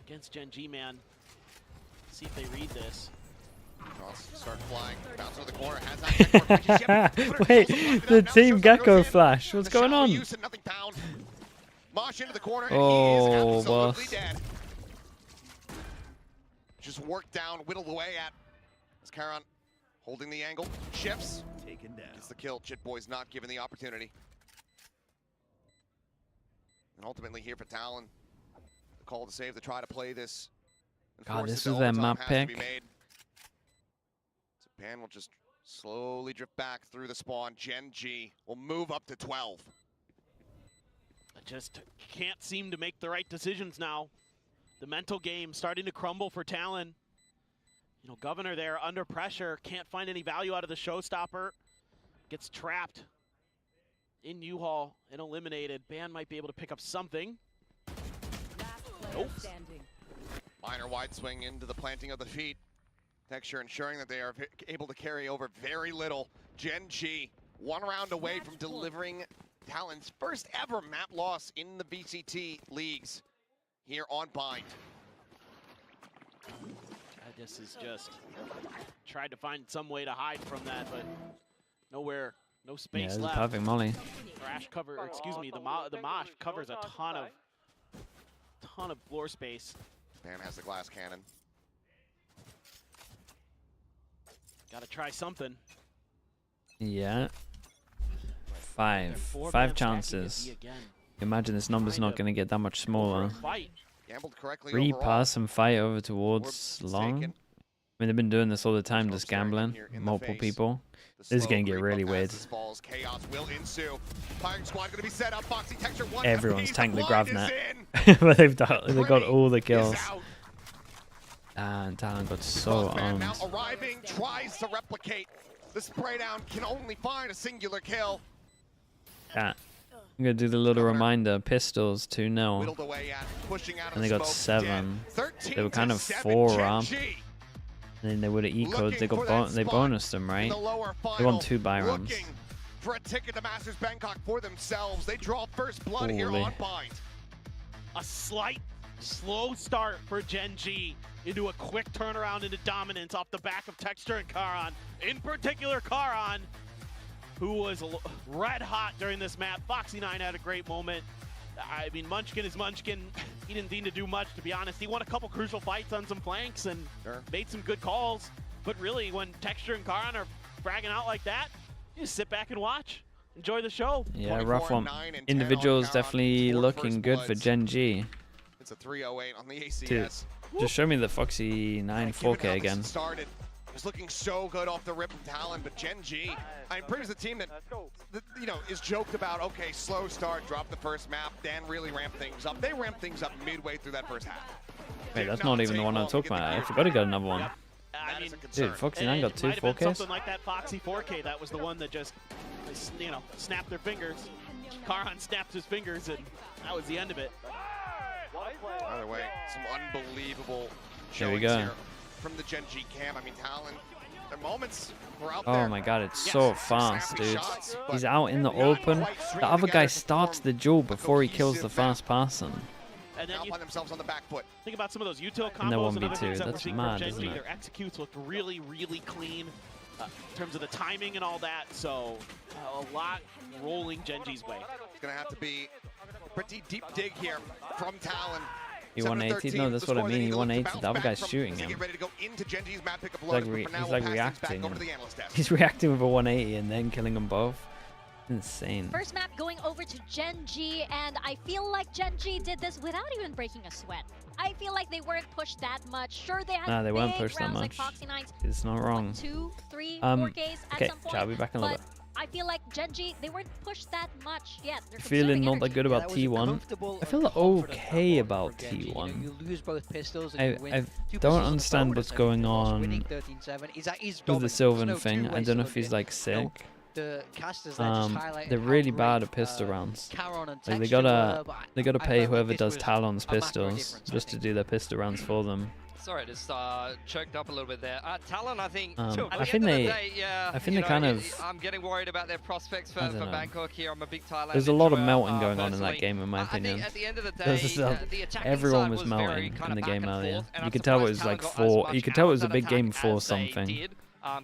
against Gen.G, man, see if they read this. Start flying, bounce to the corner, has that Wait, the Team Gecko flash. What's going on? Mosh into the corner, and oh, he is absolutely boss. dead. Just worked down, whittled away at. As Charon holding the angle, shifts, taken down. Gets the kill. Chit Boy's not given the opportunity. And ultimately here for Talon, the call to save to try to play this. God, this is their map pick. Pan will just slowly drift back through the spawn. Gen.G will move up to 12. I just can't seem to make the right decisions now. The mental game starting to crumble for Talon. You know, Governor there under pressure, can't find any value out of the showstopper. Gets trapped in U-Haul and eliminated. Ban might be able to pick up something. Nope. Minor wide swing into the planting of the feet. Texture ensuring that they are able to carry over very little. Gen.G, 1 round away from delivering Talon's first ever map loss in the VCT leagues here on Bind. This is just tried to find some way to hide from that, but nowhere, no space left. Yeah, perfect molly. Crash cover, or excuse me, the Mosh covers a ton of floor space. Man has the glass cannon. Got to try something. Yeah. 5 chances. Imagine this number's not going to get that much smaller. Gambled correctly 3 overall. pass and fight over towards long. I mean, they've been doing this all the time, just gambling. Multiple people. This is going to get really weird. Chaos will ensue. Firing squad going to be set up. Foxy Texture one. Everyone's tanked the grab net. But they've got all the kills. And Talon got so armed. Now arriving, tries to replicate. The spray down can only find a singular kill. Yeah. I'm going to do the little reminder. Pistols 2-0. And they got 7. They were kind of 4 up. And then they would have ecoed. They bonused them, right? They won 2 buy runs. For a ticket to Masters Bangkok for themselves. They draw first blood here on Bind. A slight slow start for Gen.G into a quick turnaround into dominance off the back of Texture and Charon. In particular, Charon, who was red hot during this map. Foxy9 had a great moment. I mean, Munchkin is Munchkin. He didn't need to do much, to be honest. He won a couple crucial fights on some flanks and made some good calls. But really, when Texture and Charon are fragging out like that, You just sit back and watch. Enjoy the show. Yeah, rough one. Individuals definitely looking good for Gen.G. It's a 308 on the ACS. Just show me the Foxy 9 4K again. Started. It was looking so good off the rip from Talon, but Gen.G, I'm pretty much the team that, you know, is joked about, okay, slow start, drop the first map, then really ramp things up. They ramp things up midway through that first half. Wait, that's not even the one I'm talking about. I forgot he got another one. I mean, dude, Foxy 9 got 2 4Ks? Something like that Foxy 4K, that was the one that just, you know, snapped their fingers. Karan snapped his fingers, and that was the end of it. By the way, some unbelievable There we showings go. here from the Gen.G camp. I mean, Talon, their moments were out there. Oh my god, it's so fast, dude. He's out in the open. The other guy starts the duel before he kills the fast person. And then you themselves on the back foot. Think about some of those util And they're combos and other 1v2. things that we're That's seeing mad, from isn't Gen.G. it? Their executes looked really, really clean in terms of the timing and all that. So a lot rolling Gen.G's way. It's going to have to be a pretty deep dig here from Talon. He 180? No, that's what I mean. He 180. The other guy's shooting him. He's like reacting. He's reacting with a 180 and then killing them both. Insane. First map going over to Gen.G, and I feel like Gen.G did this without even breaking a sweat. I feel like they weren't pushed that much. Sure, they had Nah, they weren't big pushed that rounds like much. Foxy 9's, It's not wrong. 2, 3, 4Ks at Okay, some point. I'll be back in a little but bit. I feel like Gen.G, they weren't pushed that much yet. They're Feeling not that energy. good about T1. I feel okay about T1. You lose both pistols and I you win. Two don't pistols understand and what's bonus, going winning on 13-7 is that he's with the dominant. Sylvan There's no thing. two I ways don't know to if look he's at it. like sick. The casters there just highlighted They're how really great, bad at pistol rounds. Caron and Like they Texture gotta were, they gotta I pay felt like whoever this does was Talon's a macro pistols difference, just to do their pistol rounds for them. Sorry, just choked up a little bit there. Talon, I think, I at think the end of the they- day, yeah, I think you they know, kind of- I'm getting worried about their prospects for I don't know. Bangkok here. I'm a big Thailand There's a lot of enjoyer, melting going on in personally. that game, in my opinion. I think at the end of the day, There's the attacking everyone side was was very melting kind in of the back game and earlier. forth, and You I'm could tell it surprised was like Talon got as 4. much You could tell it was out a of big that game attack 4 as they something. did.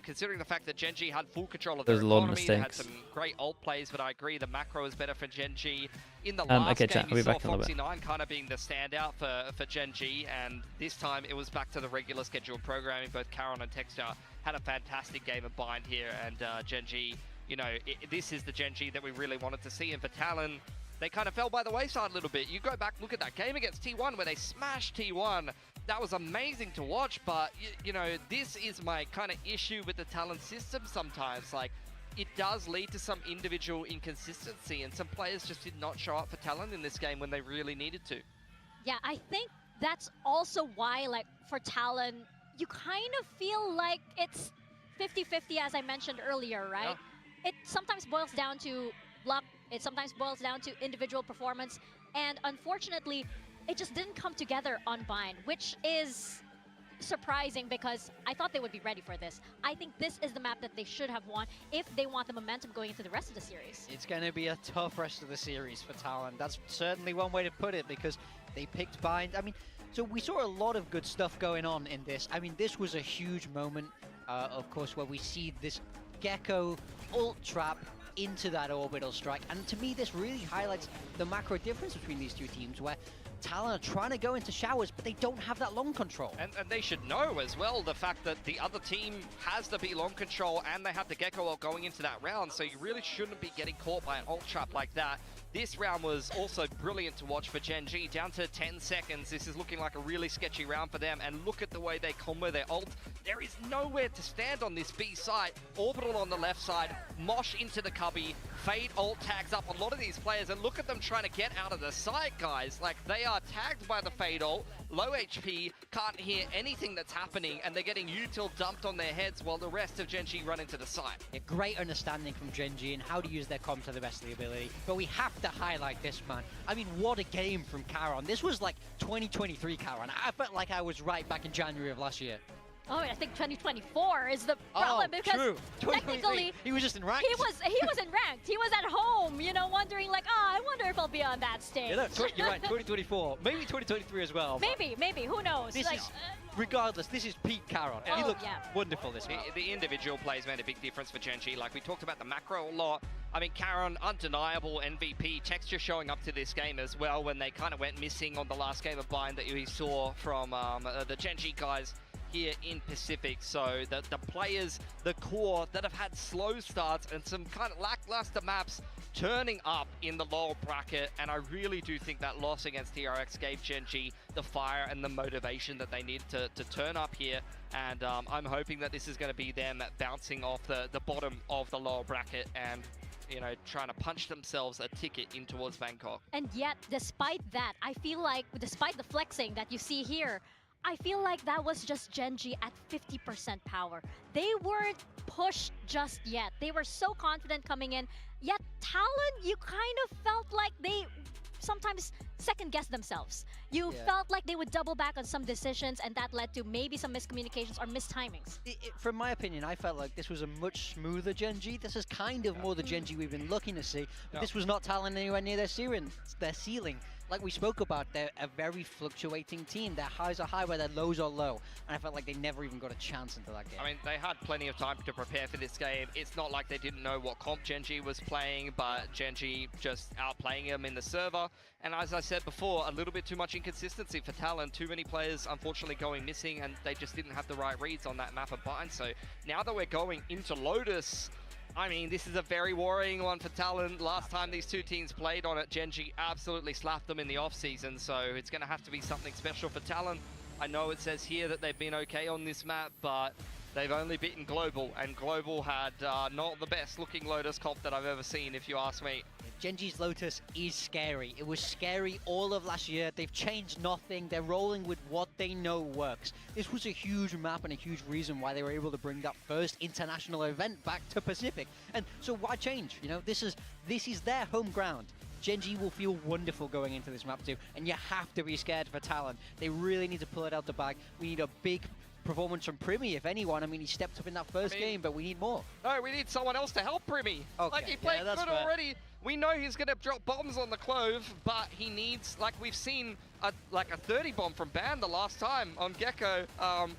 Considering the fact that Gen.G had full control of There's their a lot of economy, they had mistakes. some great ult plays, but I agree the macro is better for Gen.G. In the last okay, game, chat, I'll you be saw back in a little Foxy bit. 9 kind of being the standout for Gen.G, and this time it was back to the regular scheduled programming. Both Caron and Texture had a fantastic game of bind here, and Gen.G, you know, this is the Gen.G that we really wanted to see, and for Talon, they kind of fell by the wayside a little bit. You go back, look at that game against T1 where they smashed T1. That was amazing to watch, but, you know, this is my kind of issue with the Talon system sometimes. Like, it does lead to some individual inconsistency, and some players just did not show up for Talon in this game when they really needed to. Yeah, I think that's also why, like, for Talon, you kind of feel like it's 50-50, as I mentioned earlier, right? Yeah. It sometimes boils down to luck. It sometimes boils down to individual performance. And unfortunately, it just didn't come together on Bind, which is surprising because I thought they would be ready for this. I think this is the map that they should have won if they want the momentum going into the rest of the series. It's going to be a tough rest of the series for Talon. That's certainly one way to put it because they picked Bind. I mean, so we saw a lot of good stuff going on in this. I mean, this was a huge moment, of course, where we see this Gecko ult trap into that orbital strike. And to me, this really highlights the macro difference between these two teams, where Talon are trying to go into showers, but they don't have that long control. And they should know as well the fact that the other team has the B long control and they have the Gecko ult going into that round, so you really shouldn't be getting caught by an ult trap like that. This round was also brilliant to watch for Gen.G. Down to 10 seconds. This is looking like a really sketchy round for them. And look at the way they combo their ult. There is nowhere to stand on this B site. Orbital on the left side. Mosh into the cubby. Fade ult tags up a lot of these players. And look at them trying to get out of the site, guys. Like, they are tagged by the Fade ult. Low HP. Can't hear anything that's happening. And they're getting util dumped on their heads while the rest of Gen.G run into the site. A great understanding from Gen.G and how to use their comp to the best of the ability. But we have to highlight this, man. I mean, what a game from Caron. This was like 2023 Caron. I felt like I was right back in January of last year. Oh, I think 2024 is the problem because true. technically he was just in ranked. He was in ranked. He was at home, you know, wondering like, I wonder if I'll be on that stage. Yeah, look, you're right. 2024, maybe 2023 as well. Maybe. Who knows? This like, is, regardless, this is peak Caron. He looks wonderful this round. The individual plays made a big difference for Gen.G. Like we talked about the macro a lot. I mean, Caron, undeniable MVP. Texture showing up to this game as well when they kind of went missing on the last game of Bind that we saw from the Gen.G guys. here in Pacific. So the players, the core that have had slow starts and some kind of lackluster maps turning up in the lower bracket, and I really do think that loss against DRX gave Gen.G the fire and the motivation that they need to turn up here, and I'm hoping that this is going to be them bouncing off the bottom of the lower bracket and, you know, trying to punch themselves a ticket in towards Bangkok. And yet, despite that, I feel like, despite the flexing that you see here, I feel like that was just Gen.G at 50% power. They weren't pushed just yet. They were so confident coming in, yet Talon, you kind of felt like they sometimes second-guessed themselves. You felt like they would double back on some decisions, and that led to maybe some miscommunications or mistimings. From my opinion, I felt like this was a much smoother Gen.G. This is kind of more the Gen.G we've been looking to see, but this was not Talon anywhere near their ceiling. Like we spoke about, they're a very fluctuating team. Their highs are high, where their lows are low. And I felt like they never even got a chance into that game. I mean, they had plenty of time to prepare for this game. It's not like they didn't know what comp Gen.G was playing, but Gen.G just outplaying them in the server. And as I said before, a little bit too much inconsistency for Talon. Too many players, unfortunately, going missing, and they just didn't have the right reads on that map of Bind. So now that we're going into Lotus, I mean, this is a very worrying one for Talon. Last time these two teams played on it, Gen.G absolutely slapped them in the off-season, so it's going to have to be something special for Talon. I know it says here that they've been okay on this map, but they've only beaten Global, and Global had not the best-looking Lotus comp that I've ever seen, if you ask me. Gen.G's Lotus is scary. It was scary all of last year. They've changed nothing. They're rolling with what they know works. This was a huge map and a huge reason why they were able to bring that first international event back to Pacific. And so why change? You know, this is their home ground. Gen.G will feel wonderful going into this map too, and you have to be scared for Talon. They really need to pull it out the bag. We need a big performance from Primi, if anyone. I mean, he stepped up in that first game, but we need more. No, we need someone else to help Primi. Okay. Like, he played good already. We know he's going to drop bombs on the Clove, but he needs, like we've seen, like a 30 bomb from Ban the last time on Gecko.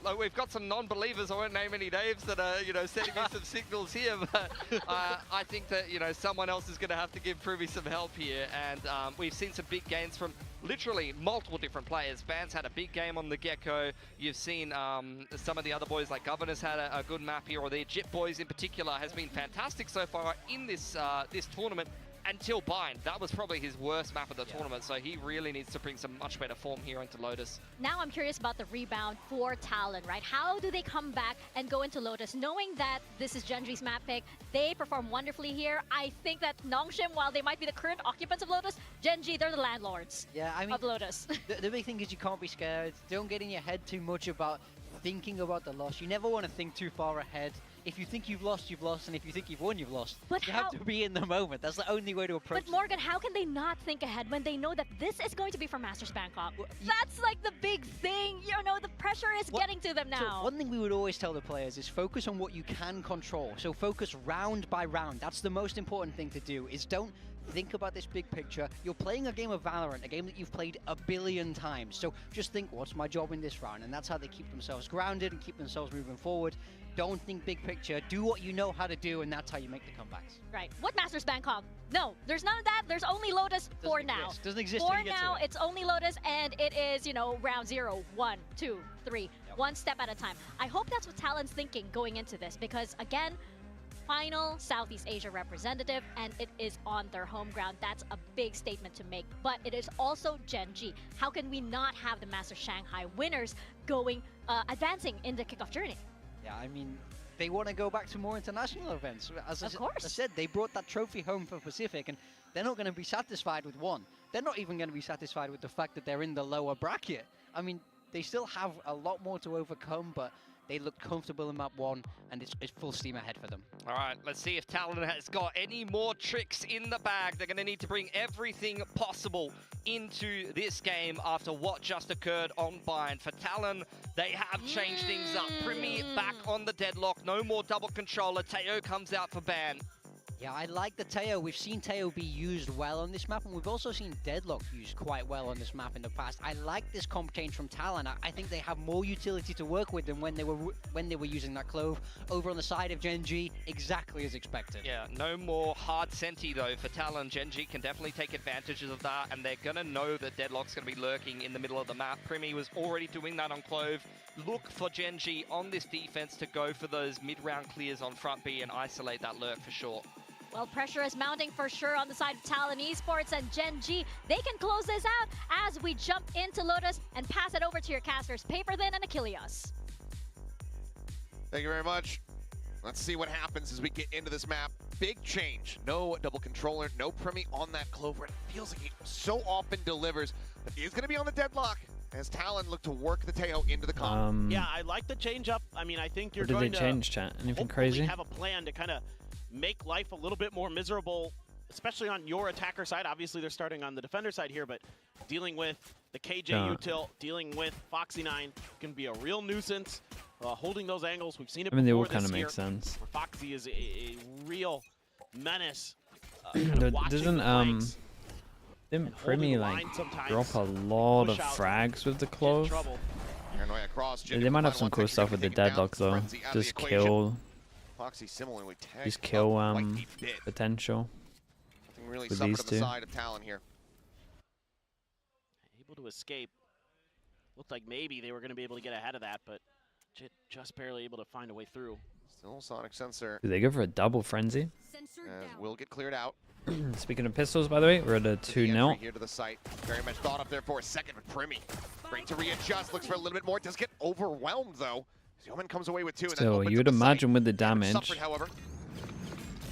Like, we've got some non-believers, I won't name any names, that are, you know, sending me some signals here, but I think that, you know, someone else is going to have to give Primi some help here, and we've seen some big gains from literally multiple different players. Ban's had a big game on the Gecko. You've seen some of the other boys, like Governor's had a good map here, or the Jit boys in particular has been fantastic so far in this this tournament. Until Bind, that was probably his worst map of the tournament, so he really needs to bring some much better form here into Lotus. Now I'm curious about the rebound for Talon, right? How do they come back and go into Lotus, knowing that this is Gen.G's map pick? They perform wonderfully here. I think that Nongshim, while they might be the current occupants of Lotus, Gen.G, they're the landlords of Lotus. The big thing is you can't be scared. Don't get in your head too much about thinking about the loss. You never want to think too far ahead. If you think you've lost, and if you think you've won, you've lost. But you have to be in the moment. That's the only way to approach it. But Morgan, how can they not think ahead when they know that this is going to be for Masters Bangkok? That's like the big thing. You know, the pressure is getting to them now. So one thing we would always tell the players is focus on what you can control. So focus round by round. That's the most important thing to do, is don't think about this big picture. You're playing a game of Valorant, a game that you've played a billion times. So just think, what's my job in this round? And that's how they keep themselves grounded and keep themselves moving forward. Don't think big picture. Do what you know how to do, and that's how you make the comebacks. Right. What Masters Bangkok? No, there's none of that. There's only Lotus for now. Doesn't exist. For now, it's only Lotus, and it is, you know, round 0, 1, 2, 3, one step at a time. I hope that's what Talon's thinking going into this, because again, final Southeast Asia representative, and it is on their home ground. That's a big statement to make, but it is also Gen.G. How can we not have the Masters Shanghai winners going, advancing in the kickoff journey? Yeah, I mean, they want to go back to more international events. As I said, they brought that trophy home for Pacific, and they're not going to be satisfied with one. They're not even going to be satisfied with the fact that they're in the lower bracket. I mean, they still have a lot more to overcome, but they look comfortable in map 1, and it's full steam ahead for them. All right, let's see if Talon has got any more tricks in the bag. They're going to need to bring everything possible into this game after what just occurred on Bind. For Talon, they have changed things up. Primi back on the deadlock. No more double controller. Teo comes out for ban. Yeah, I like the Teo. We've seen Teo be used well on this map, and we've also seen Deadlock used quite well on this map in the past. I like this comp change from Talon. I think they have more utility to work with than when they were using that Clove over on the side of Gen.G, exactly as expected. Yeah, no more hard senti though for Talon. Gen.G can definitely take advantages of that, and they're gonna know that Deadlock's gonna be lurking in the middle of the map. Primi was already doing that on Clove. look for Gen.G on this defense to go for those mid-round clears on front B and isolate that lurk for sure. Well, pressure is mounting for sure on the side of Talon Esports and Gen.G. They can close this out as we jump into Lotus and pass it over to your casters, Paper Thin and Achilles. Thank you very much. Let's see what happens as we get into this map. Big change. No double controller, no Premi on that Clover. It feels like he so often delivers, but he is going to be on the deadlock as Talon look to work the Teo into the comp. Yeah, I like the change up. I mean, I think you're What going did they to change, chat? Anything hopefully crazy? have a plan to kind of make life a little bit more miserable, especially on your attacker side. Obviously, they're starting on the defender side here, but dealing with the KJ util, dealing with Foxy9 can be a real nuisance. Holding those angles, we've seen it before. I mean, they all this kind of year, make sense. where Foxy is a real menace. Doesn't didn't Premi like drop a lot of frags with the Clove? They might have some cool stuff with the deadlock though. Just kill. Just kill potential. Really with suffered these on the two. side of Talon here. Able to escape. Looked like maybe they were going to be able to get ahead of that, but just barely able to find a way through. Still Sonic Sensor. Do they go for a double frenzy? Will get cleared out. Speaking of pistols, by the way, we're at a 2-0. Here to the site. Very much thought up there for a second with Premi. Great to readjust. Looks for a little bit more. Does get overwhelmed though. Yeoman comes away with 2. Still, you would imagine with the damage. Suffered, however.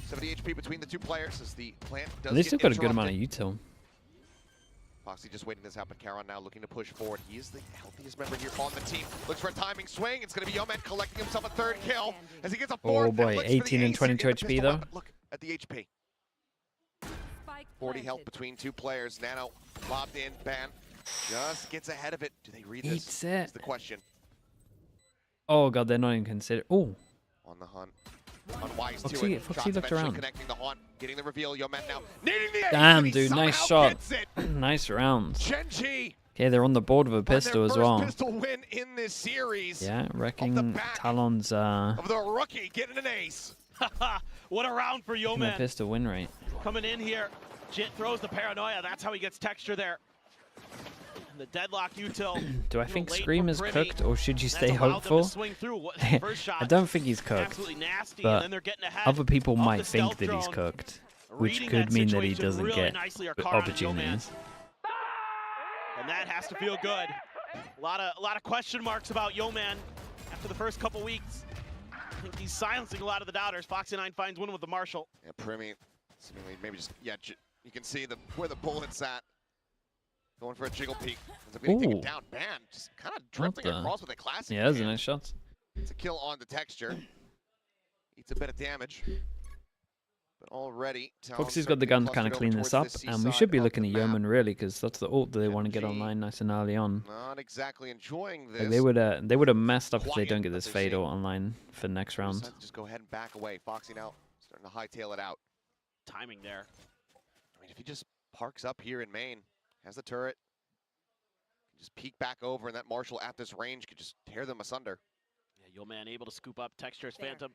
70 HP between the 2 players as the plant does At least they've got a good interrupted. amount of util. Foxy just waiting this happen. Charon now looking to push forward. He is the healthiest member here on the team. Looks for a timing swing. It's going to be Yeoman collecting himself a 3rd kill as he gets a 4th. Oh boy, 18 and 22 HP though. Look at the HP. 40 health between 2 players. Nano lobbed in. Ban just gets ahead of it. Do they read this? Eats it. That's the question. Oh god, they're not even considered. Oh. On the hunt. Unwise to Foxy, it. Foxy Shots looked eventually around. connecting the haunt. Getting the reveal. Yeoman now needing the Damn, ace, dude, and he nice somehow shot. gets it. Nice rounds. Gen.G Okay, they're on the board with a pistol as well. pistol win in this series. Yeah, wrecking Talon's Of the rookie getting an ace. What a round for Yeoman. pistol win rate. Coming in here, Jit throws the paranoia. That's how he gets texture there. And the deadlock util. Do I think Scream is Premi. cooked, or should you stay That's allowed them to hopeful? swing through. First shot, I don't think he's cooked, absolutely nasty, and but then they're getting ahead other people of might the think stealth that he's drone. cooked, which Reading could that mean that he situation doesn't really get nicely are Karan and Yeoman. opportunities. And that has to feel good. A lot of question marks about Yeoman after the first couple weeks. I think he's silencing a lot of the doubters. Foxy9 finds one with the Marshall. Yeah, Premi seemingly maybe just you can see where the bullet's at. Going for a jiggle peek. Ends up getting taken down. Ban just kind of drifting across with a classic. Yeah, that's a nice shot. It's a kill on the texture. Eats a bit of damage. But already, Foxy's got the gun to kind of clean this up, and we should be looking at Yeoman really, because that's the ult that they want to get online nice and early on. Not exactly enjoying this. Like they would have messed up if they don't get this fade ult online for next round. Just go ahead and back away. Foxy now starting to hightail it out. Timing there. I mean, if he just parks up here in main, has the turret, just peek back over, and that Marshall at this range could just tear them asunder. Yeah, Yeoman able to scoop up Texture's Phantom.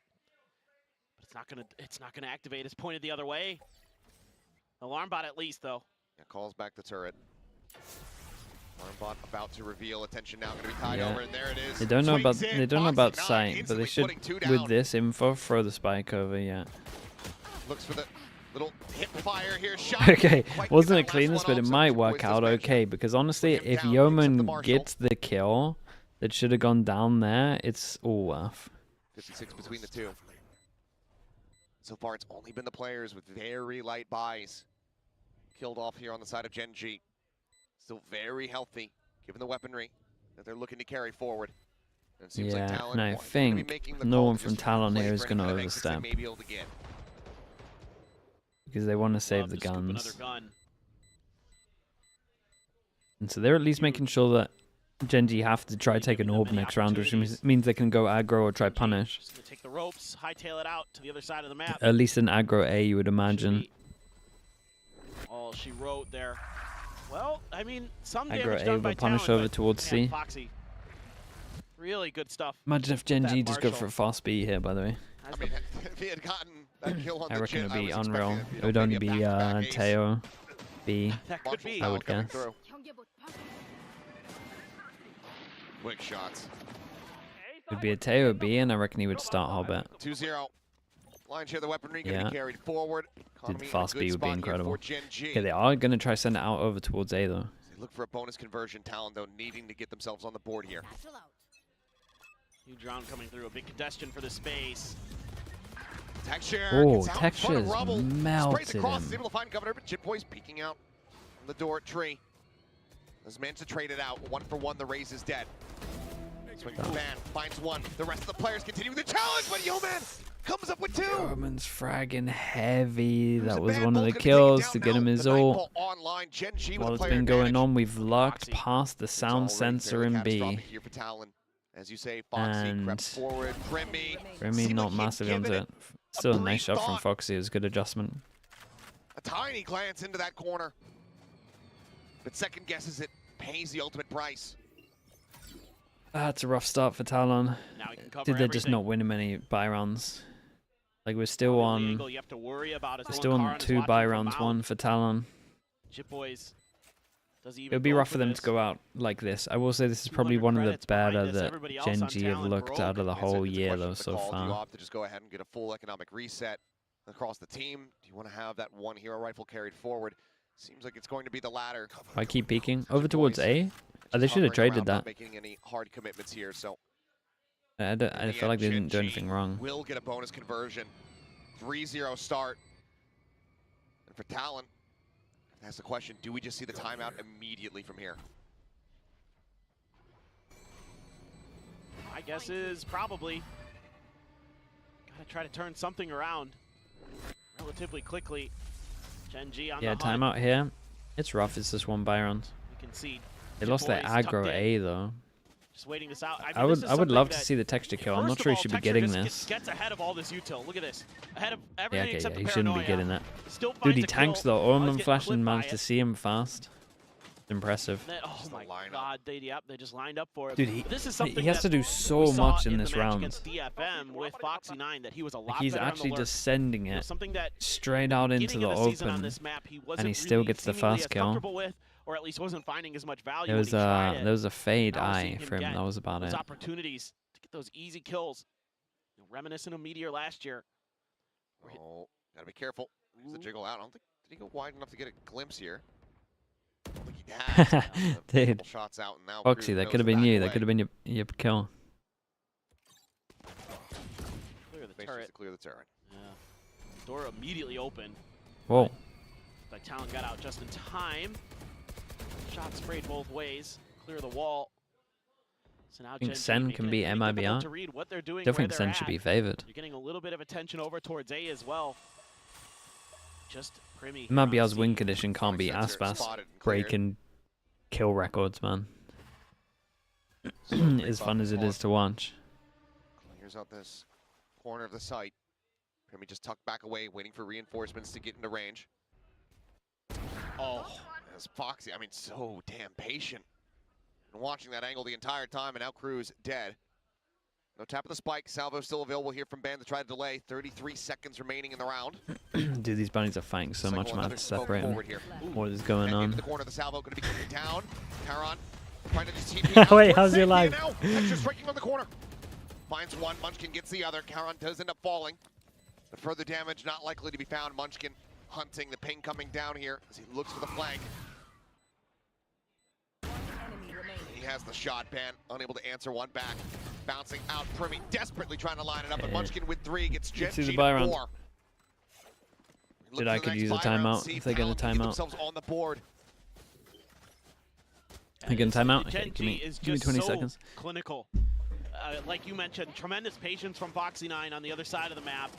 But it's not gonna activate. It's pointed the other way. Alarm bot at least though. Yeah, calls back the turret. Alarm bot about to reveal. Attention now going to be tied over, and there it is. They don't know about Foxy9 sight, but they should putting 2 down. with this info throw the spike over. Yeah. Looks for the little hip fire here. Shot. Okay, Quite wasn't get the that last cleanest, one but it off, so might two work points out suspension. okay, because honestly, Bring him if down, Yeoman Marshall. gets the kill that should have gone down there, it's all worth. 56 between the 2. So far, it's only been the players with very light buys killed off here on the side of Gen.G. Still very healthy, given the weaponry that they're looking to carry forward. And it seems like Yeah, Talon and I gonna be think making the no call one to from just Talon play here is for any going to kind of exits they overstep, may be able to get. because they want to save the Love to scoop another guns. gun. And so they're at least making sure that Gen.G have to try take an orb next round, which means they can go aggro or try punish. Just gonna take the ropes, hightail it out to the other side of the map. At least an aggro A, you would imagine. All she wrote there. Well, I mean, some Aggro damage A done with by a punish Talon, over but towards man, C. Foxy. Really good stuff. Imagine if with Gen.G that just go Marshall. for a fast B here, by the way. I mean, if he had gotten that kill on I the reckon Jit, it'd be I was unreal. expecting, It would only be back-to-back ace. Teo B, That could be. I would coming guess. through. Quick shots. Would be a Teo B, and I reckon he would start Hobbit. 2-0. Lion's share of the weaponry going to be carried forward. Dude, fast B would be incredible. GEN.G. Okay, they are going to try send it out over towards A, though. They look for a bonus conversion. Talon, though, needing to get themselves on the board here. New drown coming through. A big congestion for the space. Texture. Oh, Texture's melted Sprays across, him. able to find Governor, but Jitboy's peeking out from the door at tree. Has managed to trade it out. 1-for-1, the raise is dead. Swings the ban, finds one. The rest of the players continue the challenge, but Yeoman comes up with 2. Yeoman's fragging heavy. That was one of the kills to get him his ult. While it's been going on, we've locked past the sound sensor in B. As you say, Foxy crept forward. Grimmy not massively onto it. Still a nice shot from Foxy. It was a good adjustment. A tiny glance into that corner. But second guesses it, pays the ultimate price. That's a rough start for Talon. Did they just not win many buy rounds? Like we're still on. We're still on 2 buy rounds, 1 for Talon. It would be rough for them to go out like this. I will say this is probably one of the better that Gen.G have looked out of the whole year though so far. To just go ahead and get a full economic reset across the team. Do you want to have that 1 hero rifle carried forward? Seems like it's going to be the latter. I keep peeking over towards A. Oh, they should have traded that. Making any hard commitments here, so I feel like they didn't do anything wrong. Will get a bonus conversion. 3-0 start. And for Talon, that's the question. Do we just see the timeout immediately from here? My guess is probably. Gotta try to turn something around relatively quickly. Gen.G on the hunt. Timeout here. It's rough. It's just 1 buy round. You can see. They lost their aggro A though. Just waiting this out. I would love to see the Texture kill. I'm not sure he should be getting this. Gets ahead of all this util. Look at this. Ahead of everything except the he shouldn't be getting that. Still Dude, he finds a tanks kill. the Orman flash and managed to see him fast. Impressive. Oh my god, they just lined up for it. Dude, this is something he has to do so much in this round. Against DFM with Foxy 9 that he was a lot He's better actually on the just sending it straight out into the open, and he still gets the fast kill. Or at least wasn't finding as much value. There was a fade eye for him. That was about it. Opportunities to get those easy kills. Reminiscent of Meteor last year. Oh, gotta be careful. There's the jiggle out. I don't think did he go wide enough to get a glimpse here. I don't think he has. Dude, shots out and now Foxy, that could have been you. That could have been your kill. Clear the turret. To clear the turret. Yeah. Door immediately open. Whoa. But Talon got out just in time. Shot sprayed both ways. Clear the wall. So now I think Sen can be MIBR. Still think Sen should be favored. You're getting a little bit of attention over towards A as well. Just Grimmy. MIBR's win condition can't be Aspas breaking kill records, man. As fun as it is to watch. Clears out this corner of the site. Grimmy just tucked back away, waiting for reinforcements to get into range. Oh. As Foxy, I mean, so damn patient. And watching that angle the entire time, and now Crew's dead. No tap of the spike. Salvo still available here from Ban to try to delay. 33 seconds remaining in the round. Dude, these bunnies are fighting so much, man. It's separating. What is going on? The corner of the Salvo going to be coming down. Taron trying to just TP. Wait, how's your life? Extra striking on the corner. Finds one. Munchkin gets the other. Taron does end up falling. But further damage not likely to be found. Munchkin hunting the ping coming down here as he looks for the flank. He has the shot, Ban, unable to answer one back. Bouncing out, Primmy desperately trying to line it up, but Munchkin with 3 gets Gen.G to 4. Dude, I could use a timeout if they get a timeout. On the board. They get a timeout? Okay, give me 20 seconds. Clinical. Like you mentioned, tremendous patience from Foxy 9 on the other side of the map.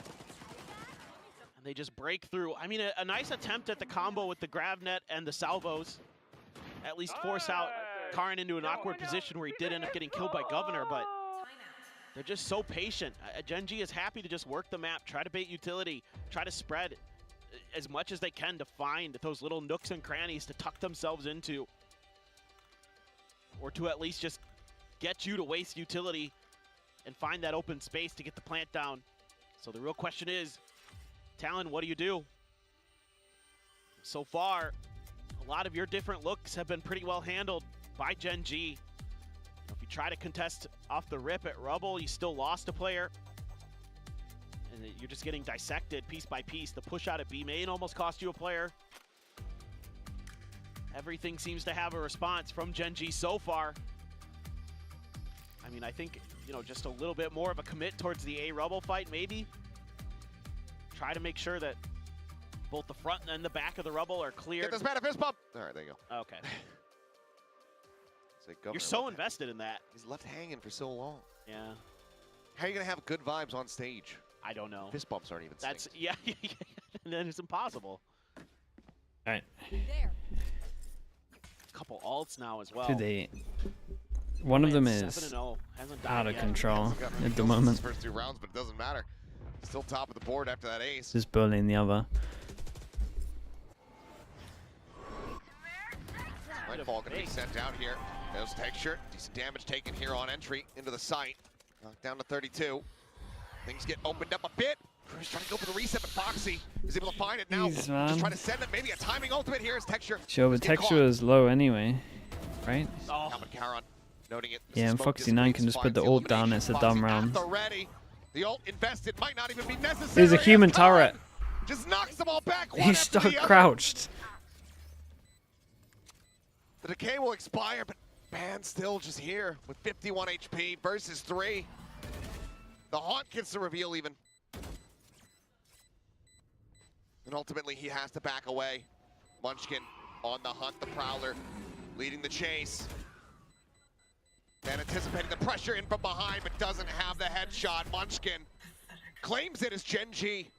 And they just break through. I mean, a nice attempt at the combo with the grab net and the salvos. At least force out Karin into an awkward position where he did end up getting killed by Governor, but they're just so patient. Gen.G is happy to just work the map, try to bait utility, try to spread as much as they can to find those little nooks and crannies to tuck themselves into. Or to at least just get you to waste utility and find that open space to get the plant down. So the real question is, Talon, what do you do? So far, a lot of your different looks have been pretty well handled by Gen.G. If you try to contest off the rip at Rubble. You still lost a player. And you're just getting dissected piece by piece. The push out at B main almost cost you a player. Everything seems to have a response from Gen.G so far. I mean, I think, you know, just a little bit more of a commit towards the A Rubble fight, maybe. Try to make sure that both the front and the back of the Rubble are cleared. Get this man a fist bump. All right, there you go. Okay. You're so invested in that. He's left hanging for so long. Yeah. How are you going to have good vibes on stage? I don't know. Fist bumps aren't even That's, yeah, and then it's impossible. All right. A couple alts now as well. One of them is 7-0. out of yet. control at the moment. First 2 rounds, but it doesn't matter. Still top of the board after that ace. Just bullying the other. Nightfall going to be sent out here. There's Texture. Decent damage taken here on entry into the site. Knocked down to 32. Things get opened up a bit. Cruz trying to go for the reset, but Foxy is able to find it now. Just trying to send it. Maybe a timing ultimate here is Texture. Sure, but Texture is low anyway, right? Oh. Caron noting it. Yeah, and Foxy 9 can just put the ult down. It's a dumb round. The ult invested might not even be necessary. There's a human turret. Just knocks them all back. He's stuck crouched. The decay will expire, but man still just here with 51 HP versus 3. The Haunt gets the reveal even. And ultimately he has to back away. Munchkin on the hunt, the Prowler leading the chase. And anticipating the pressure in from behind, but doesn't have the headshot. Munchkin claims it as Gen.G.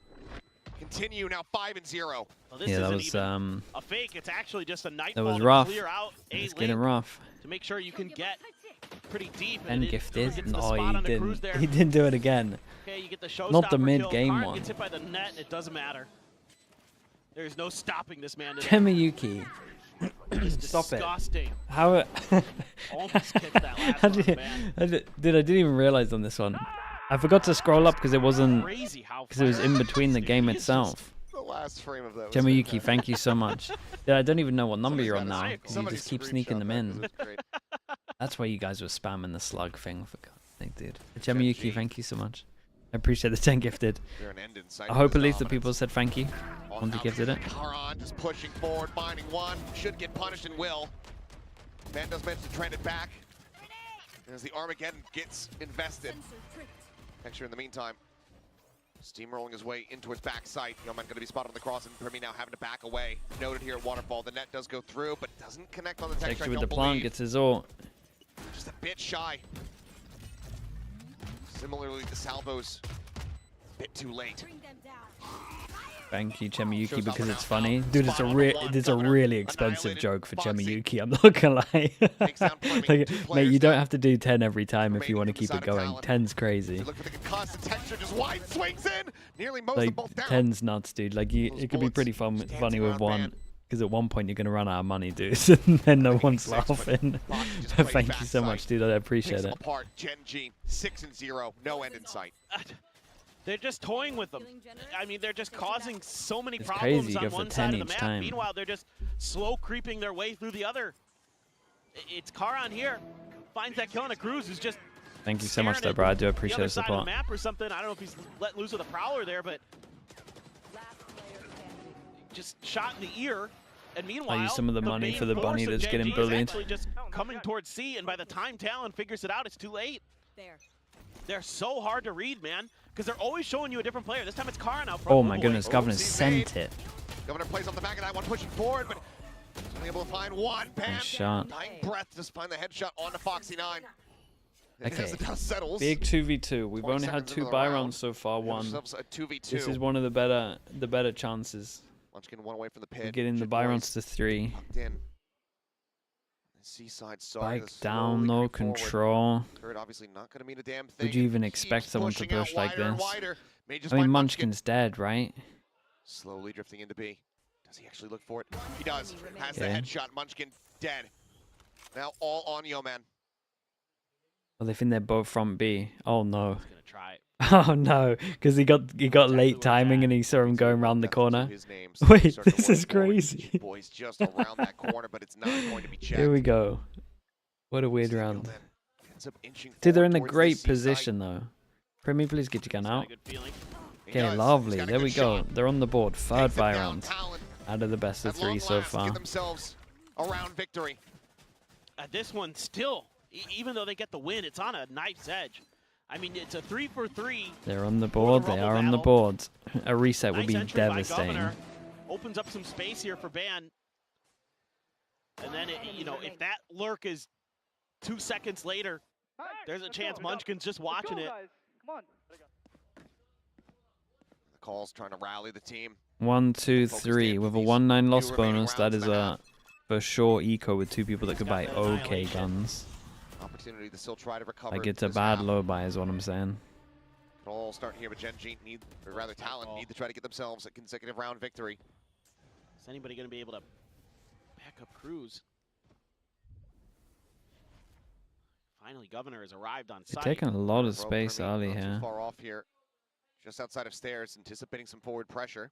Continue now 5-0. Well, this yeah, that isn't was a fake. It's actually just a Nightfall that was to rough. clear out It's getting rough. To make sure you can get pretty deep. And gifted. No, he didn't. He didn't do it again. Okay, you get the Not the showstopper mid-game kill. Karn one. gets hit by the net. It doesn't matter. There's no stopping this man today. Chemiyuki. Stop it. Disgusting. How it Almost kicked that last one, man. I didn't even realize on this one. I forgot to scroll up because it wasn't, because it was in between the game itself. The last frame of that was Chemiyuki, thank you so much. Yeah, I don't even know what number you're on now, because you just keep sneaking them in. That's why you guys were spamming the slug thing, for God's sake, dude. Chemiyuki, thank you so much. I appreciate the 10 gifted. I hope at least the people said thank you when they gifted it. Karan just pushing forward, finding one. Should get punished and will. Man does manage to trend it back. As the Armageddon gets invested. Texture in the meantime. Steamrolling his way into his back sight. Youngman going to be spotted on the cross, and Primi now having to back away. Noted here at Waterfall. The net does go through, but doesn't connect on the Texture. Texture with the plant gets his ult. Just a bit shy. Similarly, the salvos a bit too late. Thank you, Chemiyuki, because it's funny. Dude, it's a really expensive joke for Chemiyuki, I'm not gonna lie. Like, mate, you don't have to do 10 every time if you want to keep it going. 10's crazy. Like, 10's nuts, dude. Like, it could be pretty funny with one. Because at one point you're gonna run out of money, dude, and then no one's laughing. Thank you so much, dude. I appreciate it. Gen.G 6-0, no end in sight. They're just toying with them. I mean, they're just causing so many It's problems crazy, you on go for one 10 side of the each map. time. Meanwhile, they're just slow creeping their way through the other. It's Karan here, finds that kill on a Cruz who's just. Thank you so much, though, bro. I do appreciate the other side of the support. map or something. I don't know if he's let loose with a Prowler there, but just shot in the ear. And meanwhile, I use some of the money for the bunny force of that's getting Gen.G is bullied. actually just coming towards C, and by the time Talon figures it out, it's too late. They're so hard to read, man, because they're always showing you a different player. This time it's Karan out front. Oh my goodness, Governor sent it. Governor plays on the back of that one, pushing forward, but only able to find one. Nice shot. Dying breath, just find the headshot on the Foxy 9. Okay, As the dust settles. big 2v2. We've only had 2 buy rounds so far. One. A 2v2. This is one of the better chances. Munchkin one away from the pit. Getting the buy rounds to 3. Seaside Spike down, no control. Obviously not going to mean a damn thing. Would you even expect someone to push like this? I mean, Munchkin's dead, right? Slowly drifting into B. Does he actually look for it? He does. Has Okay. the headshot. Munchkin dead. Now all on Yo-Man. Well, they think they're both from B. Oh no. He's gonna try it. Oh no, because he got late timing and he saw him going around the corner. Wait, this is crazy. Boys just around that corner, but it's not going to be checked. Here we go. What a weird round. Dude, they're in a great position though. Premier, please get your gun out. Okay, lovely. There we go. They're on the board. Third buy round. Out of the best of 3 so far. Get themselves around victory. This one still, even though they get the win, it's on a knife's edge. I mean, it's a 3 for 3. They're on the board. They are on the board. A reset would be devastating. Opens up some space here for Ban. And then, you know, if that lurk is 2 seconds later, there's a chance Munchkin's just watching it. Come on. The call's trying to rally the team. 1, 2, 3 with a 1-9 loss bonus. That is a for sure eco with 2 people that could buy okay guns. Opportunity to still try to recover. Like it's a bad low buy is what I'm saying. It all starting here, but Gen.G need, or rather Talon need to try to get themselves a consecutive round victory. Is anybody going to be able to back up Cruz? Finally, Governor has arrived on site. They're taking a lot of space early here. here. Far off here, just outside of stairs, anticipating some forward pressure.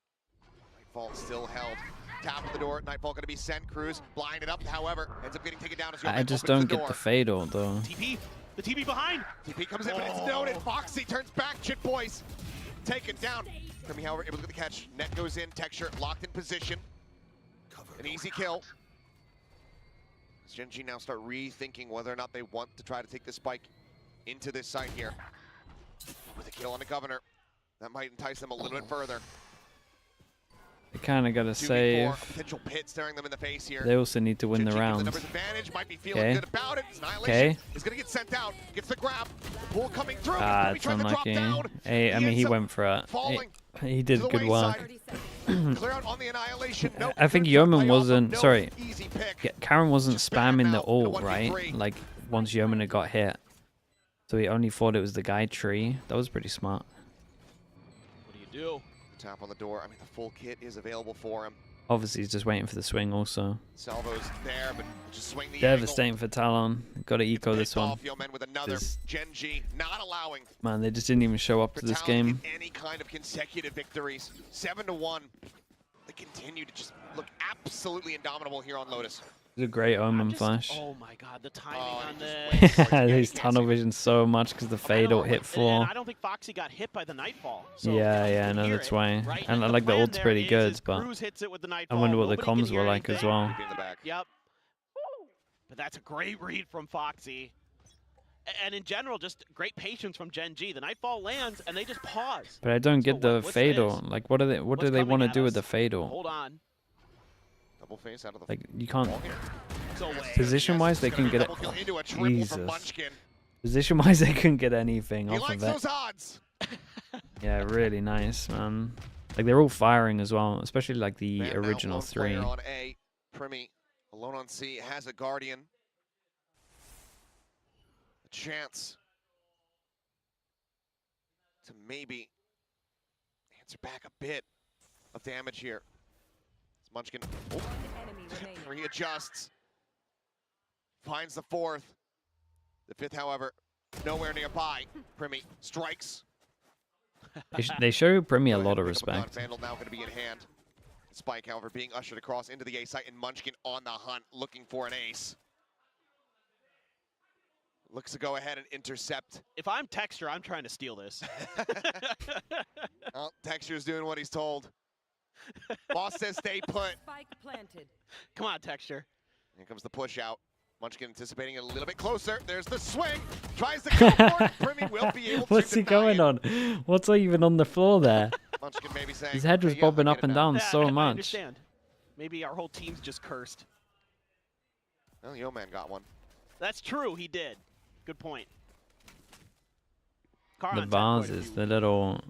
Nightfall still held. Tap at the door. Nightfall going to be sent. Cruz blinded up, however, ends up getting taken down. As I just don't get the fade though. TP, the TP behind. TP comes in, but it's noted. Foxy turns back. Chit boys taken down. Krimi, however, able to get the catch. Net goes in. Texture locked in position. An easy kill. As Gen.G now start rethinking whether or not they want to try to take the spike into this site here. With a kill on the Governor, that might entice them a little bit further. They kind of got to save. Potential pit staring them in the face here. They also need to win the round. Okay. Okay. Is going to get sent out. Gets the grab. The pull coming through. It's unlucky. Hey, I mean, he went for it. He did good work. I think Yeoman wasn't, sorry, Karen wasn't spamming the ult, right? Like, once Yeoman had got hit. So he only thought it was the guy tree. That was pretty smart. What do you do? Tap on the door. I mean, the full kit is available for him. Obviously, he's just waiting for the swing also. Salvo's there, but just swing the devastating for Talon. Got to eco this one. With another Gen.G not allowing. Man, they just didn't even show up to this game. Any kind of consecutive victories. 7-1. They continue to just look absolutely indomitable here on Lotus. It's a great Omen flash. Oh my god, the timing on this. He's tunnel vision so much because the fade ult hit floor. I don't think Foxy got hit by the Nightfall. So yeah, no, that's why. Right? And I like the ult's pretty good, but I wonder what the comms were like as well. Yep. But that's a great read from Foxy. And in general, just great patience from Gen.G. The Nightfall lands, and they just pause. But I don't get the fade ult. Like, what do they want to do with the fade ult? Hold on. Double face out of the like, you can't. Position-wise, they couldn't get it. Jesus. Position-wise, they couldn't get anything off of it. Yeah, really nice, man. Like, they're all firing as well, especially like the original 3. On A. Primi, alone on C, has a Guardian. A chance to maybe answer back a bit of damage here. Munchkin readjusts, finds the 4th. The 5th, however, nowhere nearby. Primi strikes. They show Primi a lot of respect. Vandal now going to be in hand. Spike, however, being ushered across into the A site, and Munchkin on the hunt, looking for an ace. Looks to go ahead and intercept. If I'm Texture, I'm trying to steal this. Well, Texture's doing what he's told. Boss says stay put. Spike planted. Come on, Texture. Here comes the push out. Munchkin anticipating it a little bit closer. There's the swing. Tries to go for it. Primi will be able to. What's he going on? What's even on the floor there? Munchkin maybe saying, his head was bobbing up and down so much. I understand. Maybe our whole team's just cursed. Well, Yo-Man got one. That's true. He did. Good point. The vases, the little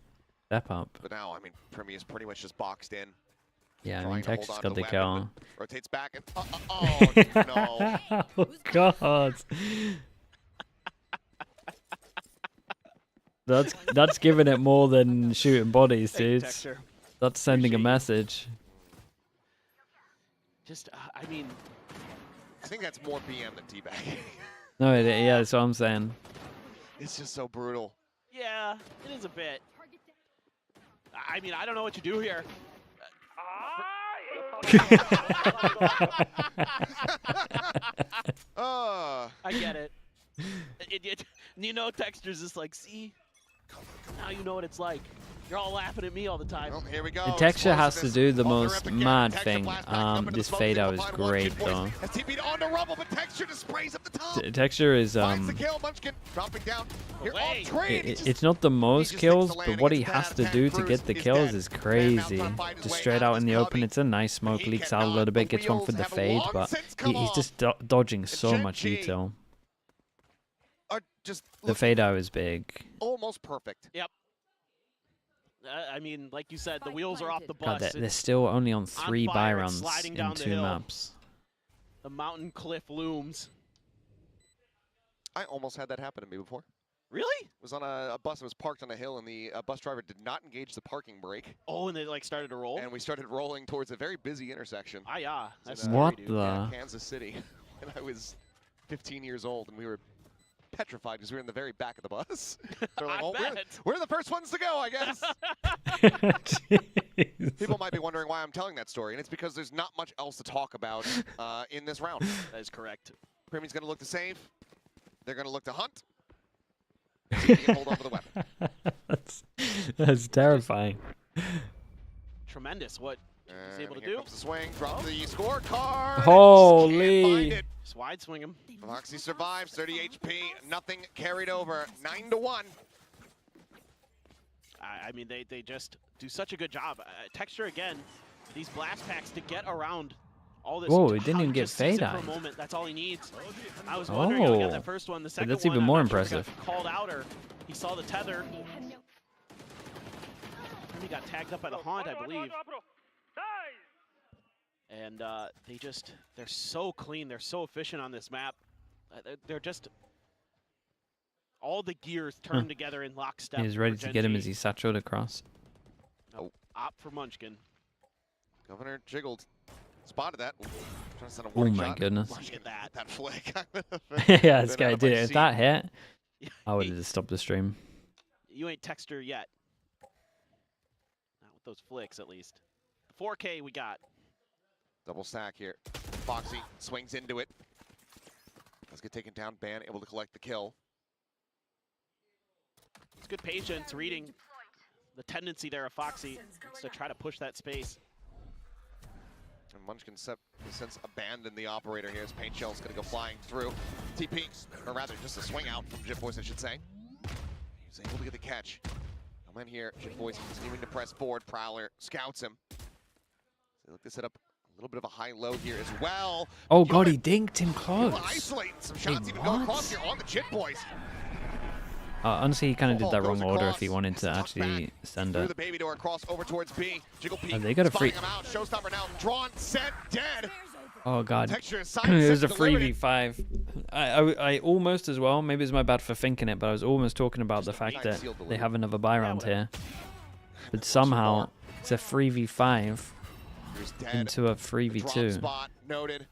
step up. But now, I mean, Primi is pretty much just boxed in. Yeah, I mean, Texas got the kill. Rotates back and oh no! Oh god! That's giving it more than shooting bodies, dude. That's sending a message. Just, I mean, I think that's more BM than teabagging. No, yeah, that's what I'm saying. It's just so brutal. Yeah, it is a bit. I mean, I don't know what you do here. I get it. You know, Texture's just like, see, now you know what it's like. You're all laughing at me all the time. Well, here we go. The Texture has to do the most mad thing. This fade out is great though. Texture is it's not the most kills, but what he has to do to get the kills is crazy. Just straight out in the open, it's a nice smoke, leaks out a little bit, gets one for the fade, but he's just dodging so much detail. The fade out is big. Almost perfect. Yep. I mean, like you said, the wheels are off the bus. God, they're still only on 3 buy rounds in 2 maps. The mountain cliff looms. I almost had that happen to me before. Really? It was on a bus that was parked on a hill, and the bus driver did not engage the parking brake. Oh, and they like started to roll? And we started rolling towards a very busy intersection. Ah, yeah. That's what scary, the? Yeah, Kansas City. And I was 15 years old, and we were petrified because we were in the very back of the bus. They're like, oh, we're the first ones to go, I guess. People might be wondering why I'm telling that story, and it's because there's not much else to talk about in this round. That is correct. Premium's going to look to save. They're going to look to hunt. See if they can hold on to the weapon. That's terrifying. Tremendous. What he's able to here do. Comes the swing. Drop the scorecard. Holy. Just wide swing him. Foxy survives. 30 HP. Nothing carried over. 9-1. I mean, they just do such a good job. Texture again. These blast packs to get around all this. Whoa, he didn't even get fade for out. a moment. That's all he needs. I was wondering how he got that first one. The second that's one, even more I'm not sure if impressive. he got called out or he saw the tether. He got tagged up by the haunt, I believe. And they're so clean. They're so efficient on this map. They're just, all the gears turn together in lockstep. He's ready to get him as he satchelled across. Oh, op for Munchkin. Governor jiggled. Spotted that. Trying to send a Oh warning my shot. goodness. Look at that flick. Yeah, this guy did it. If that hit, I would have just stopped the stream. You ain't Texture yet. Not with those flicks, at least. 4K we got. Double stack here. Foxy swings into it. Let's get taken down. Ban able to collect the kill. It's good patience, reading the tendency there of Foxy to try to push that space. And Munchkin since abandoned the operator here as Paint Shell's going to go flying through. TP, or rather just a swing out from Jit Boys, I should say. He's able to get the catch. Come in here, Jit Boys continuing to press forward. Prowler scouts him. So they look to set up a little bit of a high-low here as well. Oh god, he dinked him close. Isolating some shots even go across here on the Jit Boys. Honestly, he kind of did that wrong order if he wanted to actually send Through it. the baby door across over towards B. Jiggle P. They got a free. Him out. Showstopper now drawn, set, dead. Oh god, Texture is it was a 3v5. I almost as well. Maybe it's my bad for thinking it, but I was almost talking about the fact that they have another buy round here. But somehow it's a 3v5 into a 3v2. Spot noted.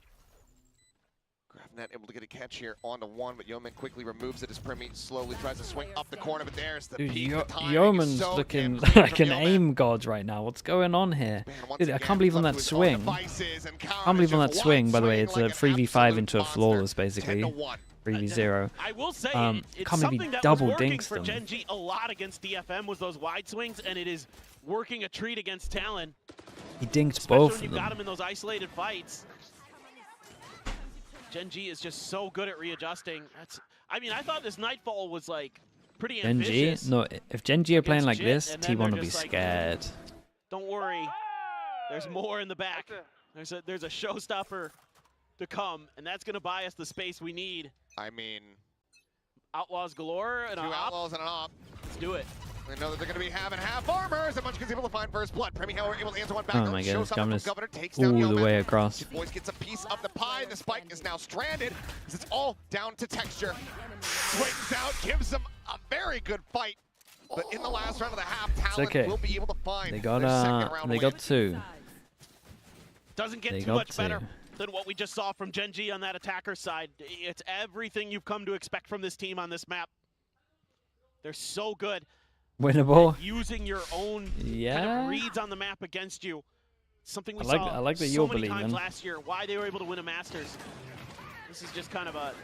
Not able to get a catch here onto one, but Yeoman quickly removes it as Primi slowly tries to swing up the corner, but there's the Dude, peak. Yeoman's looking like an aim god right now. What's going on here? Dude, I can't believe on that swing. I can't believe on that swing, by the way, it's a 3v5 into a flawless, basically. 3v0. I will say, it's can't believe he something that double was working dinks for them. Gen.G a lot against DFM was those wide swings, and it is working a treat against Talon. He dinked Especially both when of you got them. him in those isolated fights. Gen.G is just so good at readjusting. I mean, I thought this Nightfall was like pretty ambitious. Gen.G? No, if Gen.G are playing like Jit, this, and then T1 will they're be just like, scared. Don't worry, there's more in the back. There's a showstopper to come, and that's gonna buy us the space we need. I mean, Outlaws galore and two outlaws and an op. Let's do it. They know that they're going to be having half armors, and Munchkin's able to find first blood. Premi, however, able to answer one back. Oh my goodness, Governor takes down all the way across. Jit Boys gets a piece of the pie. The spike is now stranded, because it's all down to Texture. Swings out, gives them a very good fight. But in the last round of the half, Talon okay. will be able to find They got their second round they win. got 2. Doesn't get They too got much better 2. than what we just saw from Gen.G on that attacker side. It's everything you've come to expect from this team on this map. They're so good. Winnable. Using your own kind of reads on the map against you. Something we I like that saw you're so many times believing. last year. Why they were able to win a Masters. This is just kind of a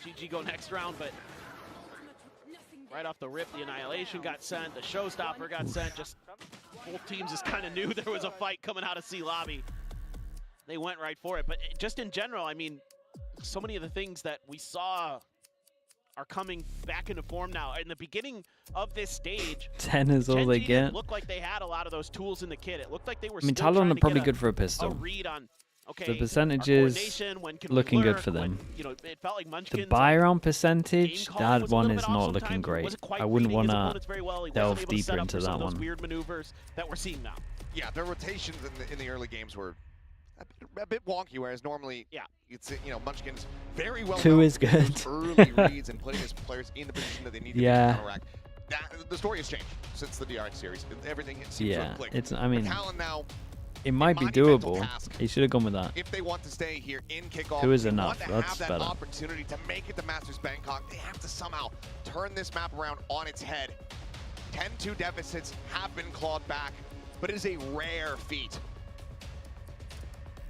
GG go next round, but right off the rip, the Annihilation got sent, the Showstopper got sent. Just both teams just kind of knew there was a fight coming out of C lobby. They went right for it. But just in general, I mean, so many of the things that we saw are coming back into form now. In the beginning of this stage, 10 is all they get. It looked like they had a lot of those tools in the kit. It looked like they were. I mean, TALON are probably good for a pistol. Read on, okay, the percentages looking good for them. When, you know, it felt like the buy round percentage, that one is not looking great. I wouldn't want to delve deeper into that one. Weird maneuvers that we're seeing now. Yeah, their rotations in the early games were a bit wonky, whereas normally, it's, you know, Munchkin's very well 2 is good. Early reads and putting his players in the position that they need to counteract. The story has changed since the DRX series. Everything seems to have clicked. It's, I mean, TALON now, it might be doable. He should have gone with that. If they want to stay here in Kickoff, 2 is they enough. want to That's have that better. opportunity to make it to Masters Bangkok. They have to somehow turn this map around on its head. 10-2 deficits have been clawed back, but it is a rare feat.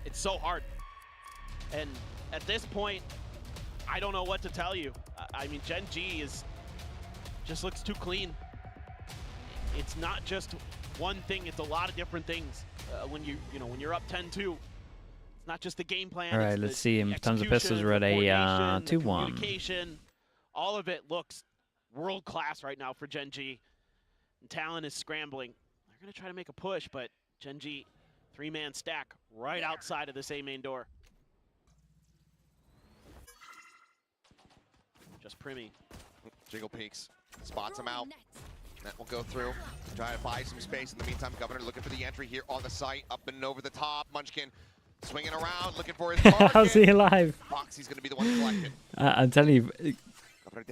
It's so hard. And at this point, I don't know what to tell you. I mean, GEN.G just looks too clean. It's not just one thing, it's a lot of different things. When you're up 10-2, it's not just the game plan. All right, let's see him. Tons of pistols are at a 2-1. All of it looks world class right now for GEN.G. And TALON is scrambling. They're gonna try to make a push, but GEN.G 3-man stack right outside of this A main door. Just Primmy. Jiggle peeks, spots him out. That will go through. Try to buy some space. In the meantime, Governor looking for the entry here on the site. Up and over the top. Munchkin swinging around, looking for his target. How's he alive? Foxy's going to be the one to collect it. I'm telling you,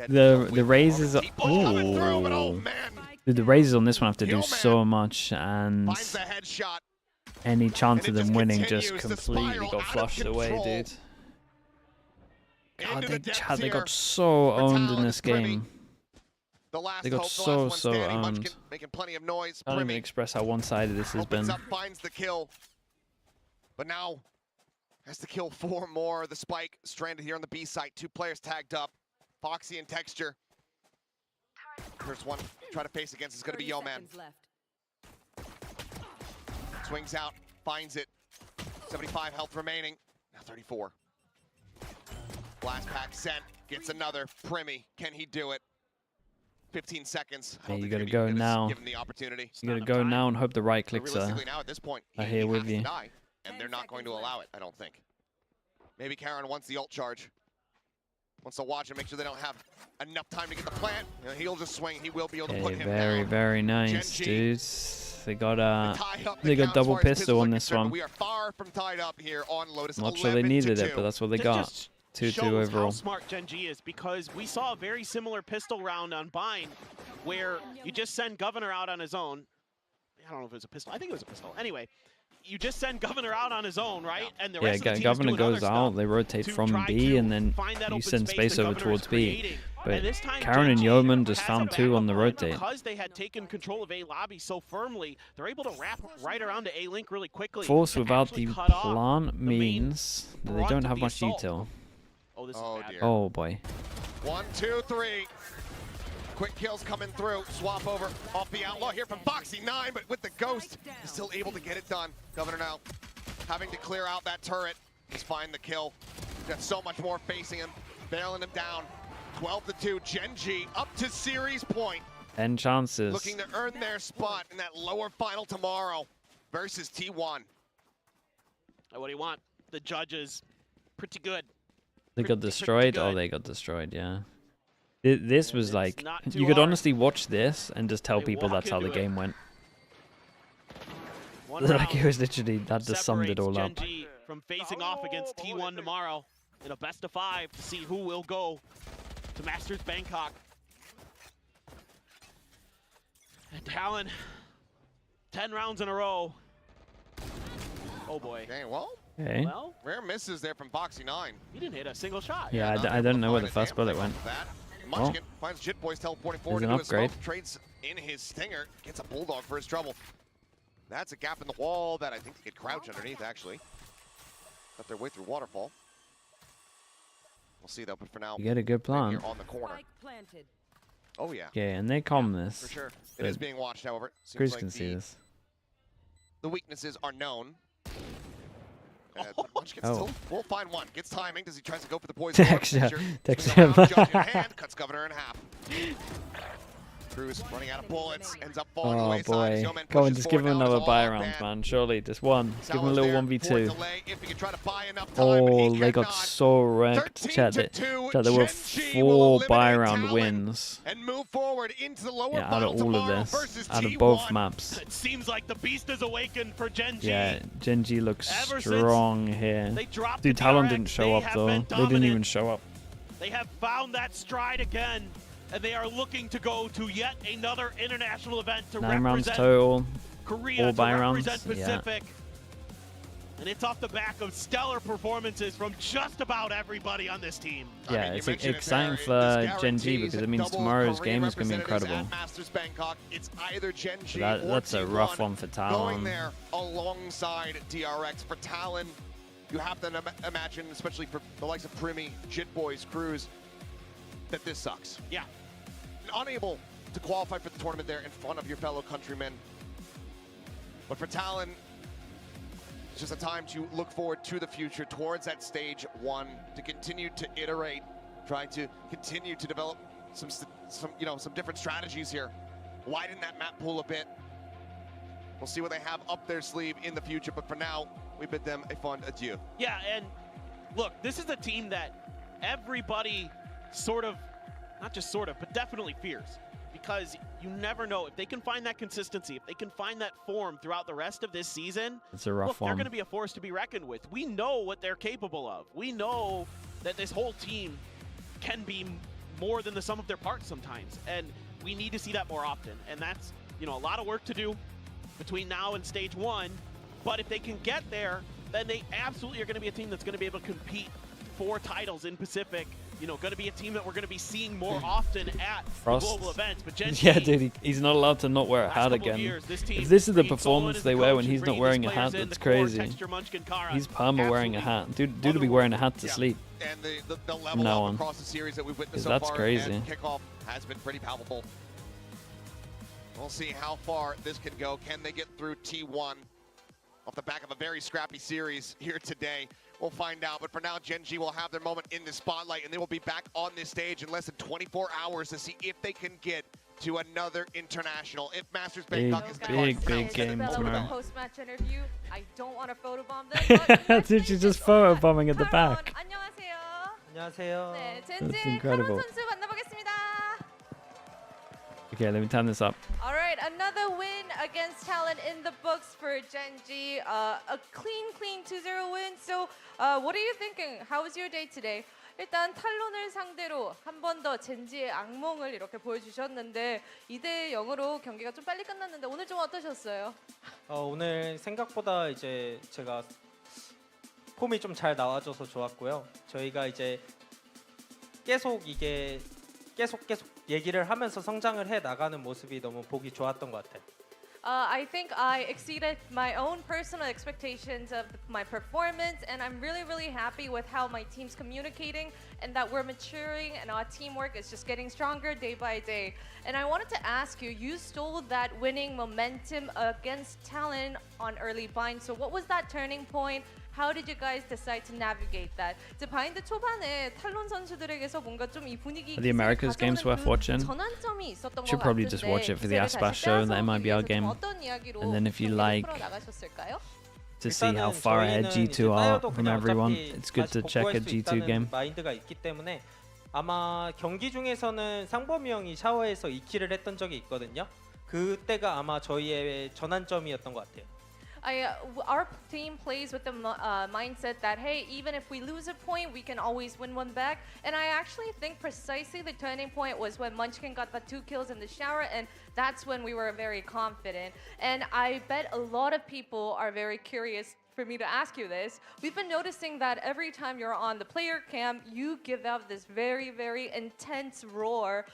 the raises. Oh, the raises on this one have to do so much, and any chance of them winning just completely got flushed away, dude. God, they got so owned in this game. They got so owned. Making plenty of noise. I can't even express how one-sided this has been. Up, finds the kill, but now has to kill 4 more. The spike stranded here on the B site. 2 players tagged up. Foxy and Texture. First one try to face against is going to be Yo-Man. Swings out, finds it. 75 health remaining. Now 34. Blast pack sent. Gets another. Primmy, can he do it? 15 seconds. Yeah, you gotta go now. Give him the opportunity. You gotta go now and hope the right clicks are now at this point, here with you. Die, and they're not going to allow it, I don't think. Maybe Karen wants the ult charge. Wants to watch and make sure they don't have enough time to get the plant. You know, he'll just swing. He will be able to put him down. Very nice, dudes. They got double pistol on this one. We are far from tied up here on Lotus. I'm not sure they needed it, but that's what they got. 2-2 overall. How smart GEN.G is, because we saw a very similar pistol round on Bind where you just send Governor out on his own. I don't know if it was a pistol. I think it was a pistol. Anyway, you just send Governor out on his own, right? And the rest of the team Governor goes out, they rotate from B, and then you send space over towards B. But Karen and Yeoman just found 2 on the rotate. Because they had taken control of A lobby so firmly, they're able to wrap right around to A link really quickly. Force without the plant means that they don't have much util. Oh, this is bad. Dear. Oh boy. 1, 2, 3. Quick kills coming through. Swap over off the outlaw here from Foxy 9, but with the ghost, he's still able to get it done. Governor now having to clear out that turret. He's find the kill. Got so much more facing him, bailing him down. 12-2. GEN.G up to series point. 10 chances. Looking to earn their spot in that lower final tomorrow versus T1. What do you want? The judges, pretty good. They got destroyed? Oh, they got destroyed, yeah. This was like, you could honestly watch this and just tell people that's how the game went. Like it was literally, that just summed it all up. GEN.G from facing off against T1 tomorrow in a best of 5 to see who will go to Masters Bangkok. And TALON, 10 rounds in a row. Oh boy. Dang, well. Okay. Well, rare misses there from Foxy 9. He didn't hit a single shot. Yeah, I don't know where the first bullet went. Munchkin finds Jit Boys teleporting forward into his smoke, trades in his stinger, gets a bulldog for his trouble. That's a gap in the wall that I think they could crouch underneath, actually. Got their way through waterfall. We'll see though, but for now, You get a good plan. here on the corner. Oh yeah. Yeah, and they calm this. For sure. It is being watched, however. Cruz Seems can like see this. the weaknesses are known. Munchkin still will find one. Gets timing as he tries to go for the poison. Texture. Cuts Governor in half. Cruz running out of bullets, ends up falling Oh away. boy. Go on, just give him another buy round, man. Surely, just one. Give him a little 1v2. Oh, they got so wrecked. Chat, there were 4 buy round wins. Yeah, out of all of this. Out of both maps. It seems like the beast is awakened for Gen.G. Yeah, Gen.G looks strong here. Dude, Talon didn't show up though. They didn't even show up. They have found that stride again. And they are looking to go to yet another international event to 9 rounds represent total. Korea, all buy to rounds. represent Pacific. Yeah. And it's off the back of stellar performances from just about everybody on this team. Yeah, it's exciting for Gen.G because it means tomorrow's game is going to be incredible. It's either Gen.G that's a rough one for Talon. Going there alongside DRX. For Talon, you have to imagine, especially for the likes of Primi, Jit Boys, Cruz, that this sucks. Yeah. Unable to qualify for the tournament there in front of your fellow countrymen. But for Talon, it's just a time to look forward to the future, towards that stage 1, to continue to iterate, trying to continue to develop some different strategies here. Widen that map pool a bit. We'll see what they have up their sleeve in the future, but for now, we bid them a fond adieu. Yeah, and look, this is a team that everybody sort of, not just sort of, but definitely fears, because you never know if they can find that consistency, if they can find that form throughout the rest of this season. It's a rough one. They're going to be a force to be reckoned with. We know what they're capable of. We know that this whole team can be more than the sum of their parts sometimes, and we need to see that more often. And that's, a lot of work to do between now and stage 1. But if they can get there, then they absolutely are going to be a team that's going to be able to compete for titles in Pacific. Going to be a team that we're going to be seeing more often at global events. But Gen.G, yeah, dude, he's not allowed to not wear a hat again. If this is the performance they wear when he's not wearing a hat, that's crazy. He's perma wearing a hat. Dude will be wearing a hat to sleep. And the level up across the series that we've witnessed so far, crazy. And Kickoff has been pretty palpable. We'll see how far this can go. Can they get through T1 off the back of a very scrappy series here today? We'll find out, but for now, Gen.G will have their moment in the spotlight, and they will be back on this stage in less than 24 hours to see if they can get to another international. If Masters Bangkok is going to big game tomorrow. Post-match interview. I don't want to photobomb them. Dude, she's just photobombing at the back. 안녕하세요. That's incredible. Okay, let me turn this up. All right, another win against Talon in the books for Gen.G. A clean 2-0 win. So, what are you thinking? How was your day today? 일단 탈론을 상대로 한 번 더 젠지의 악몽을 이렇게 보여주셨는데 2대0으로 경기가 좀 빨리 끝났는데 오늘 좀 어떠셨어요? 오늘 생각보다 이제 제가 폼이 좀 잘 나와줘서 좋았고요. 저희가 이제 계속 얘기를 하면서 성장을 해 나가는 모습이 너무 보기 좋았던 것 같아요. I think I exceeded my own personal expectations of my performance, and I'm really happy with how my team's communicating and that we're maturing and our teamwork is just getting stronger day by day. And I wanted to ask you, you stole that winning momentum against Talon on early bind. So what was that turning point? How did you guys decide to navigate that? 이제 바인드 초반에 탈론 선수들에게서 뭔가 좀 이 분위기 the Americas games worth watching? 전환점이 있었던 것 Should probably 같은데 just watch it for the Aspas show and the MIBR game. And then if you like to see how far ahead G2 are from everyone, it's good to check a G2 game. 마인드가 있기 때문에 아마 경기 중에서는 상범이 형이 샤워에서 2킬을 했던 적이 있거든요. 그때가 아마 저희의 전환점이었던 것 같아요. Our team plays with the mindset that, hey, even if we lose a point, we can always win one back. And I actually think precisely the turning point was when Munchkin got the 2 kills in the shower, and that's when we were very confident. And I bet a lot of people are very curious for me to ask you this. We've been noticing that every time you're on the player cam, you give out this very, very intense roar,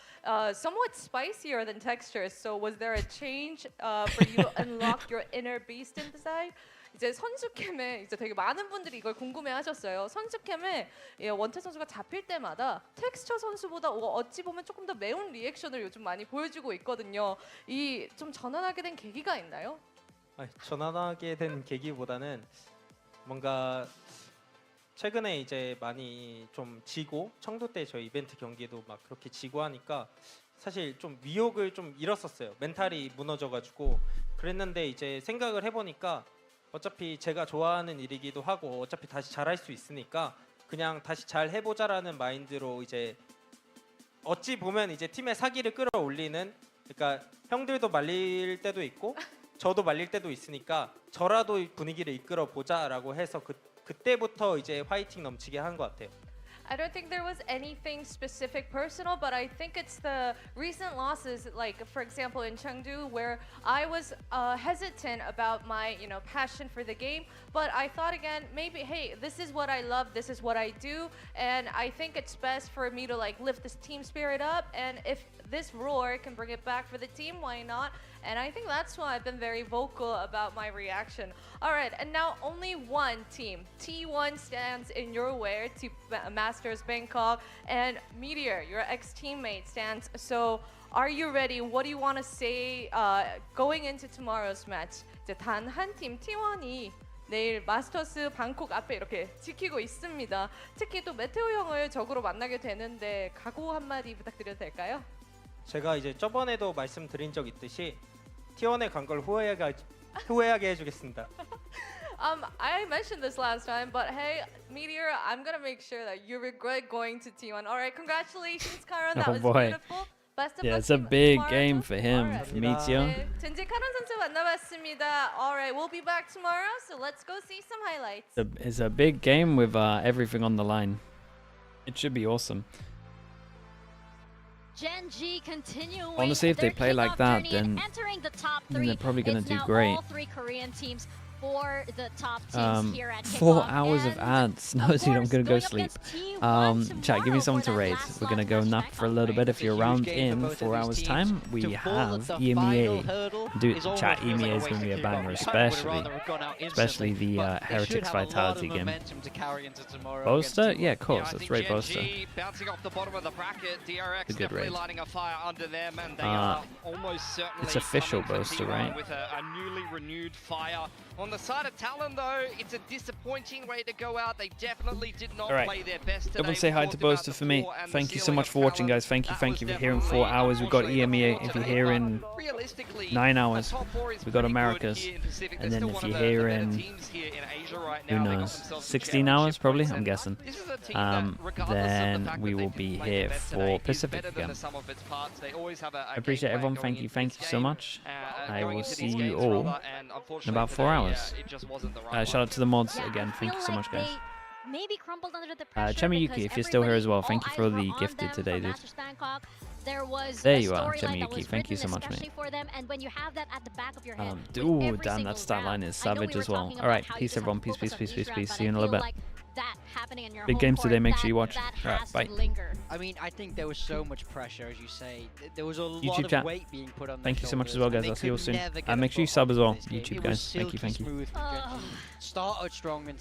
somewhat spicier than textures. So was there a change for you to unlock your inner beast inside? 이제 선수캠에 이제 되게 많은 분들이 이걸 궁금해하셨어요. 선수캠에 원태 선수가 잡힐 때마다 텍스처 선수보다 어찌 보면 조금 더 매운 리액션을 요즘 많이 보여주고 있거든요. 이 좀 전환하게 된 계기가 있나요? 전환하게 된 계기보다는 뭔가 최근에 이제 많이 좀 지고 청도 때 저희 이벤트 경기도 막 그렇게 지고 하니까 사실 좀 위욕을 좀 잃었었어요. 멘탈이 무너져가지고 그랬는데 이제 생각을 해보니까 어차피 제가 좋아하는 일이기도 하고 어차피 다시 잘할 수 있으니까 그냥 다시 잘 해보자라는 마인드로 이제 어찌 보면 이제 팀의 사기를 끌어올리는 그러니까 형들도 말릴 때도 있고 저도 말릴 때도 있으니까 저라도 분위기를 이끌어 보자라고 해서 그때부터 이제 화이팅 넘치게 한 것 같아요. I don't think there was anything specific personal, but I think it's the recent losses, like for example in Chengdu, where I was hesitant about my, passion for the game. But I thought again, maybe, hey, this is what I love, this is what I do, and I think it's best for me to lift this team spirit up. And if this roar can bring it back for the team, why not? And I think that's why I've been very vocal about my reaction. All right, and now only one team, T1, stands in your way to Masters Bangkok, and Meteor, your ex-teammate, stands. So are you ready? What do you want to say going into tomorrow's match? 이제 단 한 팀, T1이 내일 마스터스 방콕 앞에 이렇게 지키고 있습니다. 특히 또 메테오 형을 적으로 만나게 되는데 각오 한마디 부탁드려도 될까요? 제가 이제 저번에도 말씀드린 적 있듯이 T1에 간 걸 후회하게 해주겠습니다. I mentioned this last time, but hey, Meteor, I'm gonna make sure that you regret going to T1. All right, congratulations, Karan. That was beautiful. Best of luck. Yeah, it's a big game for him, for Meteor. 젠지 카론 선수 만나봤습니다. All right, we'll be back tomorrow, so let's go see some highlights. It's a big game with everything on the line. It should be awesome. GEN.G continuing. Honestly, if they play like that, then they're probably going to do great. All three Korean teams for the top teams here at Kickoff. 4 hours of ads. No, dude, I'm going to go sleep. Chat, give me something to raid. We're going to go nap for a little bit. If you're around in 4 hours time, we have EMEA. Dude, chat, EMEA is going to be a banger, especially the Heretics Vitality game. Boaster? Yeah, of course. Let's raid Boaster. Bouncing off the bottom of the bracket, DRX a good raid. lighting a fire under them, and they are almost certainly it's official Boaster, right? With a newly renewed fire. On the side of Talon, though, it's a disappointing way to go out. They definitely did not play their best today. Everyone say hi to Boaster for me. Thank you so much for watching, guys. Thank you for here in 4 hours. We've got EMEA. If you're here in 9 hours, we've got Americas. And then if you're here in, who knows, 16 hours probably, I'm guessing. Then we will be here for Pacific again. I appreciate everyone. Thank you so much. I will see you all in about 4 hours. Shout out to the mods again. Thank you so much, guys. Maybe crumbled under the pressure. Chemiyuki, if you're still here as well, thank you for the gifted today, dude. There you are, Chemiyuki. Thank you so much, mate. Ooh, damn, that stat line is savage as well. Alright, peace everyone. Peace. See you in a little bit. Big games today, make sure you watch. Alright, bye. I mean, I think there was so much pressure, as you say. There was a lot of weight being put on. Thank you so much as well, guys. I'll see you all soon. Make sure you sub as well, YouTube guys. Thank you. Started strong and